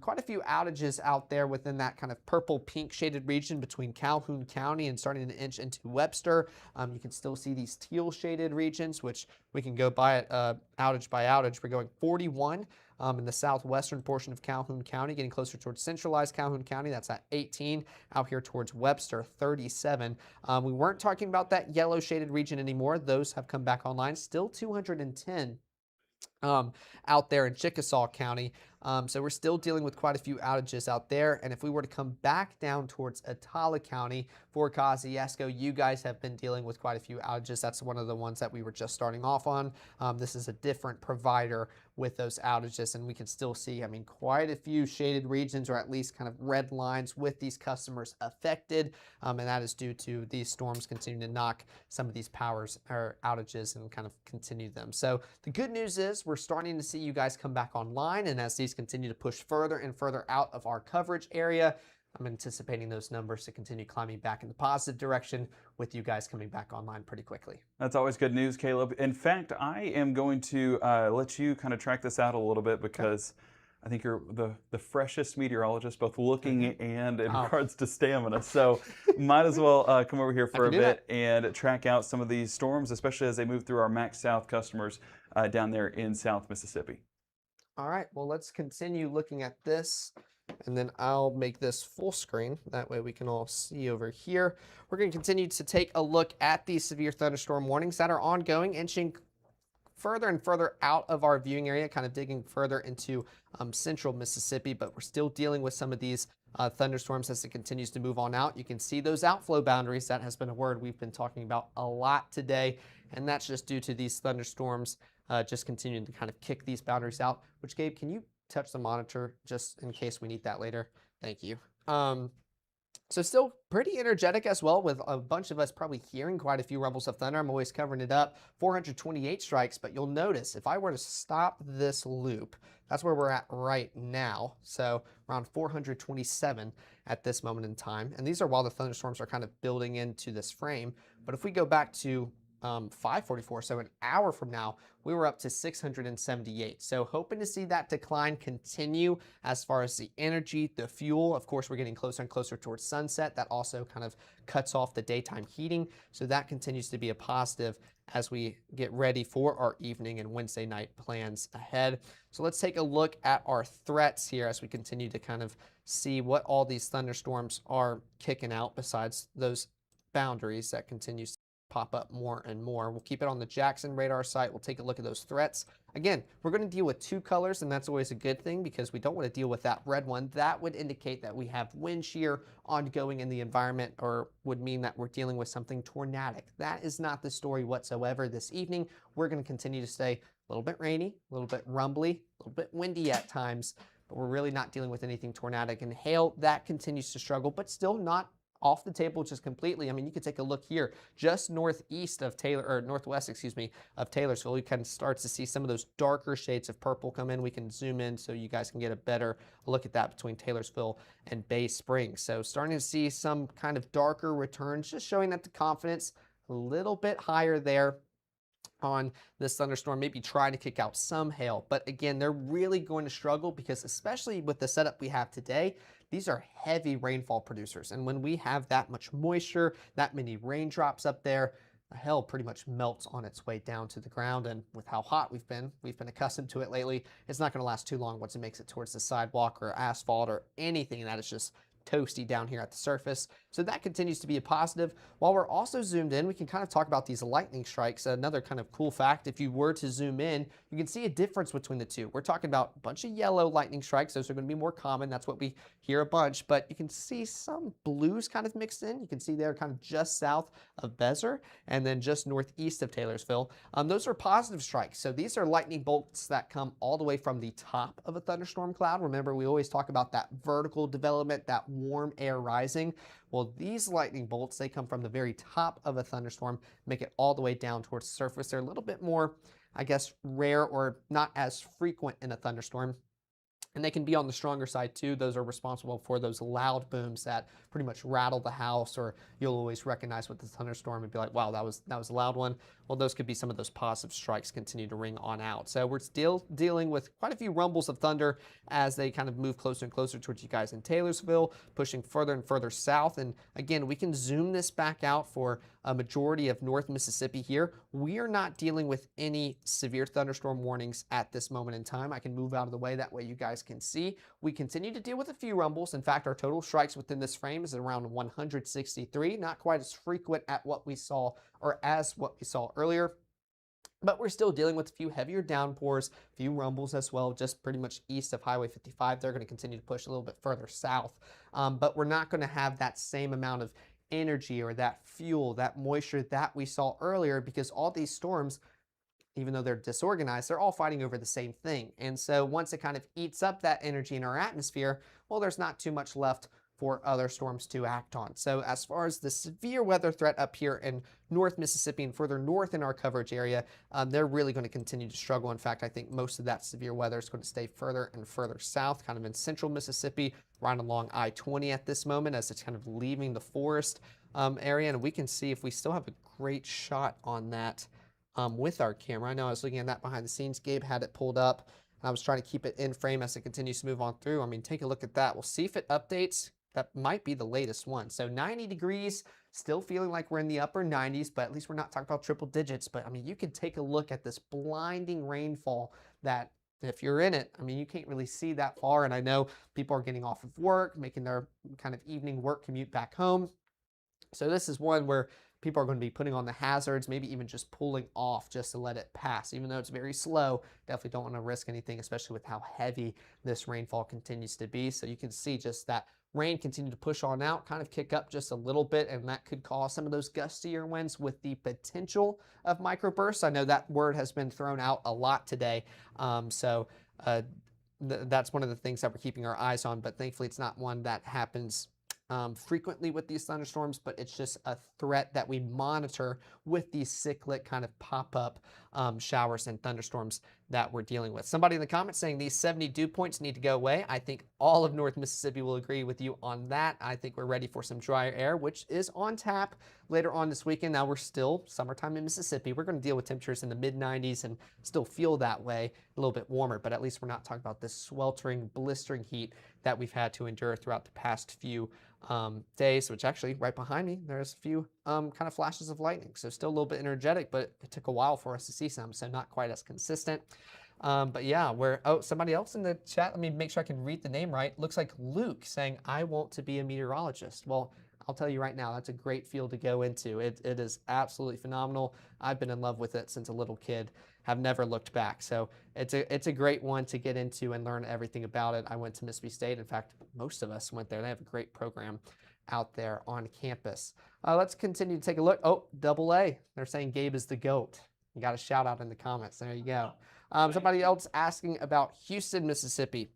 quite a few outages out there within that kind of purple pink shaded region between Calhoun County and starting to inch into Webster. You can still see these teal shaded regions, which we can go by it outage by outage. We're going 41 in the southwestern portion of Calhoun County, getting closer towards centralized Calhoun County. That's at 18. Out here towards Webster, 37. We weren't talking about that yellow shaded region anymore. Those have come back online. Still 210 out there in Chickasaw County. So we're still dealing with quite a few outages out there. And if we were to come back down towards Attala County for Kosciuszko, you guys have been dealing with quite a few outages. That's one of the ones that we were just starting off on. This is a different provider with those outages. And we can still see, I mean, quite a few shaded regions, or at least kind of red lines with these customers affected. And that is due to these storms continuing to knock some of these powers or outages and kind of continue them. So the good news is we're starting to see you guys come back online. And as these continue to push further and further out of our coverage area, I'm anticipating those numbers to continue climbing back in the positive direction with you guys coming back online pretty quickly. That's always good news, Caleb. In fact, I am going to let you kind of track this out a little bit because I think you're the freshest meteorologist, both looking and in regards to stamina. So might as well come over here for a bit and track out some of these storms, especially as they move through our Max South customers down there in South Mississippi. All right, well, let's continue looking at this. And then I'll make this full screen. That way we can all see over here. We're going to continue to take a look at these severe thunderstorm warnings that are ongoing, inching further and further out of our viewing area, kind of digging further into central Mississippi, but we're still dealing with some of these thunderstorms as it continues to move on out. You can see those outflow boundaries. That has been a word we've been talking about a lot today, and that's just due to these thunderstorms just continuing to kind of kick these boundaries out, which, Gabe, can you touch the monitor just in case we need that later? Thank you. So still pretty energetic as well, with a bunch of us probably hearing quite a few rumbles of thunder. I'm always covering it up. 428 strikes, but you'll notice if I were to stop this loop, that's where we're at right now. So around 427 at this moment in time. And these are while the thunderstorms are kind of building into this frame. But if we go back to 544, so an hour from now, we were up to 678. So hoping to see that decline continue as far as the energy, the fuel. Of course, we're getting closer and closer towards sunset. That also kind of cuts off the daytime heating. So that continues to be a positive as we get ready for our evening and Wednesday night plans ahead. So let's take a look at our threats here as we continue to kind of see what all these thunderstorms are kicking out besides those boundaries that continues to pop up more and more. We'll keep it on the Jackson radar site. We'll take a look at those threats. Again, we're going to deal with two colors, and that's always a good thing because we don't want to deal with that red one. That would indicate that we have wind shear ongoing in the environment, or would mean that we're dealing with something tornadic. That is not the story whatsoever this evening. We're going to continue to stay a little bit rainy, a little bit rumbly, a little bit windy at times, but we're really not dealing with anything tornadic. And hail, that continues to struggle, but still not off the table just completely. I mean, you could take a look here, just northeast of northwest, excuse me, of Taylorsville. You kind of starts to see some of those darker shades of purple come in. We can zoom in so you guys can get a better look at that between Taylorsville and Bay Springs. So starting to see some kind of darker returns, just showing that the confidence a little bit higher there on this thunderstorm, maybe trying to kick out some hail. But again, they're really going to struggle because especially with the setup we have today, these are heavy rainfall producers. And when we have that much moisture, that many raindrops up there, the hail pretty much melts on its way down to the ground. And with how hot we've been accustomed to it lately, it's not going to last too long once it makes it towards the sidewalk or asphalt or anything that is just toasty down here at the surface. So that continues to be a positive. While we're also zoomed in, we can kind of talk about these lightning strikes. Another kind of cool fact, if you were to zoom in, you can see a difference between the two. We're talking about a bunch of yellow lightning strikes. Those are going to be more common. That's what we hear a bunch, but you can see some blues kind of mixed in. You can see they're kind of just south of Bezer and then just northeast of Taylorsville. Those are positive strikes. So these are lightning bolts that come all the way from the top of a thunderstorm cloud. Remember, we always talk about that vertical development, that warm air rising. Well, these lightning bolts, they come from the very top of a thunderstorm, make it all the way down towards the surface. They're a little bit more, I guess, rare or not as frequent in a thunderstorm. And they can be on the stronger side too. Those are responsible for those loud booms that pretty much rattle the house, or you'll always recognize with the thunderstorm and be like, wow, that was a loud one. Well, those could be some of those positive strikes continue to ring on out. So we're still dealing with quite a few rumbles of thunder as they kind of move closer and closer towards you guys in Taylorsville, pushing further and further south. And again, we can zoom this back out for a majority of North Mississippi here. We are not dealing with any severe thunderstorm warnings at this moment in time. I can move out of the way, that way you guys can see. We continue to deal with a few rumbles. In fact, our total strikes within this frame is around 163, not quite as frequent at what we saw or as what we saw earlier. But we're still dealing with a few heavier downpours, a few rumbles as well, just pretty much east of Highway 55. They're going to continue to push a little bit further south. But we're not going to have that same amount of energy or that fuel, that moisture that we saw earlier, because all these storms even though they're disorganized, they're all fighting over the same thing. And so once it kind of eats up that energy in our atmosphere, well, there's not too much left for other storms to act on. So as far as the severe weather threat up here in North Mississippi and further north in our coverage area, they're really going to continue to struggle. In fact, I think most of that severe weather is going to stay further and further south, kind of in central Mississippi, right along I-20 at this moment as it's kind of leaving the forest area. And we can see if we still have a great shot on that with our camera. I know I was looking at that behind the scenes. Gabe had it pulled up. And I was trying to keep it in frame as it continues to move on through. I mean, take a look at that. We'll see if it updates. That might be the latest one. So 90 degrees, still feeling like we're in the upper 90s, but at least we're not talking about triple digits. But I mean, you can take a look at this blinding rainfall that if you're in it, I mean, you can't really see that far. And I know people are getting off of work, making their kind of evening work commute back home. So this is one where people are going to be putting on the hazards, maybe even just pulling off just to let it pass. Even though it's very slow, definitely don't want to risk anything, especially with how heavy this rainfall continues to be. So you can see just that rain continue to push on out, kind of kick up just a little bit, and that could cause some of those gustier winds with the potential of microbursts. I know that word has been thrown out a lot today. That's one of the things that we're keeping our eyes on, but thankfully it's not one that happens frequently with these thunderstorms, but it's just a threat that we monitor with these cyclic kind of pop-up showers and thunderstorms that we're dealing with. Somebody in the comments saying these 70 dew points need to go away. I think all of North Mississippi will agree with you on that. I think we're ready for some drier air, which is on tap later on this weekend. Now we're still summertime in Mississippi. We're going to deal with temperatures in the mid 90s and still feel that way, a little bit warmer, but at least we're not talking about this sweltering, blistering heat that we've had to endure throughout the past few days, which actually right behind me, there's a few kind of flashes of lightning. So still a little bit energetic, but it took a while for us to see some, so not quite as consistent. But yeah, somebody else in the chat, let me make sure I can read the name right. Looks like Luke saying, I want to be a meteorologist. Well, I'll tell you right now, that's a great field to go into. It is absolutely phenomenal. I've been in love with it since a little kid, have never looked back. So it's a great one to get into and learn everything about it. I went to Mississippi State. In fact, most of us went there. They have a great program out there on campus. Let's continue to take a look. Oh, AA. They're saying Gabe is the GOAT. You got a shout out in the comments. There you go. Somebody else asking about Houston, Mississippi.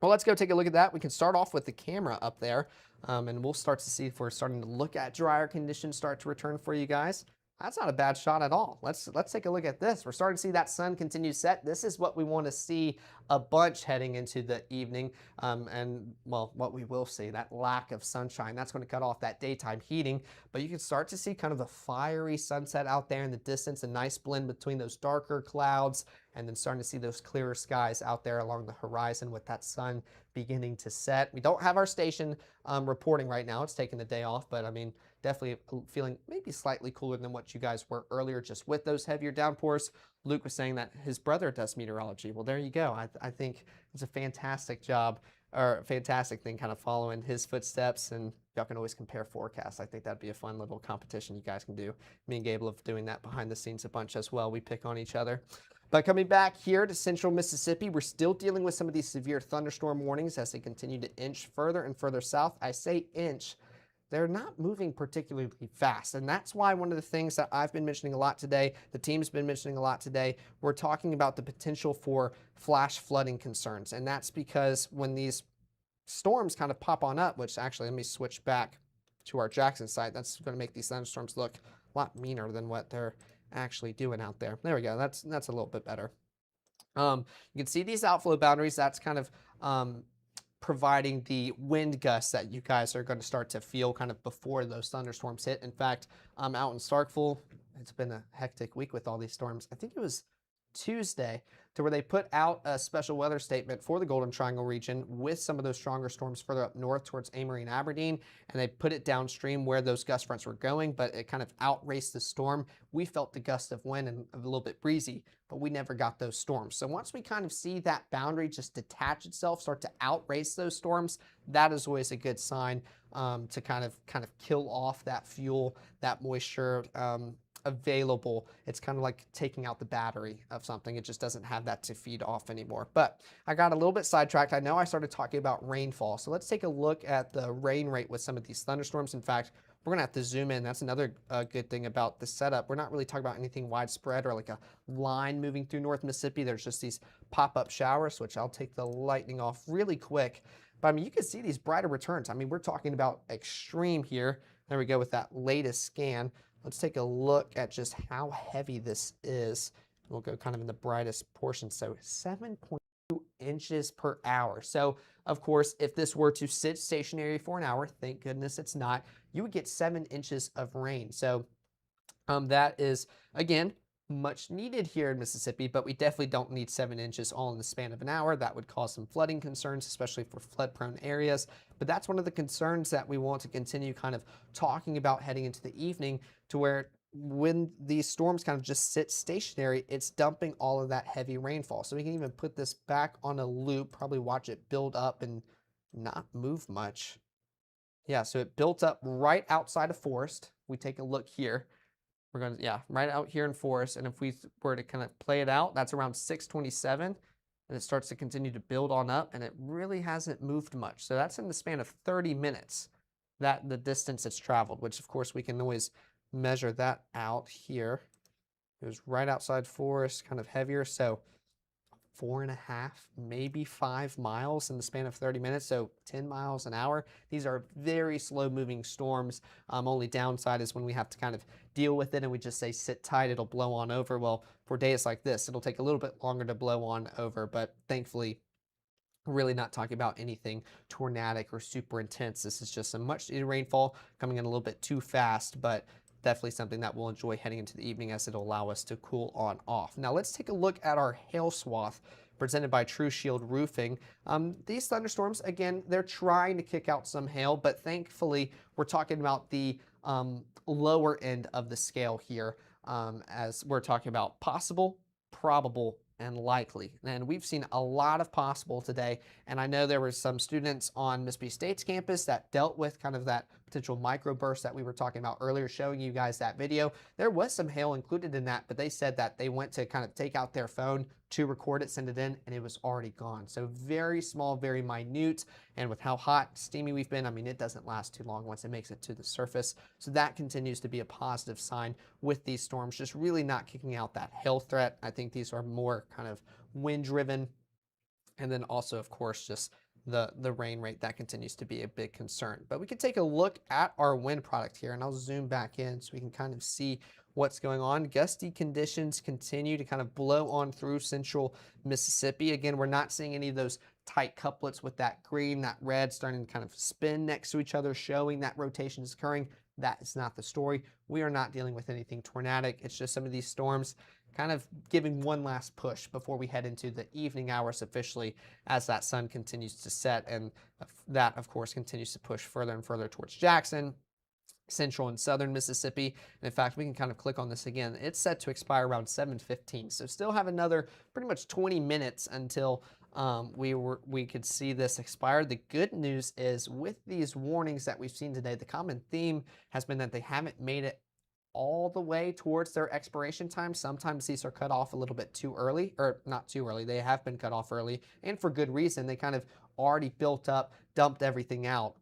Well, let's go take a look at that. We can start off with the camera up there, and we'll start to see if we're starting to look at drier conditions start to return for you guys. That's not a bad shot at all. Let's take a look at this. We're starting to see that sun continue to set. This is what we want to see a bunch heading into the evening. And well, what we will see, that lack of sunshine, that's going to cut off that daytime heating. But you can start to see kind of a fiery sunset out there in the distance, a nice blend between those darker clouds and then starting to see those clearer skies out there along the horizon with that sun beginning to set. We don't have our station reporting right now. It's taking the day off, but I mean, definitely feeling maybe slightly cooler than what you guys were earlier just with those heavier downpours. Luke was saying that his brother does meteorology. Well, there you go. I think it's a fantastic job, or a fantastic thing kind of following his footsteps, and y'all can always compare forecasts. I think that'd be a fun little competition you guys can do. Me and Gabe love doing that behind the scenes a bunch as well. We pick on each other. But coming back here to central Mississippi, we're still dealing with some of these severe thunderstorm warnings as they continue to inch further and further south. I say inch. They're not moving particularly fast. And that's why one of the things that I've been mentioning a lot today, the team's been mentioning a lot today, we're talking about the potential for flash flooding concerns. And that's because when these storms kind of pop on up, which actually, let me switch back to our Jackson site. That's going to make these thunderstorms look a lot meaner than what they're actually doing out there. There we go. That's a little bit better. You can see these outflow boundaries. That's kind of providing the wind gusts that you guys are going to start to feel kind of before those thunderstorms hit. In fact, out in Starkville, it's been a hectic week with all these storms. I think it was Tuesday to where they put out a special weather statement for the Golden Triangle region with some of those stronger storms further up north towards Amory and Aberdeen, and they put it downstream where those gust fronts were going, but it kind of outraced the storm. We felt the gust of wind and a little bit breezy, but we never got those storms. So once we kind of see that boundary just detach itself, start to outrace those storms, that is always a good sign to kind of kill off that fuel, that moisture available. It's kind of like taking out the battery of something. It just doesn't have that to feed off anymore. But I got a little bit sidetracked. I know I started talking about rainfall. So let's take a look at the rain rate with some of these thunderstorms. In fact, we're going to have to zoom in. That's another good thing about the setup. We're not really talking about anything widespread or like a line moving through North Mississippi. There's just these pop-up showers, which I'll take the lightning off really quick. But I mean, you can see these brighter returns. I mean, we're talking about extreme here. There we go with that latest scan. Let's take a look at just how heavy this is. We'll go kind of in the brightest portion. So 7.2 inches per hour. So of course, if this were to sit stationary for an hour, thank goodness it's not, you would get 7 inches of rain. So that is, again, much needed here in Mississippi, but we definitely don't need 7 inches all in the span of an hour. That would cause some flooding concerns, especially for flood-prone areas. But that's one of the concerns that we want to continue kind of talking about heading into the evening, to where when these storms kind of just sit stationary, it's dumping all of that heavy rainfall. So we can even put this back on a loop, probably watch it build up and not move much. Yeah, so it built up right outside of Forest. We take a look here. We're going to, yeah, right out here in Forest. And if we were to kind of play it out, that's around 627. And it starts to continue to build on up, and it really hasn't moved much. So that's in the span of 30 minutes, that the distance it's traveled, which of course we can always measure that out here. It was right outside Forest, kind of heavier, so 4.5, maybe 5 miles in the span of 30 minutes, so 10 miles an hour. These are very slow moving storms. Only downside is when we have to kind of deal with it and we just say sit tight, it'll blow on over. Well, for days like this, it'll take a little bit longer to blow on over, but thankfully really not talking about anything tornadic or super intense. This is just some much needed rainfall coming in a little bit too fast, but definitely something that we'll enjoy heading into the evening, as it'll allow us to cool on off. Now let's take a look at our hail swath presented by True Shield Roofing. These thunderstorms, again, they're trying to kick out some hail, but thankfully we're talking about the lower end of the scale here, as we're talking about possible, probable, and likely. And we've seen a lot of possible today. And I know there were some students on Mississippi State's campus that dealt with kind of that potential microburst that we were talking about earlier, showing you guys that video. There was some hail included in that, but they said that they went to kind of take out their phone to record it, send it in, and it was already gone. So very small, very minute. And with how hot, steamy we've been, I mean, it doesn't last too long once it makes it to the surface. So that continues to be a positive sign with these storms, just really not kicking out that hail threat. I think these are more kind of wind driven. And then also, of course, just the rain rate, that continues to be a big concern. But we can take a look at our wind product here, and I'll zoom back in so we can kind of see what's going on. Gusty conditions continue to kind of blow on through central Mississippi. Again, we're not seeing any of those tight couplets with that green, that red starting to kind of spin next to each other, showing that rotation is occurring. That is not the story. We are not dealing with anything tornadic. It's just some of these storms kind of giving one last push before we head into the evening hours officially, as that sun continues to set, and that of course continues to push further and further towards Jackson, central and southern Mississippi. And in fact, we can kind of click on this again. It's set to expire around 7:15, so still have another pretty much 20 minutes until we could see this expire. The good news is, with these warnings that we've seen today, the common theme has been that they haven't made it all the way towards their expiration time. Sometimes these are cut off a little bit too early, or not too early. They have been cut off early, and for good reason. They kind of already built up, dumped everything out,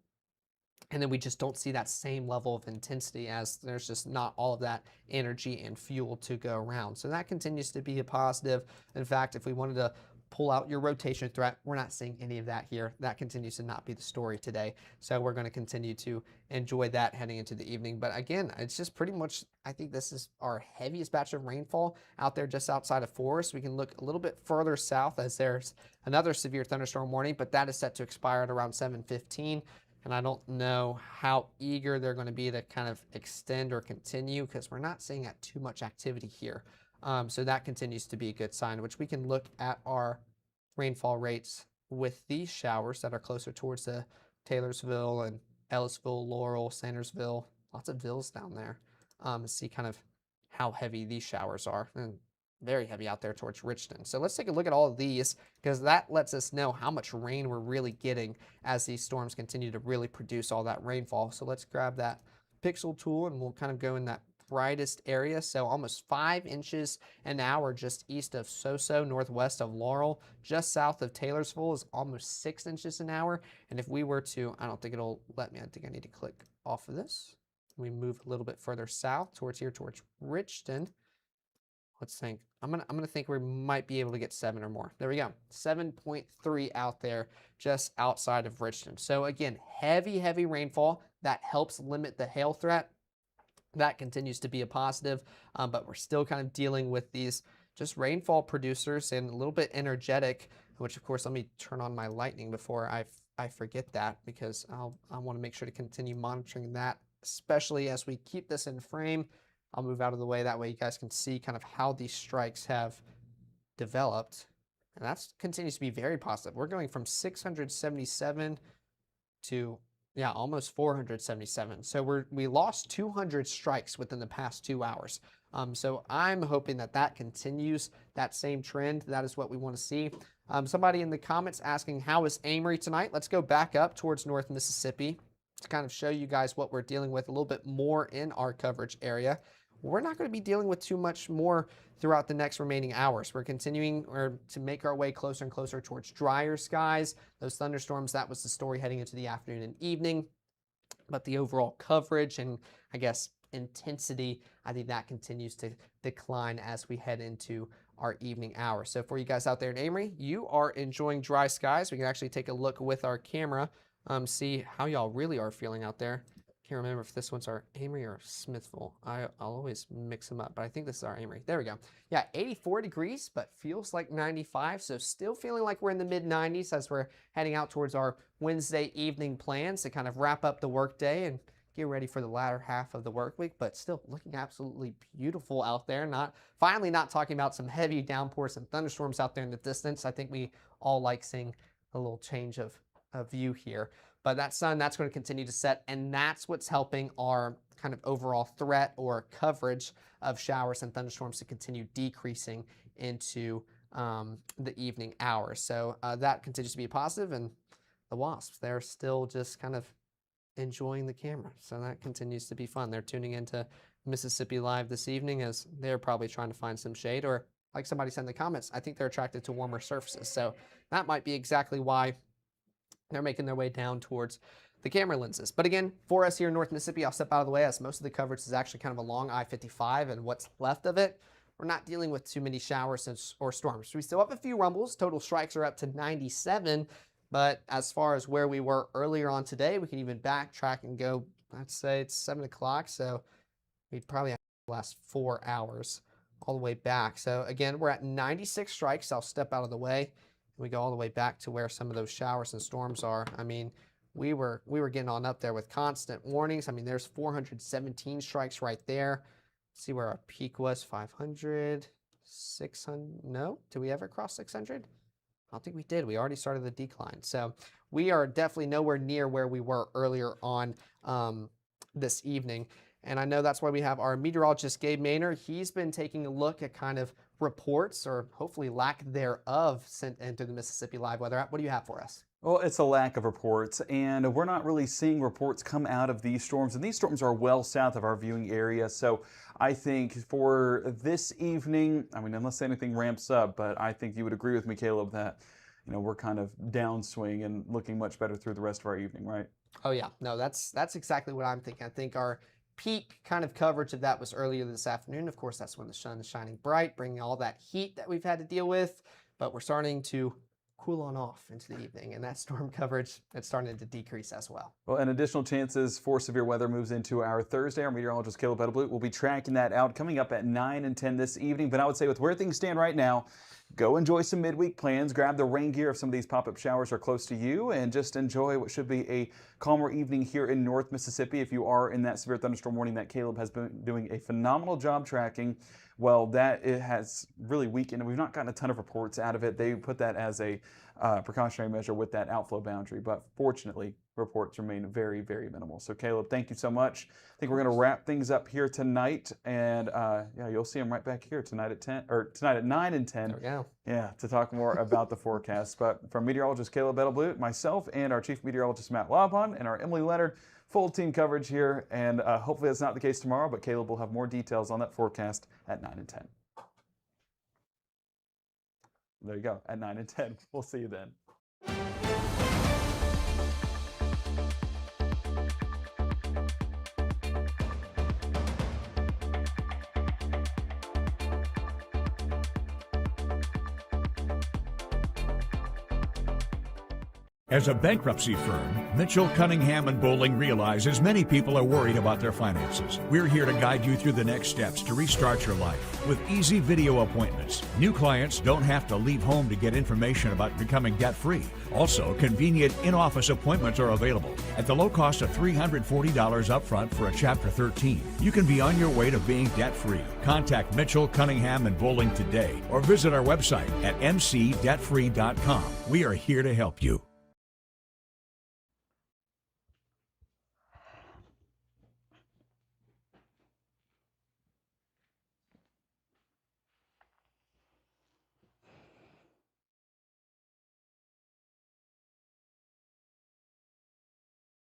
and then we just don't see that same level of intensity, as there's just not all of that energy and fuel to go around. So that continues to be a positive. In fact, if we wanted to pull out your rotation threat, we're not seeing any of that here. That continues to not be the story today. So we're going to continue to enjoy that heading into the evening. But again, it's just pretty much, I think this is our heaviest batch of rainfall out there just outside of Forest. We can look a little bit further south, as there's another severe thunderstorm warning, but that is set to expire at around 7:15. And I don't know how eager they're going to be to kind of extend or continue, because we're not seeing too much activity here. So that continues to be a good sign, which we can look at our rainfall rates with these showers that are closer towards the Taylorsville and Ellisville, Laurel, Sandersville, lots of vills down there, and see kind of how heavy these showers are, and very heavy out there towards Richton. So let's take a look at all of these, because that lets us know how much rain we're really getting as these storms continue to really produce all that rainfall. So let's grab that pixel tool, and we'll kind of go in that brightest area. So almost 5 inches an hour just east of Soso, northwest of Laurel. Just south of Taylorsville is almost 6 inches an hour. And if we were to, I don't think it'll let me, I think I need to click off of this. We move a little bit further south towards Richton. Let's think. I'm gonna think we might be able to get 7 or more. There we go. 7.3 out there, just outside of Richton. So again, heavy rainfall that helps limit the hail threat. That continues to be a positive, but we're still kind of dealing with these just rainfall producers and a little bit energetic. Which of course, let me turn on my lightning before I forget that, because I want to make sure to continue monitoring that, especially as we keep this in frame. I'll move out of the way. That way you guys can see kind of how these strikes have developed. And that continues to be very positive. We're going from 677 to, yeah, almost 477. So we lost 200 strikes within the past 2 hours. So I'm hoping that continues, that same trend. That is what we want to see. Somebody in the comments asking, how is Amory tonight? Let's go back up towards North Mississippi to kind of show you guys what we're dealing with a little bit more in our coverage area. We're not going to be dealing with too much more throughout the next remaining hours. We're continuing to make our way closer and closer towards drier skies. Those thunderstorms, that was the story heading into the afternoon and evening. But the overall coverage and, I guess, intensity, I think that continues to decline as we head into our evening hours. So for you guys out there in Amory, you are enjoying dry skies. We can actually take a look with our camera, see how y'all really are feeling out there. Can't remember if this one's our Amory or Smithville. I'll always mix them up, but I think this is our Amory. There we go. Yeah, 84 degrees, but feels like 95. So still feeling like we're in the mid 90s as we're heading out towards our Wednesday evening plans to kind of wrap up the workday and get ready for the latter half of the work week, but still looking absolutely beautiful out there. Finally not talking about some heavy downpours and thunderstorms out there in the distance. I think we all like seeing a little change of view here. But that sun, that's going to continue to set, and that's what's helping our kind of overall threat or coverage of showers and thunderstorms to continue decreasing into the evening hours. So that continues to be positive, and the wasps, they're still just kind of enjoying the camera. So that continues to be fun. They're tuning into Mississippi Live this evening as they're probably trying to find some shade, or like somebody said in the comments, I think they're attracted to warmer surfaces. So that might be exactly why they're making their way down towards the camera lenses. But again, for us here in North Mississippi, I'll step out of the way as most of the coverage is actually kind of along I-55 and what's left of it. We're not dealing with too many showers or storms. We still have a few rumbles. Total strikes are up to 97. But as far as where we were earlier on today, we can even backtrack and go, I'd say it's 7 o'clock. So we'd probably have the last 4 hours all the way back. So again, we're at 96 strikes. I'll step out of the way. We go all the way back to where some of those showers and storms are. I mean, we were getting on up there with constant warnings. I mean, there's 417 strikes right there. Let's see where our peak was, 500, 600. No, did we ever cross 600? I don't think we did. We already started the decline. So we are definitely nowhere near where we were earlier on this evening. And I know that's why we have our meteorologist, Gabe Maynard. He's been taking a look at kind of reports, or hopefully lack thereof, sent into the Mississippi Live Weather app. What do you have for us? Well, it's a lack of reports, and we're not really seeing reports come out of these storms. And these storms are well south of our viewing area. So I think for this evening, I mean, unless anything ramps up, but I think you would agree with me, Caleb, that, you know, we're kind of downswing and looking much better through the rest of our evening, right? Oh yeah, no, that's exactly what I'm thinking. I think our peak kind of coverage of that was earlier this afternoon. Of course, that's when the sun is shining bright, bringing all that heat that we've had to deal with, but we're starting to cool on off into the evening, and that storm coverage, it's starting to decrease as well. Well, and additional chances for severe weather moves into our Thursday. Our meteorologist Caleb Edelblut will be tracking that out coming up at 9 and 10 this evening. But I would say with where things stand right now, go enjoy some midweek plans. Grab the rain gear if some of these pop-up showers are close to you, and just enjoy what should be a calmer evening here in North Mississippi. If you are in that severe thunderstorm warning that Caleb has been doing a phenomenal job tracking, well, that it has really weakened, and we've not gotten a ton of reports out of it. They put that as a precautionary measure with that outflow boundary, but fortunately, reports remain very, very minimal. So Caleb, thank you so much. I think we're going to wrap things up here tonight, and yeah, you'll see him right back here tonight at 10, or tonight at 9 and 10. There we go. Yeah, to talk more about the forecast. But from meteorologist Caleb Edelblut, myself, and our chief meteorologist Matt Lobhon, and our Emily Leonard, full team coverage here, and hopefully that's not the case tomorrow, but Caleb will have more details on that forecast at 9 and 10. There you go, at 9 and 10. We'll see you then. As a bankruptcy firm, Mitchell, Cunningham, and Bowling realizes many people are worried about their finances. We're here to guide you through the next steps to restart your life with easy video appointments. New clients don't have to leave home to get information about becoming debt-free. Also, convenient in-office appointments are available at the low cost of $340 upfront for a Chapter 13. You can be on your way to being debt-free. Contact Mitchell, Cunningham, and Bowling today or visit our website at mcdebtfree.com. We are here to help you.